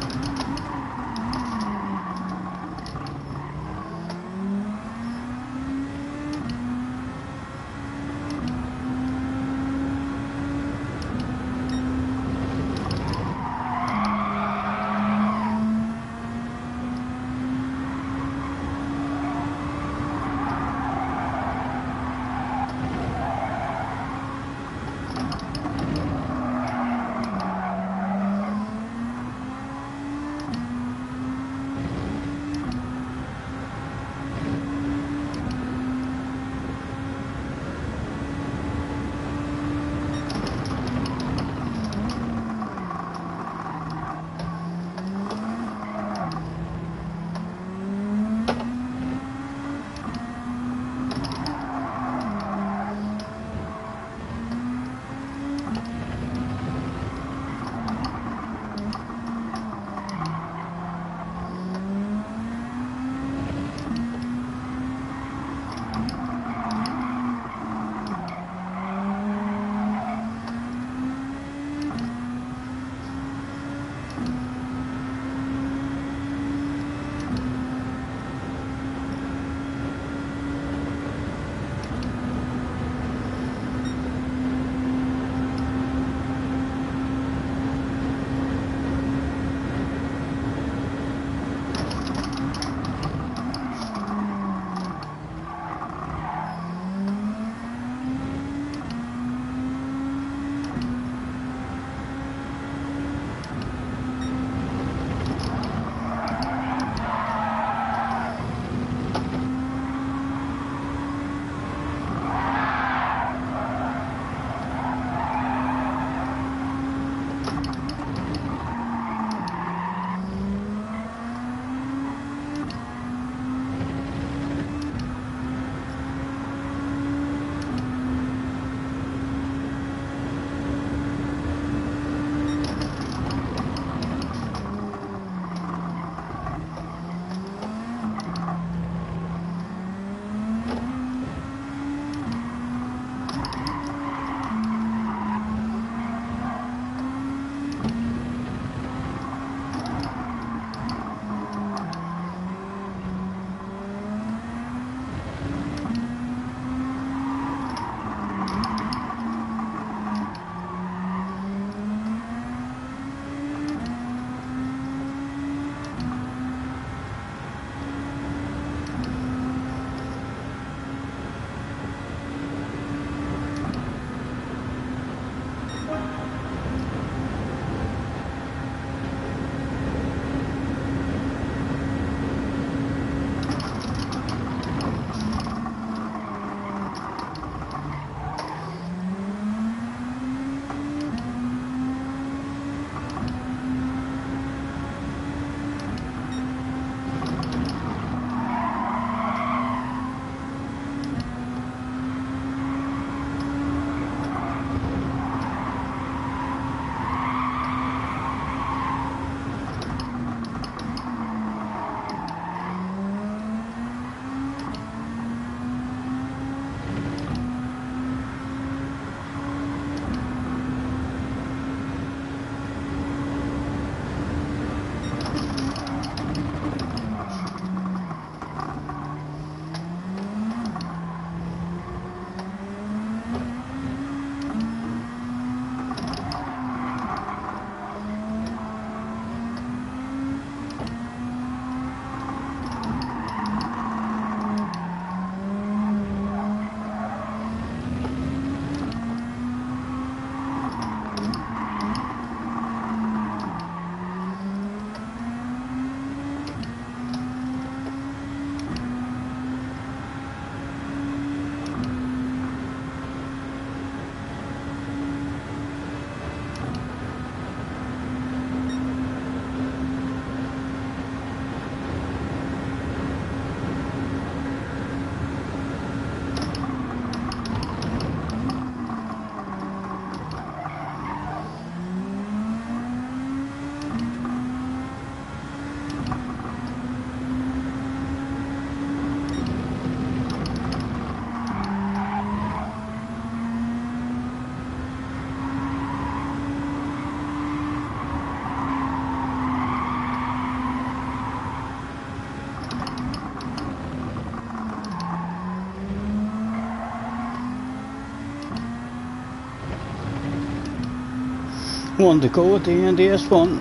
One to go at the end of this one.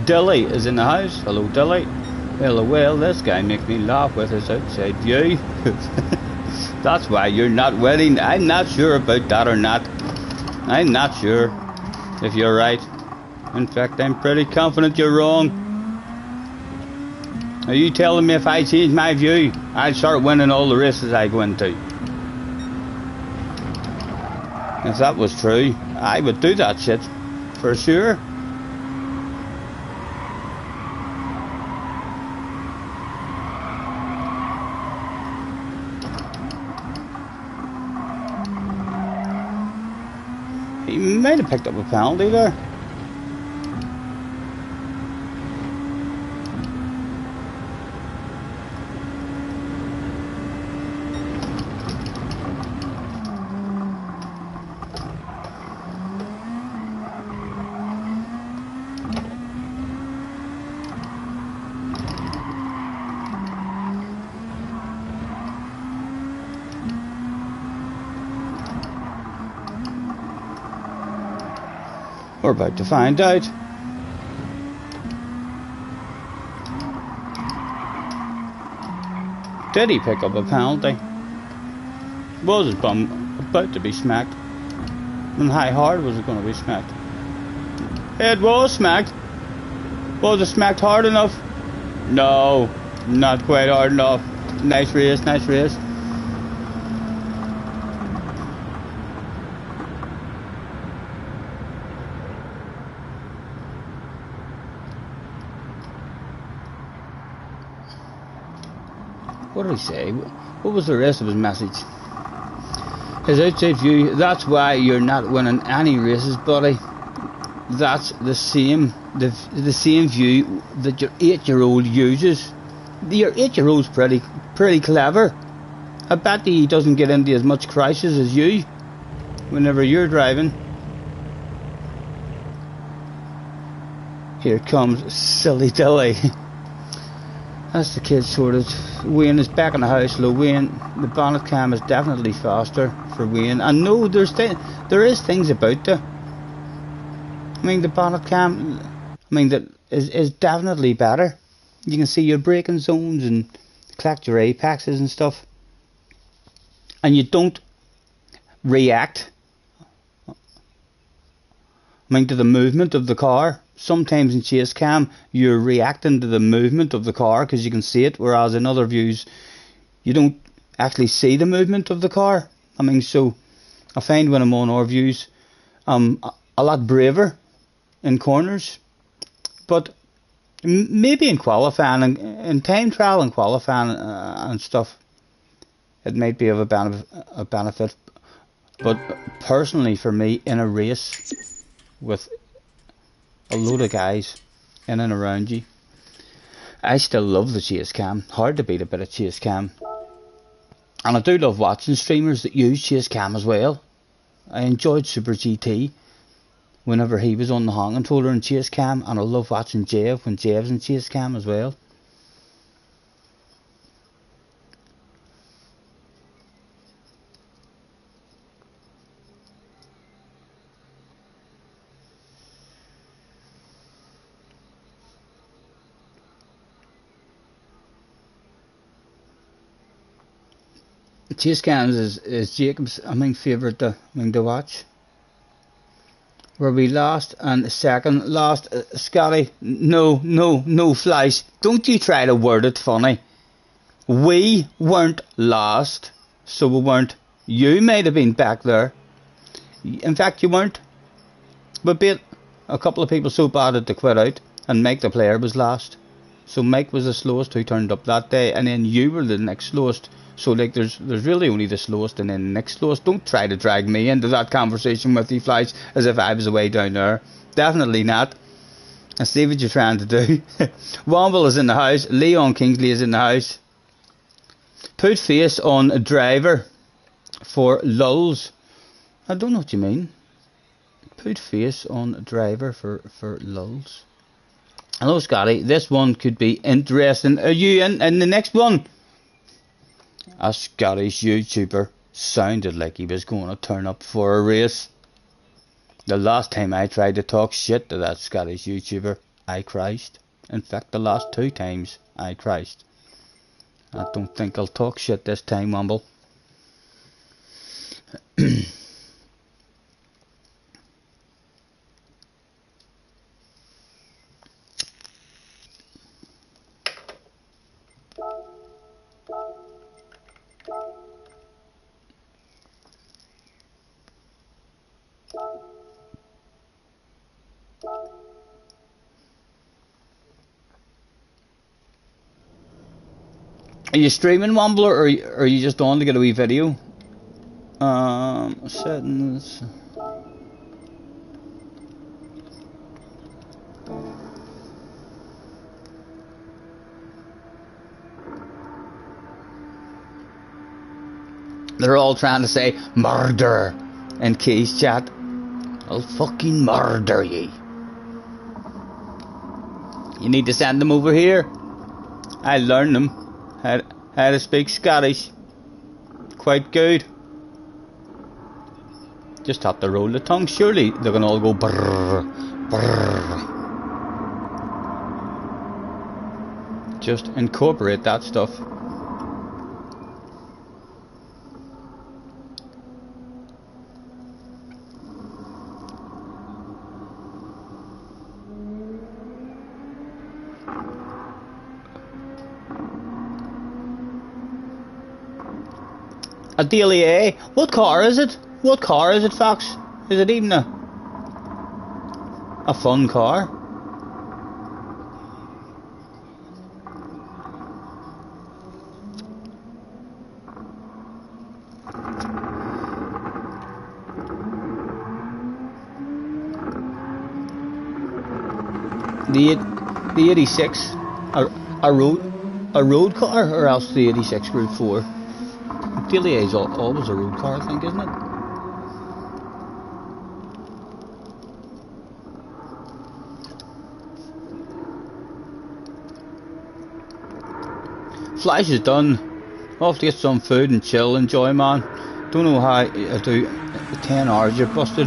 Dilly is in the house. Hello, Dilly. Well, this guy makes me laugh with his outside view. That's why you're not winning. I'm not sure about that or not. I'm not sure if you're right. In fact, I'm pretty confident you're wrong. Are you telling me if I change my view, I'll start winning all the races I go into? If that was true, I would do that shit. For sure. He might have picked up a penalty there. We're about to find out. Did he pick up a penalty? Was his bum about to be smacked? And how hard was it going to be smacked? It was smacked. Was it smacked hard enough? No, not quite hard enough. Nice race, nice race. What did he say? What was the rest of his message? His outside view, that's why you're not winning any races, buddy. That's the same view that your 8-year-old uses. Your 8-year-old's pretty clever. I bet he doesn't get into as much crisis as you whenever you're driving. Here comes silly Dilly. That's the kid sorted. Wayne is back in the house. Low Wayne, the bonnet cam is definitely faster for Wayne. I know there is things about it. I mean, the bonnet cam, that is definitely better. You can see your braking zones and collect your apexes and stuff, and you don't react. To the movement of the car. Sometimes in chase cam you're reacting to the movement of the car because you can see it, whereas in other views you don't actually see the movement of the car. So I find when I'm on our views a lot braver in corners, but maybe in qualifying, in time trial and qualifying and stuff, it might be of a benefit. But personally for me, in a race with a load of guys in and around you, I still love the chase cam. Hard to beat a bit of chase cam. And I do love watching streamers that use chase cam as well. I enjoyed Super GT whenever he was on the hand controller in chase cam, and I love watching Jev when Jev's in chase cam as well. Chase cams is Jacob's favourite to watch. Were we last and second? Last, Scotty? No flies. Don't you try to word it funny. We weren't last, so we weren't. You might have been back there. In fact, you weren't. But be it a couple of people so bad that they quit out, and Mike the player was last. So Mike was the slowest who turned up that day, and then you were the next slowest. So like there's really only the slowest and then the next slowest. Don't try to drag me into that conversation with you, Flies, as if I was away down there. Definitely not. And see what you're trying to do. Womble is in the house. Leon Kingsley is in the house. Put face on a driver for lulz. I don't know what you mean. Put face on a driver for lulz. Hello, Scotty. This one could be interesting. Are you in the next one? A Scottish YouTuber sounded like he was going to turn up for a race. The last time I tried to talk shit to that Scottish YouTuber, I crashed. In fact, the last 2 times I crashed. I don't think I'll talk shit this time, Womble. Are you streaming, Womble, or are you just on to get a wee video? Settings. They're all trying to say murder in Key's chat. I'll fucking murder ye. You need to send them over here. I learned them how to speak Scottish. Quite good. Just have to roll the tongue. Surely they can all go brrr, brrr. Just incorporate that stuff. A Daily A? What car is it? What car is it, Fox? Is it even a fun car? The 86, a road car, or else the 86 Group 4. Daily A is always a road car, I think, isn't it? Flash is done. Off to get some food and chill, enjoy, man. Don't know how I do 10 hours you're busted.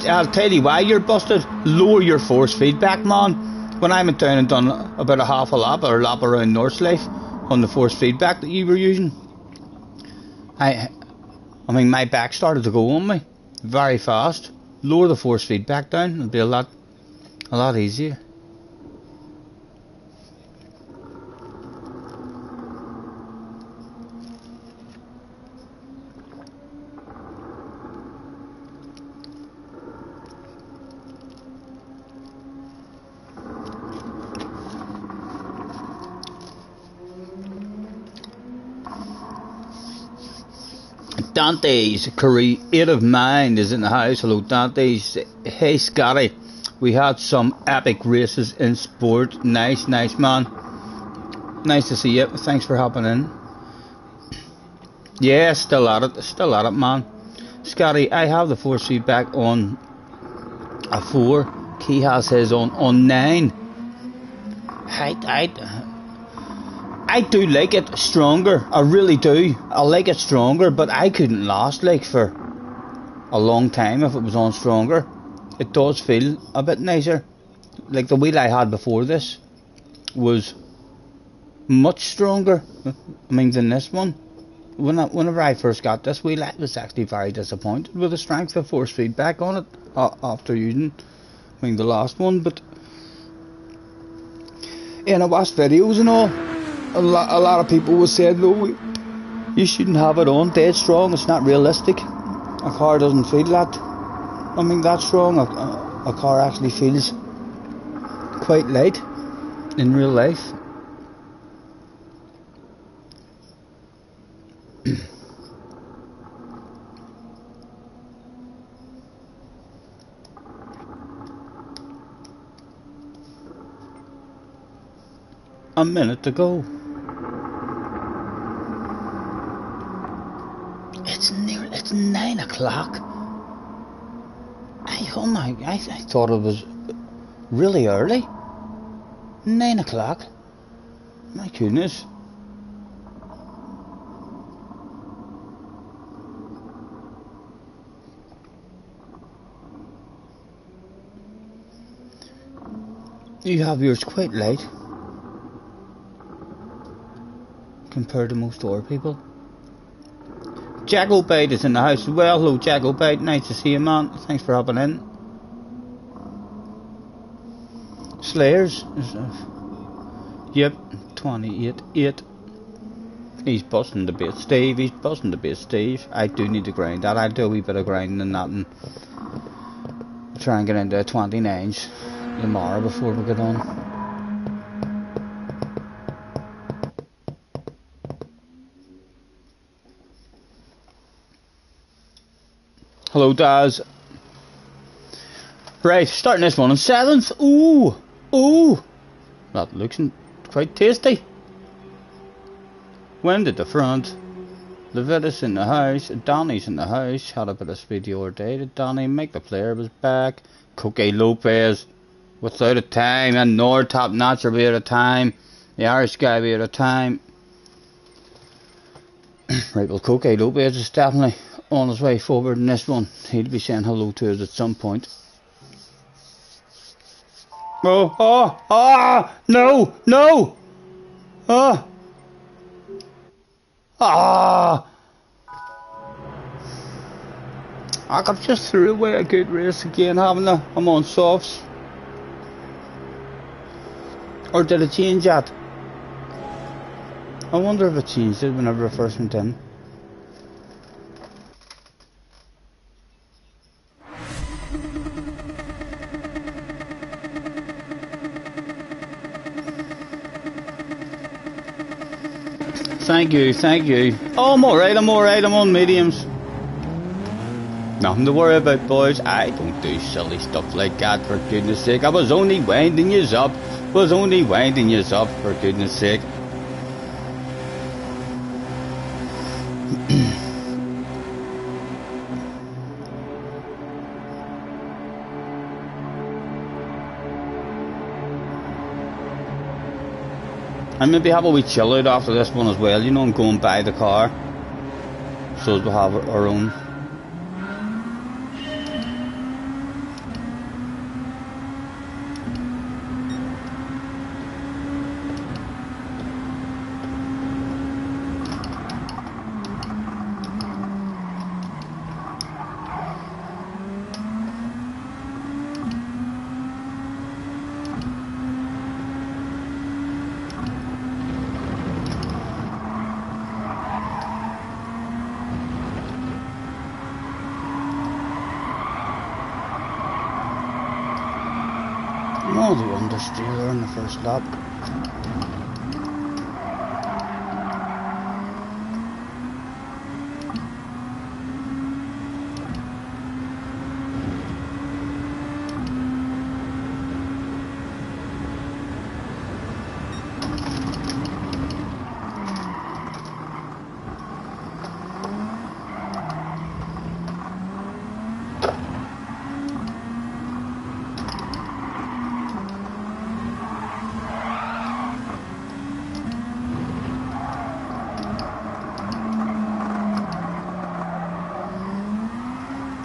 I'll tell you why you're busted. Lower your force feedback, man. When I went down and done about a half a lap or a lap around Northleaf on the force feedback that you were using, I mean, my back started to go on me very fast. Lower the force feedback down, it'll be a lot easier. Dante's creative mind is in the house. Hello, Dante's. Hey, Scotty. We had some epic races in sport. Nice, man. Nice to see you. Thanks for hopping in. Yeah, still at it, man. Scotty, I have the force feedback on a 4. Key has his on 9. I do like it stronger. I really do. I like it stronger, but I couldn't last like for a long time if it was on stronger. It does feel a bit nicer. Like the wheel I had before this was much stronger, I mean, than this one. Whenever I first got this wheel, I was actually very disappointed with the strength of force feedback on it after using, I mean, the last one. But and I watched videos and all. A lot of people were saying, no, you shouldn't have it on dead strong. It's not realistic. A car doesn't feel that. I mean, that strong. a car actually feels quite light in real life. A minute to go. It's 9 o'clock. I thought it was really early. 9 o'clock. My goodness. You have yours quite late compared to most other people. Jack O'Bade is in the house as well. Hello, Jack O'Bade. Nice to see you, man. Thanks for hopping in. Slayers. Yep, 28. He's busting the bit, Steve. He's busting the bit, Steve. I do need to grind that. I'll do a wee bit of grinding and that and try and get into 29s tomorrow before we get on. Hello, Daz. Right, starting this one on 7th. Ooh. That looks quite tasty. Wind at the front. Levitas in the house. Donny's in the house. Had a bit of speed the other day. Did Donny make the player was back? Coque Lopez without a time. And Nord top notch will be at a time. The Irish guy will be at a time. Right, well, Coque Lopez is definitely on his way forward in this one. He'll be saying hello to us at some point. No! I got just threw away a good race again, haven't I? I'm on softs. Or did it change that? I wonder if it changed it whenever I first went in. Thank you. Oh, I'm alright, I'm on mediums. Nothing to worry about, boys. I don't do silly stuff like that, for goodness sake. I was only winding yous up. For goodness sake. And maybe have a wee chill out after this one as well, you know, and go and buy the car. So as we'll have our own. Oh, the understeer in the first lap.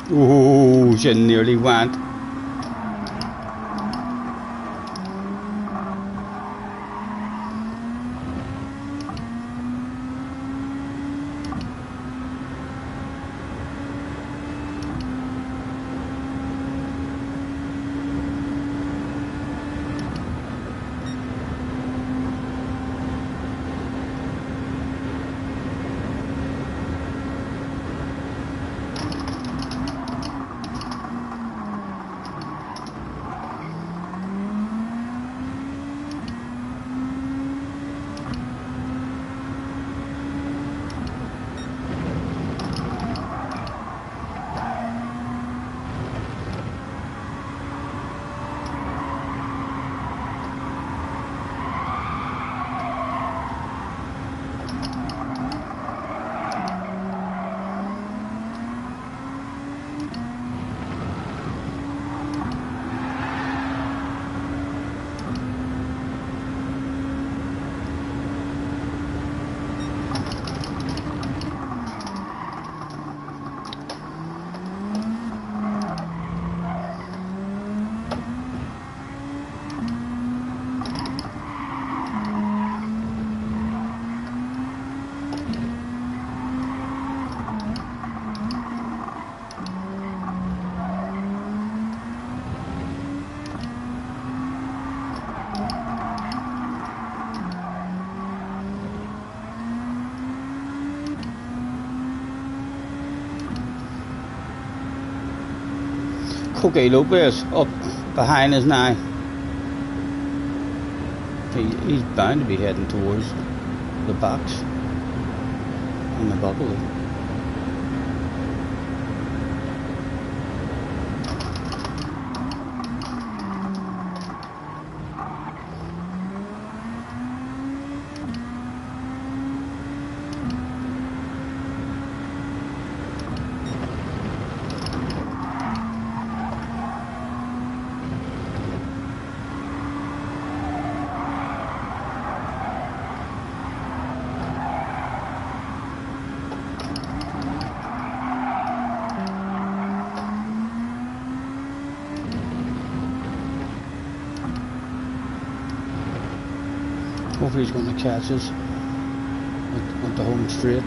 Oh, she nearly went. Cookie Lopez up behind us now. He's bound to be heading towards the box on the bubble. Hopefully he's going to catch us at the home straight.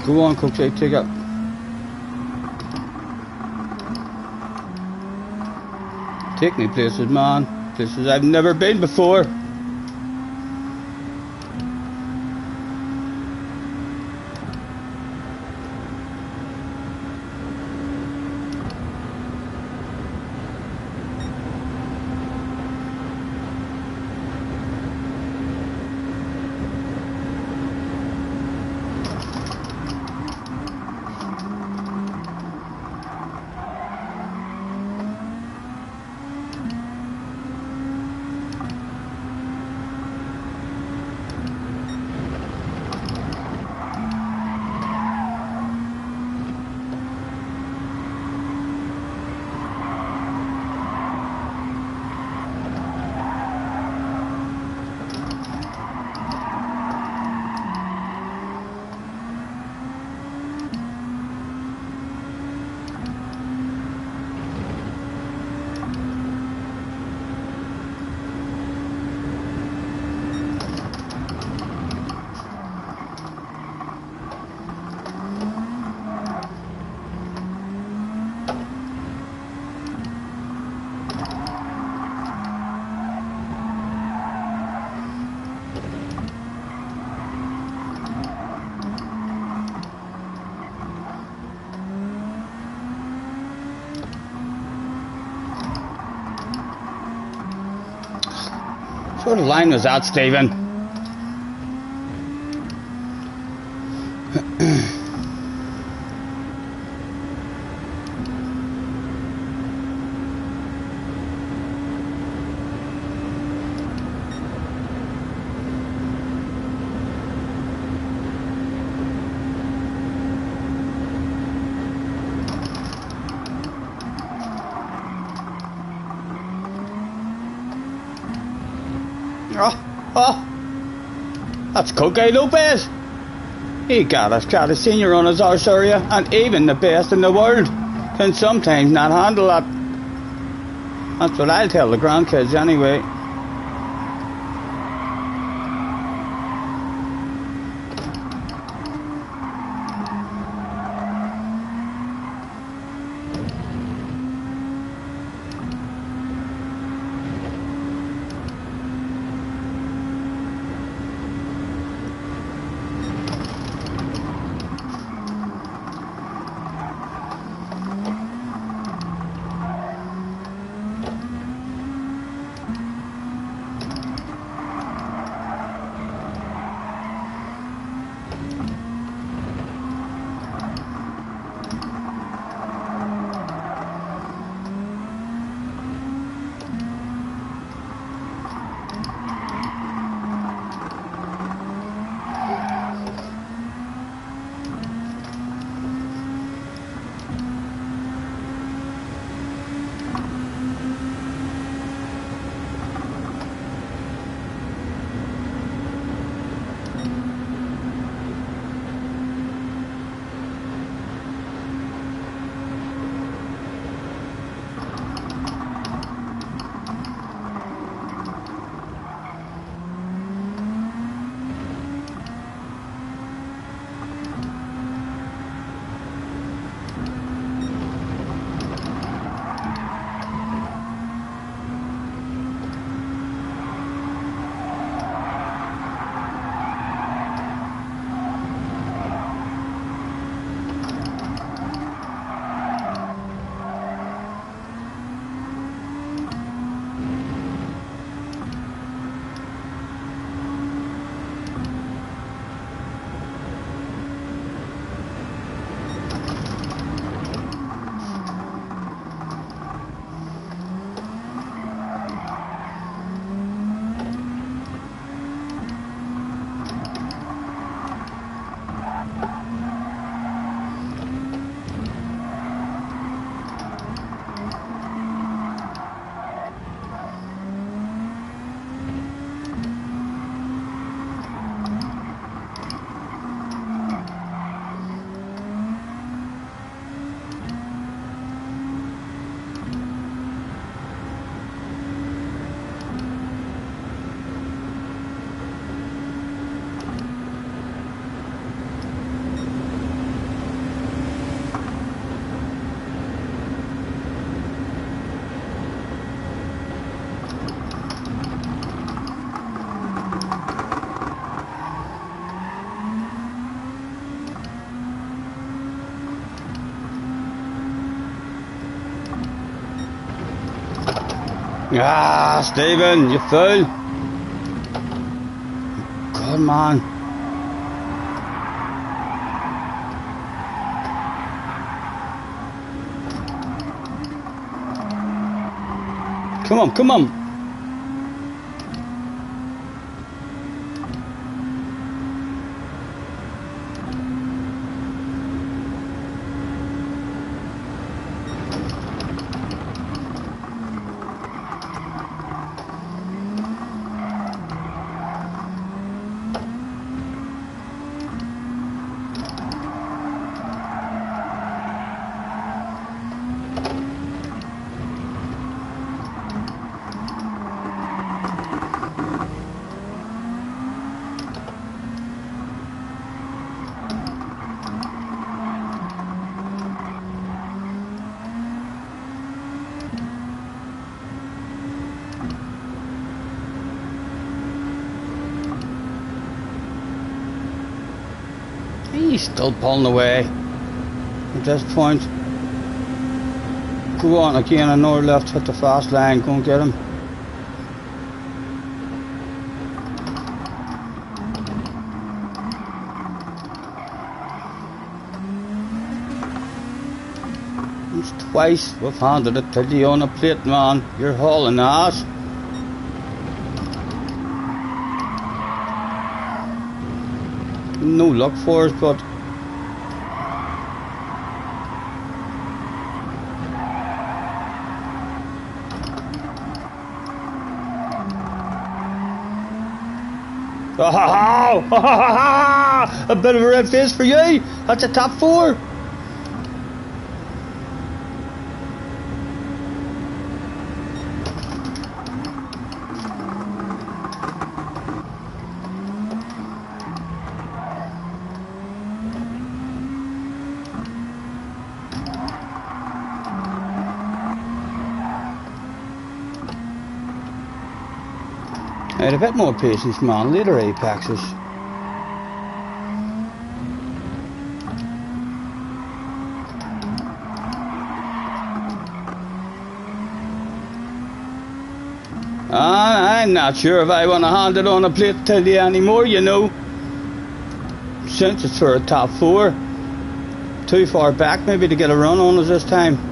Go on, Coach, take up. Take me places, man. Places I've never been before. What sort of line was that, Stephen? That's Cookie Lopez. He got a senior on his arse area, and even the best in the world can sometimes not handle that. That's what I'll tell the grandkids anyway. Ah, Stephen, you fool. God, man. Come on, come on. He's still pulling away at this point. Go on again, another left, hit the fast line, go and get him. It's twice we've handed it to you on a plate, man. You're hauling ass. No luck for us, but a bit of a red face for you. That's a top 4. I had a bit more patience, man. Later apexes. I'm not sure if I want to hand it on a plate to you anymore, you know. Since it's for a top 4. Too far back maybe to get a run on us this time.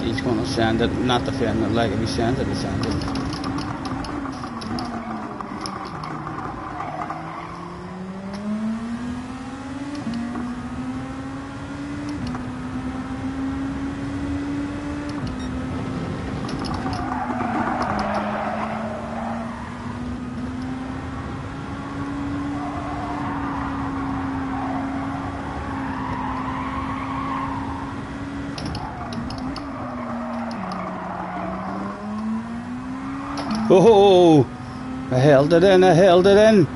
He's going to send it, not defend it, like if he sends it, he sends it. Oh, I held it in, I held it in.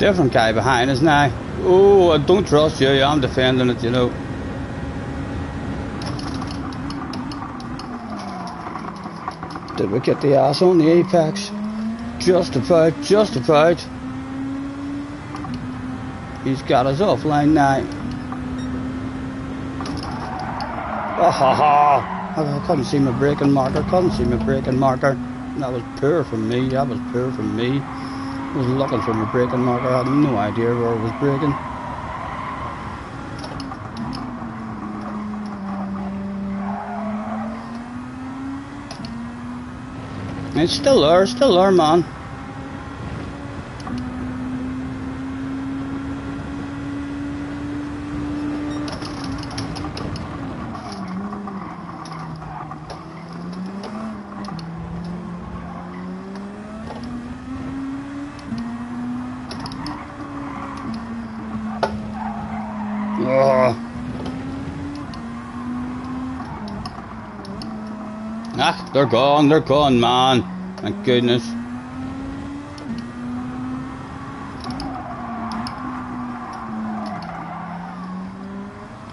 Different guy behind us now. Oh, I don't trust you. I'm defending it, you know. Did we get the ass on the apex? Just about, just about. He's got us offline now. Oh, ha, ha. I couldn't see my braking marker, couldn't see my braking marker. That was poor from me, that was poor from me. I was looking for my braking marker, I had no idea where I was braking. It's still there, man. Ah, they're gone, man. Thank goodness.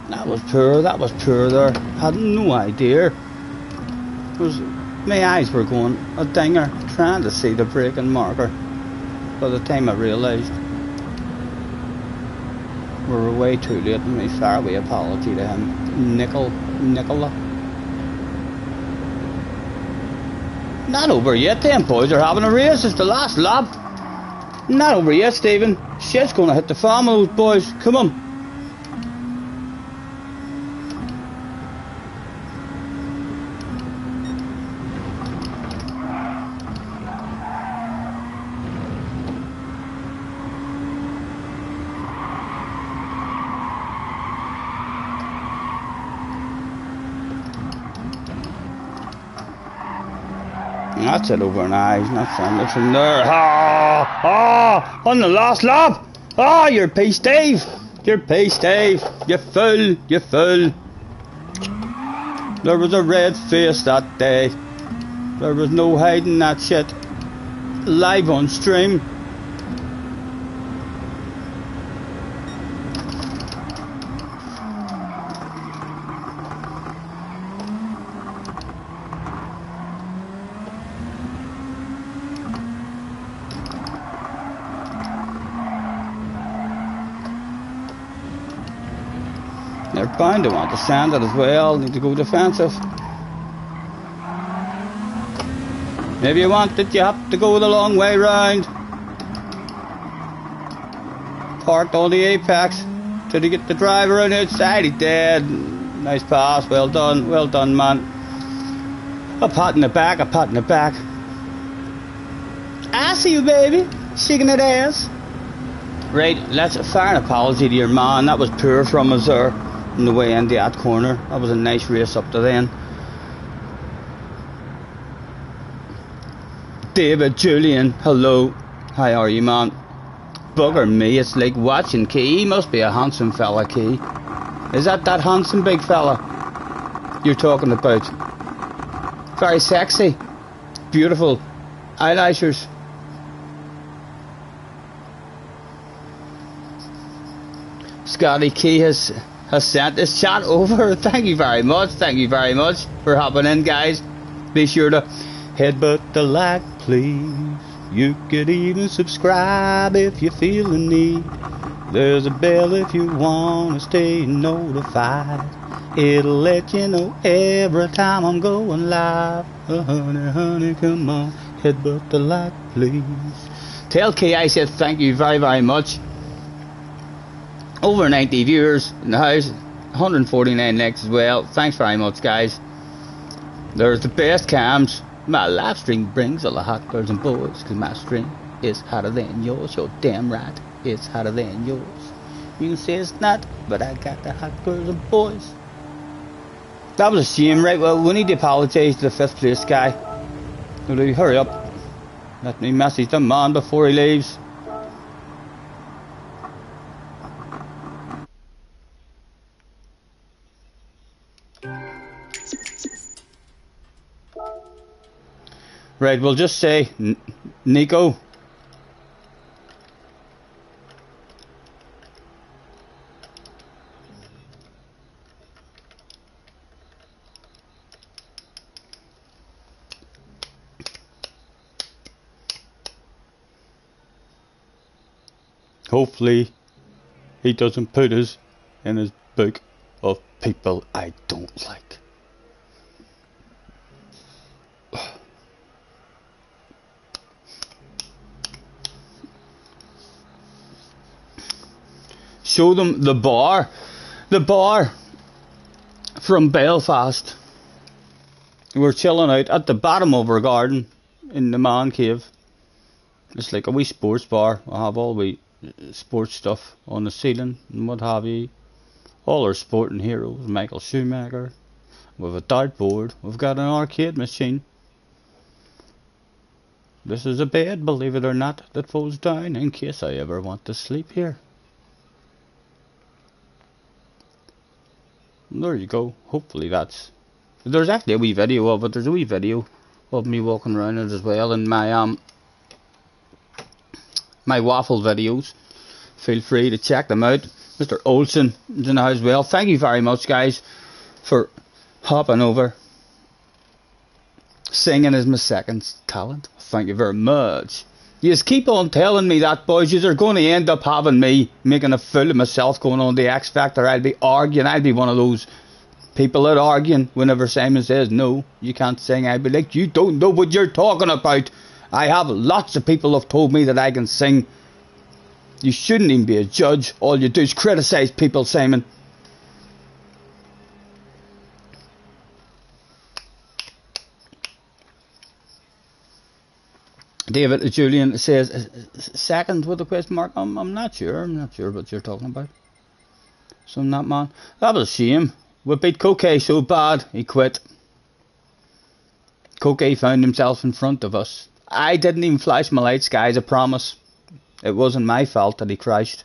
That was poor there. Had no idea. My eyes were going a dinger, trying to see the braking marker. By the time I realised we were way too late, and my fairway apology to him. Nicola. Not over yet, them boys are having a race. It's the last lap. Not over yet, Stephen. Shit's gonna hit the fan with those boys. Come on. That's it over an eye, not from from there. On the last lap. You're peace, Dave. You're peace, Dave. You fool, you fool. There was a red face that day. There was no hiding that shit. Live on stream. They're bound to want to sand it as well, need to go defensive. If you want it, you have to go the long way round. Parked on the apex. Till he get the driver on the outside, he did. Nice pass, well done, man. A pat in the back, a pat in the back. I see you, baby, shaking that ass. Right, let's fire an apology to your man. That was poor from us there. On the way into that corner. That was a nice race up to then. David Julian, hello. How are you, man? Bugger me, it's like watching Key. He must be a handsome fella, Key. Is that handsome big fella you're talking about? Very sexy. Beautiful. Eyelashes. Scotty Key has sent this chat over. Thank you very much for hopping in, guys. Be sure to headbutt the like, please. You could even subscribe if you feel the need. There's a bell if you want to stay notified. It'll let you know every time I'm going live. Honey, come on, headbutt the like, please. Tell Kay I said thank you very much. Over 90 viewers in the house, 149 likes as well. Thanks very much, guys. There's the best cams. My live stream brings all the hot girls and boys, because my stream is hotter than yours. You're damn right, it's hotter than yours. You can say it's not, but I got the hot girls and boys. That was a shame, right? Well, we need to apologise to the 5th place guy. Hurry up. Let me message the man before he leaves. Right, we'll just say, Nico, Hopefully he doesn't put us in his book of people I don't like. Show them the bar from Belfast. We're chilling out at the bottom of our garden in the man cave. It's like a wee sports bar. I have all wee sports stuff on the ceiling and what have you. All our sporting heroes, Michael Schumacher. We've a dartboard. We've got an arcade machine. This is a bed, believe it or not, that folds down in case I ever want to sleep here. There you go. Hopefully that's... There's actually a wee video of it. There's a wee video of me walking around it as well in my my waffle videos. Feel free to check them out. Mr. Olsen is in the house as well. Thank you very much, guys, for hopping over. Singing is my second talent. Thank you very much. You just keep on telling me that, boys. You are going to end up having me making a fool of myself going on the X Factor. I'll be arguing. I'll be one of those people that arguing whenever Simon says no, you can't sing. I'll be like, you don't know what you're talking about. I have lots of people have told me that I can sing. You shouldn't even be a judge. All you do is criticise people, Simon. David Julian says second with a question mark. I'm not sure. I'm not sure what you're talking about. So that man, that was a shame. We beat Coquet so bad he quit. Coquet found himself in front of us. I didn't even flash my lights, guys. I promise. It wasn't my fault that he crashed.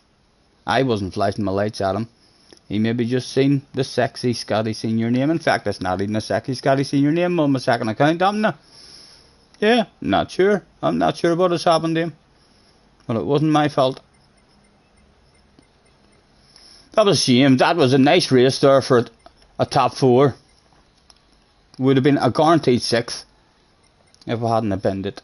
I wasn't flashing my lights at him. He maybe just seen the sexy Scotty senior name. In fact, it's not even a sexy Scotty senior name on my second account, haven't I? Yeah, not sure. I'm not sure what has happened to him. But it wasn't my fault. That was a shame. That was a nice race there for a top four. Would have been a guaranteed sixth if I hadn't been it.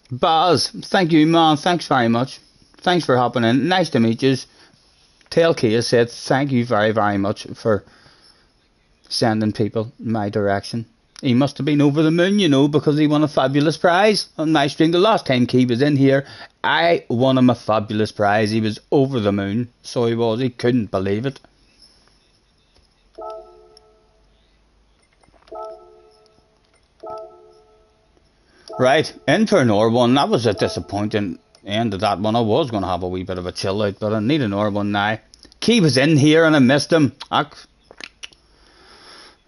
Baz, thank you, man. Thanks very much. Thanks for hopping in. Nice to meet you. Tailkia said thank you very, very much for sending people my direction. He must have been over the moon, you know, because he won a fabulous prize on my stream. The last time Key was in here, I won him a fabulous prize. He was over the moon. So he was. He couldn't believe it. Right, in for an or one. That was a disappointing end of that one. I was going to have a wee bit of a chill out, but I need an or one now. Key was in here and I missed him.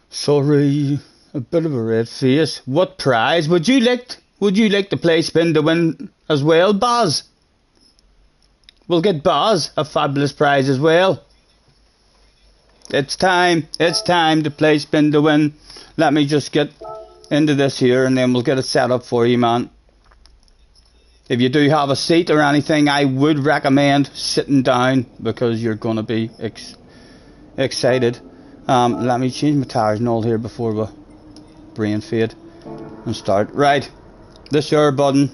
Sorry, a bit of a red face. What prize would you like to play spin to win as well, Baz? We'll get Baz a fabulous prize as well. It's time to play spin to win. Let me just get into this here and then we'll get it set up for you, man. If you do have a seat or anything, I would recommend sitting down because you're going to be excited. Let me change my tires and all here before we brain fade and start. Right, this share button,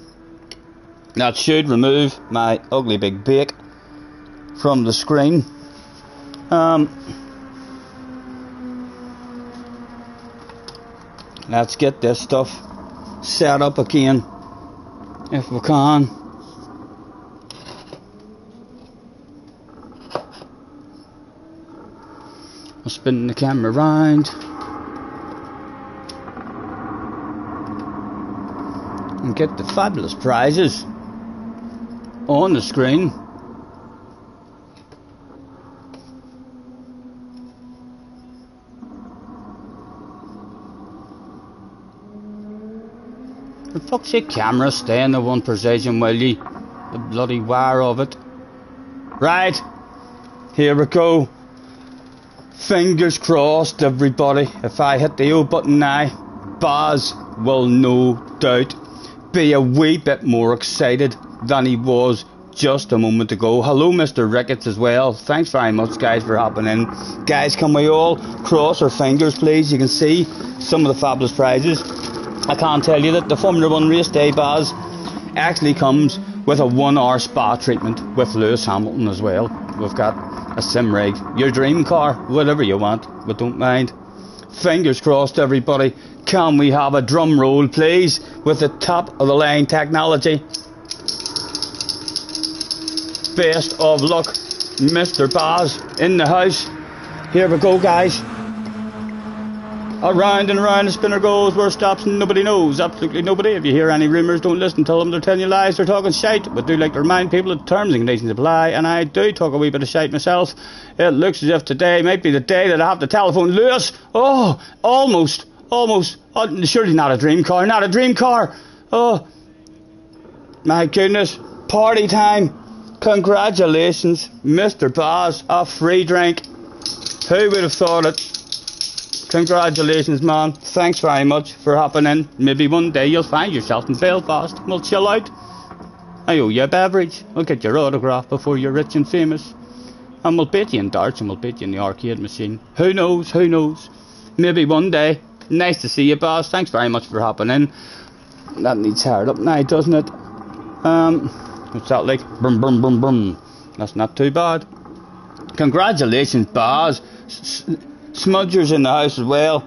that should remove my ugly big bake from the screen. Let's get this stuff set up again if we can. I'll spin the camera around and get the fabulous prizes on the screen. For fuck's sake, camera, stay in the one position, will ye? The bloody wire of it. Right, here we go. Fingers crossed, everybody. If I hit the O button now, Baz will no doubt be a wee bit more excited than he was just a moment ago. Hello, Mr. Ricketts as well. Thanks very much, guys, for hopping in. Guys, can we all cross our fingers, please? You can see some of the fabulous prizes. I can't tell you that the Formula 1 race day, Baz, actually comes with a 1 hour spa treatment with Lewis Hamilton as well. We've got a sim rig, your dream car, whatever you want, but don't mind. Fingers crossed, everybody. Can we have a drum roll, please, with the top of the line technology? Best of luck, Mr. Baz in the house. Here we go, guys. Around and around the spinner goes, where it stops nobody knows, absolutely nobody. If you hear any rumours, don't listen, tell them they're telling you lies, they're talking shite. But do like to remind people that terms and conditions apply, and I do talk a wee bit of shite myself. It looks as if today might be the day that I have to telephone Lewis. Oh, almost. Oh, surely not a dream car, not a dream car. Oh, my goodness, party time. Congratulations, Mr. Baz, a free drink. Who would have thought it? Congratulations, man. Thanks very much for hopping in. Maybe one day you'll find yourself in Belfast. We'll chill out. I owe you a beverage. I'll get your autograph before you're rich and famous. And we'll beat you in darts and we'll beat you in the arcade machine. Who knows? Who knows? Maybe one day. Nice to see you, Baz. Thanks very much for hopping in. That needs hard up now, doesn't it? What's that like? Brum, brum, brum, brum. That's not too bad. Congratulations, Baz. Smudger's in the house as well.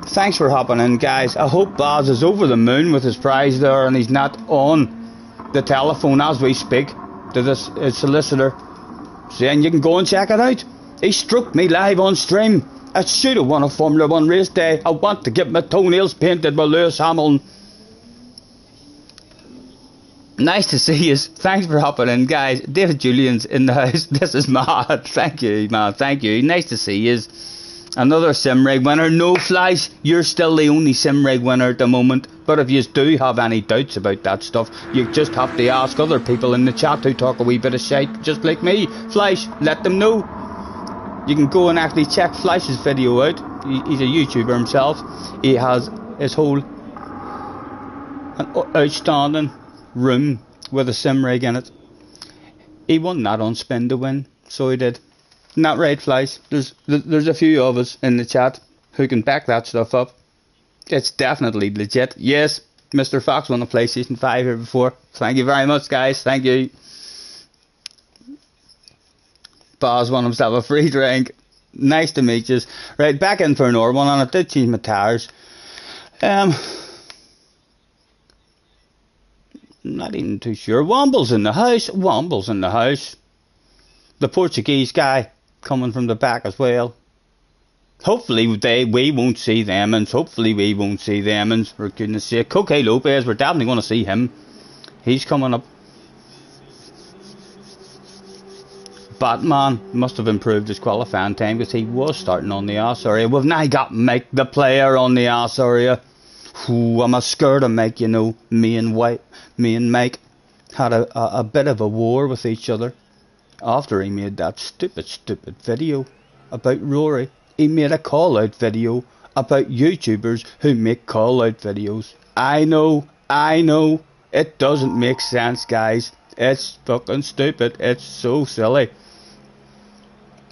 Thanks for hopping in, guys. I hope Baz is over the moon with his prize there and he's not on the telephone as we speak to this solicitor saying you can go and check it out. He struck me live on stream. I should have won a Formula 1 race day. I want to get my toenails painted by Lewis Hamilton. Nice to see you. Thanks for hopping in, guys. David Julian's in the house. This is mad. Thank you, man. Thank you. Nice to see you. Another sim rig winner. No Flash, you're still the only sim rig winner at the moment. But if you do have any doubts about that stuff, you just have to ask other people in the chat who talk a wee bit of shite, just like me. Flash, let them know. You can go and actually check Flash's video out. He's a YouTuber himself. He has his whole outstanding room with a sim rig in it. He won that on spin to win, so he did. Not right, Flies. There's a few of us in the chat who can back that stuff up. It's definitely legit. Yes, Mr. Fox won a PlayStation 5 here before. Thank you very much, guys. Thank you. Baz won himself a free drink. Nice to meet you. Right, back in for another one, and I did change my tires. Not even too sure. Womble's in the house. Womble's in the house. The Portuguese guy coming from the back as well. Hopefully we won't see them, and hopefully we won't see them, and for goodness sake, Coque Lopez, we're definitely going to see him. He's coming up. Batman must have improved his qualifying time because he was starting on the arse area. We've now got Mike the player on the arse area. Ooh, I'm a scared of Mike, you know. Me and Mike had a bit of a war with each other after he made that stupid video about Rory. He made a call out video about YouTubers who make call out videos. I know, it doesn't make sense, guys. It's fucking stupid. It's so silly.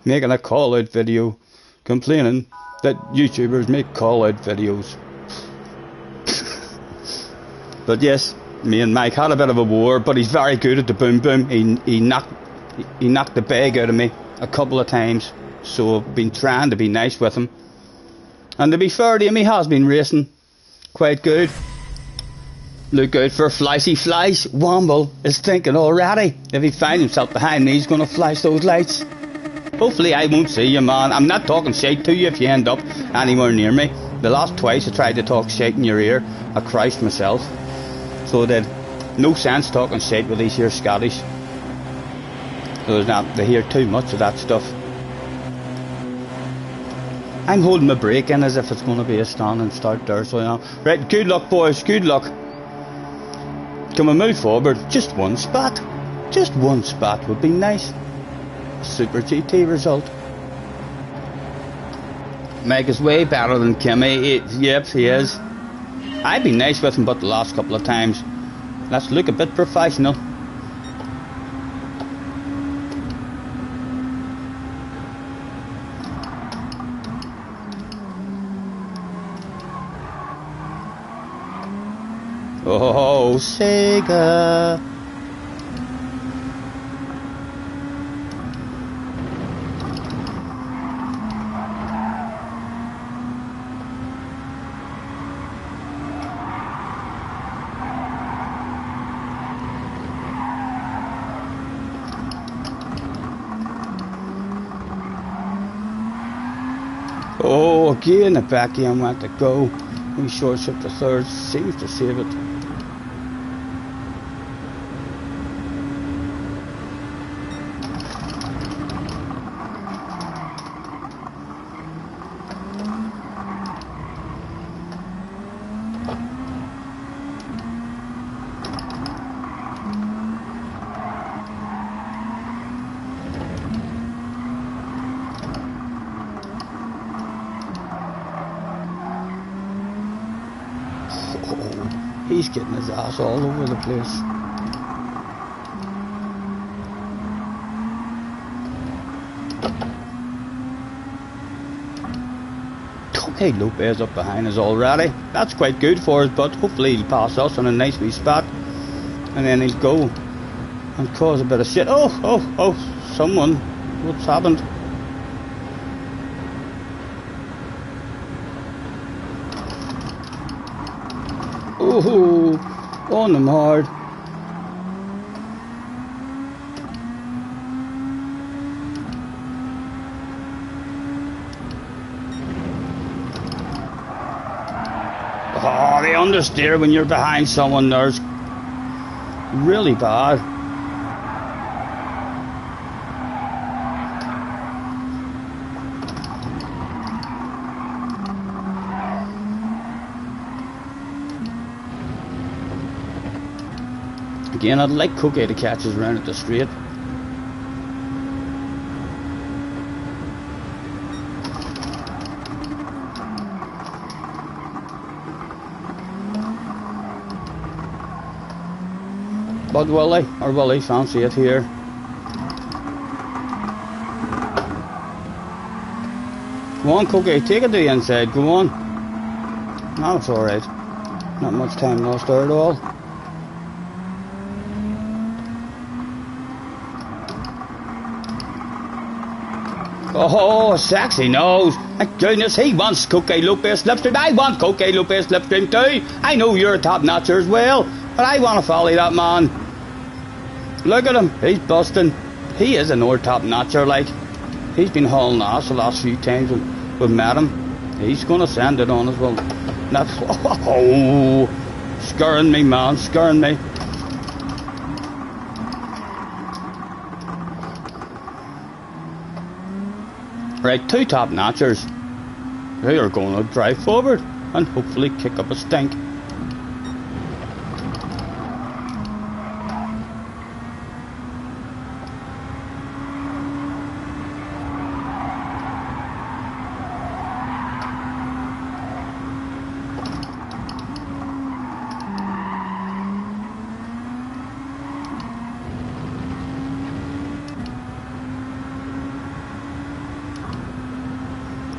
Making a call out video complaining that YouTubers make call out videos. But yes, me and Mike had a bit of a war, but he's very good at the boom boom. He knocked the bag out of me a couple of times, so I've been trying to be nice with him. And to be fair to him, he has been racing quite good. Look out for Flicey Flies. Womble is thinking already. If he finds himself behind me, he's going to flash those lights. Hopefully I won't see you, man. I'm not talking shit to you if you end up anywhere near me. The last twice I tried to talk shit in your ear, I crashed myself. So there's no sense talking shit with these here Scottish. There's not, they hear too much of that stuff. I'm holding my brake in as if it's going to be a standing start there, so I am. Right, good luck, boys, good luck. Can we move forward? Just one spot. Just one spot would be nice. Super GT result. Mike is way better than Kimmy. Yep, he is. I've been nice with him, but the last couple of times. Let's look a bit professional. Oh, Sega. Oh, again the back end went to go. We short shift the third, seems to save it. He's getting his ass all over the place. Okay, Lopez up behind us already. That's quite good for us, but hopefully he'll pass us on a nice wee spot. And then he'll go and cause a bit of shit. Oh, someone. What's happened? Oh, on them hard. Oh, the understeer when you're behind someone there's really bad. Again, I'd like Cookie to catch his round at the straight. But will he? Or will he fancy it here? Go on, Cookie, take it to the inside, go on. No, it's alright. Not much time lost there at all. Oh, sexy nose. My goodness, he wants Cookie Lopez slipstream. I want Cookie Lopez slipstream too. I know you're a top notcher as well, but I want to follow that man. Look at him, he's busting. He is an old top notcher, like. He's been hauling ass the last few times we've met him. He's going to send it on as well. That's, oh, scaring me, man, scaring me. Right, two top notchers. They are going to drive forward and hopefully kick up a stink.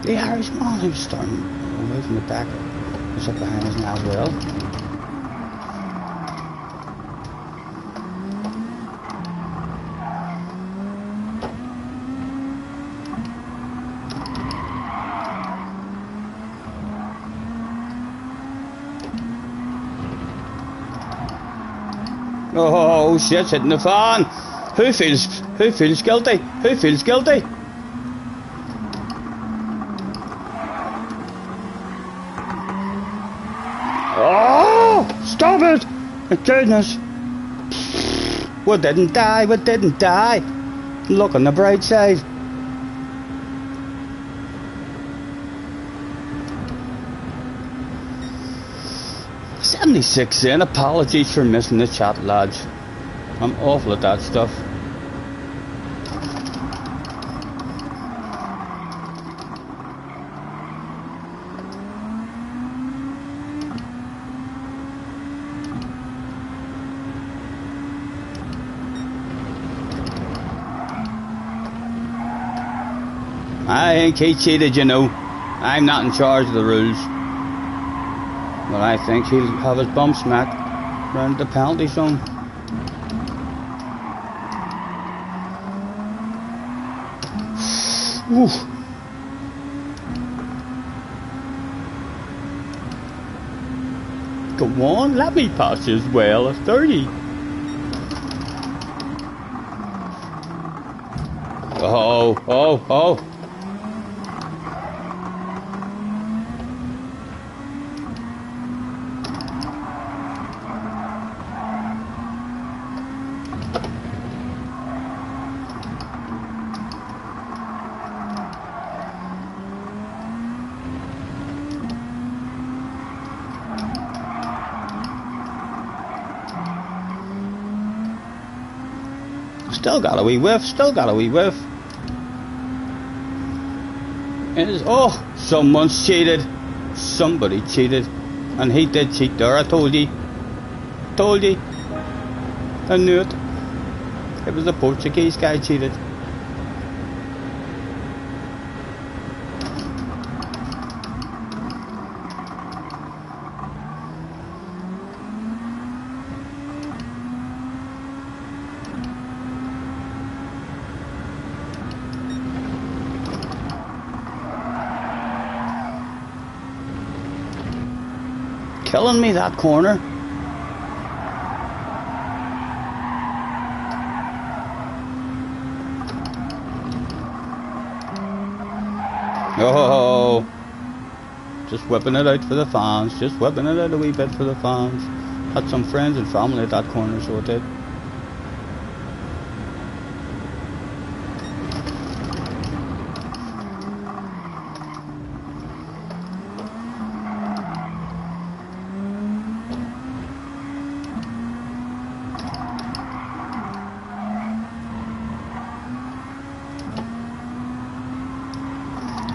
The Irishman who's starting away from the back is up behind us now as well. Oh shit, hitting the fan. Who feels guilty? Who feels guilty? Stop it! My goodness! We didn't die, we didn't die! Look on the bright side. $76 in. Apologies for missing the chat, lads. I'm awful at that stuff. I think he cheated, you know. I'm not in charge of the rules. But I think he'll have his bum smacked. Round the penalty zone. Oof. Go on, let me pass as well as 30. Oh, oh, oh. Still got a wee whiff, still got a wee whiff. Oh, someone's cheated. Somebody cheated. And he did cheat there, I told you. Told you. I knew it. It was the Portuguese guy cheated. Killing me, that corner. Oh, just whipping it out for the fans. Just whipping it out a wee bit for the fans. Had some friends and family at that corner, so it did.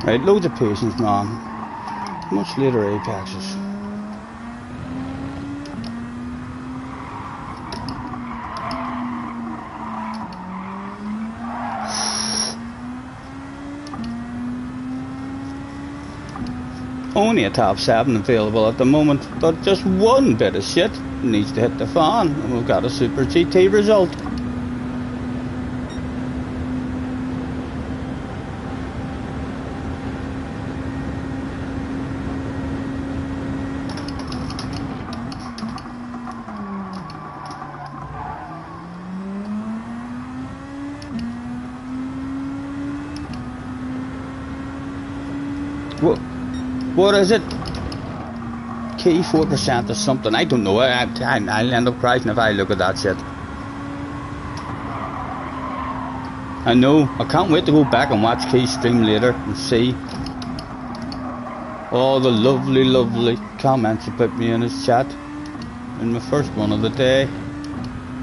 Right, loads of patience, man. Much later apexes. Only a top 7 available at the moment, but just one bit of shit needs to hit the fan, and we've got a Super GT result. What is it? Key 4% or something? I don't know. I'll end up crashing if I look at that shit. I know. I can't wait to go back and watch Key's stream later and see all the lovely, lovely comments he put me in his chat in the first one of the day.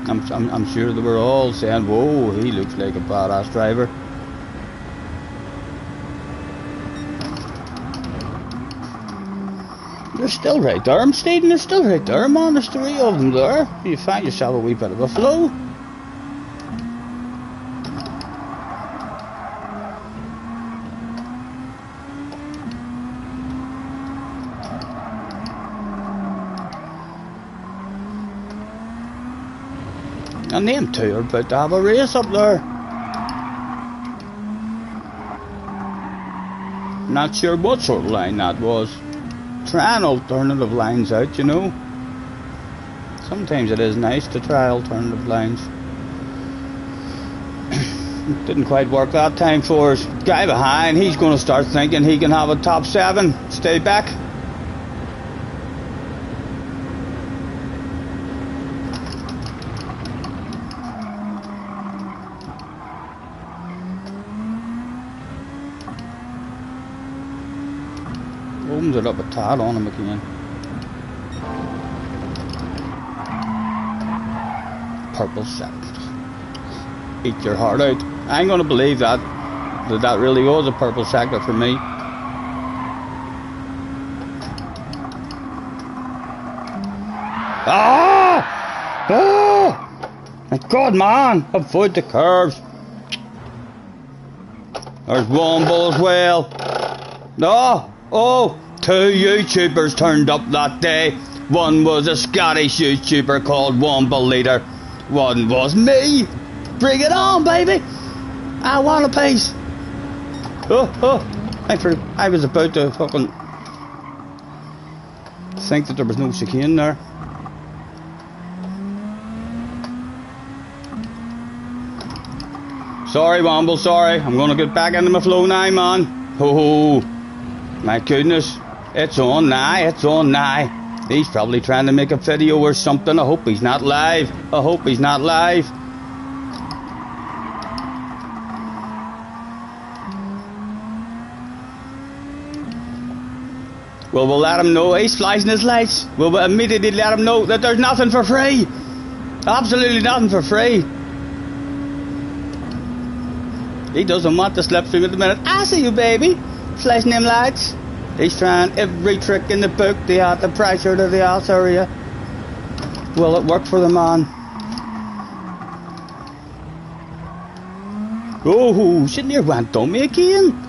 I'm sure they were all saying, "Whoa, he looks like a badass driver." They're still right there, I'm stating they're still right there, man. There's 3 of them there. You find yourself a wee bit of a flow. And them 2 are about to have a race up there. Not sure what sort of line that was. Trying alternative lines out, you know. Sometimes it is nice to try alternative lines. It didn't quite work that time for us. Guy behind, he's going to start thinking he can have a top 7. Stay back. Opens it up a tad on him again. Purple sector. Eat your heart out. I ain't gonna believe that really was a purple sector for me. Ah! Ah! My God, man! Avoid the curves. There's one ball as well. No! Oh! 2 YouTubers turned up that day. One was a Scottish YouTuber called Womble Leader. One was me. Bring it on, baby. I want a piece. I was about to fucking think that there was no chicane there. Sorry, Womble, sorry. I'm gonna get back into my flow now, man. Oh, my goodness. It's on now, it's on now. He's probably trying to make a video or something. I hope he's not live. I hope he's not live. Well, we'll let him know. He's flashing his lights. We'll immediately let him know that there's nothing for free. Absolutely nothing for free. He doesn't want the slipstream at the minute. I see you, baby. Flashing them lights. He's trying every trick in the book to add the pressure to the ass area. Will it work for the man? Oh, shouldn't you went on me again?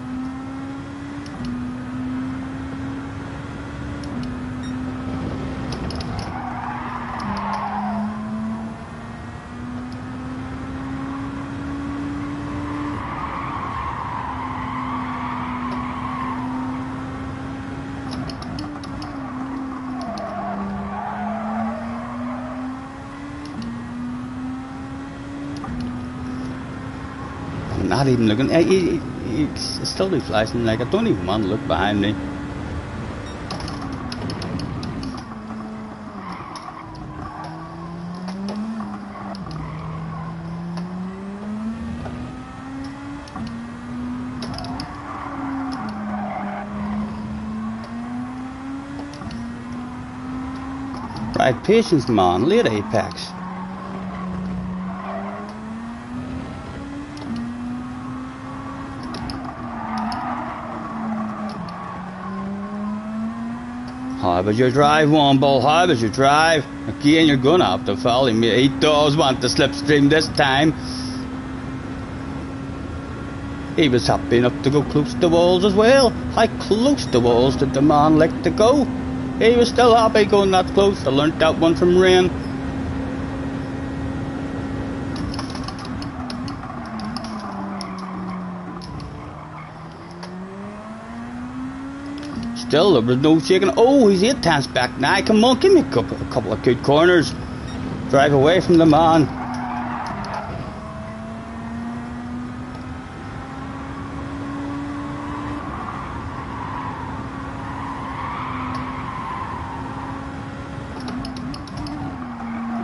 Not even looking. He's still be flashing. Like, I don't even want to look behind me. Right, patience, man. Late apex. How was your drive, Womble? How was your drive? Again, you're gonna have to follow me. He does want the slipstream this time. He was happy enough to go close to walls as well. How close to walls did the man like to go? He was still happy going that close. I learnt that one from Rain. Still, there was no shaking. Oh, he's 8 tenths back now. Come on, give me a couple of good corners. Drive away from the man.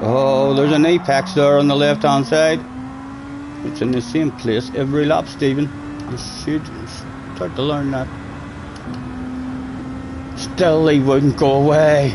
Oh, there's an apex there on the left-hand side. It's in the same place every lap, Stephen. You should start to learn that. Still, he wouldn't go away.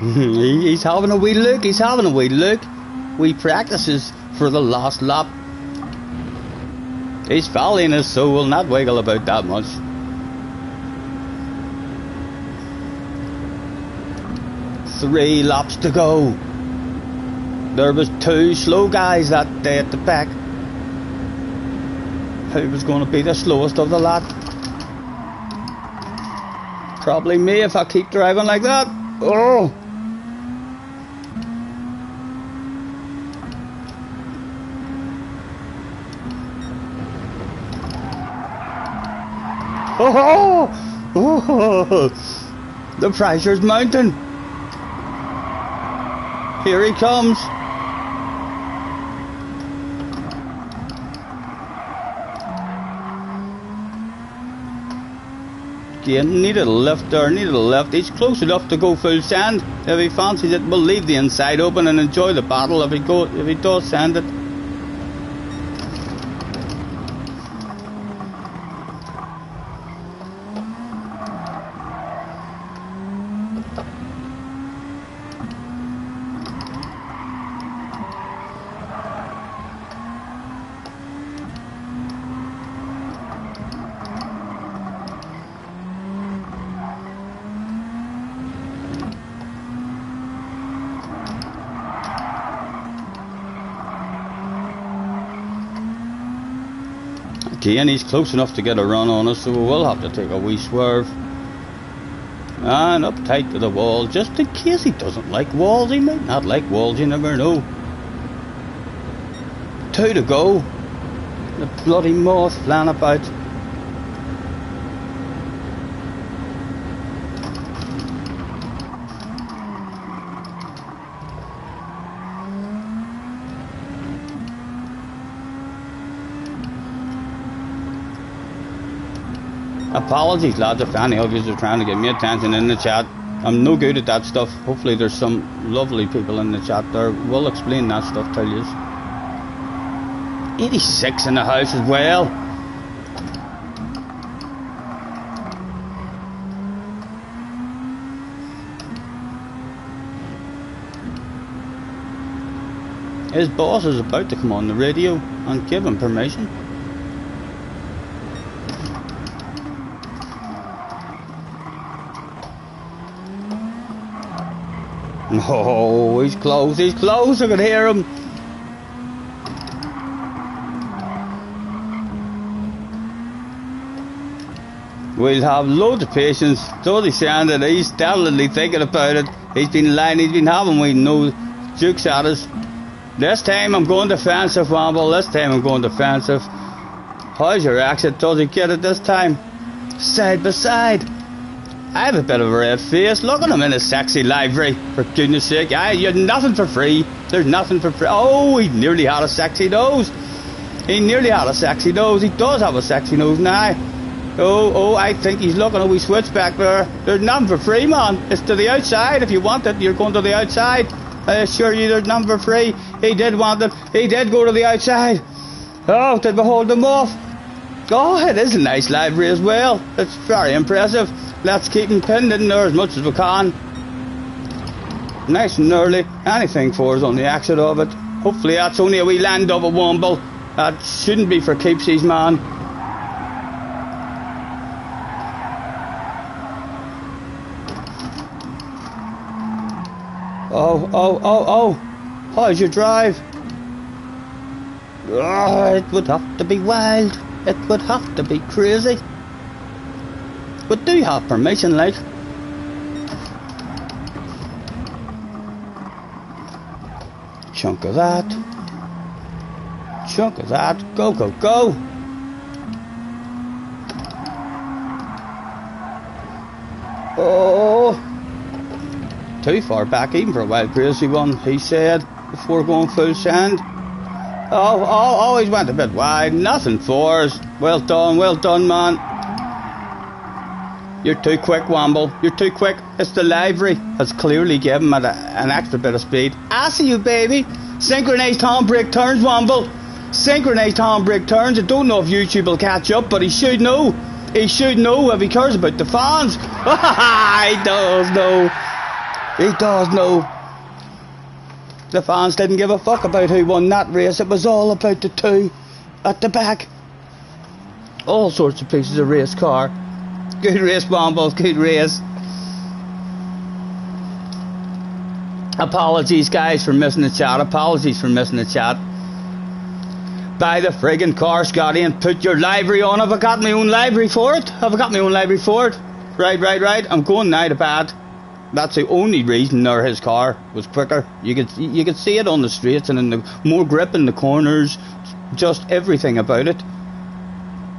He's having a wee look, he's having a wee look. Wee practices for the last lap. He's following us, so we'll not wiggle about that much. Three laps to go. There was 2 slow guys that day at the back. Who was going to be the slowest of the lot? Probably me if I keep driving like that. Oh! Oh, oh, the pressure's mounting. Here he comes. Again, needed a lift there, needed a lift. He's close enough to go full send. If he fancies it, we'll leave the inside open and enjoy the battle if he does send it. Again, he's close enough to get a run on us, so we will have to take a wee swerve. And up tight to the wall, just in case he doesn't like walls. He might not like walls, you never know. 2 to go. The bloody moth flying about. Apologies lads if any of you are trying to get me attention in the chat. I'm no good at that stuff. Hopefully there's some lovely people in the chat there. We'll explain that stuff to you. 86 in the house as well. His boss is about to come on the radio and give him permission. Oh, he's close, I can hear him. We'll have loads of patience. Totally saying that he's definitely thinking about it. He's been lying, he's been having we no jukes at us. This time I'm going defensive, Wamble. This time I'm going defensive. How's your exit? Does he get it this time? Side by side. I have a bit of a red face. Look at him in his sexy livery. For goodness sake. You're nothing for free. There's nothing for free. Oh, he nearly had a sexy nose. He nearly had a sexy nose. He does have a sexy nose now. Oh, I think he's looking at a wee switch back there. There's nothing for free, man. It's to the outside. If you want it, you're going to the outside. I assure you there's nothing for free. He did want it. He did go to the outside. Oh, did we hold him off? Oh, it is a nice livery as well. It's very impressive. Let's keep him pinned in there as much as we can. Nice and early. Anything for us on the exit of it. Hopefully that's only a wee land of a womble. That shouldn't be for keepsies, man. Oh. How's your drive? Oh, it would have to be wild. It would have to be crazy. But do you have permission, like? Chunk of that. Chunk of that. Go, go, go. Oh. Too far back even for a wild crazy one, he said, before going full send. Oh, he's went a bit wide. Nothing for us. Well done, man. You're too quick, Wamble. You're too quick. It's the livery has clearly given him an extra bit of speed. I see you, baby. Synchronized handbrake turns, Wamble. Synchronized handbrake turns. I don't know if YouTube will catch up, but he should know. He should know if he cares about the fans. He does know. He does know. The fans didn't give a fuck about who won that race. It was all about the two at the back. All sorts of pieces of race car. Good race, Wombles, good race. Apologies, guys, for missing the chat. Apologies for missing the chat. Buy the friggin' car, Scotty, and put your livery on. Have I got my own livery for it? Right. I'm going now to bed. That's the only reason his car was quicker. You could see it on the straights and in the more grip in the corners, just everything about it.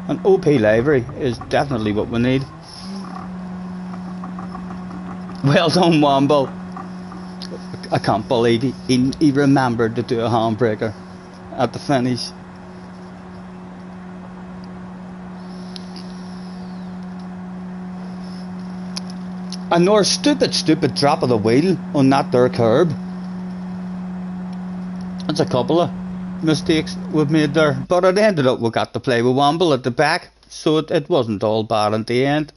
An OP livery is definitely what we need. Well done, Womble. I can't believe he remembered to do a handbraker at the finish. Another stupid drop of the wheel on that there curb. That's a couple of mistakes we've made there. But it ended up we got to play with Womble at the back, so it wasn't all bad at the end.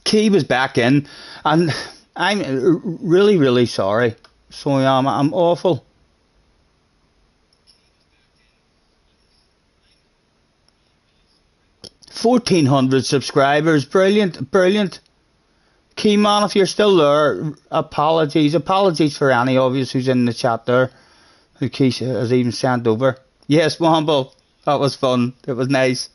Key was back in, and I'm really sorry. So I'm awful. 1,400 subscribers, brilliant. Keyman, if you're still there, apologies for any of you who's in the chat there, who Keisha has even sent over. Yes, Womble. That was fun. It was nice.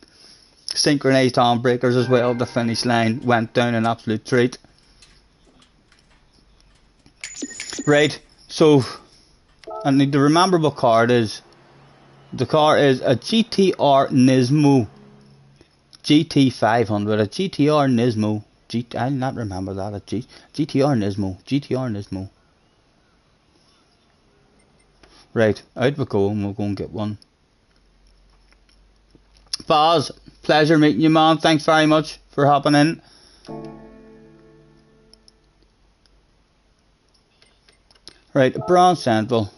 Synchronised handbreakers as well. The finish line went down an absolute treat. Right, so I need to remember what car it is. The car is a GTR Nismo GT500. A GTR Nismo. I'll not remember that. A GTR Nismo. GTR Nismo. Right, out we go and we'll go and get one. Baz, pleasure meeting you, man. Thanks very much for hopping in. Right, Bronze Central.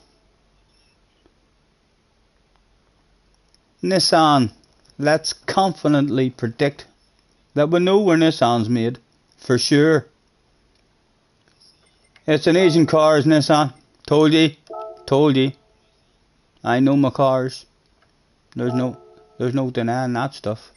Nissan. Let's confidently predict that we know where Nissan's made. For sure. It's an Asian car, is Nissan. Told ye. Told ye. I know my cars. There's no denying that stuff.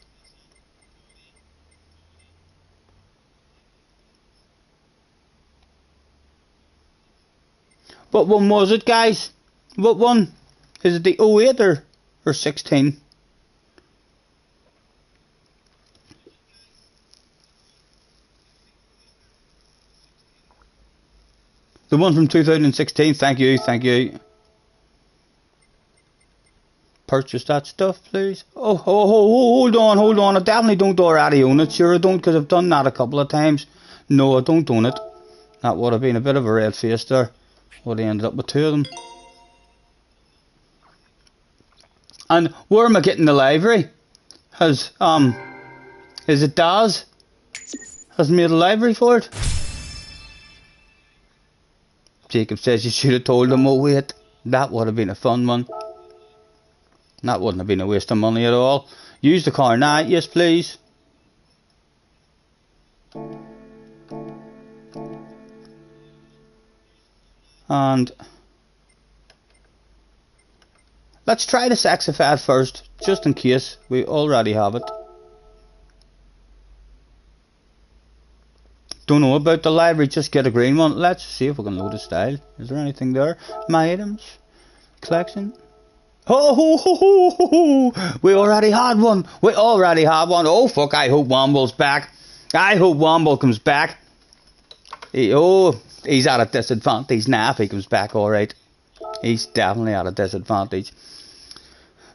What one was it, guys? What one? Is it the 08 or 16? The one from 2016. Thank you, thank you. Purchase that stuff, please. Oh, hold on. I definitely don't already own it. Sure I don't, because I've done that a couple of times. No, I don't own it. That would have been a bit of a red face there. Would have ended up with two of them. And where am I getting the livery? Is it Daz? Has made a livery for it? Jacob says you should have told him, oh wait. That would have been a fun one. That wouldn't have been a waste of money at all. Use the car now, yes please. And let's try the Saxifad first, just in case we already have it. Don't know about the library, just get a green one. Let's see if we can load a style. Is there anything there? My items? Collection? Oh, we already had one. Oh fuck, I hope Womble's back. I hope Womble comes back. He's at a disadvantage now if he comes back, alright. He's definitely at a disadvantage.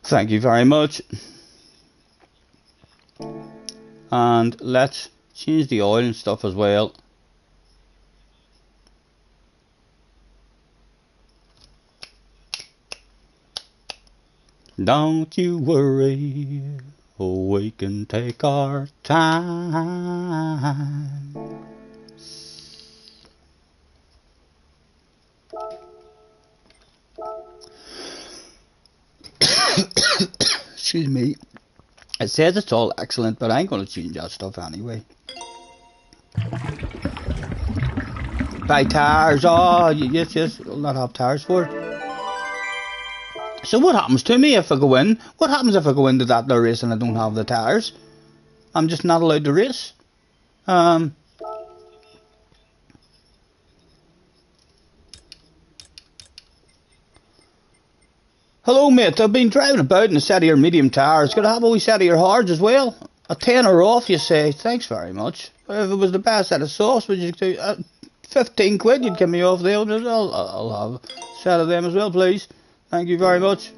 Thank you very much. And let's change the oil and stuff as well. Don't you worry, we can take our time. Excuse me. It says it's all excellent, but I ain't gonna change that stuff anyway. Buy tires. Oh, yes, I'll not have tires for it. So what happens to me if I go in? What happens if I go into that race and I don't have the tires? I'm just not allowed to race. Hello mate, I've been driving about in a set of your medium tires. Could I have a wee set of your hards as well? A tenner off, you say. Thanks very much. If it was the best set of sauce, would you do 15 quid? You'd give me off the others. I'll have a set of them as well, please. Thank you very much.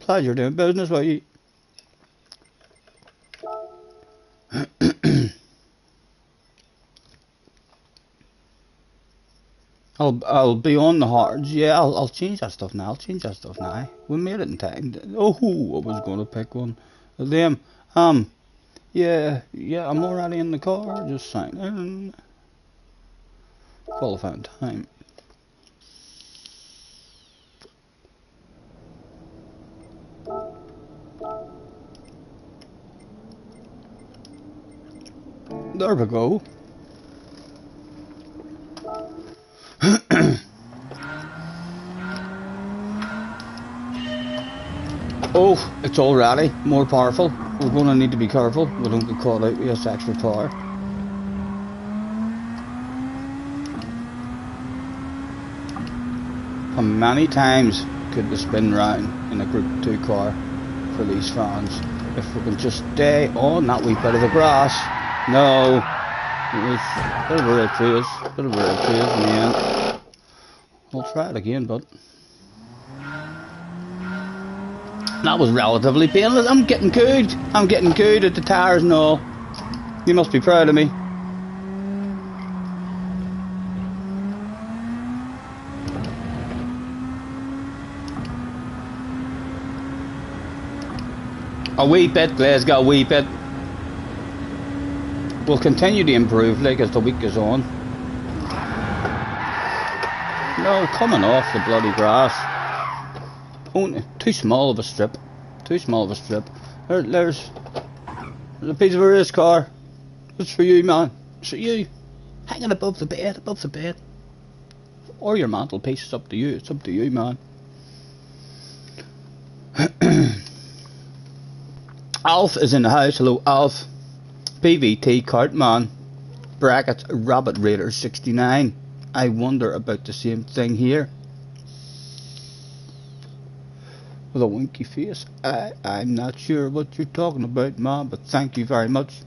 Pleasure doing business with you. I'll be on the hards. Yeah, I'll change that stuff now. We made it in time. Oh, I was going to pick one of them. Yeah, I'm already in the car. Just sign in. Qualifying time. There we go. Oh, it's already more powerful. We're going to need to be careful. We don't get caught out with this extra power. How many times could we spin round in a Group 2 car for these fans. If we can just stay on that wee bit of the grass. No. It was a bit of a red trace. Bit of a red trace in the end. We'll try it again, but that was relatively painless. I'm getting good. I'm getting good at the tires and all. You must be proud of me. A wee bit, Glasgow, a wee bit. We'll continue to improve like as the week goes on. No, coming off the bloody grass. Oh, too small of a strip. Too small of a strip. There's a piece of a race car. It's for you, man. It's for you. Hanging above the bed, above the bed. Or your mantelpiece, it's up to you. It's up to you, man. Alf is in the house. Hello, Alf. PVT Cartman. Brackets Rabbit Raider 69. I wonder about the same thing here. With a winky face. I'm not sure what you're talking about, man, but thank you very much.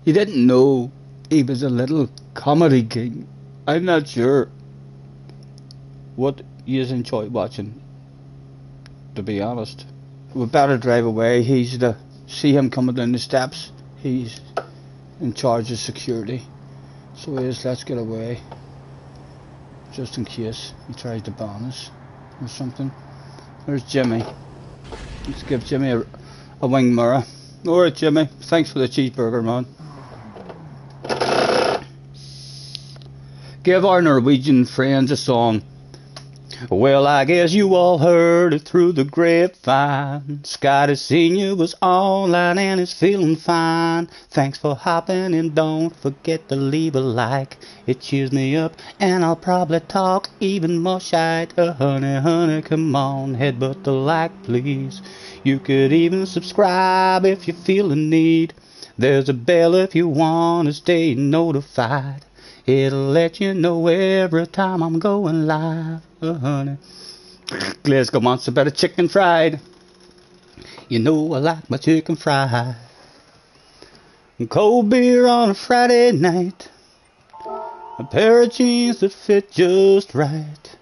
You didn't know he was a little comedy king. I'm not sure what you enjoy watching, to be honest. We better drive away. See him coming down the steps. He's in charge of security. So let's get away. Just in case he tries to ban us or something. There's Jimmy. Let's give Jimmy a wing mirror. Alright, Jimmy. Thanks for the cheeseburger, man. Give our Norwegian friends a song. Well, I guess you all heard it through the grapevine. Scotty Sr. was online and is feeling fine. Thanks for hopping and don't forget to leave a like. It cheers me up and I'll probably talk even more shite. Honey, come on, headbutt the like, please. You could even subscribe if you feel the need. There's a bell if you want to stay notified. It'll let you know every time I'm going live. Honey. Glasgow wants a better chicken fried. You know I like my chicken fried. And cold beer on a Friday night. A pair of jeans that fit just right.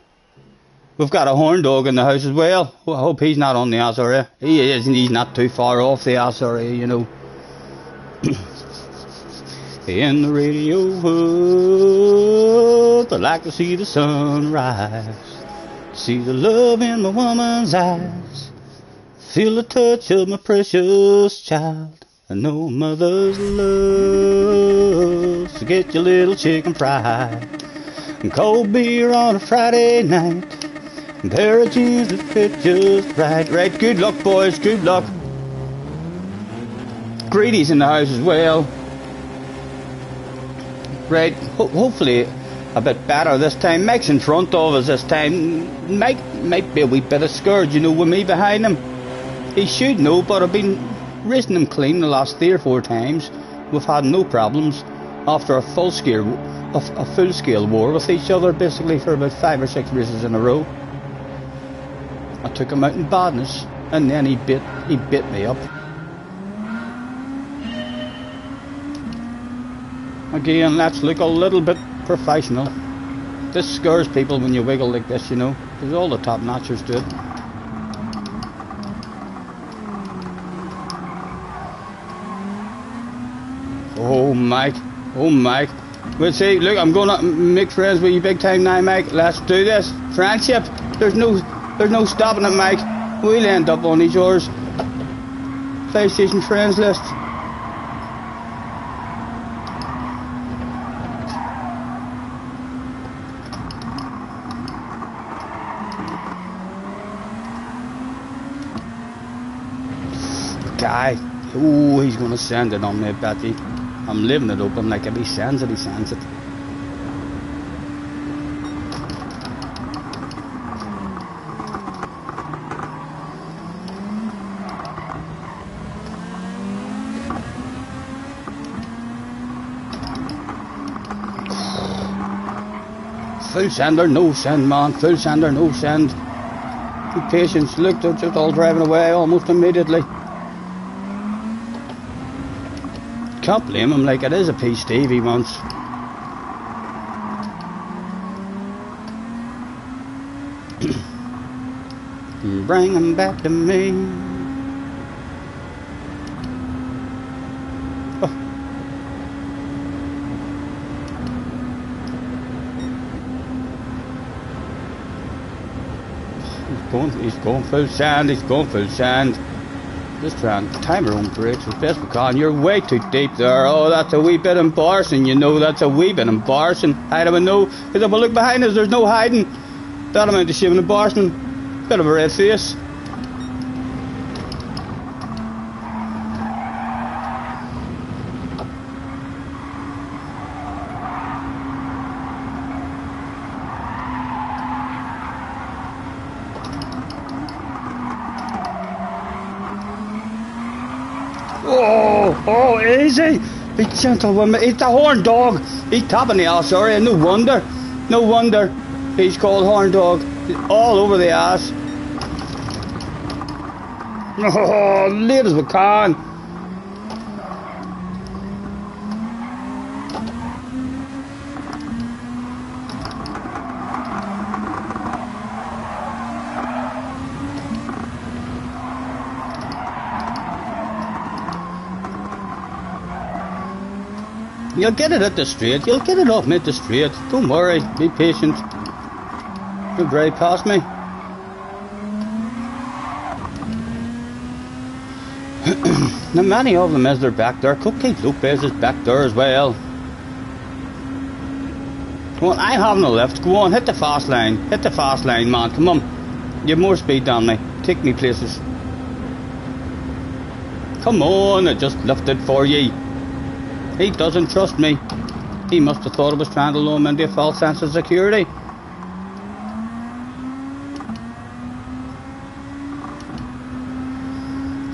We've got a horn dog in the house as well. I hope he's not on the SRA. He is, and he's not too far off the SRA, you know. In the radio world, I like to see the sun rise. See the love in my woman's eyes. Feel the touch of my precious child. I know mother's love. So get your little chicken fried. And cold beer on a Friday night. And pair of jeans that fit just right. Right, good luck, boys, good luck. Greedy's in the house as well. Right, hopefully a bit better this time. Mike's in front of us this time. Mike might be a wee bit of scared, you know, with me behind him. He should know, but I've been racing him clean the last 3 or 4 times. We've had no problems after a full-scale war with each other, basically for about 5 or 6 races in a row. I took him out in badness, and then he bit me up. Again, let's look a little bit professional. This scares people when you wiggle like this, you know, because all the top notchers do it. Oh, Mike. Oh, Mike. We'll see. Look, I'm going to make friends with you big time now, Mike. Let's do this. Friendship. There's no stopping it, Mike. We'll end up on each other's PlayStation friends list. Guy, oh, he's gonna send it on me, Betty. I'm leaving it open, like if he sends it, he sends it. Full send or no send, man. Full send or no send. Be patient. Look, they're just all driving away almost immediately. Can't blame him, like, it is a piece Steve he wants. Bring him back to me. Oh. He's going full sand, he's going full sand. Just trying to time our own brakes as best we can. You're way too deep there. Oh, that's a wee bit embarrassing, you know, that's a wee bit embarrassing. I don't know, because if we look behind us, there's no hiding. That amount of shame and embarrassment. Bit of a red face. Oh, easy. Be gentle with me. He's the horn dog. He's topping the ass area. No wonder. No wonder he's called horn dog. He's all over the ass. Oh, late as we can. You'll get it at the straight. You'll get it off me at the straight. Don't worry. Be patient. You'll drive past me. Now many of them as they're back there. Cupcake Lopez is back there as well. Come on, I'm having a lift. Go on, hit the fast line. Hit the fast line, man. Come on. You have more speed than me. Take me places. Come on, I just lifted for ye. He doesn't trust me. He must have thought I was trying to lure him into a false sense of security.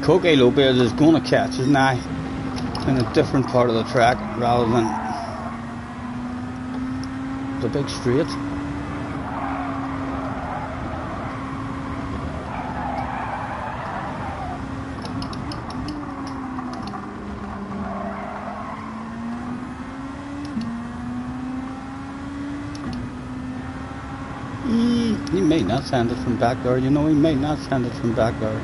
Coque Lopez is going to catch his eye in a different part of the track rather than the big straight. He may not send it from back there, you know, he may not send it from back there.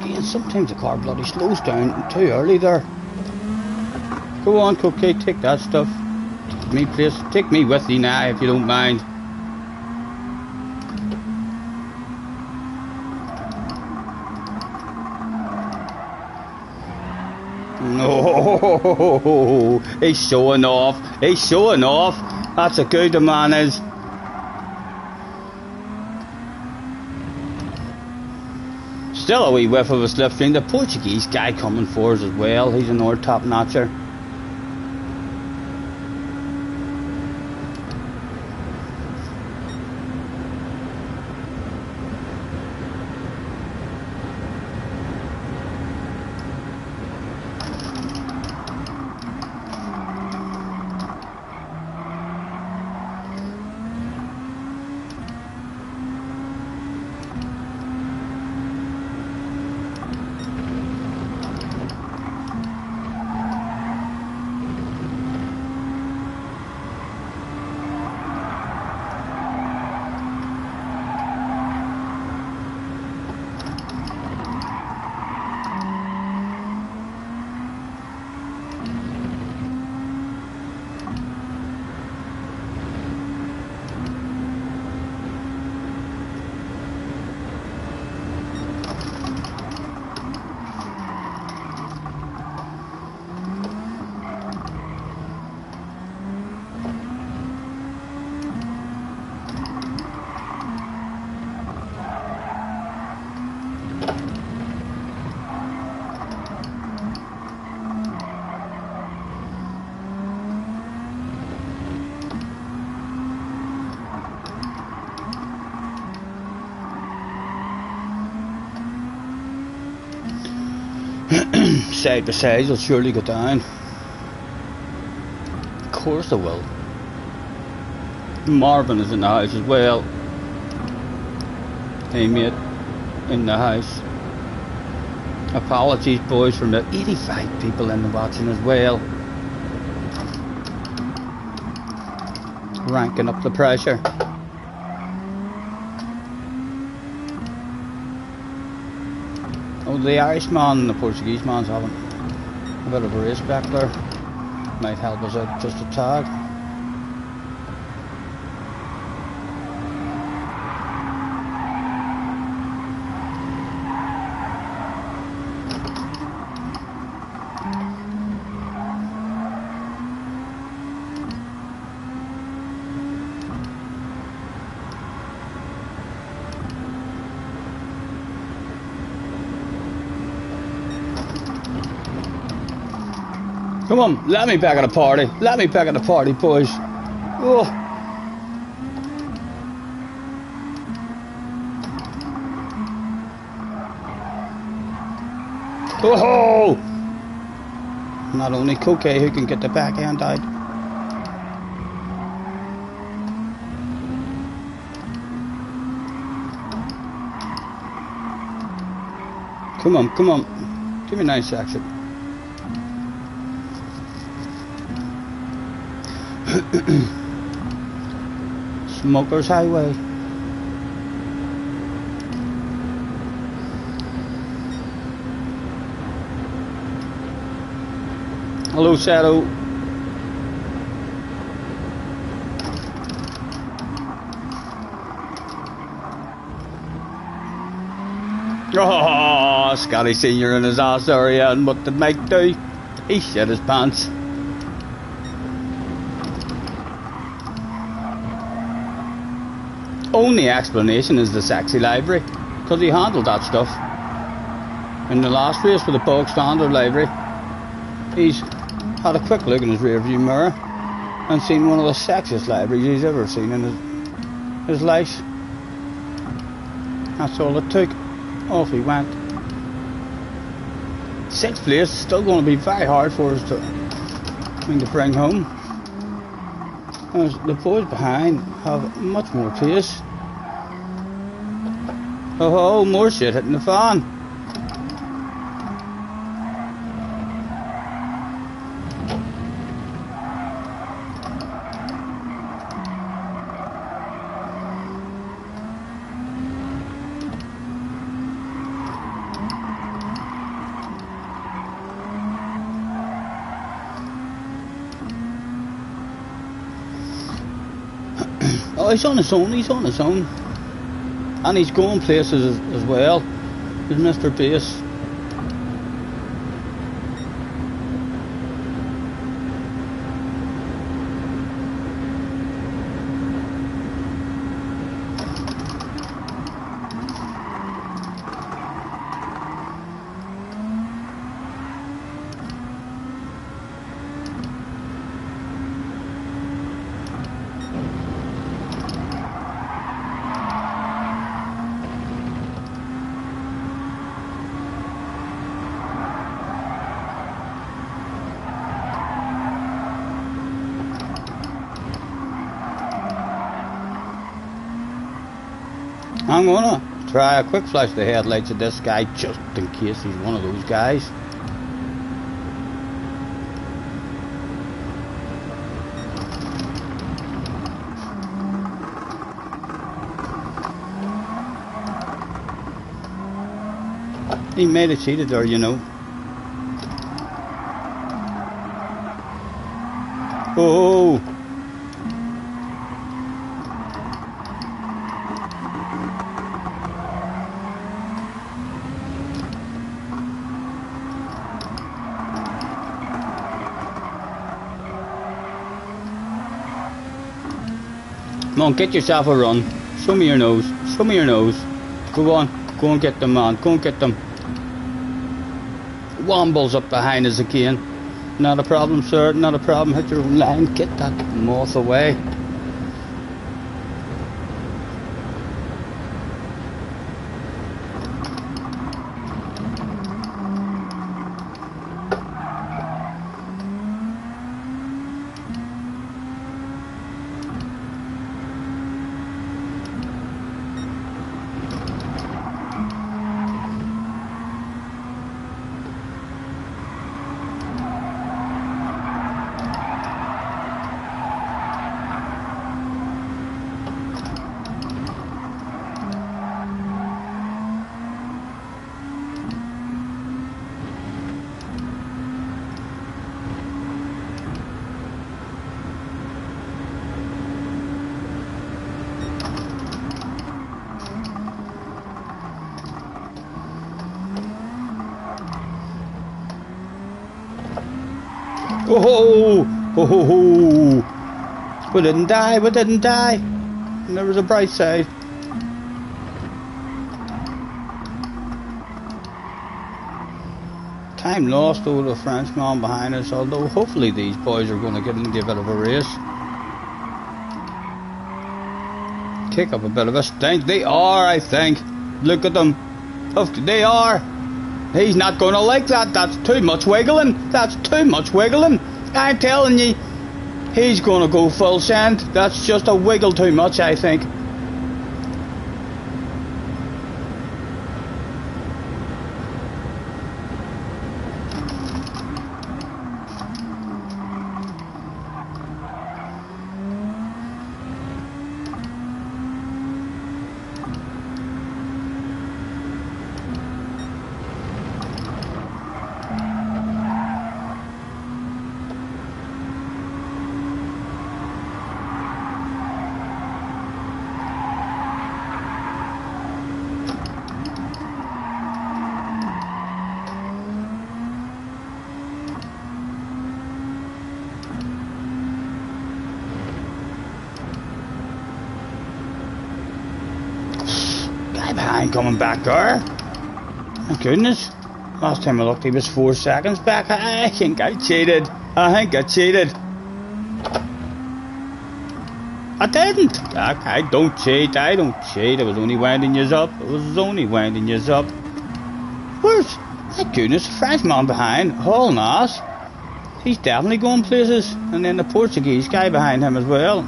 Again, sometimes the car bloody slows down too early there. Go on, Cupcake, take that stuff. Take me, please. Take me with you now, if you don't mind. No, he's showing off. He's showing off. That's how good the man is. Still a wee whiff of a slipstream. The Portuguese guy coming for us as well. He's another top notcher. side by side will surely go down. Of course they will. Marvin is in the house as well. Hey mate, in the house. Apologies boys from the 85 people in the watching as well. Ranking up the pressure. Oh, the Irishman and the Portuguese man's having a bit of a race back there. Might help us out just a tag. Come on, let me back at the party. Let me back at the party, boys. Oh. Oh! Not only Coquet who can get the back end out. Come on, come on. Give me a nice action. Smokers Highway. Hello, Shadow. Oh, Scotty Senior in his ass area, and what did Mike do? He shit his pants. Only explanation is the sexy library, because he handled that stuff. In the last race with the bog standard library, he's had a quick look in his rear view mirror and seen one of the sexiest libraries he's ever seen in his life. That's all it took. Off he went. 6th place is still going to be very hard for us to bring home. As the boys behind have much more pace. Oh, more shit hitting the fan. Oh, he's on his own, he's on his own. And he's going places as well. He's Mr. Bass. I'm gonna try a quick flash of the headlights of this guy just in case he's one of those guys. He made it cheated there, you know. Oh! Come on, get yourself a run. Show me your nose. Show me your nose. Go on. Go and get them, man. Go and get them. Wombles up behind us again. Not a problem, sir. Not a problem. Hit your own line. Get that moth away. Oh, ho, ho, ho. We didn't die, we didn't die. And there was a bright side. Time lost over the Frenchman behind us, although hopefully these boys are going to get into a bit of a race. Kick up a bit of a stink. They are, I think. Look at them. They are. He's not going to like that. That's too much wiggling. That's too much wiggling. I'm telling you. He's going to go full send. That's just a wiggle too much, I think. Behind coming back there. My goodness. Last time I looked he was 4 seconds back. I think I cheated. I cheated. I didn't. I don't cheat. I don't cheat. I was only winding you up. Where's, my goodness, the Frenchman behind. Hauling ass. He's definitely going places. And then the Portuguese guy behind him as well.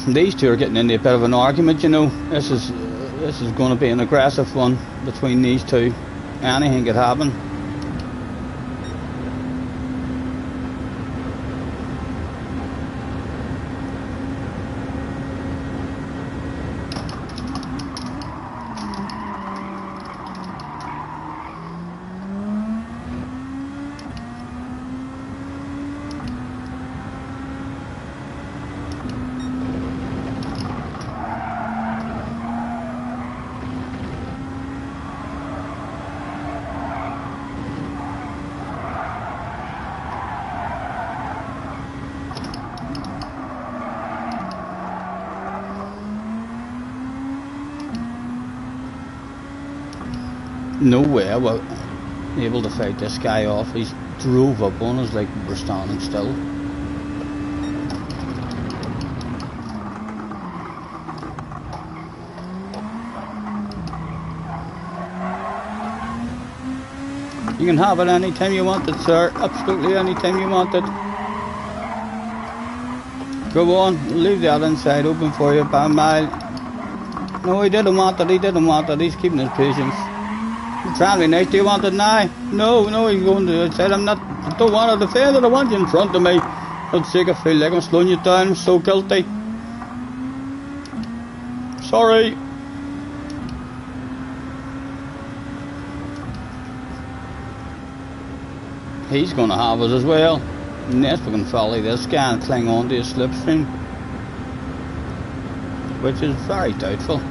These two are getting into a bit of an argument, you know. This is going to be an aggressive one between these two. Anything could happen. No way I was able to fight this guy off. He drove up on us like we were standing still. You can have it anytime you want it, sir. Absolutely anytime you want it. Go on, leave the other side open for you by a mile. No, he didn't want it, he's keeping his patience. I'm trying to be nice, do you want it now? No, he's going to, I said I don't want to defend it, I want you in front of me. God's sake, I feel like I'm slowing you down, I'm so guilty. Sorry. He's going to have us as well. Unless we can follow this guy and cling on to his slipstream. Which is very doubtful.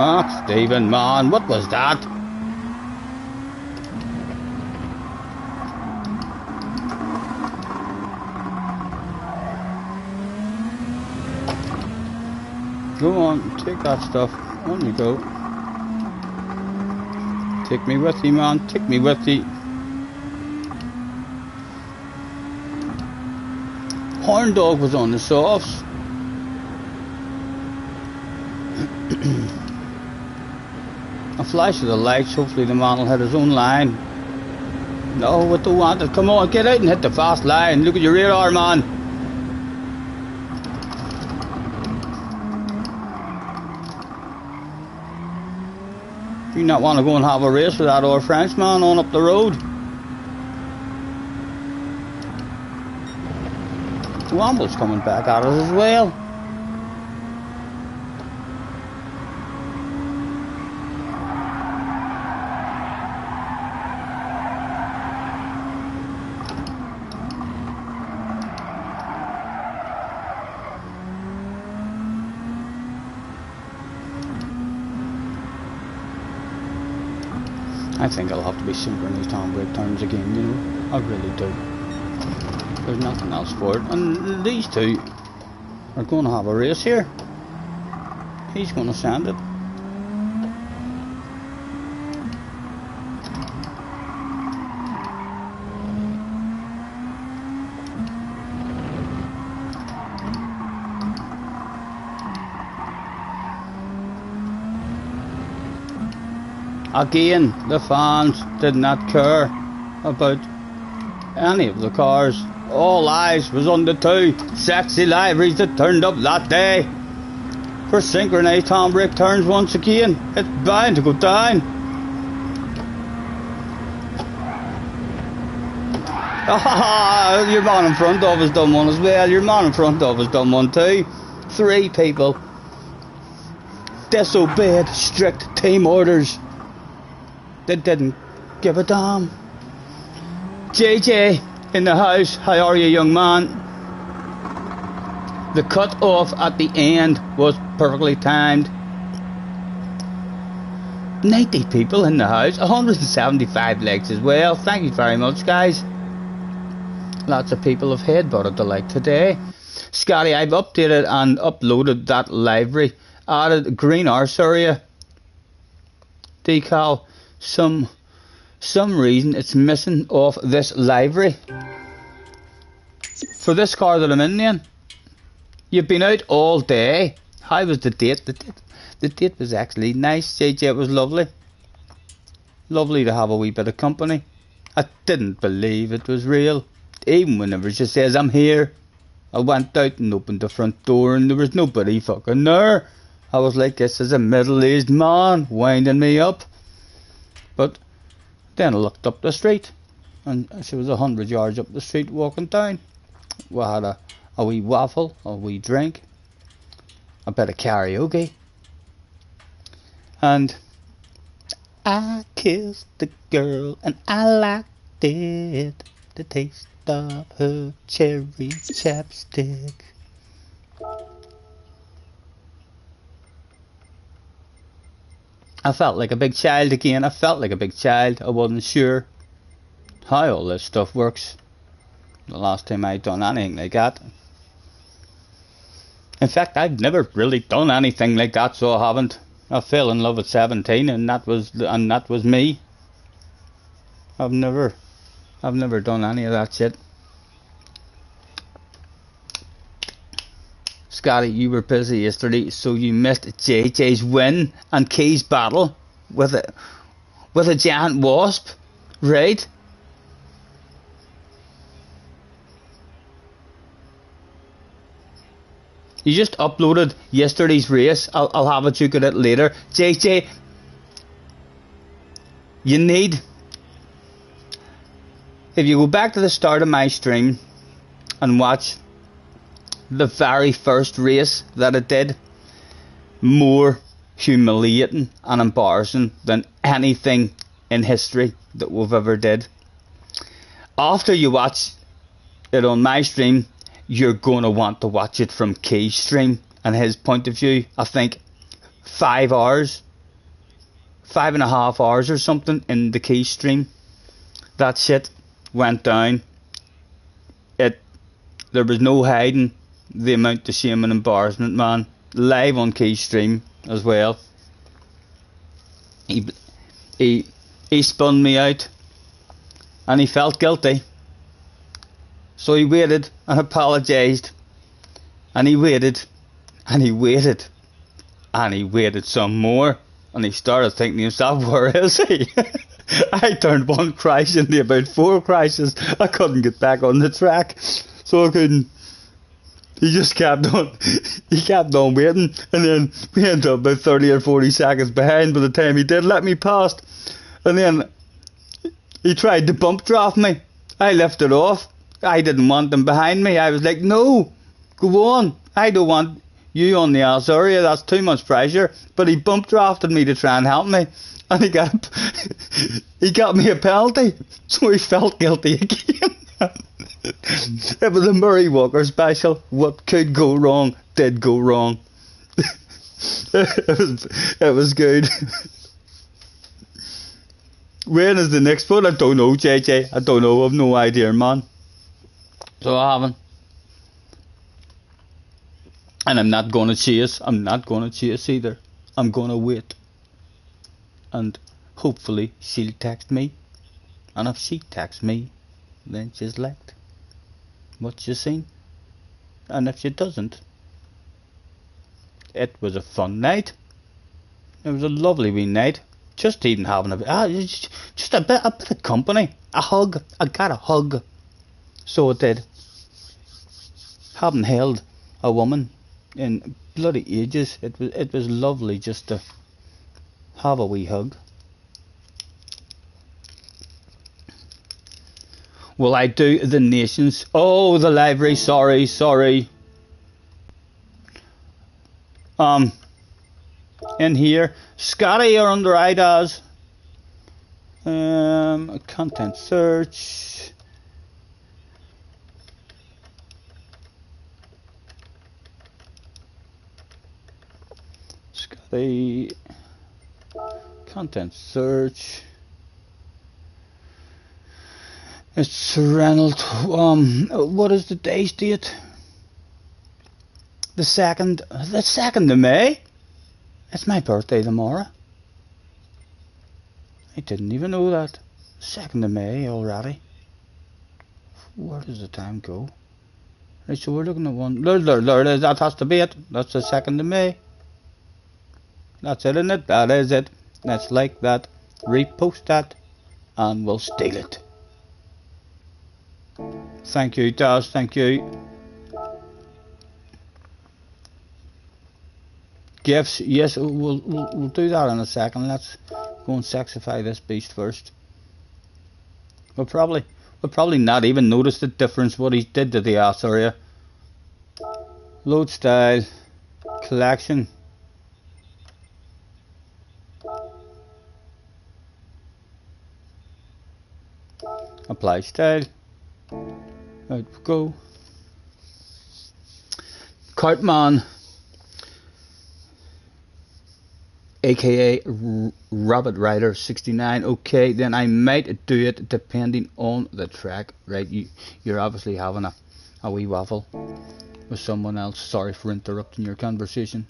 Ah, Stephen, man, what was that? Go on, take that stuff. On you go. Take me with you, man. Take me with you. Horn Dog was on the softs. A flash of the lights. Hopefully the man will hit his own line. No, we don't want it. Come on, get out and hit the fast line. Look at your radar, man. You not want to go and have a race with that old Frenchman on up the road. Wamble's coming back at us as well. I think I'll have to be synchronized handbrake turns again, you know. I really do. There's nothing else for it. And these two are going to have a race here. He's going to send it. Again, the fans did not care about any of the cars. All eyes was on the two sexy liveries that turned up that day. For synchronized handbrake turns once again, it's bound to go down. Ah, your man in front of us done one as well. Your man in front of us done one too. 3 people disobeyed strict team orders. They didn't give a damn. JJ in the house, how are you, young man? The cut off at the end was perfectly timed. 90 people in the house, 175 legs as well. Thank you very much, guys. Lots of people have headbutted the like today. Scotty, I've updated and uploaded that livery. Added green arse area decal. Some reason it's missing off this livery. For this car that I'm in then. You've been out all day. How was the date? The date was actually nice, JJ. It was lovely. Lovely to have a wee bit of company. I didn't believe it was real. Even whenever she says I'm here. I went out and opened the front door and there was nobody fucking there. I was like, this is a middle-aged man winding me up. But then I looked up the street and she was 100 yards up the street walking down. We had a wee waffle, a wee drink, a bit of karaoke, and I kissed the girl and I liked it, the taste of her cherry chapstick. I felt like a big child again. I felt like a big child. I wasn't sure how all this stuff works. The last time I'd done anything like that. In fact, I've never really done anything like that, so I haven't. I fell in love at 17 and that was me. I've never done any of that shit. Scotty, you were busy yesterday, so you missed JJ's win and Key's battle with a giant wasp, right? You just uploaded yesterday's race. I'll have a look at it later. JJ, you need, if you go back to the start of my stream and watch the very first race that I did, more humiliating and embarrassing than anything in history that we've ever did. After you watch it on my stream, you're going to want to watch it from Key's stream and his point of view. I think 5 hours, 5.5 hours or something in the Key stream. That shit went down. There was no hiding the amount of shame and embarrassment, man. Live on Key stream as well. He he spun me out, and he felt guilty. So he waited and apologised, and he waited, and he waited, and he waited some more, and he started thinking to himself, where is he? I turned one crash into about 4 crashes. I couldn't get back on the track, so I couldn't. He just kept on, waiting, and then we ended up about 30 or 40 seconds behind by the time he did let me past. And then he tried to bump draft me. I lifted off. I didn't want him behind me. I was like, no, go on. I don't want you on the arse area. That's too much pressure. But he bump drafted me to try and help me. And he got me a penalty. So he felt guilty again. It was a Murray Walker special. What could go wrong did go wrong. It was good. When is the next one? I don't know, JJ. I don't know. I've no idea, man. So I haven't. And I'm not going to chase. I'm not going to chase either. I'm going to wait. And hopefully she'll text me. And if she texts me, then she's liked what she's seen. And if she doesn't, it was a fun night. It was a lovely wee night. Just even having just a bit of company. A hug. I got a hug. So it did. Haven't held a woman in bloody ages. It was lovely just to have a wee hug. Will I do the nations? Oh, the library. Sorry. In here, Scotty are under IDAS. Content search. Scotty. Content search. It's Reynolds. What is the day's date? The 2nd of May. It's my birthday tomorrow. I didn't even know that. 2nd of May already. Where does the time go? Right, so we're looking at one. There, that has to be it. That's the 2nd of May. That's it, isn't it? That is it. Let's like that. Repost that. And we'll steal it. Thank you, Daz. Thank you. Gifts, yes, we'll do that in a second. Let's go and sexify this beast first. We'll probably not even notice the difference what he did to the ass area. Load style, collection. Apply style. Out we go. Cartman, aka Rabbit Rider 69. Okay, then I might do it depending on the track. Right, you're obviously having a wee waffle with someone else. Sorry for interrupting your conversation.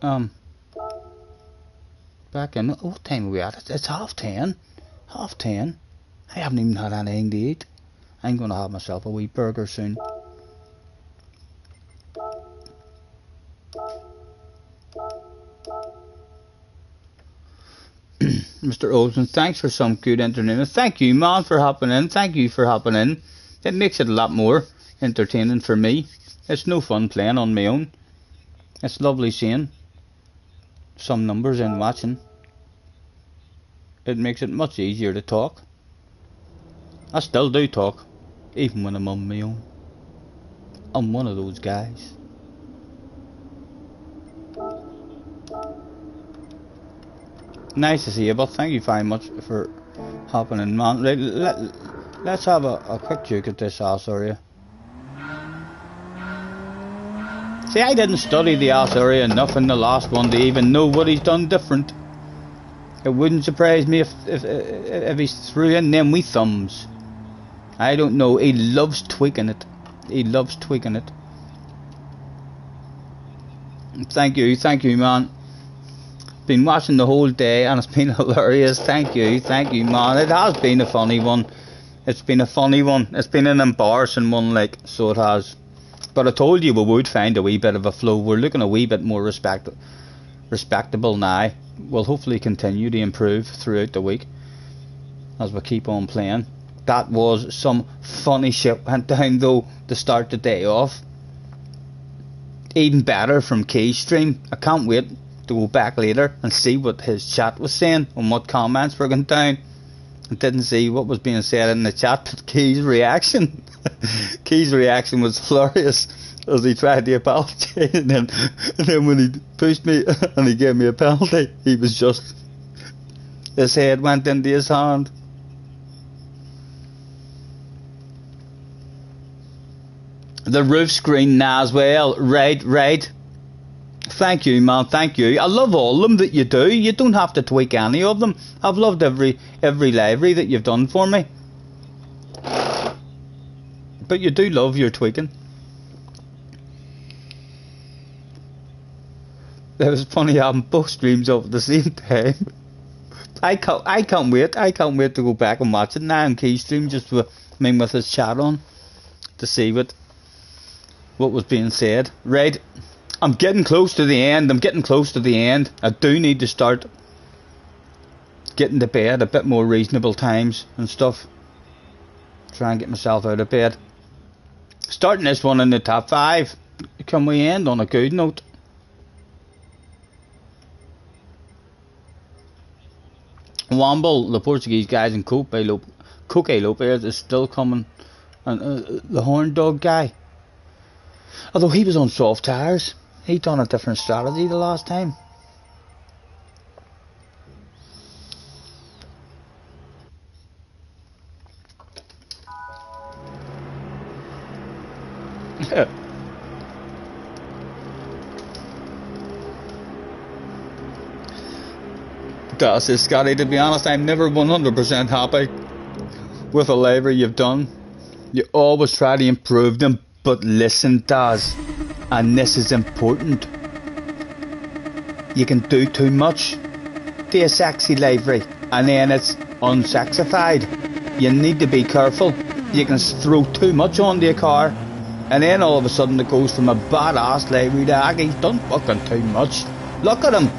Back in, what time are we at? It's 10:30. 10:30. I haven't even had anything to eat. I'm going to have myself a wee burger soon. Mr. Olsen, thanks for some good entertainment. Thank you, man, for hopping in. Thank you for hopping in. It makes it a lot more entertaining for me. It's no fun playing on my own. It's lovely seeing some numbers in watching. It makes it much easier to talk. I still do talk, even when I'm on my own. I'm one of those guys. Nice to see you, but thank you very much for hopping in, man. Right, let's have a quick look at this ass area. See, I didn't study the ass area enough in the last one to even know what he's done different. It wouldn't surprise me if he threw in them wee thumbs. I don't know. He loves tweaking it. He loves tweaking it. Thank you, man. Been watching the whole day and it's been hilarious. Thank you, man. It has been a funny one. It's been a funny one. It's been an embarrassing one, like, so it has. But I told you we would find a wee bit of a flow. We're looking a wee bit more respectable now. We'll hopefully continue to improve throughout the week as we keep on playing. That was some funny shit went down though to start the day off. Even better from Key's stream. I can't wait to go back later and see what his chat was saying and what comments were going down. I didn't see what was being said in the chat, but Key's reaction Key's reaction was hilarious as he tried to apologise, and then when he pushed me and he gave me a penalty, he was just, his head went into his hand. The roof screen now as well. Right. Thank you, man, thank you. I love all of them that you do. You don't have to tweak any of them. I've loved every livery that you've done for me. But you do love your tweaking. It was funny having both streams up at the same time. I can't wait to go back and watch it now on Key stream, just with his chat on, to see what was being said. Right, I'm getting close to the end. I do need to start getting to bed a bit more reasonable times and stuff. Try and get myself out of bed. Starting this one in the top 5. Can we end on a good note? Womble, the Portuguese guys in Coke Lopez is still coming. And the horn dog guy, although he was on soft tires, he done a different strategy the last time. That's it, Scotty. To be honest, I'm never 100% happy with a livery you've done. You always try to improve them, but listen, Daz, and this is important, you can do too much to a sexy livery and then it's unsexified. You need to be careful. You can throw too much onto a car and then all of a sudden it goes from a badass livery to he's done fucking too much. Look at him.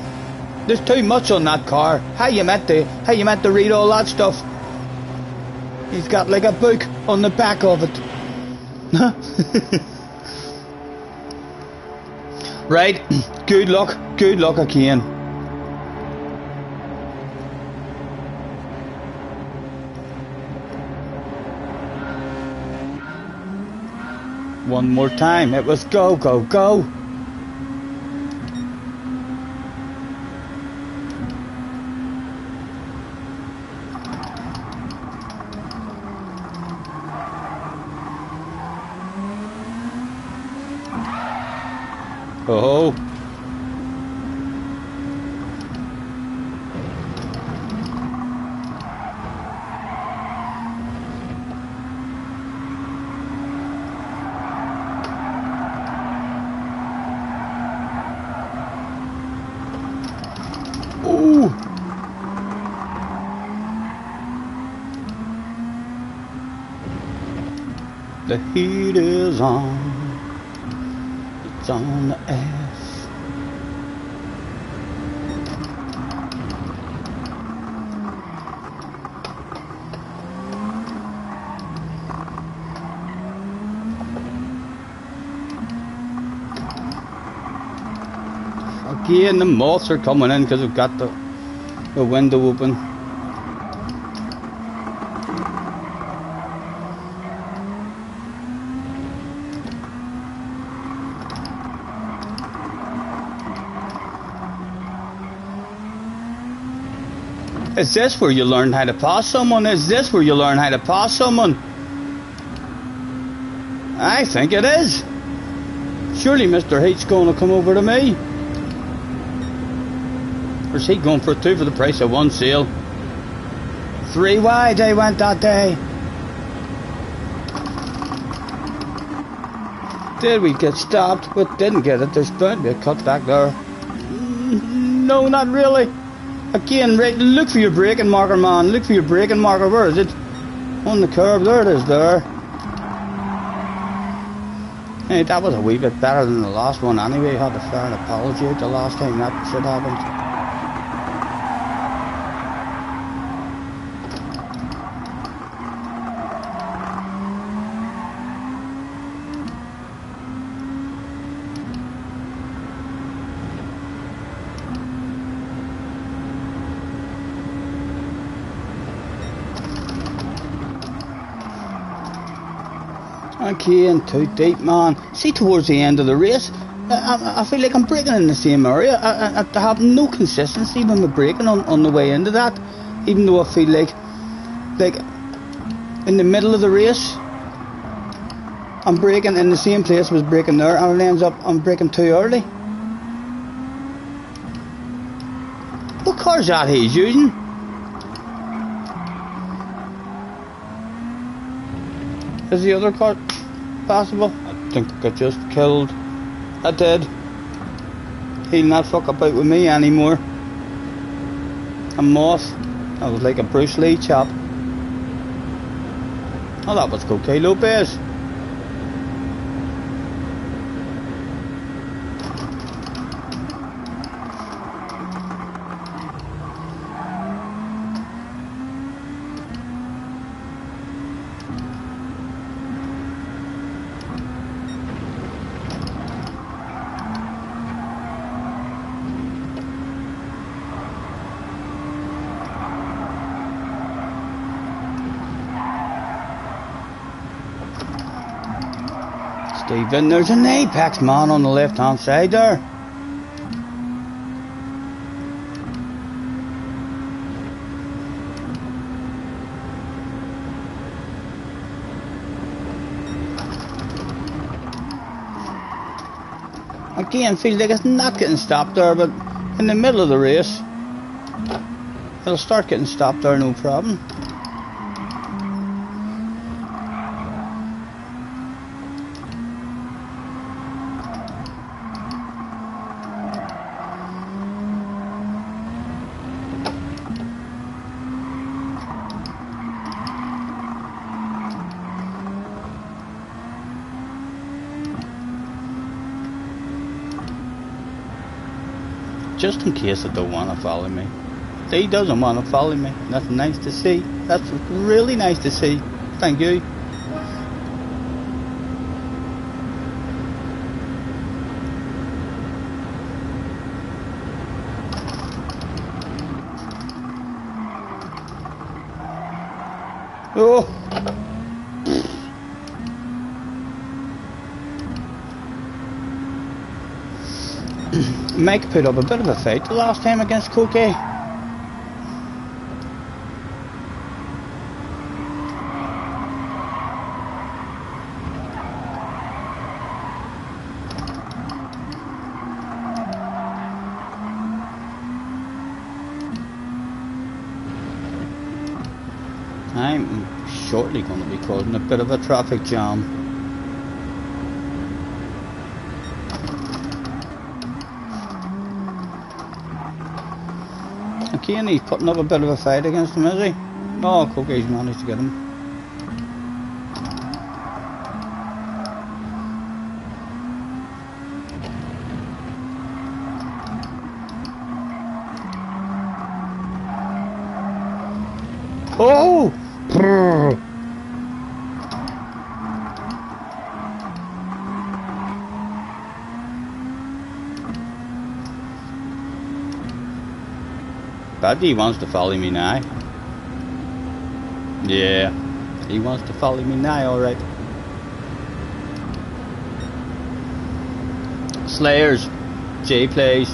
There's too much on that car. How you meant to read all that stuff? He's got like a book on the back of it. Right, good luck again. One more time, it was go, go, go. Oh. Ooh. The heat is on. It's on the ass. Again, the moths are coming in because we've got the window open. Is this where you learn how to pass someone? I think it is. Surely Mr. Heat's going to come over to me. Or is he going for 2 for the price of 1 sale? 3 wide I went that day. Did we get stopped? We didn't get it. There's bound to be a cut back there. No, not really. Again, right, look for your braking marker, man. Look for your braking marker. Where is it? On the curb. There it is, there. Hey, that was a wee bit better than the last one anyway. I had to fire an apology out the last time that shit happened. Okay, and too deep, man. See, towards the end of the race, I feel like I'm braking in the same area. I have no consistency when we're braking on the way into that. Even though I feel like in the middle of the race, I'm braking in the same place I was braking there, and it ends up I'm braking too early. What car's that he's using? Is the other car passable? I think I just killed. I did. He'll not fuck about with me anymore. A moth. I was like a Bruce Lee chap. Oh, that was Coque Lopez. Stephen, there's an apex man on the left hand side there. Again, feels like it's not getting stopped there, but in the middle of the race, it'll start getting stopped there, no problem. Just in case they don't want to follow me. He doesn't want to follow me. That's nice to see. That's really nice to see. Thank you. Oh! Mike put up a bit of a fight the last time against Coque. I'm shortly going to be causing a bit of a traffic jam. Again, he's putting up a bit of a fight against him, is he? Oh, Coque's managed to get him. Oh! Buddy wants to follow me now. Yeah, he wants to follow me now, alright. Slayers, J plays,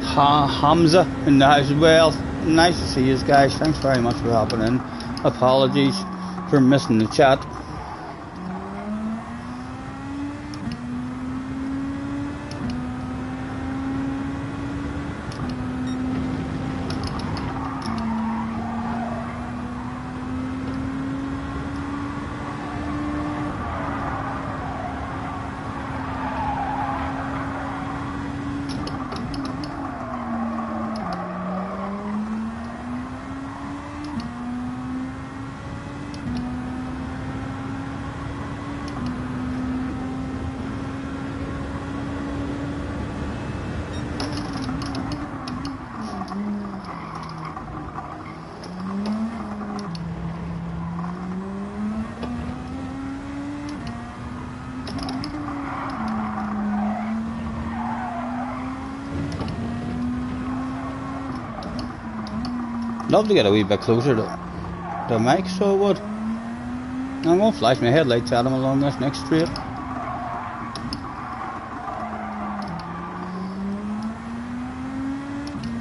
Hamza in the house as well. Nice to see you guys. Thanks very much for hopping in. Apologies for missing the chat. love to get a wee bit closer to the mic, so I would. I'm going to flash my headlights at him along this next straight.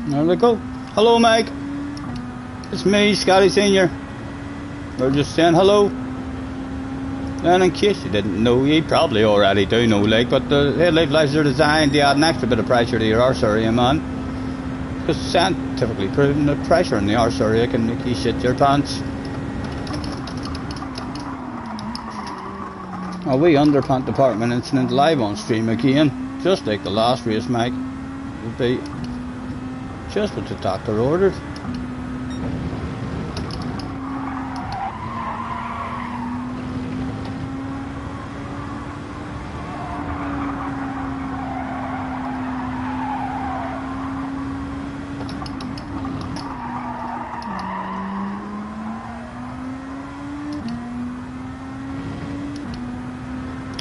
There we go. Hello, Mike. It's me, Scotty Senior. We're just saying hello. And in case you didn't know, you probably already do know, like, but the headlight flashes are designed to add an extra bit of pressure to your arse area, man. Because scientifically proven that pressure in the arse area can make you shit your pants. A wee underpant department incident live on stream again, just like the last race, Mike. Would be just what the doctor ordered.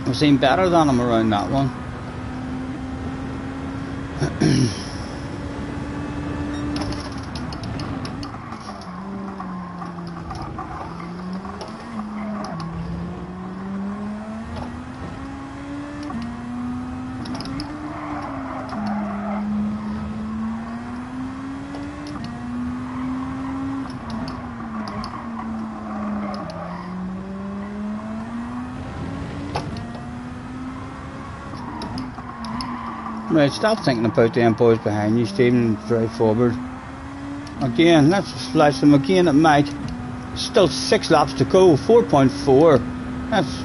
I've seen better than him around that one. Right, stop thinking about the boys behind you, Stephen. Drive forward. Again, let's flash them again at Mike. Still 6 laps to go, 4.4. Let's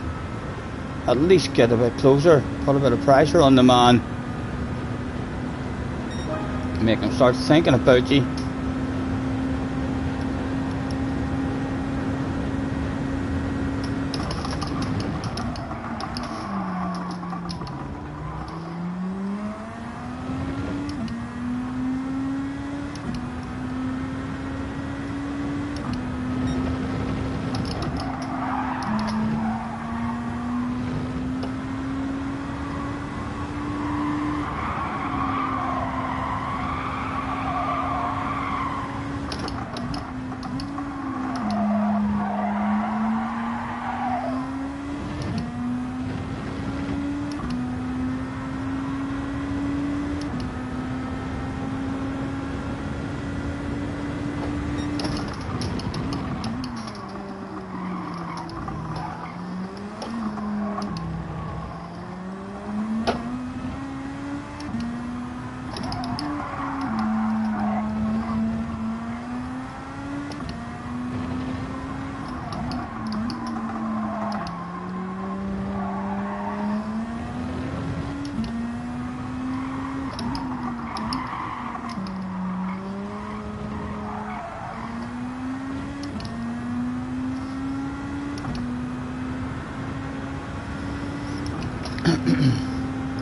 at least get a bit closer, put a bit of pressure on the man. Make him start thinking about you.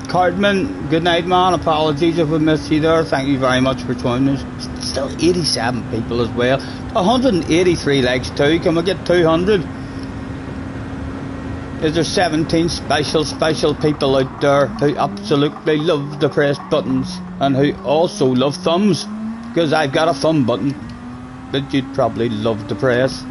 Cardman, good night, man. Apologies if we missed you there. Thank you very much for joining us. Still 87 people as well. 183 likes too. Can we get 200? Is there 17 special people out there who absolutely love the press buttons and who also love thumbs? Because I've got a thumb button that you'd probably love to press.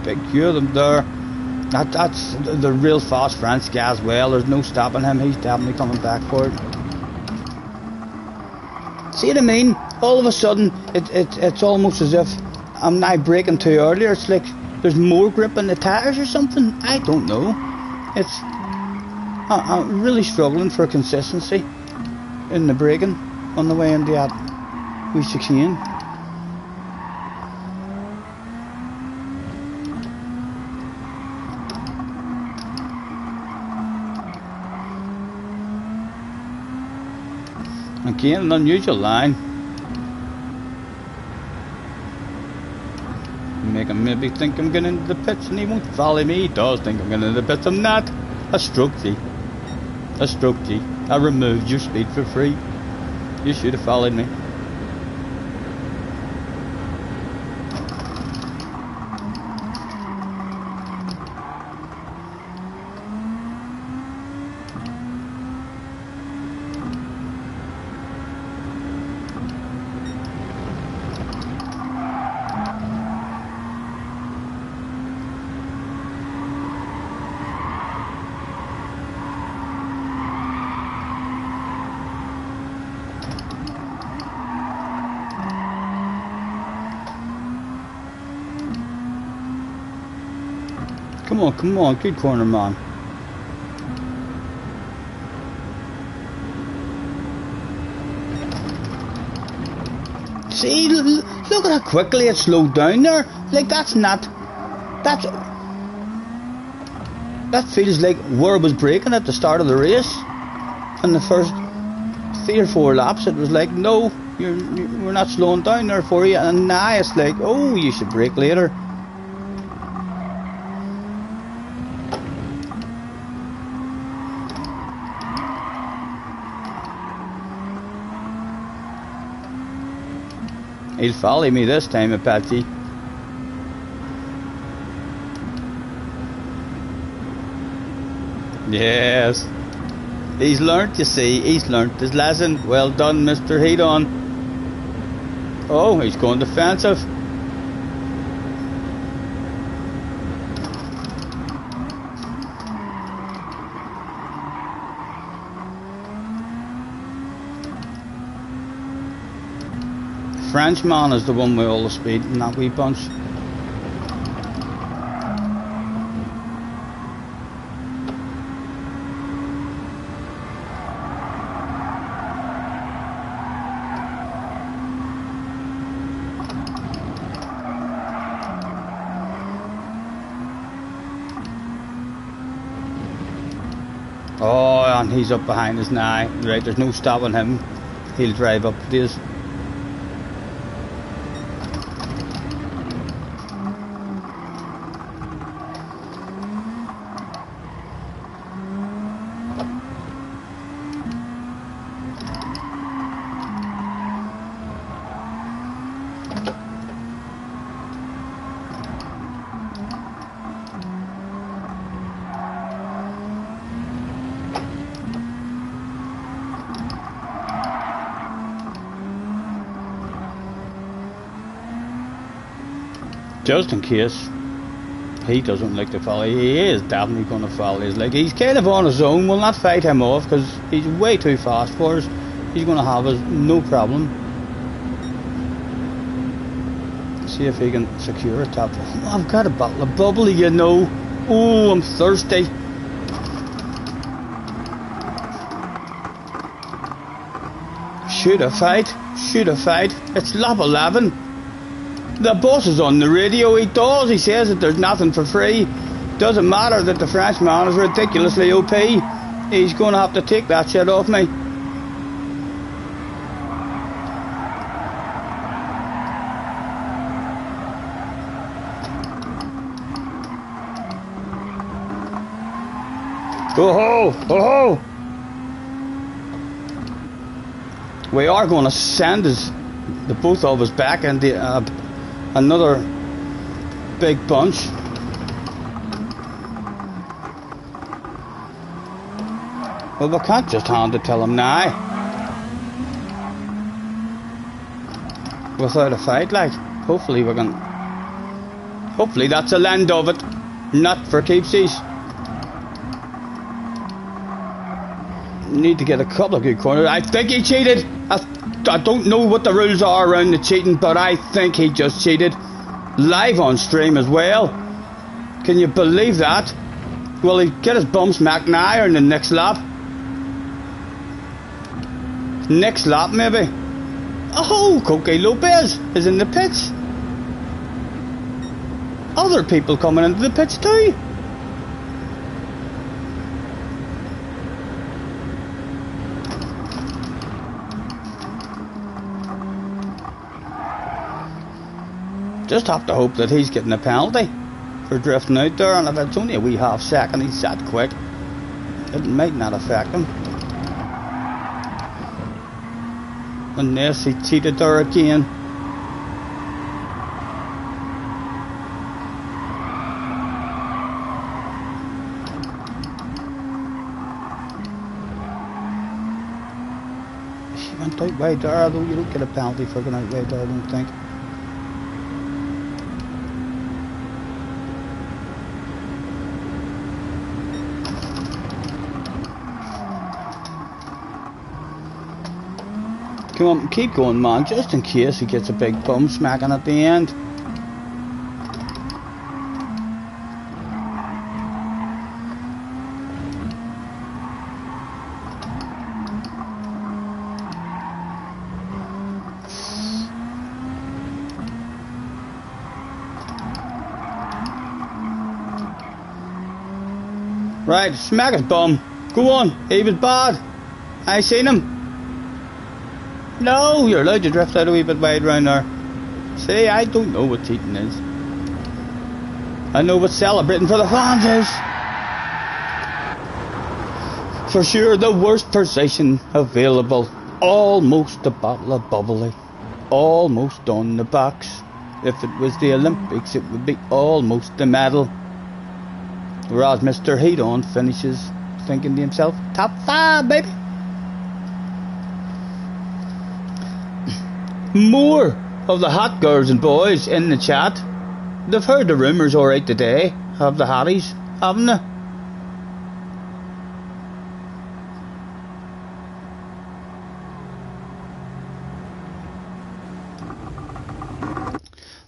Big few of them there. That's the real fast French guy as well. There's no stopping him. He's definitely coming back for it. See what I mean? All of a sudden, it's almost as if I'm now braking too early. It's like there's more grip in the tires or something. I don't know. I'm really struggling for consistency in the braking on the way into that V16. Again, an unusual line. Make him maybe think I'm getting into the pits and he won't follow me. He does think I'm getting into the pits. I'm not. I stroked you. I stroked you. I removed your speed for free. You should have followed me. Come on, good corner, man. See, look at how quickly it slowed down there. Like, that feels like where it was braking at the start of the race. In the first 3 or 4 laps, it was like, no, we're not slowing down there for you. And now it's like, oh, you should brake later. He'll follow me this time, Apache. Yes. He's learnt, you see. He's learnt his lesson. Well done, Mr. Heat On. Oh, he's going defensive. Frenchman is the one with all the speed in that wee bunch. Oh, and he's up behind us now. Right, there's no stopping him. He'll drive up this. Just in case he doesn't like to follow, he is definitely going to follow. He's kind of on his own. We'll not fight him off because he's way too fast for us. He's going to have us no problem. See if he can secure a top. Oh, I've got a bottle of bubbly, you know. Oh, I'm thirsty. Should have fight. It's lap 11. The boss is on the radio. He says that there's nothing for free. Doesn't matter that the Frenchman is ridiculously OP. He's going to have to take that shit off me. Oh ho! We are going to send the both of us back into another big bunch. Well, we can't just hand it to him now without a fight. Like, hopefully we can. Hopefully that's the end of it, not for keepsies. Need to get a couple of good corners. I think he cheated. I don't know what the rules are around the cheating, but I think he just cheated. Live on stream as well. Can you believe that? Will he get his bum smacked now or in the next lap? Next lap, maybe. Oh, Coque Lopez is in the pits. Other people coming into the pits too. Just have to hope that he's getting a penalty for drifting out there, and if it's only a wee half second, he's that quick, it might not affect him. Unless he cheated there again. She went out wide there, although you don't get a penalty for going out wide there, I don't think. Come on, keep going, man, just in case he gets a big bum smacking at the end. Right, smack his bum. Go on, he was bad. I seen him. No, you're allowed to drift out a wee bit wide round there. See, I don't know what cheating is. I know what celebrating for the fans is. For sure, the worst position available. Almost a bottle of bubbly. Almost on the box. If it was the Olympics, it would be almost the medal. Whereas Mr. Heat On finishes thinking to himself, top 5, baby. More of the hot girls and boys in the chat. They've heard the rumours alright today of the hotties, haven't they?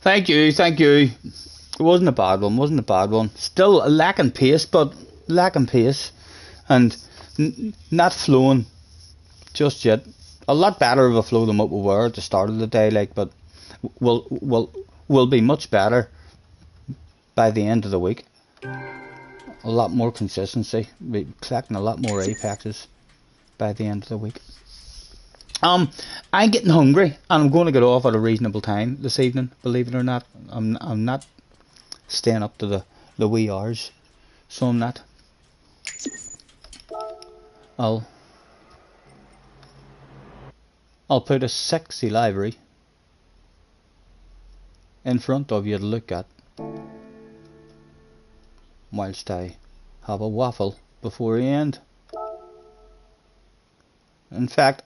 Thank you, thank you. It wasn't a bad one, wasn't a bad one. Still lacking pace, but lacking pace. And not flowing just yet. A lot better of a flow than what we were at the start of the day, like, but will be much better by the end of the week. A lot more consistency. We're collecting a lot more apexes by the end of the week. I'm getting hungry, and I'm going to get off at a reasonable time this evening. Believe it or not, I'm not staying up to the wee hours, so I'm not. I'll put a sexy library in front of you to look at whilst I have a waffle before the end. In fact,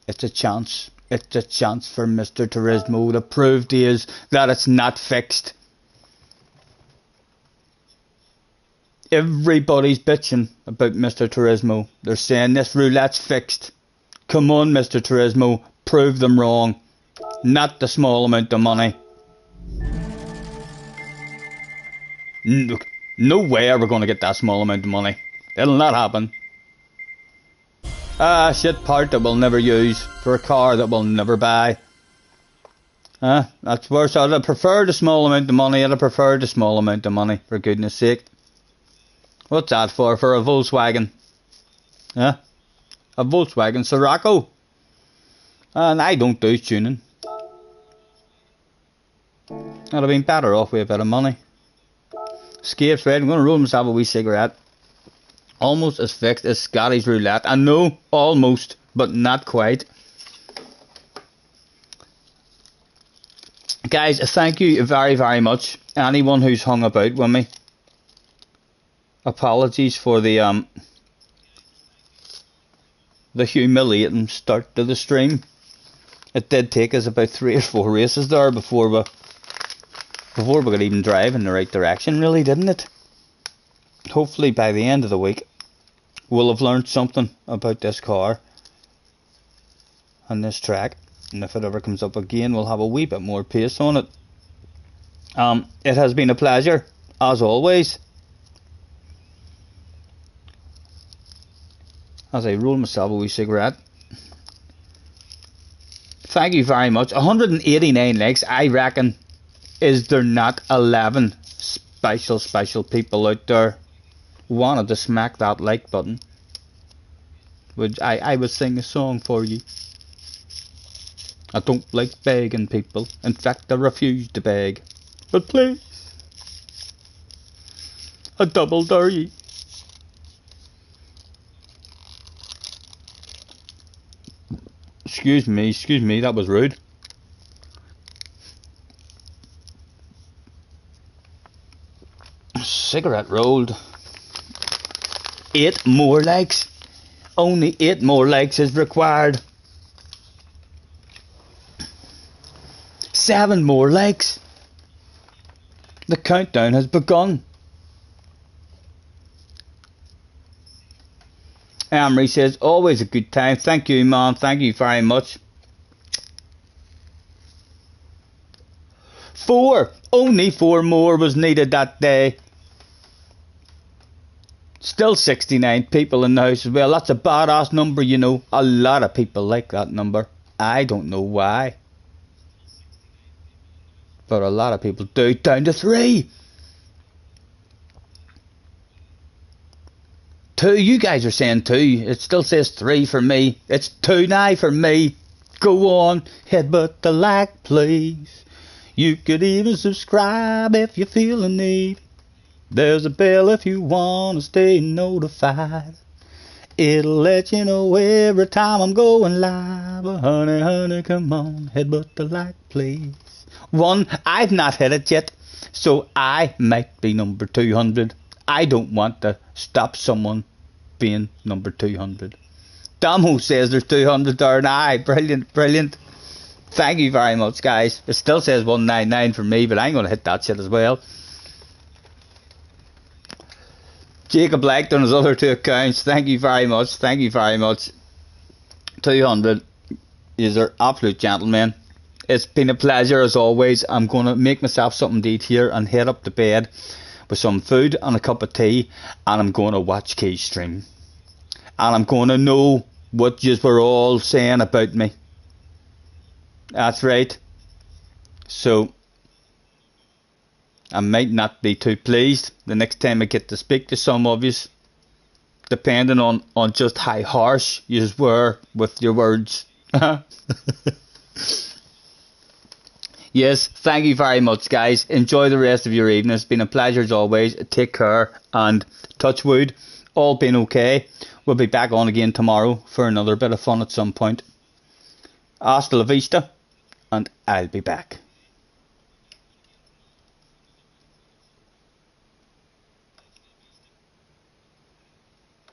it's a chance for Mr. Turismo to prove to us that it's not fixed. Everybody's bitching about Mr. Turismo. They're saying this roulette's fixed. Come on, Mr. Turismo, prove them wrong. Not the small amount of money. No way are we going to get that small amount of money. It'll not happen. Shit part that we'll never use for a car that we'll never buy. That's worse. I'd prefer the small amount of money. I'd prefer the small amount of money, for goodness sake. What's that for? For a Volkswagen? A Volkswagen Sirocco. And I don't do tuning. I'd have been better off with a bit of money. Escapes red. I'm going to roll myself a wee cigarette. Almost as fixed as Scottish roulette. I know, almost, but not quite. Guys, thank you very, very much. Anyone who's hung about with me. Apologies for the humiliating start to the stream. It did take us about 3 or 4 races there before we could even drive in the right direction, really, didn't it? Hopefully by the end of the week we'll have learned something about this car and this track, and if it ever comes up again we'll have a wee bit more pace on it. It has been a pleasure as always. As I roll myself a wee cigarette. Thank you very much. 189 likes, I reckon. Is there not 11 special people out there wanted to smack that like button? I would sing a song for you. I don't like begging people. In fact, I refuse to beg. But please, I double dare ye. Excuse me, that was rude. Cigarette rolled. 8 more legs. Only 8 more legs is required. 7 more legs. The countdown has begun. Amory says, always a good time. Thank you, man. Thank you very much. 4. Only 4 more was needed that day. Still 69 people in the house as well. That's a badass number, you know. A lot of people like that number. I don't know why. But a lot of people do. Down to 3. 2. You guys are saying 2. It still says 3 for me. It's 2 now for me. Go on. Headbutt the like, please. You could even subscribe if you feel the need. There's a bell if you want to stay notified. It'll let you know every time I'm going live. Honey, honey, come on, headbutt the like, please. 1, I've not hit it yet, so I might be number 200. I don't want to stop someone being number 200. Damo says there's 200 there now. Brilliant, brilliant. Thank you very much, guys. It still says 199 for me, but I'm going to hit that shit as well. Jacob liked on his other 2 accounts. Thank you very much. Thank you very much. 200 is our absolute gentleman. It's been a pleasure as always. I'm going to make myself something to eat here and head up to bed with some food and a cup of tea, and I'm going to watch Key's stream. And I'm going to know what you were all saying about me. That's right. So I might not be too pleased the next time I get to speak to some of you, depending on just how harsh you were with your words. Yes, thank you very much, guys. Enjoy the rest of your evening. It's been a pleasure as always. Take care, and touch wood, all been okay. We'll be back on again tomorrow for another bit of fun at some point. Hasta la vista, and I'll be back.